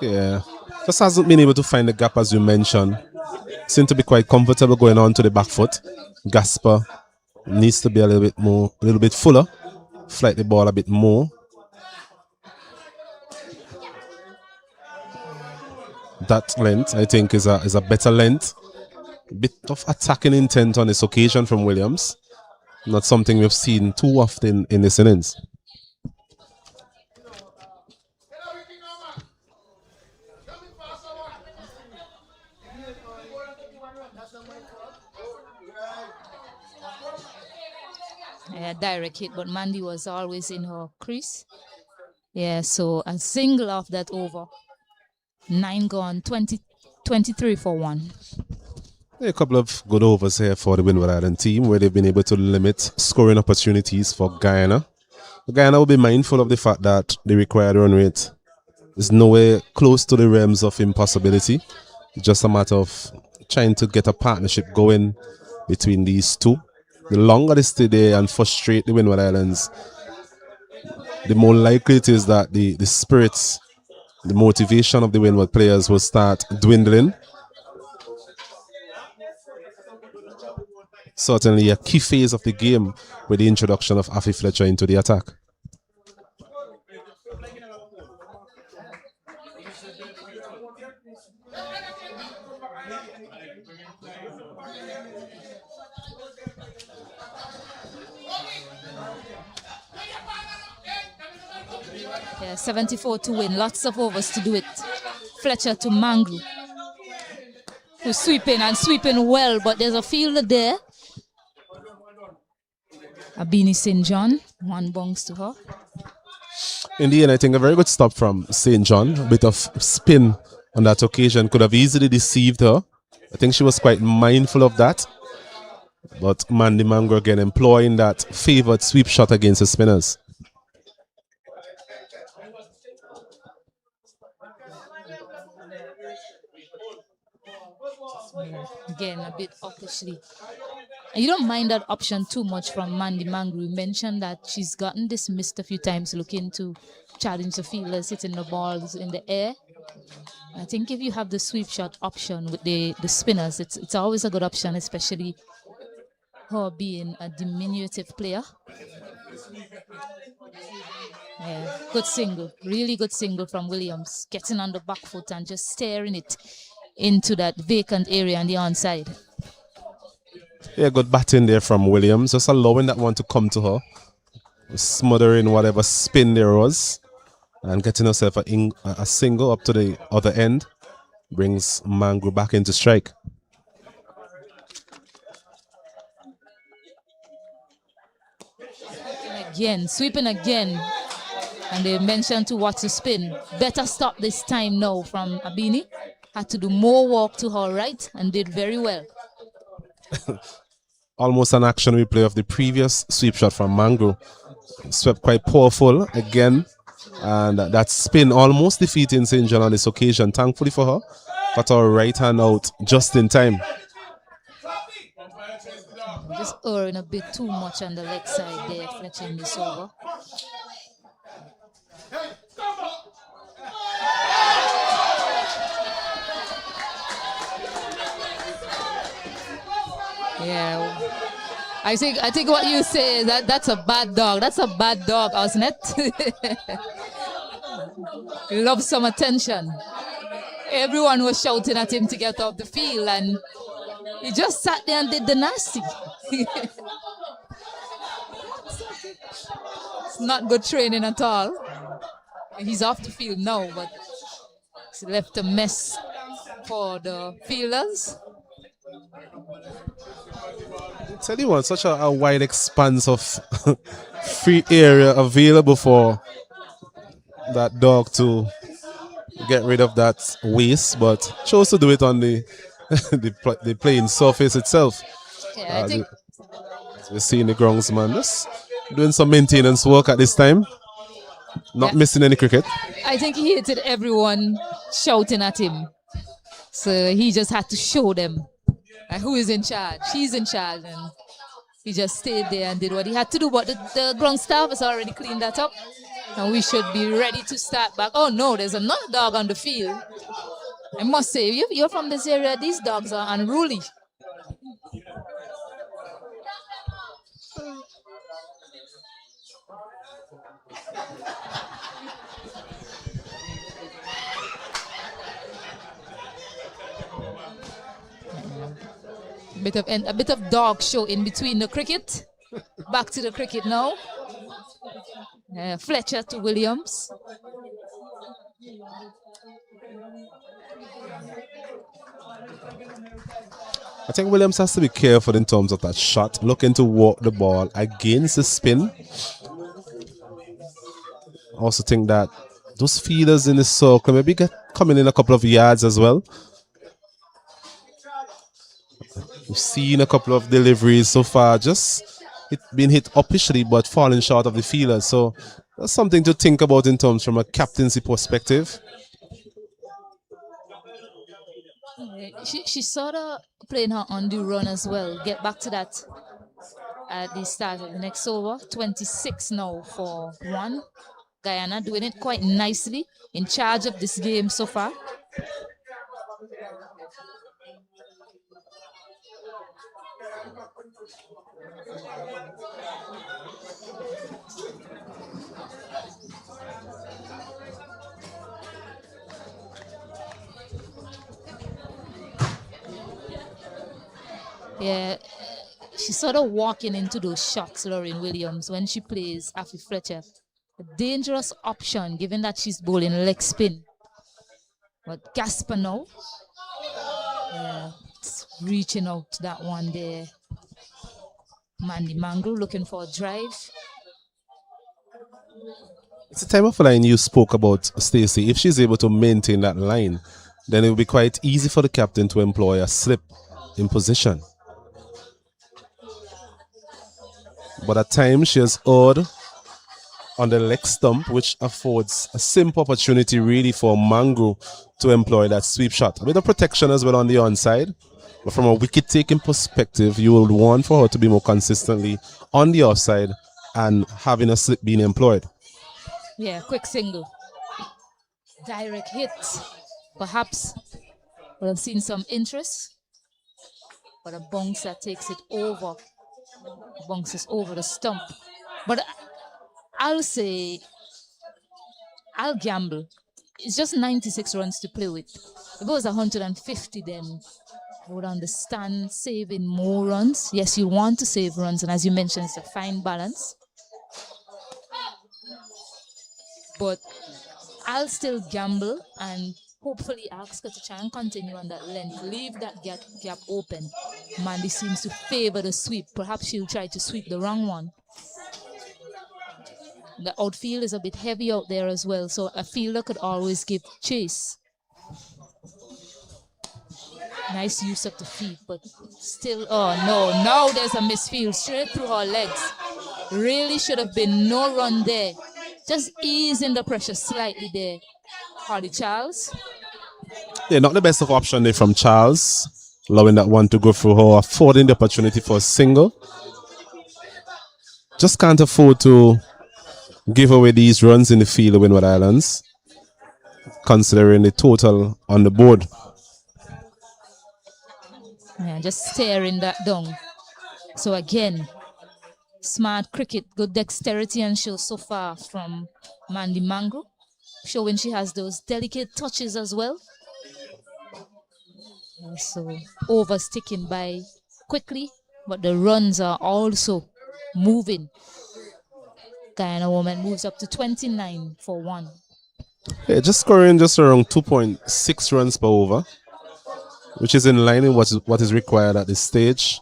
Yeah, just hasn't been able to find the gap as you mentioned. Seem to be quite comfortable going on to the back foot. Gaspar needs to be a little bit fuller, flight the ball a bit more. That length, I think, is a better length. Bit of attacking intent on this occasion from Williams. Not something we've seen too often in this innings. Yeah, direct hit, but Mandy was always in her crease. Yeah, so a single off that over. 9 gone, 23-1. A couple of good overs here for the Windward Island team where they've been able to limit scoring opportunities for Guyana. Guyana will be mindful of the fact that the required run rate is nowhere close to the realms of impossibility. It's just a matter of trying to get a partnership going between these two. The longer they stay there and frustrate the Windward Islands, the more likely it is that the spirits, the motivation of the Windward players will start dwindling. Certainly a key phase of the game with the introduction of Afi Fletcher into the attack. Yeah, 74 to win. Lots of overs to do it. Fletcher to Mangru, who's sweeping and sweeping well, but there's a fielder there. Abini St. John, 1 bounce to her. In the end, I think a very good stop from St. John. A bit of spin on that occasion could have easily deceived her. I think she was quite mindful of that. But Mandy Mango again employing that favored sweep shot against the spinners. Again, a bit awkwardly. And you don't mind that option too much from Mandy Mango. You mentioned that she's gotten dismissed a few times looking to challenge the fielders, hitting the balls in the air. I think if you have the sweep shot option with the spinners, it's always a good option, especially her being a diminutive player. Yeah, good single, really good single from Williams, getting on the back foot and just staring it into that vacant area on the onside. Yeah, good batting there from Williams, just allowing that one to come to her, smothering whatever spin there was, and getting herself a single up to the other end, brings Mango back into strike. Again, sweeping again. And they mentioned to watch the spin. Better stop this time now from Abini. Had to do more walk to her right and did very well. Almost an action replay of the previous sweep shot from Mango. Swept quite powerful again. And that spin almost defeating St. John on this occasion. Thankfully for her, got her right hand out just in time. Just erring a bit too much on the leg side there, fetching this over. Yeah, I think what you say is that's a bad dog. That's a bad dog, wasn't it? He loves some attention. Everyone was shouting at him to get off the field, and he just sat there and did the nasty. It's not good training at all. He's off the field now, but it's left a mess for the fielders. Tell you what, such a wide expanse of free area available for that dog to get rid of that waste, but chose to do it on the the playing surface itself. Yeah, I think as we're seeing the groundsman just doing some maintenance work at this time, not missing any cricket. I think he hated everyone shouting at him, so he just had to show them who is in charge. He's in charge, and he just stayed there and did what he had to do. But the ground staff has already cleaned that up, and we should be ready to start back. Oh no, there's another dog on the field. I must say, you're from this area, these dogs are unruly. A bit of dog show in between the cricket. Back to the cricket now. Fletcher to Williams. I think Williams has to be careful in terms of that shot, looking to walk the ball against the spin. I also think that those fielders in the circle maybe coming in a couple of yards as well. We've seen a couple of deliveries so far, just been hit upishly but falling short of the fielder. So that's something to think about in terms from a captaincy perspective. She's sort of playing her undue run as well. Get back to that at the start of the next over. 26 now for 1. Guyana doing it quite nicely, in charge of this game so far. Yeah, she's sort of walking into those shots, Lauren Williams, when she plays Afi Fletcher. A dangerous option, given that she's bowling leg spin. But Gasper now, it's reaching out to that one there. Mandy Mango looking for a drive. It's a type of line you spoke about, Stacey. If she's able to maintain that line, then it will be quite easy for the captain to employ a slip in position. But at times she has odd on the leg stump, which affords a simple opportunity really for Mango to employ that sweep shot. A bit of protection as well on the onside. But from a wicket taking perspective, you would want for her to be more consistently on the offside and having a slip being employed. Yeah, quick single. Direct hit. Perhaps we'll have seen some interest. But a bouncer takes it over. Bounces over the stump. But I'll say, I'll gamble. It's just 96 runs to play with. If it was 150, then I would understand saving more runs. Yes, you want to save runs, and as you mentioned, it's a fine balance. But I'll still gamble and hopefully ask her to try and continue on that length. Leave that gap open. Mandy seems to favor the sweep. Perhaps she'll try to sweep the wrong one. The outfield is a bit heavy out there as well, so a fielder could always give chase. Nice use of the feet, but still, oh no, now there's a misfield straight through her legs. Really should have been no run there. Just easing the pressure slightly there. Hardy Charles. Yeah, not the best of option there from Charles, allowing that one to go through her, affording the opportunity for a single. Just can't afford to give away these runs in the field of Windward Islands, considering the total on the board. Yeah, just staring that down. So again, smart cricket, good dexterity and show so far from Mandy Mangro, showing she has those delicate touches as well. So oversticking by quickly, but the runs are also moving. Guyana woman moves up to 29 for 1. Yeah, just scoring just around 2.6 runs per over, which is in line with what is required at this stage.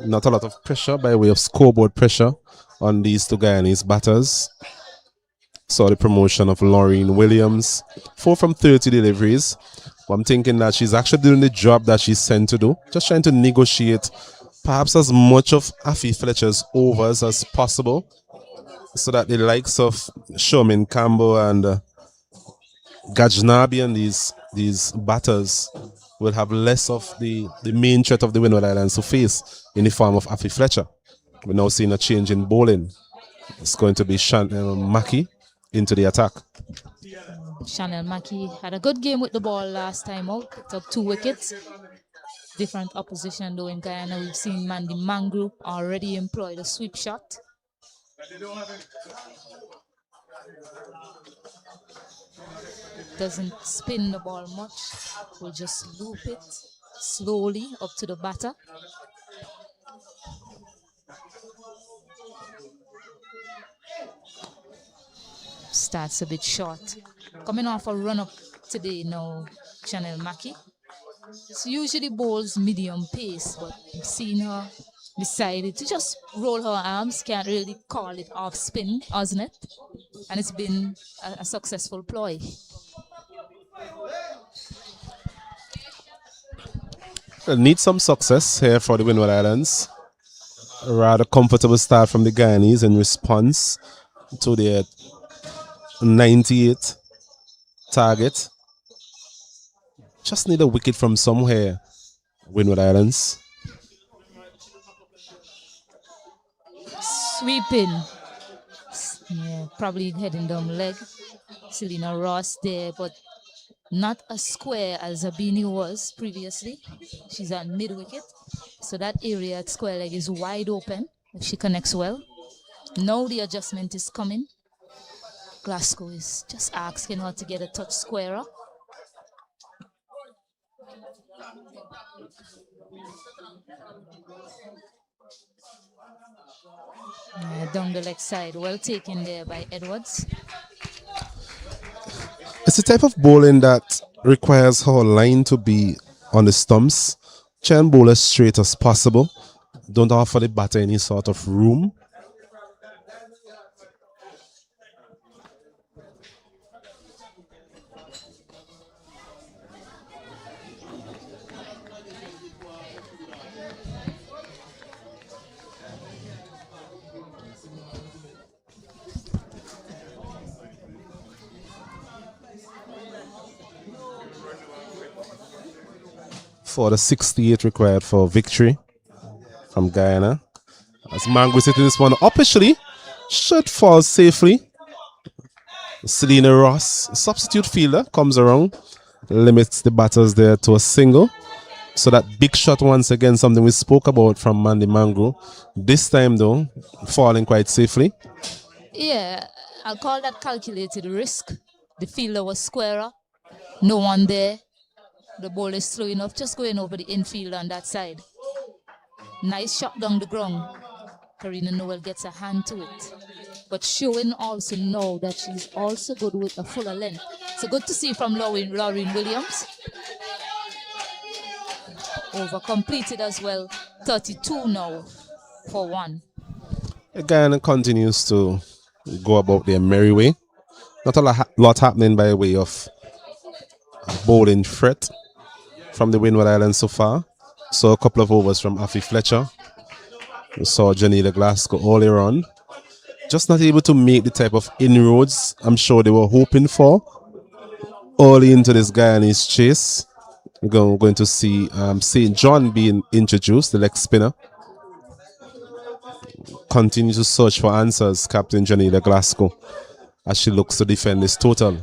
Not a lot of pressure by way of scoreboard pressure on these two Guyanese batters. Saw the promotion of Laureen Williams, 4 from 30 deliveries. But I'm thinking that she's actually doing the job that she's sent to do, just trying to negotiate perhaps as much of Afi Fletcher's overs as possible, so that the likes of Shomin Campbell and Gajnabi and these batters will have less of the main threat of the Windward Islands to face in the form of Afi Fletcher. We're now seeing a change in bowling. It's going to be Maki into the attack. Chanel Mackey had a good game with the ball last time out, picked up 2 wickets. Different opposition though in Guyana. We've seen Mandy Mangro already employed a sweep shot. Doesn't spin the ball much, will just loop it slowly up to the batter. Starts a bit short. Coming off a run-up today now, Chanel Mackey. She usually bowls medium pace, but I've seen her decided to just roll her arms. Can't really call it off spin, hasn't it? And it's been a successful ploy. Need some success here for the Windward Islands. A rather comfortable start from the Guyanese in response to their 98 target. Just need a wicket from somewhere, Windward Islands. Sweeping. Yeah, probably heading down leg. Selena Ross there, but not as square as Zabini was previously. She's at mid-wicket. So that area at square leg is wide open if she connects well. Now the adjustment is coming. Glasgow is just asking her to get a touch squarer. Down the leg side, well taken there by Edwards. It's the type of bowling that requires her line to be on the stumps. Try and bowl as straight as possible. Don't offer the batter any sort of room. for the 68 required for victory from Guyana. As Mango is hitting this one officially, should fall safely. Selena Ross, substitute fielder, comes around, limits the batters there to a single. So that big shot once again, something we spoke about from Mandy Mango. This time though, falling quite safely. Yeah, I'll call that calculated risk. The fielder was squarer, no one there. The ball is slow enough, just going over the infield on that side. Nice shot down the ground. Karina Noel gets a hand to it. But showing also now that she's also good with a fuller length. So good to see from Lauren Williams. Over completed as well. 32 now for 1. Guyana continues to go about their merry way. Not a lot happening by way of bowling threat from the Windward Islands so far. So a couple of overs from Afi Fletcher. We saw Janila Glasgow earlier on. Just not able to make the type of inroads I'm sure they were hoping for early into this Guyanese chase. We're going to see St. John being introduced, the leg spinner. Continue to search for answers, Captain Janila Glasgow, as she looks to defend this total.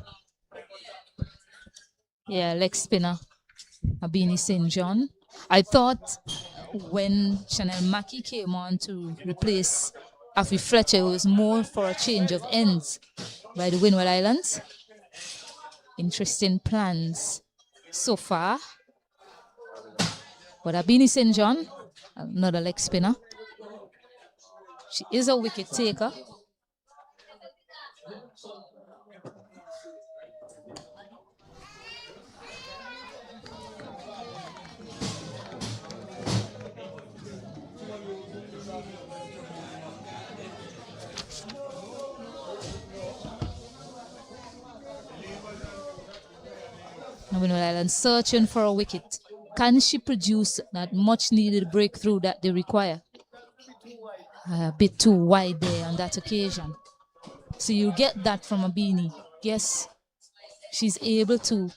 Yeah, leg spinner, Abini St. John. I thought when Chanel Mackey came on to replace Afi Fletcher, it was more for a change of ends by the Windward Islands. Interesting plans so far. But Abini St. John, another leg spinner. She is a wicket taker. Windward Islands searching for a wicket. Can she produce that much needed breakthrough that they require? A bit too wide there on that occasion. So you get that from Abini. Yes, she's able to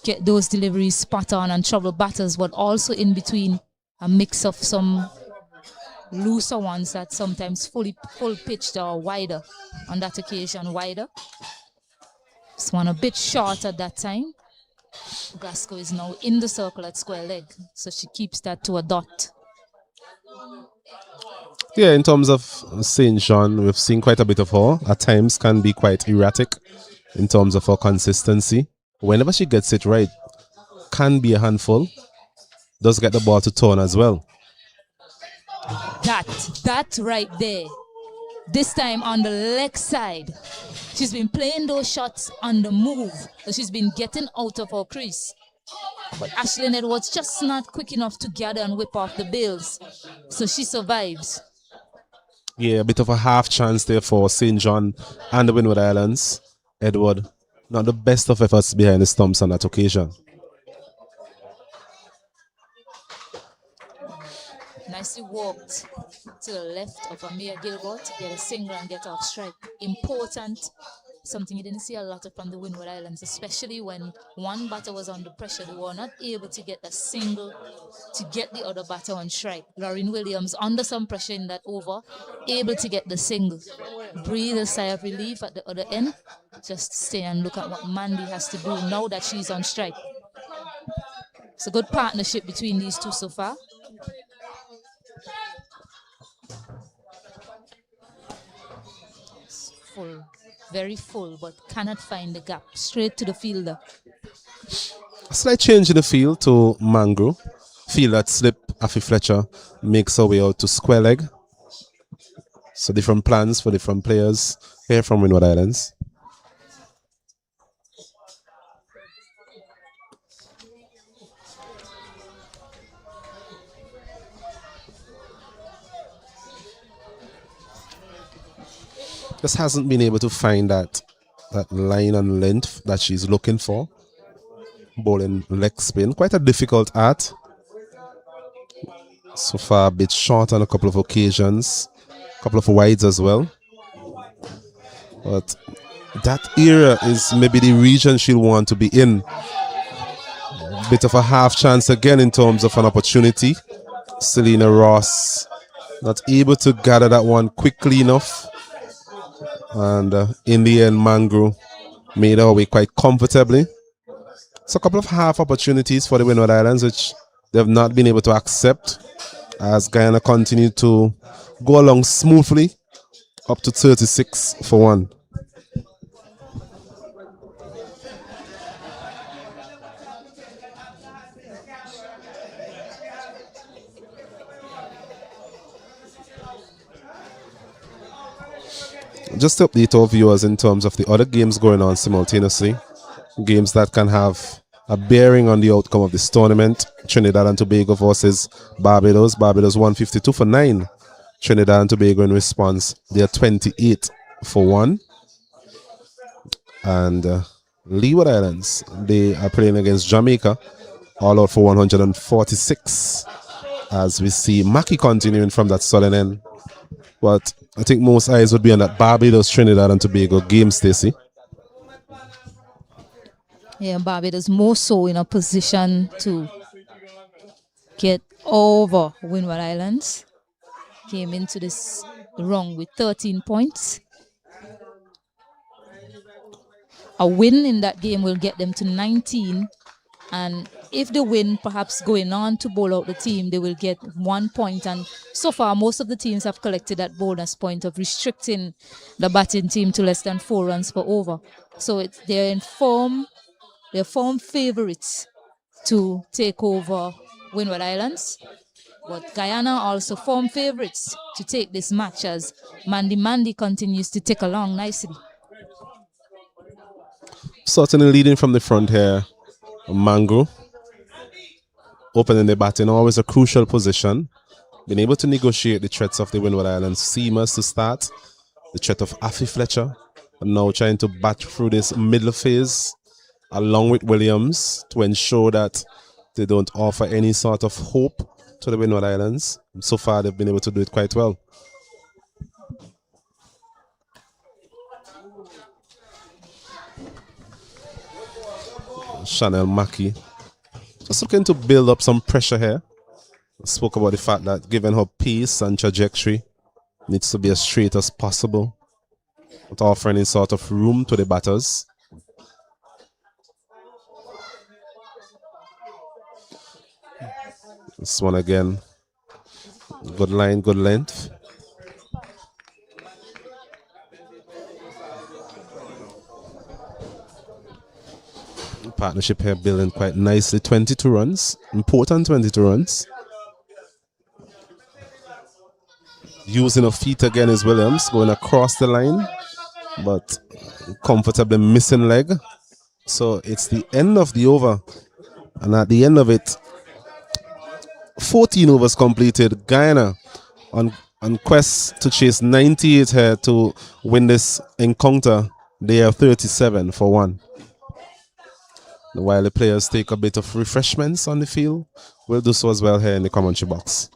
get those deliveries spot on and trouble batters, but also in between a mix of some looser ones that sometimes full pitched or wider. On that occasion, wider. This one a bit short at that time. Glasgow is now in the circle at square leg, so she keeps that to a dot. Yeah, in terms of St. John, we've seen quite a bit of her. At times can be quite erratic in terms of her consistency. Whenever she gets it right, can be a handful. Does get the ball to turn as well. That right there. This time on the leg side. She's been playing those shots on the move. So she's been getting out of her crease. But Ashlyn Edwards just not quick enough to gather and whip off the bails. So she survives. Yeah, a bit of a half chance there for St. John and the Windward Islands. Edward, not the best of efforts behind the stumps on that occasion. Nicely walked to the left of Amir Gilbert to get a single and get off strike. Important. Something you didn't see a lot of from the Windward Islands, especially when one batter was under pressure. They were not able to get a single to get the other batter on strike. Lauren Williams, under some pressure in that over, able to get the single. Breathe a sigh of relief at the other end. Just stay and look at what Mandy has to do now that she's on strike. It's a good partnership between these two so far. Full. Very full, but cannot find the gap. Straight to the fielder. A slight change in the field to Mango. Field that slip, Afi Fletcher makes her way out to square leg. So different plans for different players here from Windward Islands. Just hasn't been able to find that line and length that she's looking for. Bowling leg spin, quite a difficult art. So far a bit short on a couple of occasions, a couple of wides as well. But that area is maybe the region she'll want to be in. Bit of a half chance again in terms of an opportunity. Selena Ross not able to gather that one quickly enough. And in the end, Mangro made our way quite comfortably. So a couple of half opportunities for the Windward Islands, which they've not been able to accept as Guyana continued to go along smoothly up to 36-1. Just to update our viewers in terms of the other games going on simultaneously, games that can have a bearing on the outcome of this tournament. Trinidad and Tobago versus Barbados. Barbados 152-9. Trinidad and Tobago in response, they are 28-1. And Leeward Islands, they are playing against Jamaica, all out for 146. As we see Mackie continuing from that sullen end. But I think most eyes would be on that Barbados, Trinidad and Tobago game, Stacey. Yeah, Barbados more so in a position to get over Windward Islands. Came into this run with 13 points. A win in that game will get them to 19. And if they win, perhaps going on to bowl out the team, they will get 1 point. And so far, most of the teams have collected that bonus point of restricting the batting team to less than 4 runs per over. So they're form favorites to take over Windward Islands. But Guyana also form favorites to take this match as Mandy continues to tick along nicely. Certainly leading from the front here, Mangro. Opening the batting, always a crucial position. Been able to negotiate the threats of the Windward Islands seamers to start. The threat of Affy Fletcher. And now trying to bat through this middle phase along with Williams to ensure that they don't offer any sort of hope to the Windward Islands. So far, they've been able to do it quite well. Chanel Mackie just looking to build up some pressure here. Spoke about the fact that given her pace and trajectory, needs to be as straight as possible, not offering any sort of room to the batters. This one again, good line, good length. Partnership here building quite nicely. 22 runs, important 22 runs. Using her feet again is Williams, going across the line, but comfortably missing leg. So it's the end of the over, and at the end of it, 14 overs completed. Guyana on quest to chase 98 here to win this encounter. They are 37-1. While the players take a bit of refreshments on the field, we'll do so as well here in the commentary box.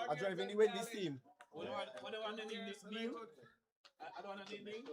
I'm driving the Windies team. I don't want anything.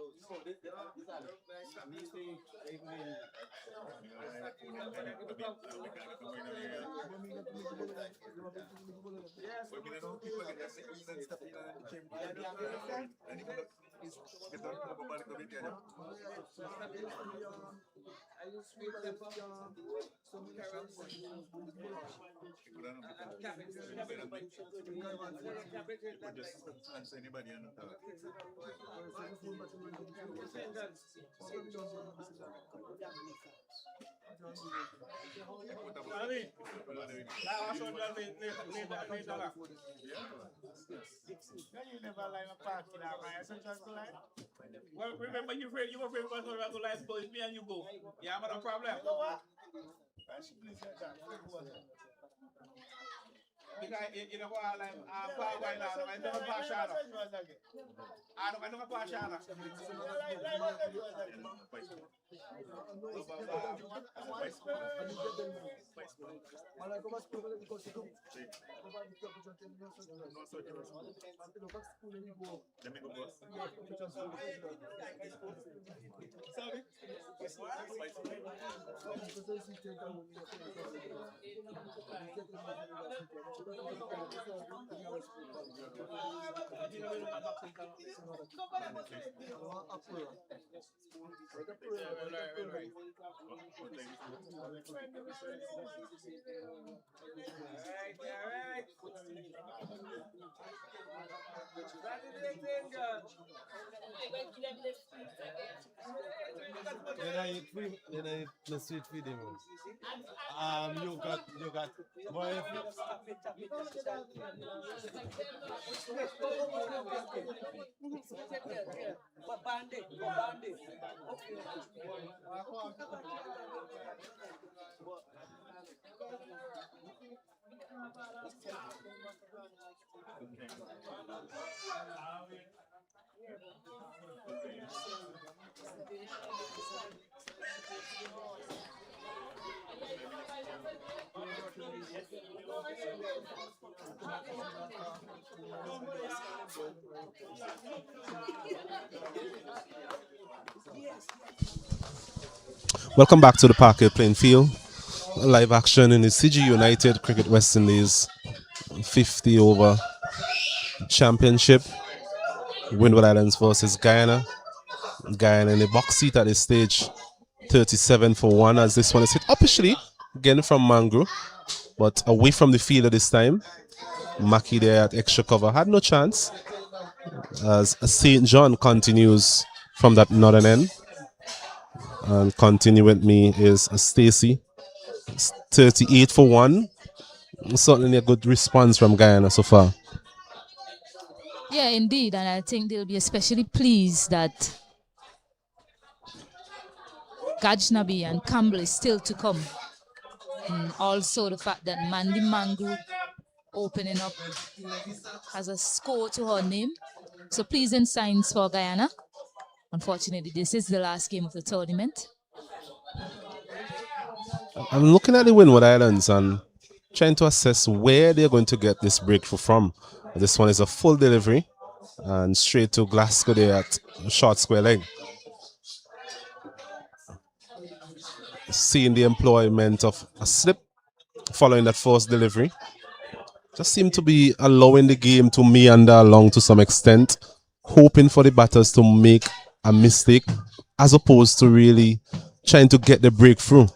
You never line a party that my essential to line. Well, remember you were afraid was not to line, so it's me and you go. Yeah, I'm not a problem. You know what? Because you know what, like, power by now, I don't pass Shana. I don't pass Shana. Then I eat the sweet feed him. You got boy. Welcome back to the Park Hill playing field. Live action in the CG United Cricket West Indies 50 over championship. Windward Islands versus Guyana. Guyana in the box seat at this stage, 37 for 1, as this one is hit officially again from Mangro, but away from the fielder this time. Maki there at extra cover had no chance as St. John continues from that northern end. And continue with me is Stacy, 38 for 1. Certainly a good response from Guyana so far. Yeah, indeed, and I think they'll be especially pleased that Gajnabi and Campbell is still to come. And also the fact that Mandy Mangru opening up has a score to her name. So pleasing signs for Guyana. Unfortunately, this is the last game of the tournament. I'm looking at the Windward Islands and trying to assess where they're going to get this breakthrough from. This one is a full delivery and straight to Glasgow there at short square leg. Seeing the employment of a slip following that first delivery. Just seem to be allowing the game to meander along to some extent, hoping for the batters to make a mistake as opposed to really trying to get the breakthrough.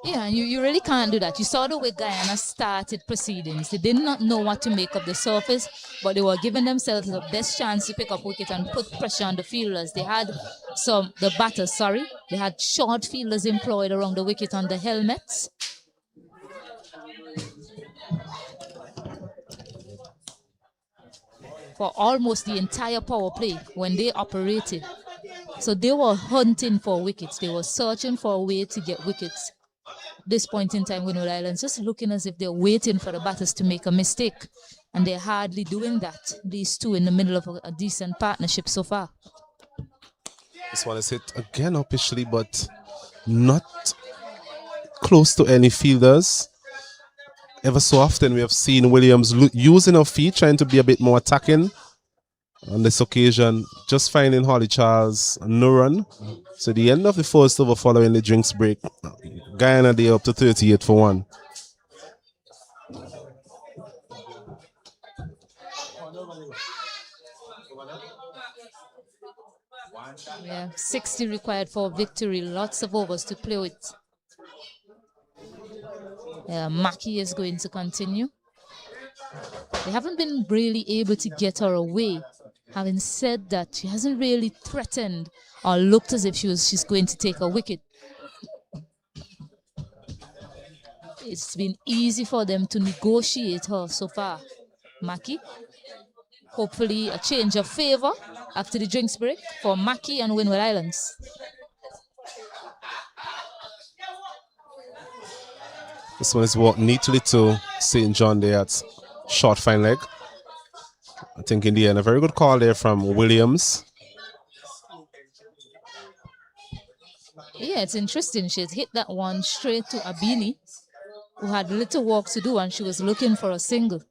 Yeah, you really can't do that. You saw the way Guyana started proceedings. They did not know what to make of the surface, but they were giving themselves the best chance to pick up wicket and put pressure on the fielders. They had the batters, they had short fielders employed around the wicket on the helmets. For almost the entire power play when they operated. So they were hunting for wickets. They were searching for a way to get wickets. This point in time, Windward Islands just looking as if they're waiting for the batters to make a mistake. And they're hardly doing that. These two in the middle of a decent partnership so far. This one is hit again officially, but not close to any fielders. Ever so often we have seen Williams using her feet, trying to be a bit more attacking. on this occasion, just finding Holly Charles no run. So the end of the first over following the drinks break, Guyana they up to 38 for 1. Yeah, 60 required for victory. Lots of overs to play with. Maki is going to continue. They haven't been really able to get her away. Having said that, she hasn't really threatened or looked as if she's going to take a wicket. It's been easy for them to negotiate her so far. Maki, hopefully a change of favor after the drinks break for Maki and Windward Islands. This one is walked neatly to St. John there at short fine leg. I think in the end, a very good call there from Williams. Yeah, it's interesting. She had hit that one straight to Abini, who had little work to do, and she was looking for a single.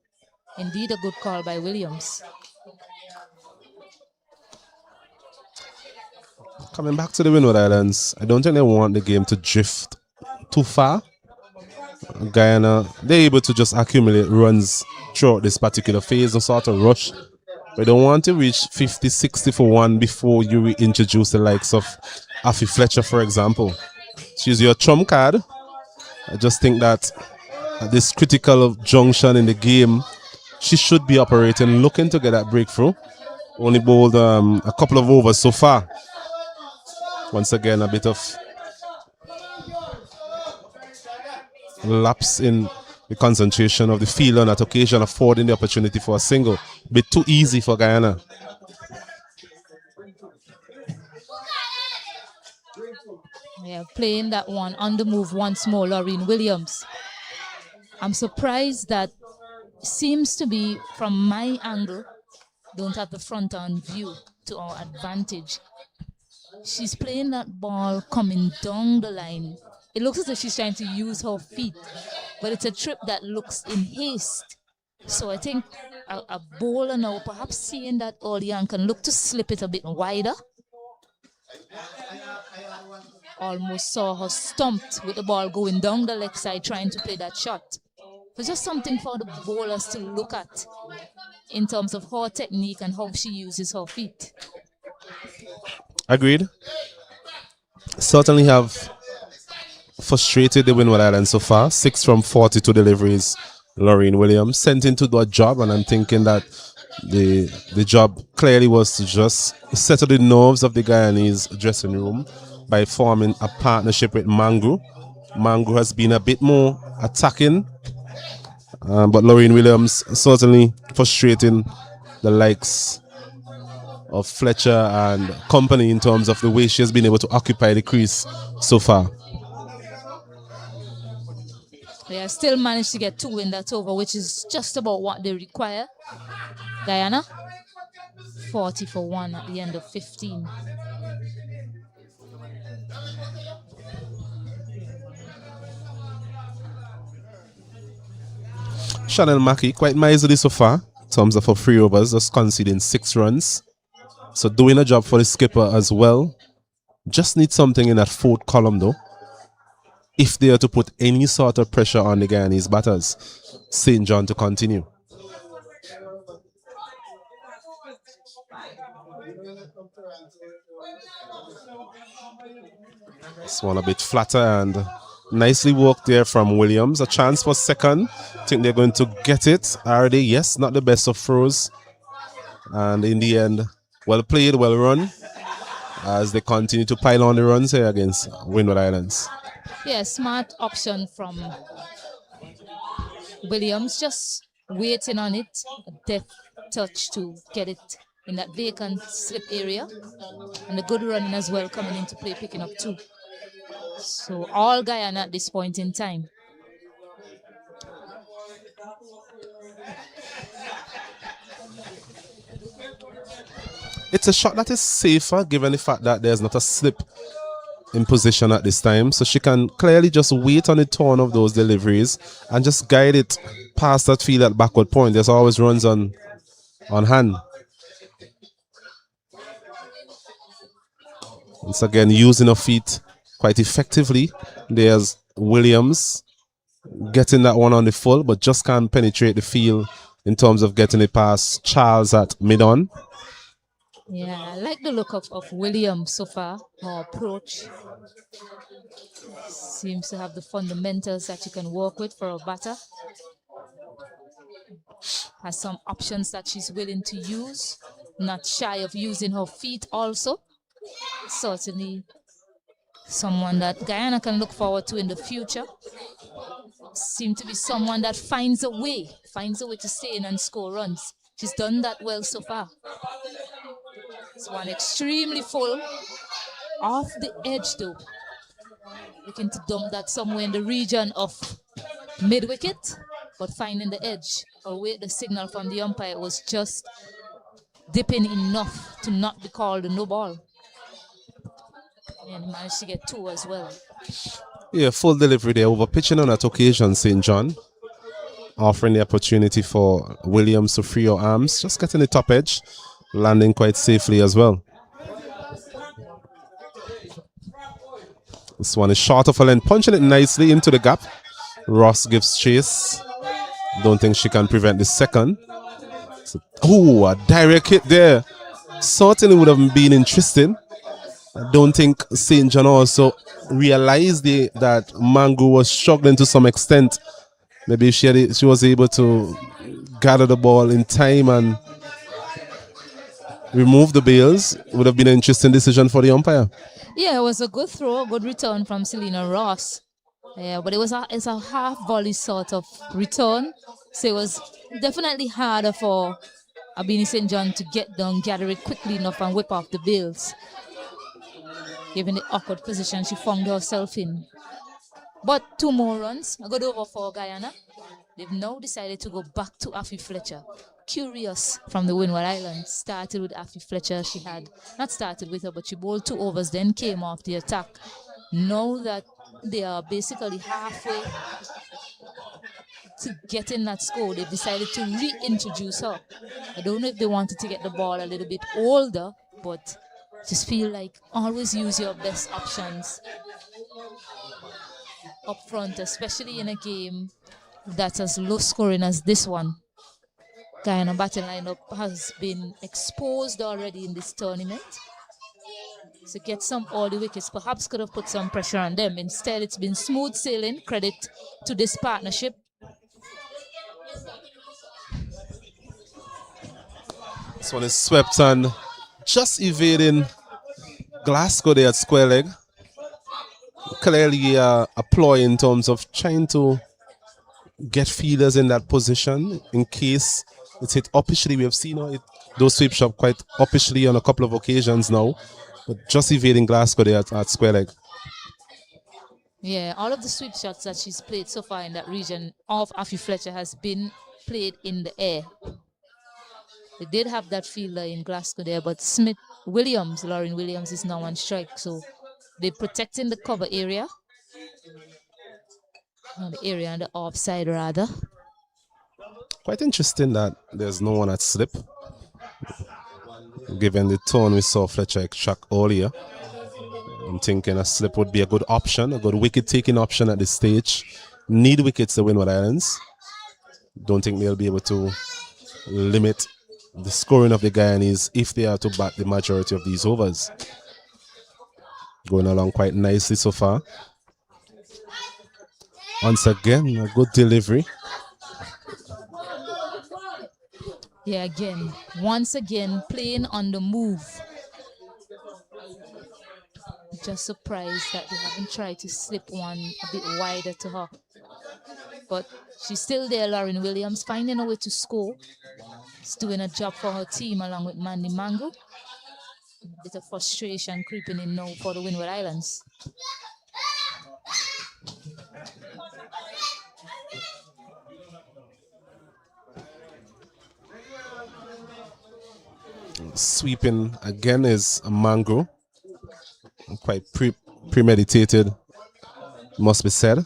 Indeed, a good call by Williams. Coming back to the Windward Islands, I don't think they want the game to drift too far. Guyana, they're able to just accumulate runs throughout this particular phase, no sort of rush. But they don't want to reach 50, 60 for 1 before you reintroduce the likes of Afi Fletcher, for example. She's your trump card. I just think that at this critical junction in the game, she should be operating, looking to get that breakthrough. Only bowled a couple of overs so far. Once again, a bit of lapse in the concentration of the field on that occasion, affording the opportunity for a single. A bit too easy for Guyana. Yeah, playing that one on the move once more, Laureen Williams. I'm surprised that seems to be, from my angle, don't have the front on view to our advantage. She's playing that ball coming down the line. It looks as if she's trying to use her feet, but it's a trip that looks in haste. So I think a bowler now, perhaps seeing that early on, can look to slip it a bit wider. Almost saw her stumped with the ball going down the leg side trying to play that shot. But just something for the bowlers to look at in terms of her technique and how she uses her feet. Agreed. Certainly have frustrated the Windward Islands so far. 6 from 42 deliveries. Laureen Williams sent in to do a job, and I'm thinking that the job clearly was to just settle the nerves of the Guyanese dressing room by forming a partnership with Mangu. Mangu has been a bit more attacking, but Laureen Williams certainly frustrating the likes of Fletcher and company in terms of the way she has been able to occupy the crease so far. They have still managed to get 2 in that over, which is just about what they require. Guyana, 40 for 1 at the end of 15. Chanel Maki quite miserly so far in terms of her free overs, just conceding 6 runs. So doing a job for the skipper as well. Just need something in that 4th column though, if they are to put any sort of pressure on the Guyanese batters. St. John to continue. This one a bit flatter and nicely worked there from Williams. A chance for second. Think they're going to get it. Are they? Yes, not the best of throws. And in the end, well played, well run, as they continue to pile on the runs here against Windward Islands. Yeah, smart option from Williams, just waiting on it, a deft touch to get it in that vacant slip area, and a good running as well coming into play, picking up 2. So all Guyana at this point in time. It's a shot that is safer given the fact that there's not a slip in position at this time, so she can clearly just wait on the turn of those deliveries and just guide it past that field at backward point. There's always runs on hand. Once again, using her feet quite effectively. There's Williams getting that one on the full, but just can't penetrate the field in terms of getting it past Charles at mid-on. Yeah, I like the look of Williams so far. Her approach seems to have the fundamentals that you can work with for a batter. Has some options that she's willing to use. Not shy of using her feet also. Certainly someone that Guyana can look forward to in the future. Seem to be someone that finds a way to stay in and score runs. She's done that well so far. It's one extremely full. Off the edge though. Looking to dump that somewhere in the region of mid-wicket, but finding the edge. Away the signal from the umpire was just dipping enough to not be called a no ball. And he managed to get 2 as well. Yeah, full delivery there, over pitching on that occasion, St. John. Offering the opportunity for Williams to free her arms, just getting the top edge, landing quite safely as well. This one is short of a length, punching it nicely into the gap. Ross gives chase. Don't think she can prevent the second. Oh, a direct hit there. Certainly would have been interesting. I don't think St. John also realized that Mango was struggling to some extent. Maybe if she was able to gather the ball in time and remove the bails, it would have been an interesting decision for the umpire. Yeah, it was a good throw, good return from Selena Ross. Yeah, but it's a half volley sort of return. So it was definitely harder for Abini St. John to get down, gather it quickly enough and whip off the bails, given the awkward position she found herself in. But 2 more runs, a good over for Guyana. They've now decided to go back to Afi Fletcher. Curious from the Windward Islands. Started with Afi Fletcher. She had not started with her, but she bowled 2 overs, then came off the attack. Now that they are basically halfway to getting that score, they've decided to reintroduce her. I don't know if they wanted to get the ball a little bit older, but just feel like always use your best options up front, especially in a game that's as low scoring as this one. Guyana batting lineup has been exposed already in this tournament. So get some early wickets, perhaps could have put some pressure on them. Instead, it's been smooth sailing. Credit to this partnership. This one is swept and just evading Glasgow there at square leg. Clearly a ploy in terms of trying to get fielders in that position in case it's hit uppishly. We have seen those sweep shot quite uppishly on a couple of occasions now, but just evading Glasgow there at square leg. Yeah, all of the sweep shots that she's played so far in that region of Afi Fletcher has been played in the air. They did have that fielder in Glasgow there, but Lauren Williams is now on strike, so they're protecting the cover area. The area on the offside rather. Quite interesting that there's no one at slip, given the tone we saw Fletcher extract earlier. I'm thinking a slip would be a good option, a good wicket-taking option at this stage. Need wickets to Windward Islands. Don't think they'll be able to limit the scoring of the Guyanese if they are to bat the majority of these overs. Going along quite nicely so far. Once again, a good delivery. Yeah, once again, playing on the move. Just surprised that they haven't tried to slip one a bit wider to her. But she's still there, Lauren Williams, finding a way to score. She's doing a job for her team along with Mandy Mango. A bit of frustration creeping in now for the Windward Islands. Sweeping again is a Mango. Quite premeditated, must be said.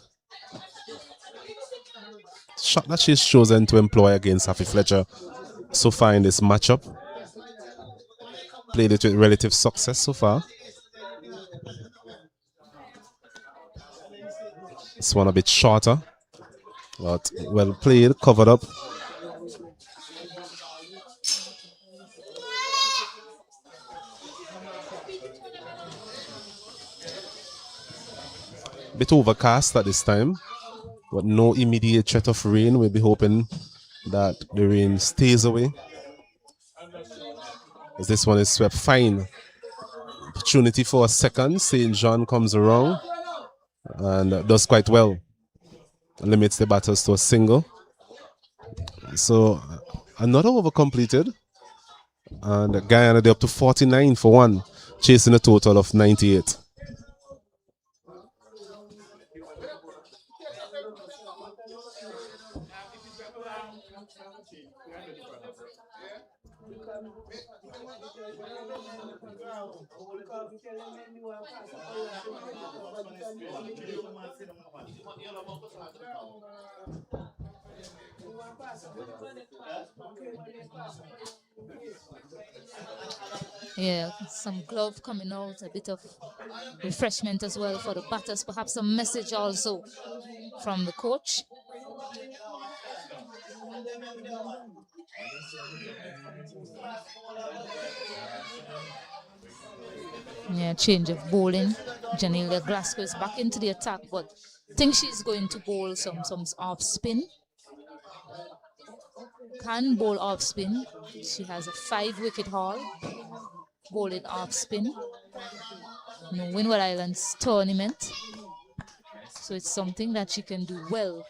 Shot that she's chosen to employ against Afi Fletcher so far in this matchup. Played it with relative success so far. This one a bit shorter, but well played, covered up. Bit overcast at this time, but no immediate threat of rain. We'll be hoping that the rain stays away, as this one is swept fine. Opportunity for a second. St. John comes around and does quite well. Limits the batters to a single. So another over completed. And Guyana, they're up to 49 for one, chasing a total of 98. Yeah, some glove coming out, a bit of refreshment as well for the batters. Perhaps a message also from the coach. Yeah, change of bowling. Janelia Glasgow is back into the attack, but I think she's going to bowl some off spin. Can bowl off spin. She has a 5-wicket haul. Bowling off spin. No Windward Islands tournament. So it's something that she can do well.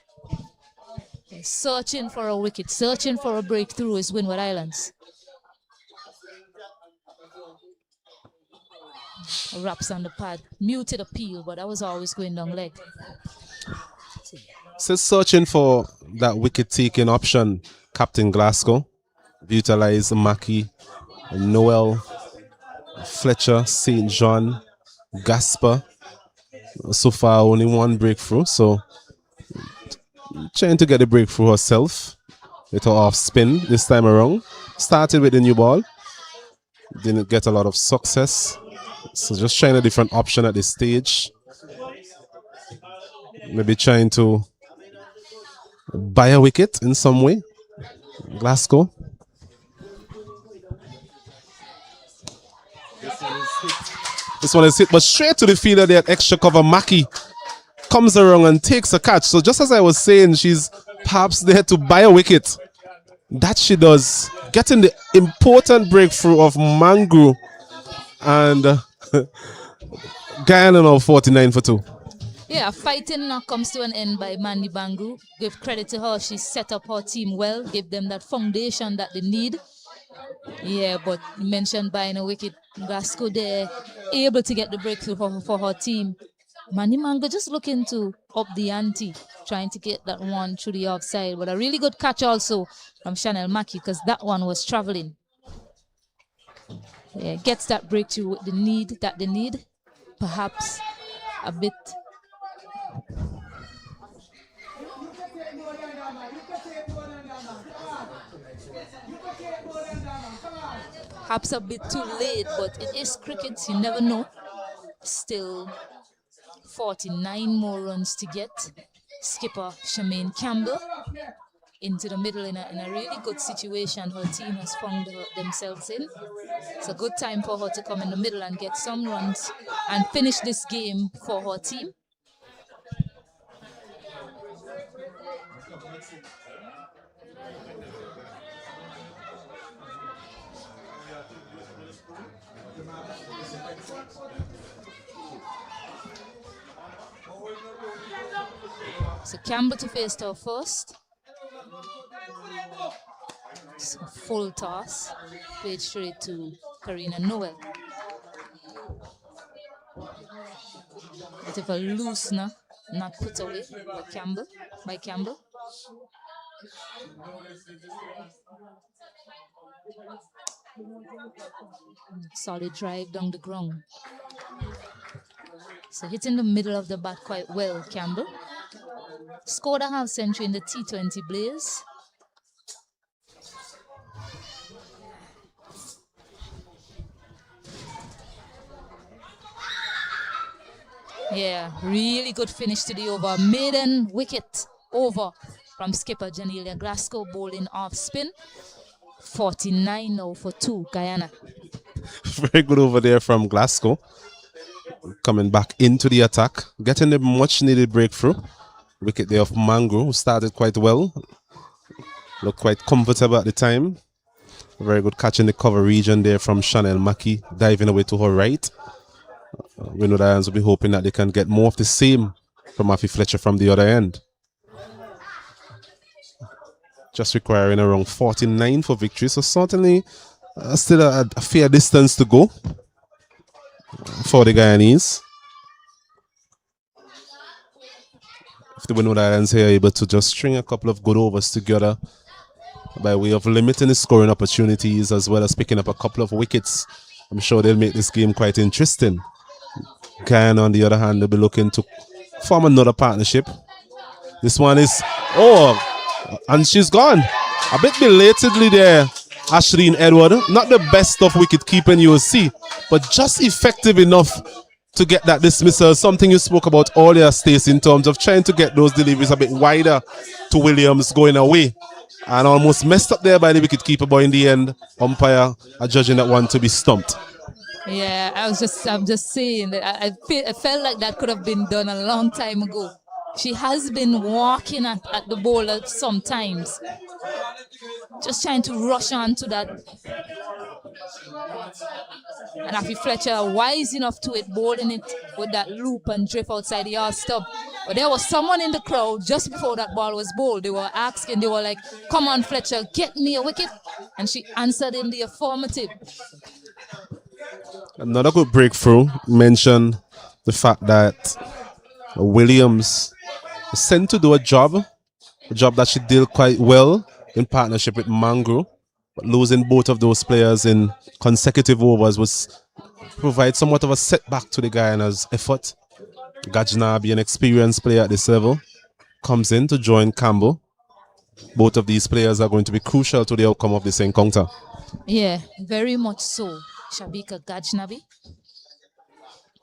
Searching for a wicket, searching for a breakthrough is Windward Islands. Wraps on the pad. Muted appeal, but that was always going down leg. So searching for that wicket-taking option, Captain Glasgow. Utilize Mackie, Noel, Fletcher, St. John, Gasper. So far, only one breakthrough. So trying to get the breakthrough herself. Little off spin this time around. Started with the new ball. Didn't get a lot of success. So just trying a different option at this stage. Maybe trying to buy a wicket in some way. Glasgow. This one is hit, but straight to the fielder there, extra cover. Mackie comes around and takes a catch. So just as I was saying, she's perhaps there to buy a wicket. That she does. Getting the important breakthrough of Mangru. And Guyana now 49 for 2. Yeah, fighting now comes to an end by Mandy Bangu. Give credit to her. She set up her team well, gave them that foundation that they need. Yeah, but mentioned buying a wicket. Glasgow there, able to get the breakthrough for her team. Mandy Mango just looking to up the ante, trying to get that one through the offside. But a really good catch also from Chanel Mackie, because that one was traveling. Yeah, gets that breakthrough with the need that they need. Perhaps a bit. Perhaps a bit too late, but it is cricket, you never know. Still 49 more runs to get. Skipper Shemaine Campbell into the middle in a really good situation her team has found themselves in. It's a good time for her to come in the middle and get some runs and finish this game for her team. So Campbell to face her first. So full toss. Played straight to Karina Noel. Bit of a loosener, not put away by Campbell. Solid drive down the ground. So hitting the middle of the bat quite well, Campbell. Scored a half century in the T20 Blaze. Yeah, really good finish to the over. Maiden wicket over from skipper Janelia Glasgow, bowling off spin. 49 now for 2, Guyana. Very good over there from Glasgow. Coming back into the attack, getting the much needed breakthrough. Wicket there of Mango, who started quite well. Looked quite comfortable at the time. Very good catch in the cover region there from Chanel Mackie, diving away to her right. Windward Islands will be hoping that they can get more of the same from Afi Fletcher from the other end. Just requiring around 49 for victory, so certainly still a fair distance to go for the Guyanese. If the Windward Islands here are able to just string a couple of good overs together by way of limiting the scoring opportunities as well as picking up a couple of wickets, I'm sure they'll make this game quite interesting. Guyana, on the other hand, they'll be looking to form another partnership. This one is, and she's gone. A bit belatedly there, Ashleen Edward. Not the best of wicket keeping you will see, but just effective enough to get that dismissal. Something you spoke about earlier, Stacey, in terms of trying to get those deliveries a bit wider to Williams going away. And almost messed up there by the wicket keeper, but in the end, umpire are judging that one to be stumped. Yeah, I'm just saying that I felt like that could have been done a long time ago. She has been walking at the bowler sometimes, just trying to rush on to that. And Afi Fletcher wise enough to it, bowling it with that loop and drift outside the yard stub. But there was someone in the crowd just before that ball was bowled. They were asking, they were like, "Come on, Fletcher, get me a wicket." And she answered in the affirmative. Another good breakthrough. Mentioned the fact that Williams was sent to do a job that she did quite well in partnership with Mangro, but losing both of those players in consecutive overs was provide somewhat of a setback to the Guyana's effort. Gajnabi, an experienced player at this level, comes in to join Campbell. Both of these players are going to be crucial to the outcome of this encounter. Yeah, very much so. Shabika Gajnabi.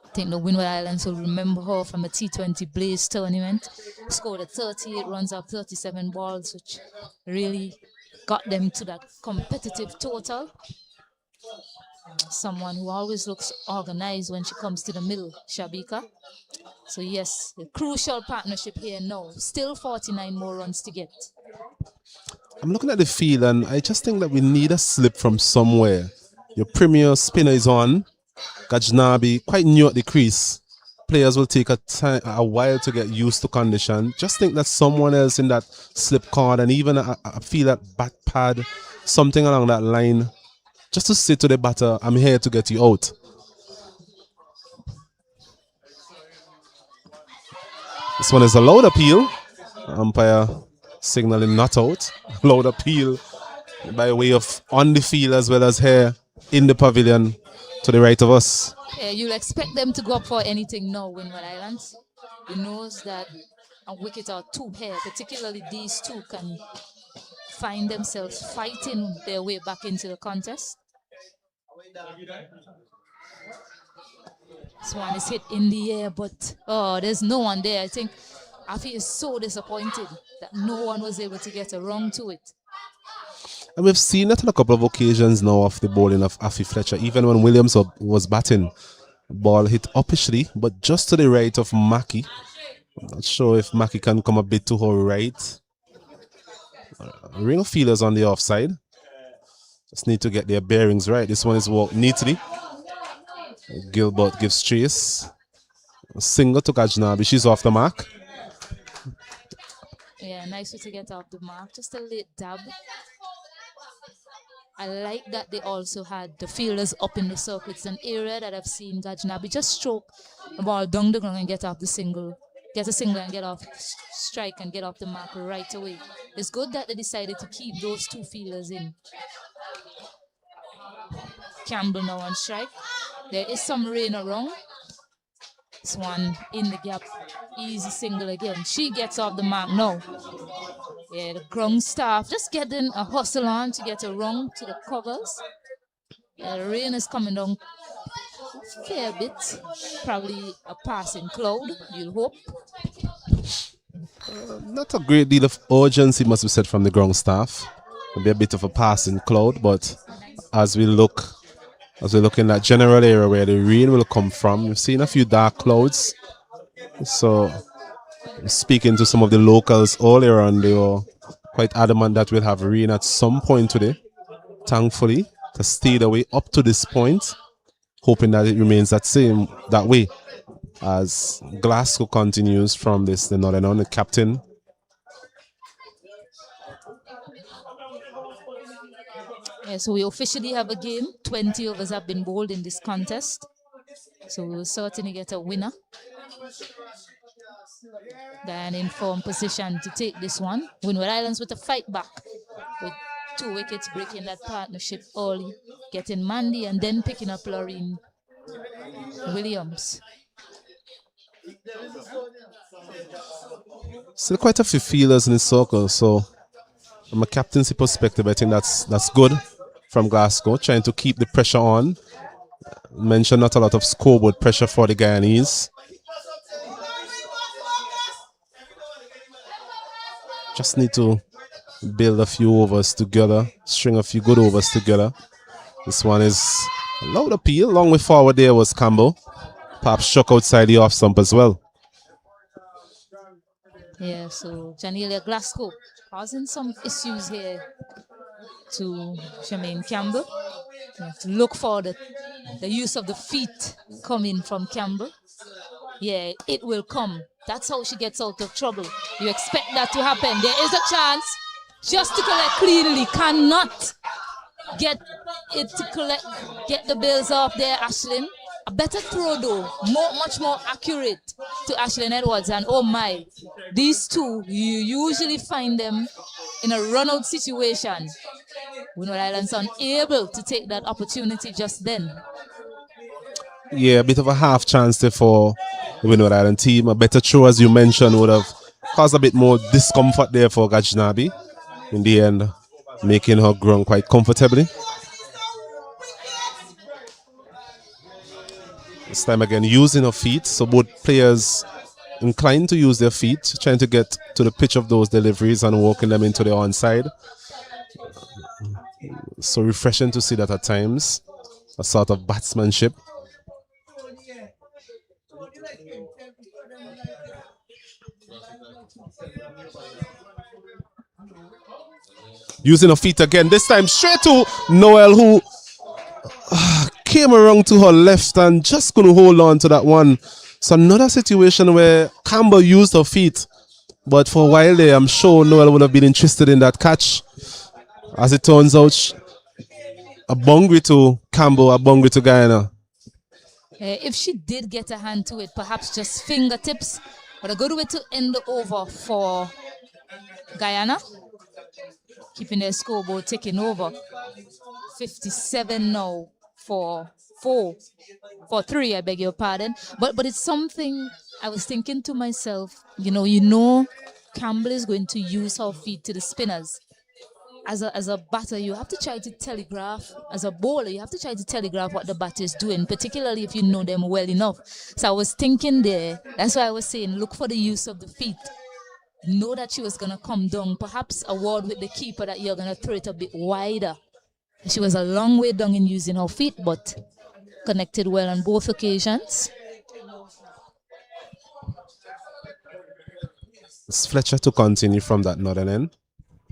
I think the Windward Islands will remember her from the T20 Blaze tournament. Scored at 38 runs up 37 balls, which really got them to that competitive total. Someone who always looks organized when she comes to the middle, Shabika. So yes, a crucial partnership here now. Still 49 more runs to get. I'm looking at the field and I just think that we need a slip from somewhere. Your premier spinner is on. Gajnabi, quite new at the crease. Players will take a while to get used to condition. Just think that someone else in that slip card and even I feel that bat pad, something along that line, just to say to the batter, I'm here to get you out. This one is a loud appeal. Umpire signaling not out. Loud appeal by way of on the field as well as here in the pavilion to the right of us. Yeah, you'll expect them to go up for anything now, Windward Islands. He knows that a wicket or two here, particularly these two, can find themselves fighting their way back into the contest. This one is hit in the air, but there's no one there. I think Afi is so disappointed that no one was able to get a run to it. And we've seen it on a couple of occasions now of the bowling of Afi Fletcher, even when Williams was batting. Ball hit uppishly, but just to the right of Mackie. I'm not sure if Mackie can come a bit to her right. Ring of fielders on the offside. Just need to get their bearings right. This one is walked neatly. Gilbert gives chase. Single to Gajnabi. She's off the mark. Yeah, nice way to get off the mark. Just a late dab. I like that they also had the fielders up in the circle. It's an area that I've seen Gajnabi just stroke the ball down the ground and get off the single. Get a single and get off strike and get off the mark right away. It's good that they decided to keep those two fielders in. Campbell now on strike. There is some rain around. This one in the gap. Easy single again. She gets off the mark now. Yeah, the ground staff just getting a hustle on to get a run to the covers. Yeah, the rain is coming down a fair bit. Probably a passing cloud, you'll hope. Not a great deal of urgency must be said from the ground staff. Maybe a bit of a passing cloud, but as we look in that general area where the rain will come from, we've seen a few dark clouds. So speaking to some of the locals earlier on, they were quite adamant that we'll have rain at some point today. Thankfully, to stay the way up to this point, hoping that it remains that way as Glasgow continues from the Northern on. The captain Yeah, so we officially have a game. 20 overs have been bowled in this contest. So we'll certainly get a winner. Guyana in form position to take this one. Windward Islands with a fight back, with 2 wickets breaking that partnership early, getting Mandy and then picking up Laureen Williams. still quite a few fielders in the circle, so from a captaincy perspective, I think that's good from Glasgow, trying to keep the pressure on. Mention not a lot of scoreboard pressure for the Guyanese. Just need to build a few overs together, string a few good overs together. This one is a loud appeal. Long way forward there was Campbell. Perhaps struck outside the off stump as well. Yeah, so Janelia Glasgow causing some issues here to Jermaine Campbell. You have to look for the use of the feet coming from Campbell. Yeah, it will come. That's how she gets out of trouble. You expect that to happen. There is a chance just to collect cleanly. Cannot get it to collect, get the bills off there, Ashlyn. A better throw though, much more accurate to Ashlyn Edwards. And oh my, these two, you usually find them in a run-out situation. Windward Islands unable to take that opportunity just then. Yeah, a bit of a half chance there for the Windward Island team. A better throw, as you mentioned, would have caused a bit more discomfort there for Gajnabi. In the end, making her ground quite comfortably. This time again, using her feet. So both players inclined to use their feet, trying to get to the pitch of those deliveries and walking them into the onside. So refreshing to see that at times. A sort of batsmanship. Using her feet again, this time straight to Noel, who came around to her left and just couldn't hold on to that one. So another situation where Campbell used her feet, but for a while there, I'm sure Noel would have been interested in that catch. As it turns out, a boundary to Campbell, a boundary to Guyana. If she did get a hand to it, perhaps just fingertips, but a good way to end the over for Guyana. Keeping their scoreboard ticking over. 57 now for 3, I beg your pardon. But it's something I was thinking to myself, you know Campbell is going to use her feet to the spinners. As a batter, you have to try to telegraph. As a bowler, you have to try to telegraph what the batter is doing, particularly if you know them well enough. So I was thinking there, that's why I was saying, look for the use of the feet. Know that she was going to come down, perhaps a word with the keeper that you're going to throw it a bit wider. She was a long way down in using her feet, but connected well on both occasions. It's Fletcher to continue from that northern end.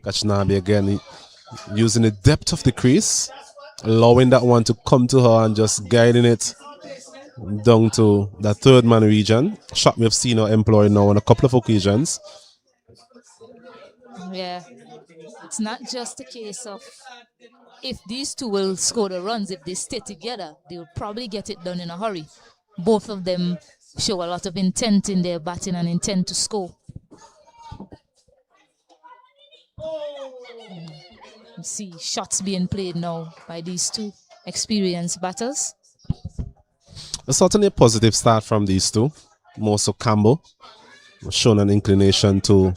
Gachnabi again using the depth of the crease, allowing that one to come to her and just guiding it down to the third man region. Shot we have seen her employ now on a couple of occasions. Yeah, it's not just a case of if these two will score the runs, if they stay together, they'll probably get it done in a hurry. Both of them show a lot of intent in their batting and intent to score. You see shots being played now by these two experienced batters. Certainly a positive start from these two. More so Campbell shown an inclination to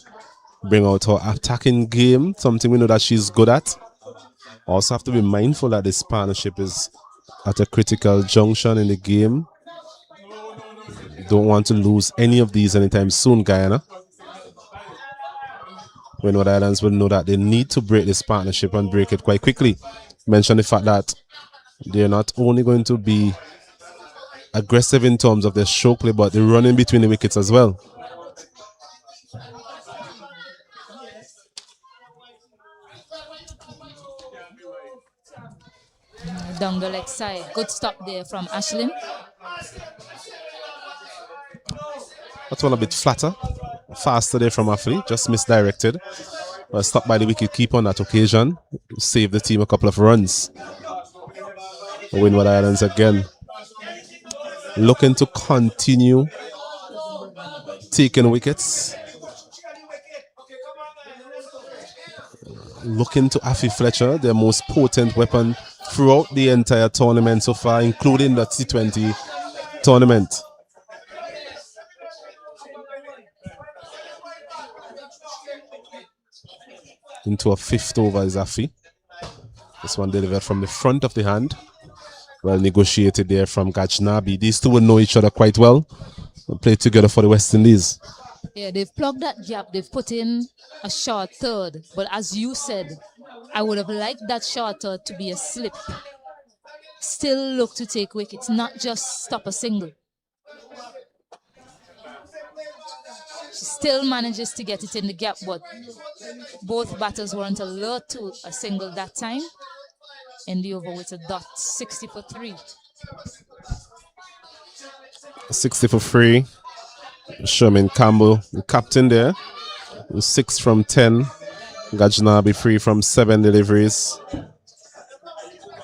bring out her attacking game, something we know that she's good at. Also have to be mindful that this partnership is at a critical junction in the game. Don't want to lose any of these anytime soon, Guyana. Windward Islands will know that they need to break this partnership and break it quite quickly. Mention the fact that they're not only going to be aggressive in terms of their stroke play, but they're running between the wickets as well. Down the leg side. Good stop there from Ashlyn. That one a bit flatter. Faster there from Affley. Just misdirected. But stopped by the wicket keeper on that occasion. Saved the team a couple of runs. Windward Islands again looking to continue taking wickets. Looking to Afi Fletcher, their most potent weapon throughout the entire tournament so far, including the T20 tournament. Into a fifth over is Afi. This one delivered from the front of the hand. Well negotiated there from Gajnabi. These two will know each other quite well. They'll play together for the West Indies. Yeah, they've plugged that gap. They've put in a short third. But as you said, I would have liked that short third to be a slip. Still look to take wickets, not just stop a single. She still manages to get it in the gap, but both batters weren't alert to a single that time. And the over with a dot, 60 for 3. 60 for 3. Sherman Campbell, the captain there. 6 from 10. Gajnabi 3 from 7 deliveries.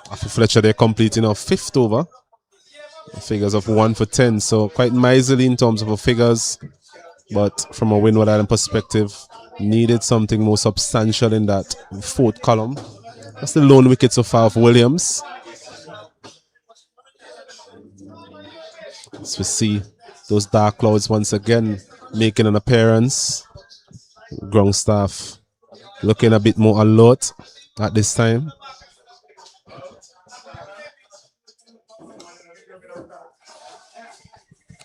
Afi Fletcher there completing a fifth over. Figures of 1 for 10. So quite miserly in terms of her figures. But from a Windward Island perspective, needed something more substantial in that fourth column. That's the lone wicket so far of Williams. As we see those dark clouds once again making an appearance. Ground staff looking a bit more alert at this time.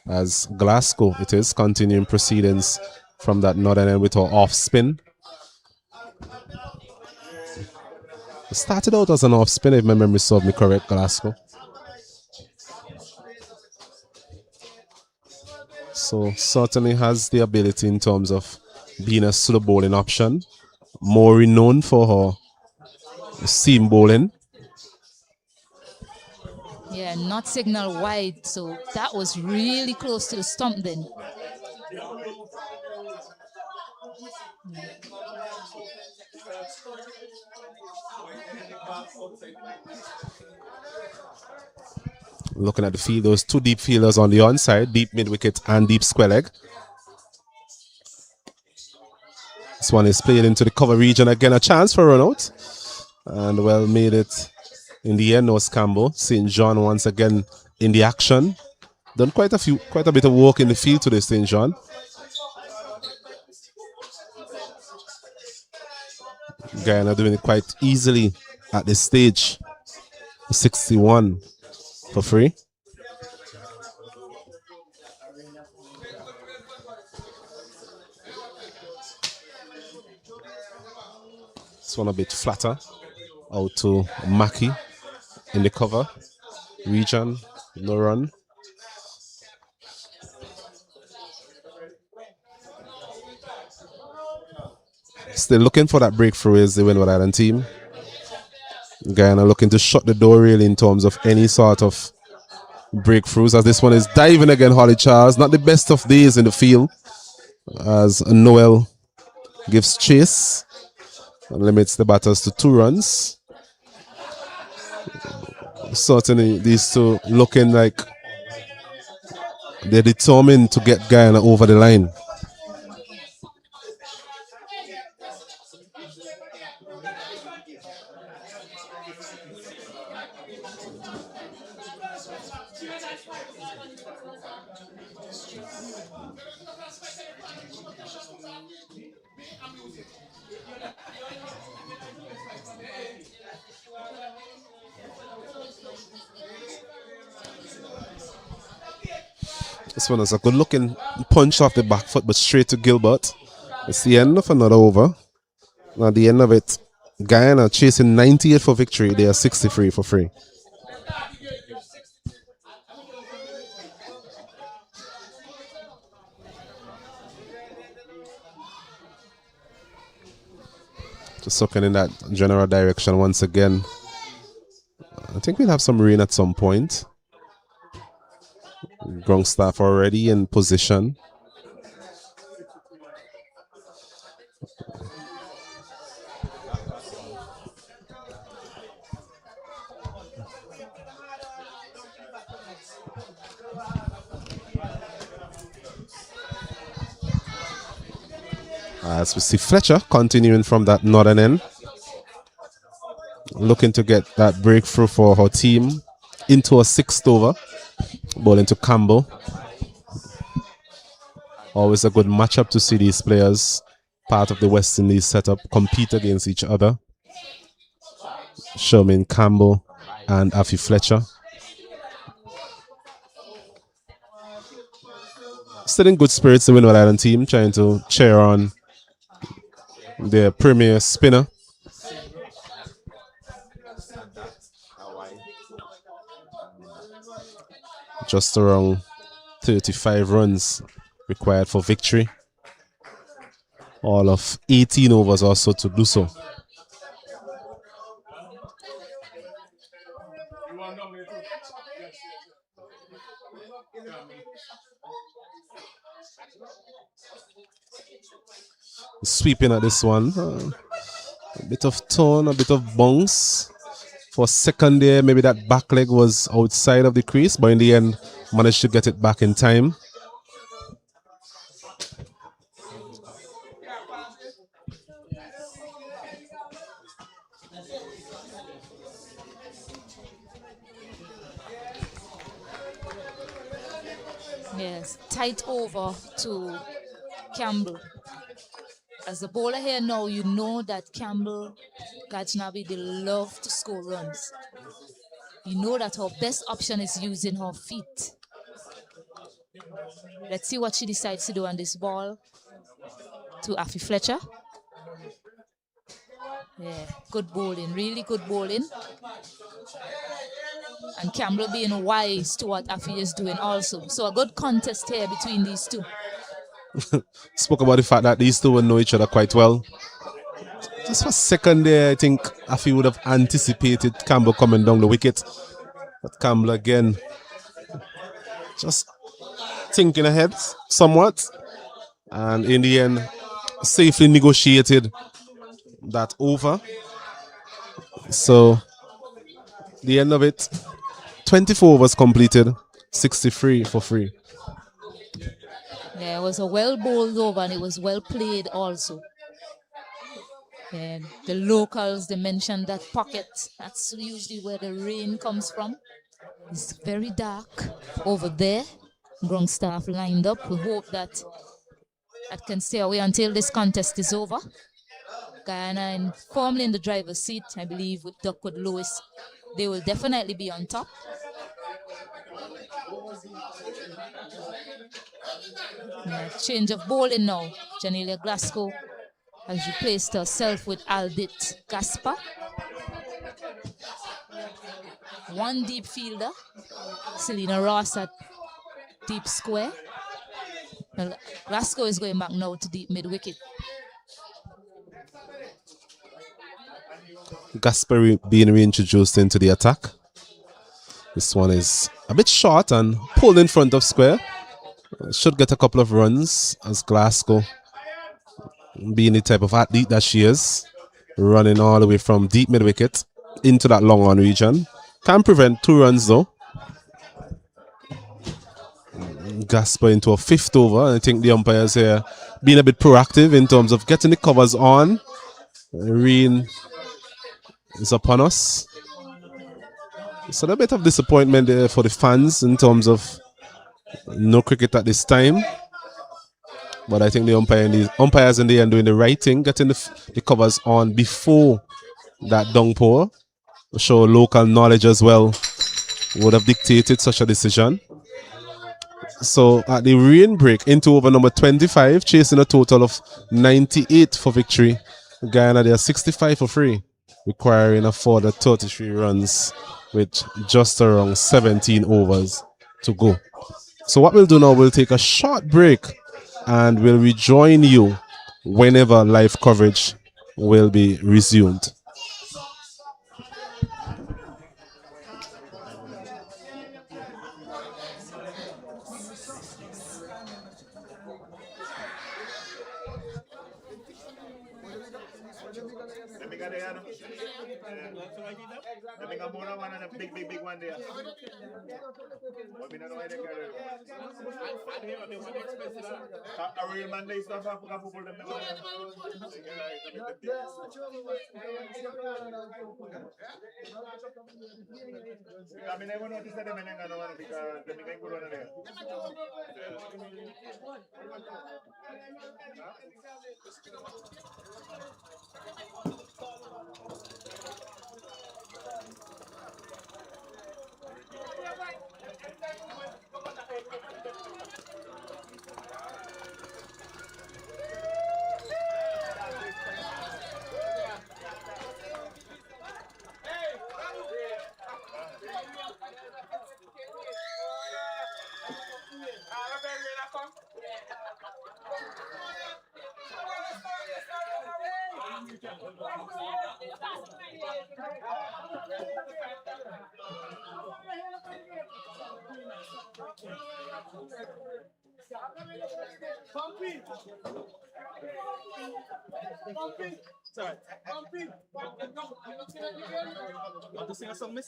As Glasgow, it is continuing proceedings from that northern end with her off spin. It started out as an off spin, if my memory serves me correct, Glasgow. So certainly has the ability in terms of being a slow bowling option. More renowned for her seam bowling. Yeah, not signal wide, so that was really close to the stump then. Looking at the field, those two deep fielders on the onside, deep mid wicket and deep square leg. This one is played into the cover region again, a chance for a run out. And well made it in the end was Campbell. St. John once again in the action. Done quite a bit of work in the field today, St. John. Guyana doing it quite easily at this stage. 61 for 3. This one a bit flatter. Out to Mackie in the cover region. No run. Still looking for that breakthrough is the Windward Island team. Guyana looking to shut the door really in terms of any sort of breakthroughs, as this one is diving again. Holly Charles, not the best of days in the field, as Noel gives chase and limits the batters to 2 runs. Certainly these two looking like they're determined to get Guyana over the line. This one is a good looking punch off the back foot, but straight to Gilbert. It's the end of another over. At the end of it, Guyana chasing 98 for victory. They are 63 for free. Just looking in that general direction once again. I think we'll have some rain at some point. Ground staff already in position. As we see Fletcher continuing from that northern end, looking to get that breakthrough for her team into a sixth over. Ball into Campbell. Always a good matchup to see these players, part of the West Indies setup, compete against each other. Sherman Campbell and Afi Fletcher. Still in good spirits, the Windward Island team, trying to cheer on their premier spinner. Just around 35 runs required for victory. All of 18 overs or so to do so. Sweeping at this one. A bit of tone, a bit of bounce. For a second there, maybe that back leg was outside of the crease, but in the end, managed to get it back in time. Yes, tight over to Campbell. As a bowler here now, you know that Campbell Gajnabi, they love to score runs. You know that her best option is using her feet. Let's see what she decides to do on this ball to Afi Fletcher. Yeah, good bowling, really good bowling. And Campbell being wise to what Afi is doing also. So a good contest here between these two. Spoke about the fact that these two will know each other quite well. Just for a second there, I think Afi would have anticipated Campbell coming down the wicket. But Campbell again, just thinking ahead somewhat. And in the end, safely negotiated that over. So, the end of it, 24 overs completed, 63 for free. Yeah, it was a well bowled over and it was well played also. And the locals, they mentioned that pocket. That's usually where the rain comes from. It's very dark over there. Ground staff lined up. We hope that that can stay away until this contest is over. Guyana firmly in the driver's seat, I believe, with Duckwood Lewis. They will definitely be on top. Yeah, change of bowling now. Janelia Glasgow has replaced herself with Aldit Gaspar. One deep fielder, Selena Ross at deep square. Well, Glasgow is going back now to deep mid-wicket. Gaspar being reintroduced into the attack. This one is a bit short and pulled in front of square. Should get a couple of runs as Glasgow, being the type of athlete that she is, running all the way from deep mid-wicket into that long on region. Can prevent 2 runs though. Gaspar into a 5th over. I think the umpires here being a bit proactive in terms of getting the covers on. Rain is upon us. So a bit of disappointment there for the fans in terms of no cricket at this time. But I think the umpires in the end doing the right thing, getting the covers on before that downpour. Show local knowledge as well would have dictated such a decision. So at the rain break into over number 25, chasing a total of 98 for victory. Guyana, they are 65 for free, requiring a further 33 runs with just around 17 overs to go. So what we'll do now, we'll take a short break and we'll rejoin you whenever live coverage will be resumed. Let me get the other. Let me go more than one and a big one there. What we don't know where they carry it. A real man, they stuff up, I put them down. I mean, I want to notice that they don't want to because they make good on there. Sorry. Want to sing a song, miss?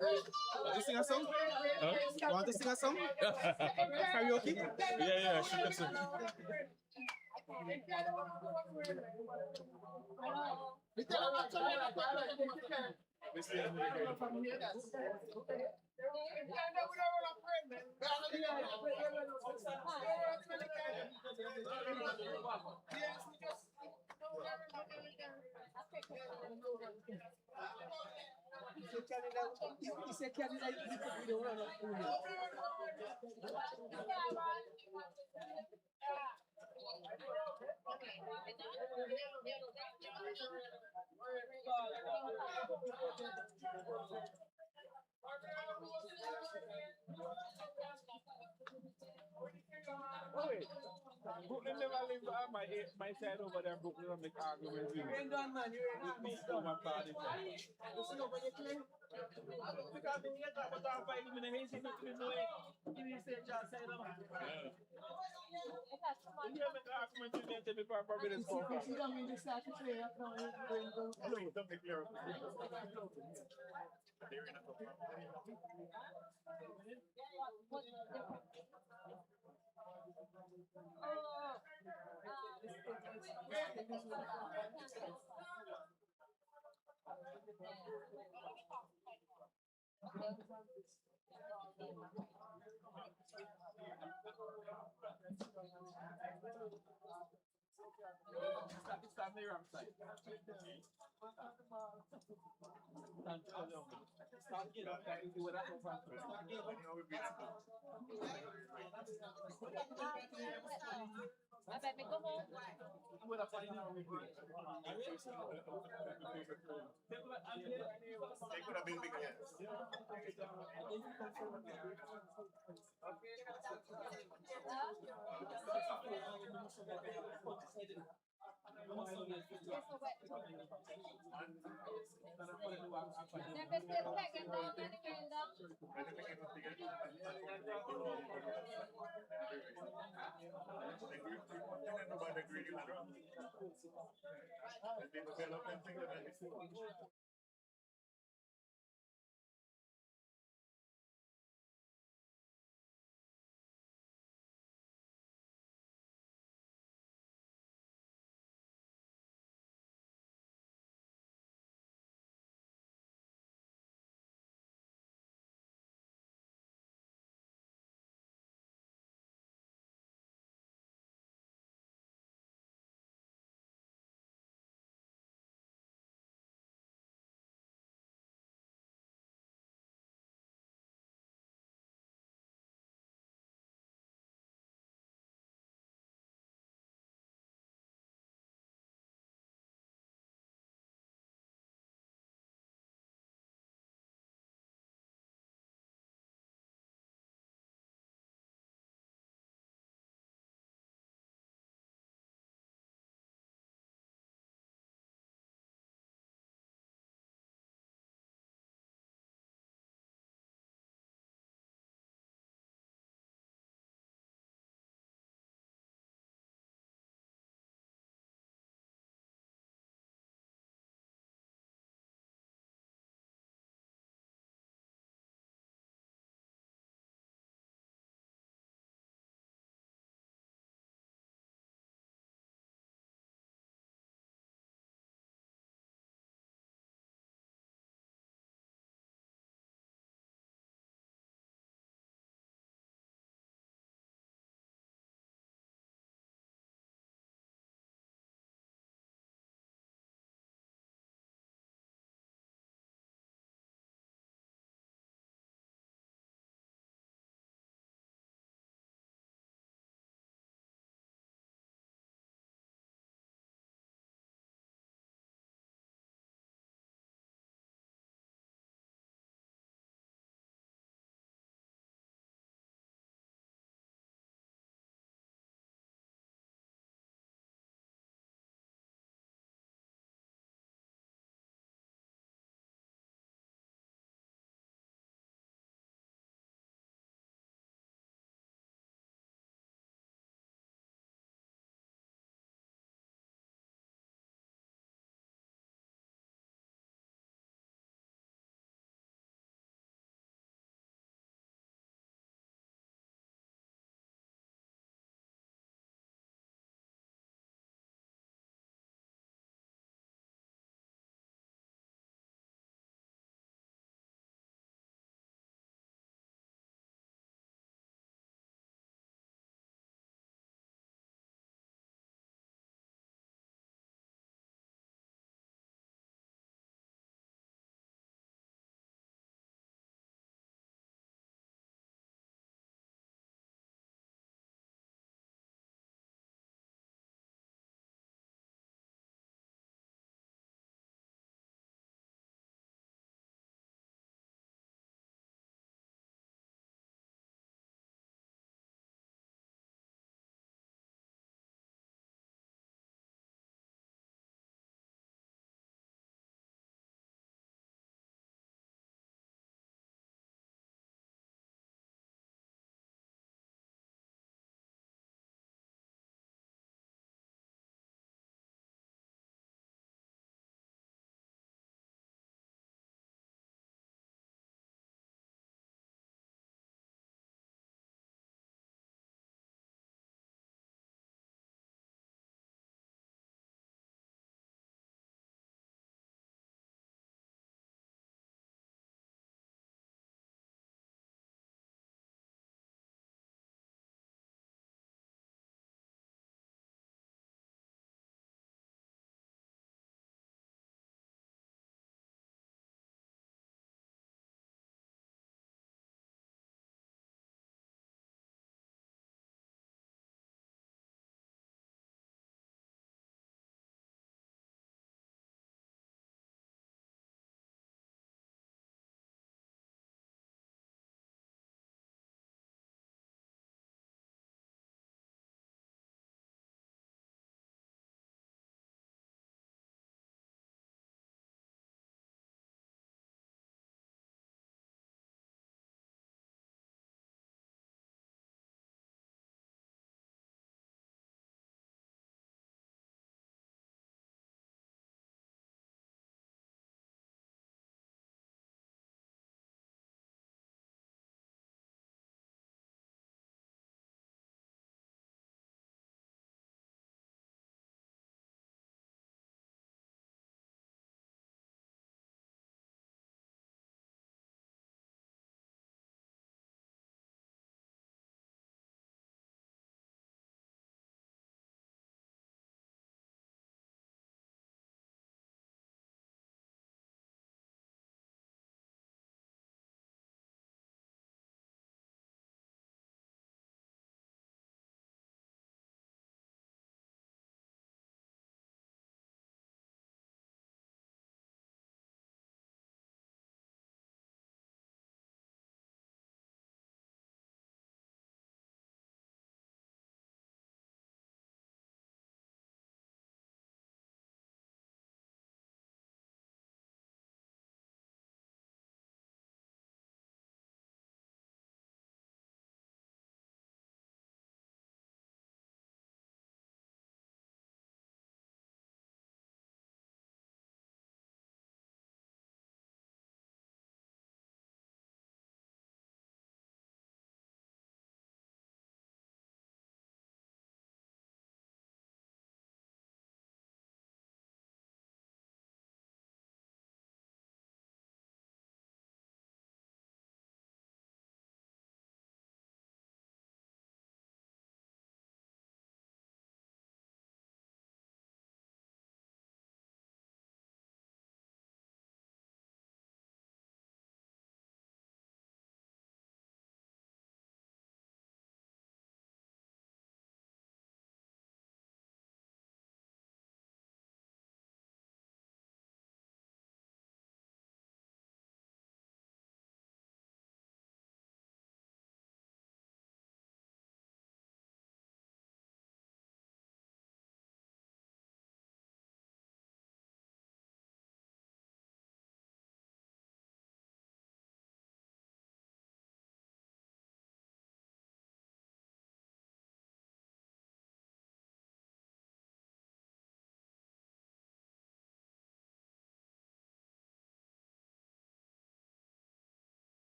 Want to sing a song? Huh? Want to sing a song? Karaoke? Yeah, shoot us. Brooklyn never leave my side over there. Brooklyn will make arguments with me. You ain't done, man. You ain't done. With me, so one party. You see over the clay? Because they get that, but I'm fighting in the haze. You know it. You need to say just say no. You hear me argument with me and tell me probably this for fun. You don't mean to start to play up now. No, don't make clear. Stand there, I'm saying. I bet me go home.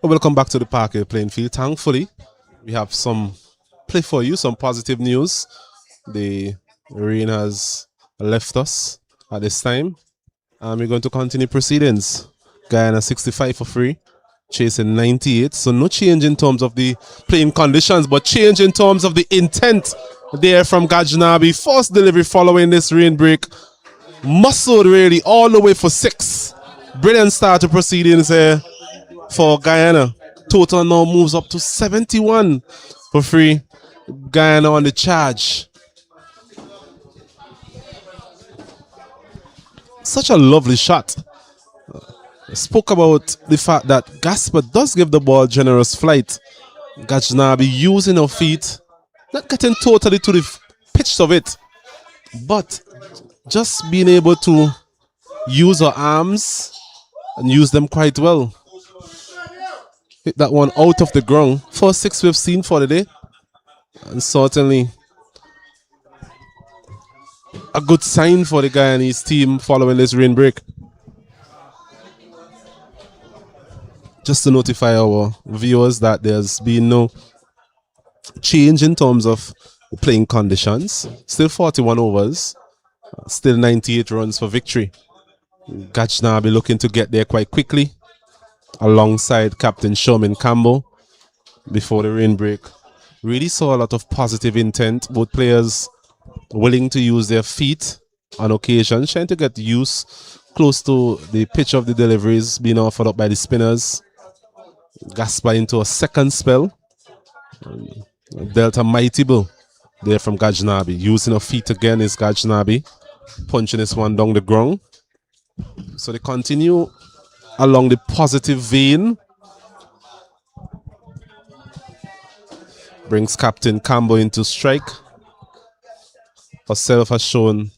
Welcome back to the Park playing field. Thankfully, we have some play for you, some positive news. The rain has left us at this time, and we're going to continue proceedings. Guyana 65 for free, chasing 98. So no change in terms of the playing conditions, but change in terms of the intent there from Gajnabi. First delivery following this rain break. Muscled really all the way for 6. Brilliant start to proceedings here for Guyana. Total now moves up to 71 for free. Guyana on the charge. Such a lovely shot. Spoke about the fact that Gasper does give the ball generous flight. Gajnabi using her feet, not getting totally to the pitch of it, but just being able to use her arms and use them quite well. Hit that one out of the ground. First 6 we've seen for the day, and certainly a good sign for the Guyanese team following this rain break. Just to notify our viewers that there's been no change in terms of the playing conditions. Still 41 overs, still 98 runs for victory. Gajnabi looking to get there quite quickly alongside Captain Sherman Campbell before the rain break. Really saw a lot of positive intent. Both players willing to use their feet on occasion, trying to get use close to the pitch of the deliveries being offered up by the spinners. Gaspar into a second spell. Delta Mighty Bull there from Gajnabi. Using her feet again is Gajnabi. Punching this one down the ground. So they continue along the positive vein. Brings Captain Campbell into strike. Herself has shown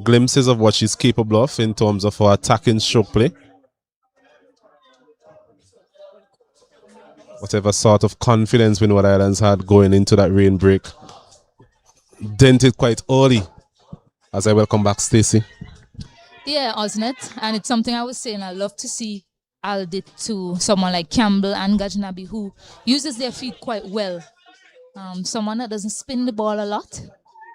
glimpses of what she's capable of in terms of her attacking stroke play. Whatever sort of confidence Windward Islands had going into that rain break dented quite early. As I welcome back Stacey. Yeah, Osnet, and it's something I was saying I love to see added to someone like Campbell and Gajnabi, who uses their feet quite well. Someone that doesn't spin the ball a lot,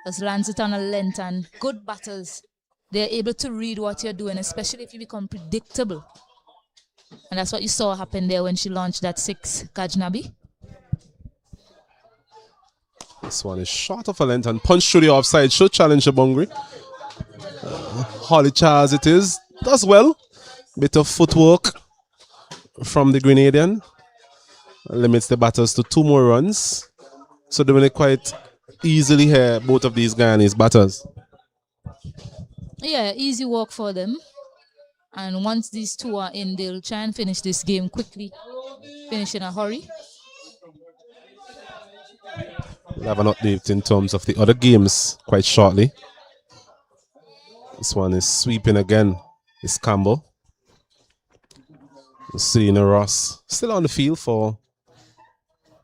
just lands it on a length, and good batters, they're able to read what you're doing, especially if you become predictable. And that's what you saw happen there when she launched that 6, Gajnabi. This one is short of a length and punched through the offside. Should challenge the boundary. Holly Charles it is. Does well. Bit of footwork from the Grenadian. Limits the batters to 2 more runs. So doing it quite easily here, both of these Guyanese batters. Yeah, easy work for them. And once these 2 are in, they'll try and finish this game quickly. Finish in a hurry. We'll have an update in terms of the other games quite shortly. This one is sweeping again. It's Campbell. Serena Ross still on the field for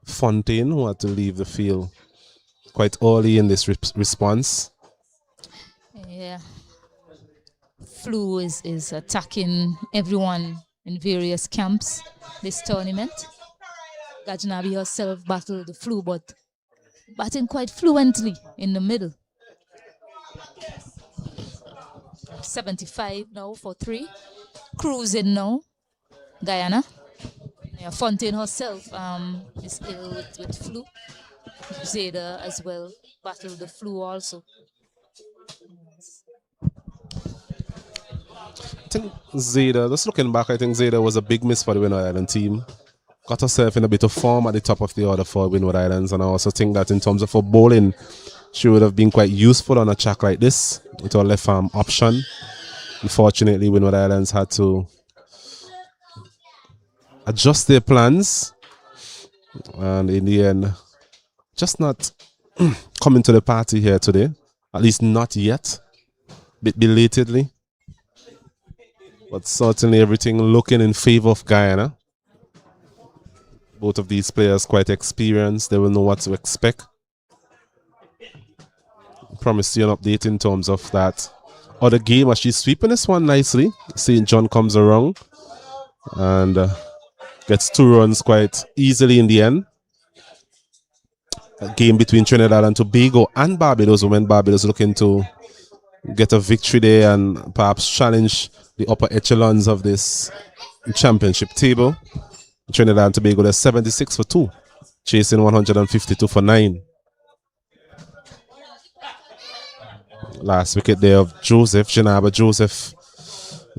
Fontaine, who had to leave the field quite early in this response. Yeah. Flu is attacking everyone in various camps this tournament. Gajnabi herself battled the flu, but batting quite fluently in the middle. 75 now for 3. Cruising now. Guyana. Yeah, Fontaine herself is ill with flu. Zeta as well battled the flu also. I think Zeta, just looking back, I think Zeta was a big miss for the Windward Island team. Got herself in a bit of form at the top of the order for Windward Islands, and I also think that in terms of her bowling, she would have been quite useful on a track like this with her left arm option. Unfortunately, Windward Islands had to adjust their plans, and in the end, just not coming to the party here today. At least not yet. Bit belatedly. But certainly everything looking in favor of Guyana. Both of these players quite experienced. They will know what to expect. Promise you an update in terms of that other game as she's sweeping this one nicely. St. John comes around and Gets 2 runs quite easily in the end. A game between Trinidad and Tobago and Barbados, when Barbados looking to get a victory there and perhaps challenge the upper echelons of this championship table. Trinidad and Tobago, they're 76 for 2, chasing 152 for 9. Last wicket there of Joseph, Janaba Joseph.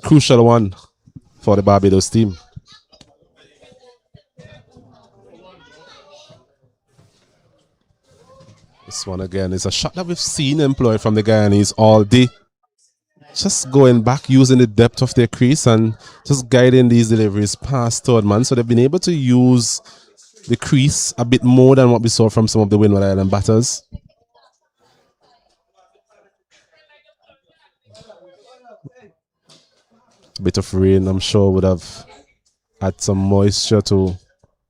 Crucial one for the Barbados team. This one again is a shot that we've seen employed from the Guyanese all day. Just going back, using the depth of their crease and just guiding these deliveries past third man. So they've been able to use the crease a bit more than what we saw from some of the Windward Island batters. A bit of rain, I'm sure, would have added some moisture to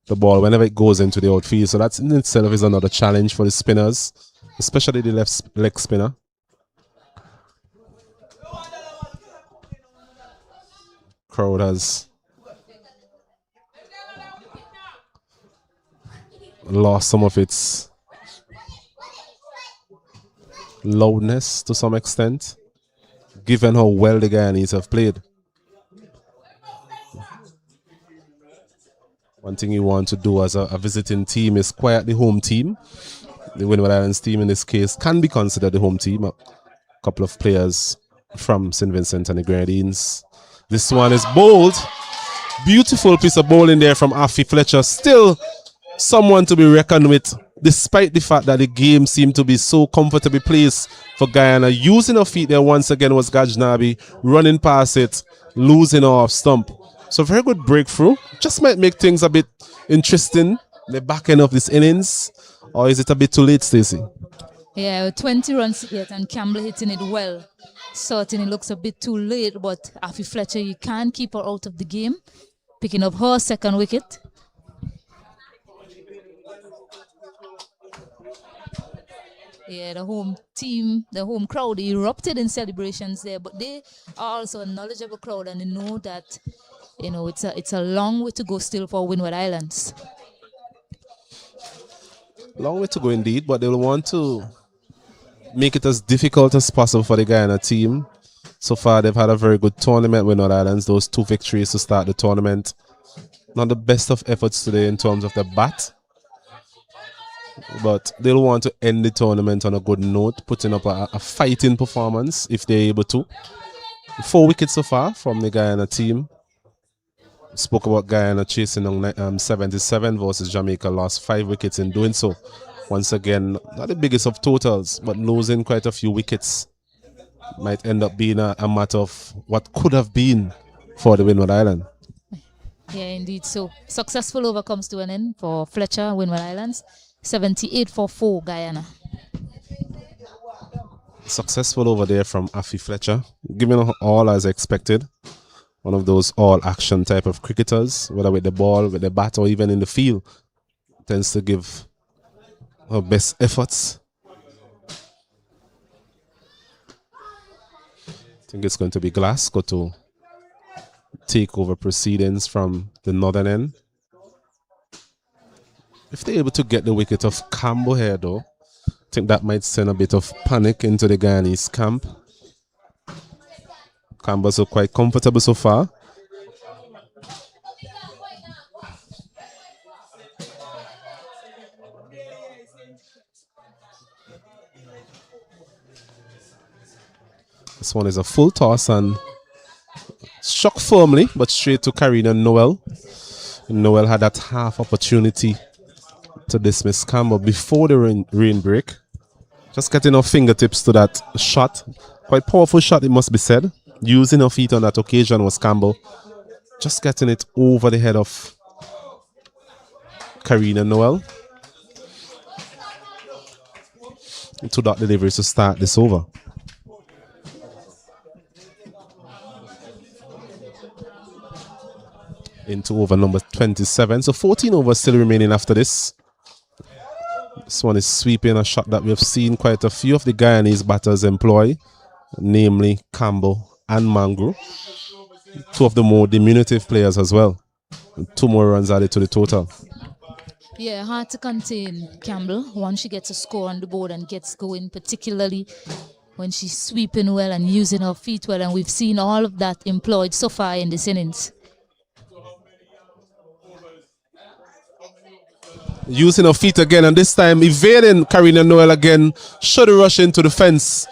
the ball whenever it goes into the outfield. So that in itself is another challenge for the spinners, especially the left leg spinner. Crowd has lost some of its loudness to some extent, given how well the Guyanese have played. One thing you want to do as a visiting team is quiet the home team. The Windward Islands team in this case can be considered the home team. A couple of players from St. Vincent and the Grenadines. This one is bowled. Beautiful piece of bowling there from Afi Fletcher. Still someone to be reckoned with, despite the fact that the game seemed to be so comfortably placed for Guyana. Using her feet there once again was Gajnabi, running past it, losing off stump. So very good breakthrough. Just might make things a bit interesting, the back end of this innings. Or is it a bit too late, Stacey? Yeah, 20 runs yet and Campbell hitting it well. Certainly looks a bit too late, but Afi Fletcher, you can't keep her out of the game. Picking up her second wicket. Yeah, the home team, the home crowd erupted in celebrations there, but they are also a knowledgeable crowd and they know that, you know, it's a long way to go still for Windward Islands. Long way to go indeed, but they'll want to make it as difficult as possible for the Guyana team. So far, they've had a very good tournament with Windward Islands. Those 2 victories to start the tournament. Not the best of efforts today in terms of the bat. But they'll want to end the tournament on a good note, putting up a fighting performance if they're able to. 4 wickets so far from the Guyana team. Spoke about Guyana chasing on 77 versus Jamaica, lost 5 wickets in doing so. Once again, not the biggest of totals, but losing quite a few wickets might end up being a matter of what could have been for the Windward Island. Yeah, indeed. So successful over comes to an end for Fletcher, Windward Islands. 78 for 4, Guyana. Successful over there from Afi Fletcher, giving all as expected. One of those all-action type of cricketers, whether with the ball, with the bat, or even in the field, tends to give her best efforts. I think it's going to be Glasgow to take over proceedings from the northern end. If they're able to get the wicket of Cambo here, though, I think that might send a bit of panic into the Guyanese camp. Cambo's are quite comfortable so far. This one is a full toss and struck firmly, but straight to Karina Noel. Noel had that half opportunity to dismiss Campbell before the rain break. Just getting her fingertips to that shot. Quite powerful shot, it must be said. Using her feet on that occasion was Campbell. Just getting it over the head of Karina Noel. To that delivery to start this over. Into over number 27. So 14 overs still remaining after this. This one is sweeping, a shot that we have seen quite a few of the Guyanese batters employ, namely Campbell and Mangro. 2 of the more diminutive players as well. 2 more runs added to the total. Yeah, hard to contain Campbell once she gets a score on the board and gets going, particularly when she's sweeping well and using her feet well. And we've seen all of that employed so far in this innings. Using her feet again, and this time evading Karina Noel again. Should rush into the fence.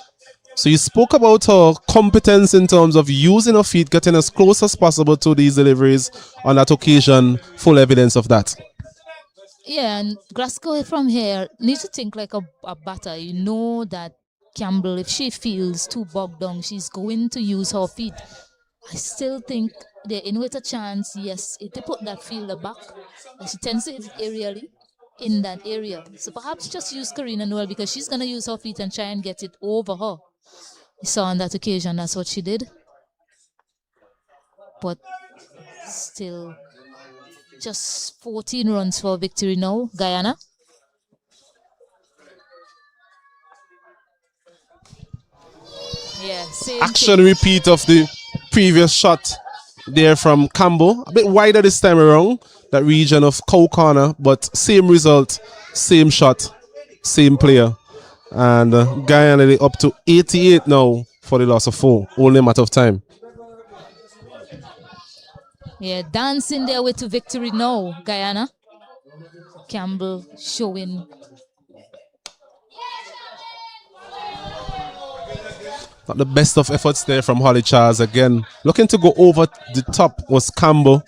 So you spoke about her competence in terms of using her feet, getting as close as possible to these deliveries on that occasion. Full evidence of that. Yeah, and Glasgow from here needs to think like a batter. You know that Campbell, if she feels too bogged down, she's going to use her feet. I still think they're in with a chance. Yes, if they put that fielder back, she tends to hit it aerially in that area. So perhaps just use Karina Noel because she's going to use her feet and try and get it over her. You saw on that occasion, that's what she did. But still, just 14 runs for victory now, Guyana. Yeah, same Action thing. repeat of the previous shot there from Campbell. A bit wider this time around, that region of Cow Corner, but same result, same shot, same player. And Guyana up to 88 now for the loss of 4. Only a matter of time. Yeah, dancing there way to victory now, Guyana. Campbell showing. Not the best of efforts there from Holly Charles again. Looking to go over the top was Campbell.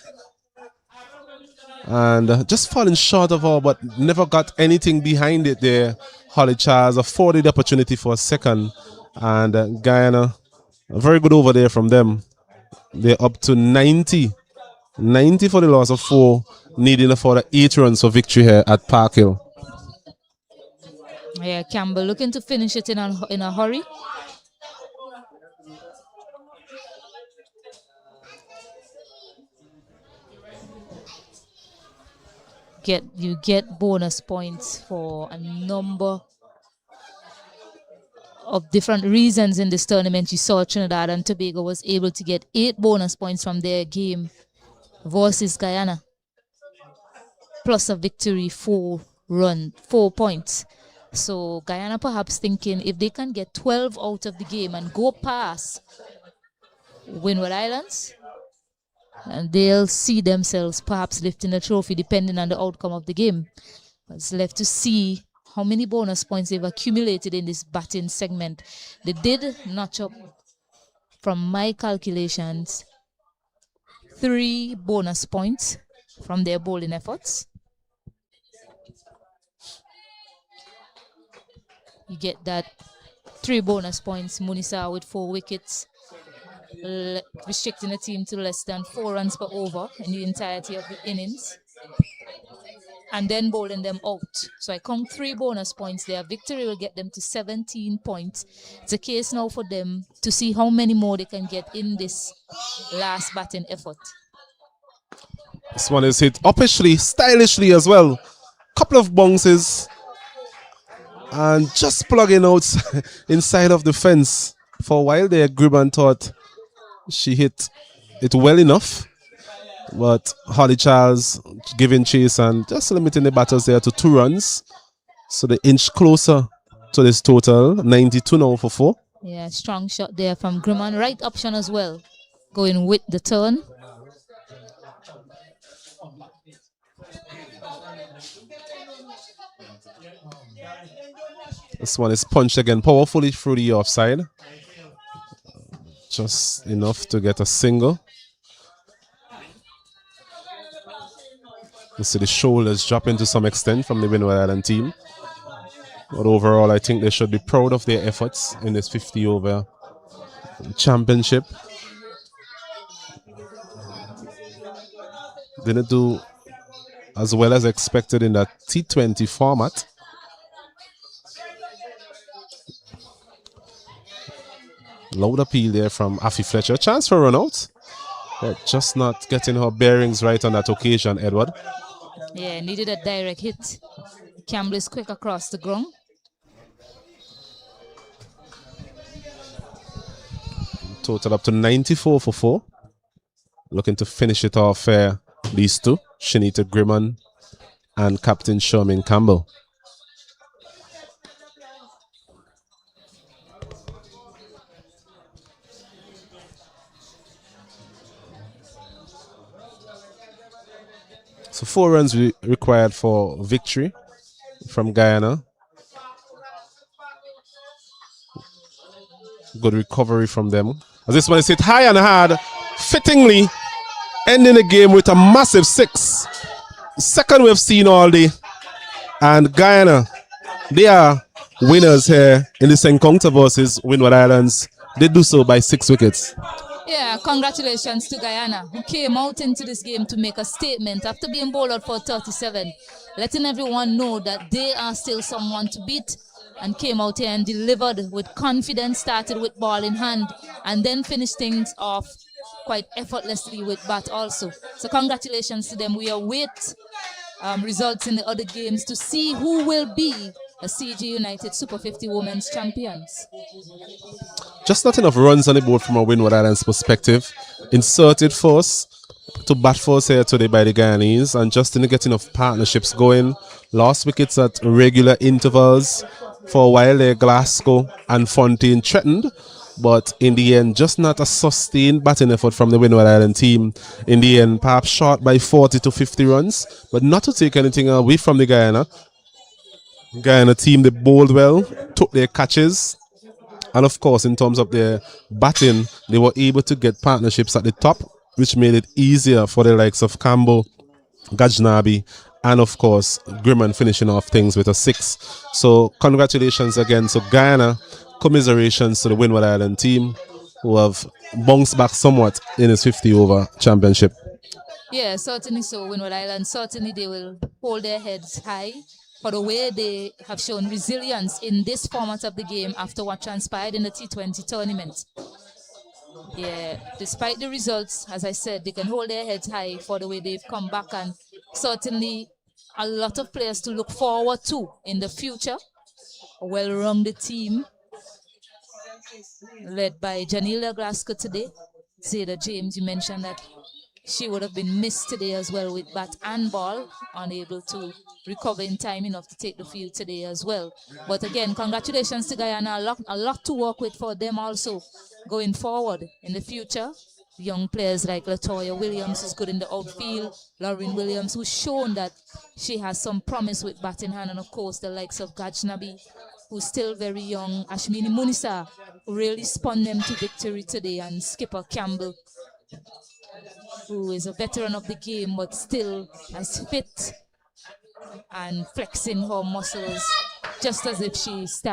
And just falling short of her, but never got anything behind it there. Holly Charles afforded the opportunity for a second. And Guyana, a very good over there from them. They're up to 90. 90 for the loss of 4, needing a further 8 runs for victory here at Park Hill. Yeah, Campbell looking to finish it in a hurry. You get bonus points for a number of different reasons in this tournament. You saw Trinidad and Tobago was able to get 8 bonus points from their game versus Guyana, plus a victory, 4 points. So Guyana perhaps thinking if they can get 12 out of the game and go past Windward Islands, and they'll see themselves perhaps lifting the trophy depending on the outcome of the game. It's left to see how many bonus points they've accumulated in this batting segment. They did notch up, from my calculations, 3 bonus points from their bowling efforts. You get that 3 bonus points. Munisa with 4 wickets, restricting the team to less than 4 runs per over in the entirety of the innings, and then bowling them out. So I count 3 bonus points there. Victory will get them to 17 points. It's a case now for them to see how many more they can get in this last batting effort. This one is hit uppishly, stylishly as well. Couple of bounces and just plugging out inside of the fence. For a while there, Gribban thought she hit it well enough, but Holly Charles giving chase and just limiting the batters there to 2 runs. So they inch closer to this total, 92 now for 4. Yeah, strong shot there from Gribban. Right option as well, going with the turn. This one is punched again powerfully through the offside. Just enough to get a single. You see the shoulders dropping to some extent from the Windward Island team. But overall, I think they should be proud of their efforts in this 50-over championship. Didn't do as well as expected in that T20 format. Loud appeal there from Afi Fletcher. Chance for a run out, but just not getting her bearings right on that occasion, Edward. Yeah, needed a direct hit. Campbell is quick across the ground. Total up to 94 for 4. Looking to finish it off fair These two, Shanita Grimman and Captain Sherman Campbell. So 4 runs required for victory from Guyana. Good recovery from them. As this one is hit high and hard, fittingly ending the game with a massive 6. Second we've seen all day. And Guyana, they are winners here in this encounter versus Windward Islands. They do so by 6 wickets. Yeah, congratulations to Guyana, who came out into this game to make a statement after being bowled out for 37, letting everyone know that they are still someone to beat, and came out here and delivered with confidence, started with ball in hand, and then finished things off quite effortlessly with bat also. So congratulations to them. We await results in the other games to see who will be a CG United Super 50 Women's Champions. Just not enough runs on the board from a Windward Islands perspective. Inserted force to bat force here today by the Guyanese, and just didn't get enough partnerships going. Lost wickets at regular intervals. For a while there, Glasgow and Fontaine threatened, but in the end, just not a sustained batting effort from the Windward Island team. In the end, perhaps short by 40 to 50 runs, but not to take anything away from the Guyana team. They bowled well, took their catches, and of course, in terms of their batting, they were able to get partnerships at the top, which made it easier for the likes of Campbell, Gajnabi, and of course, Grimman finishing off things with a 6. So congratulations again to Guyana. Commiserations to the Windward Island team, who have bounced back somewhat in this 50-over championship. Yeah, certainly so. Windward Island, certainly they will hold their heads high for the way they have shown resilience in this format of the game after what transpired in the T20 tournament. Yeah, despite the results, as I said, they can hold their heads high for the way they've come back, and certainly a lot of players to look forward to in the future. A well-rounded team led by Janila Glasgow today. Zeta James, you mentioned that she would have been missed today as well with bat and ball, unable to recover in time enough to take the field today as well. But again, congratulations to Guyana. A lot to work with for them also going forward in the future. Young players like Latoya Williams, who's good in the outfield, Lauren Williams, who's shown that she has some promise with bat in hand, and of course the likes of Gajnabi, who's still very young, Ashmini Munisa, who really spun them to victory today, and Skipper Campbell, who is a veteran of the game but still as fit and flexing her muscles just as if she started.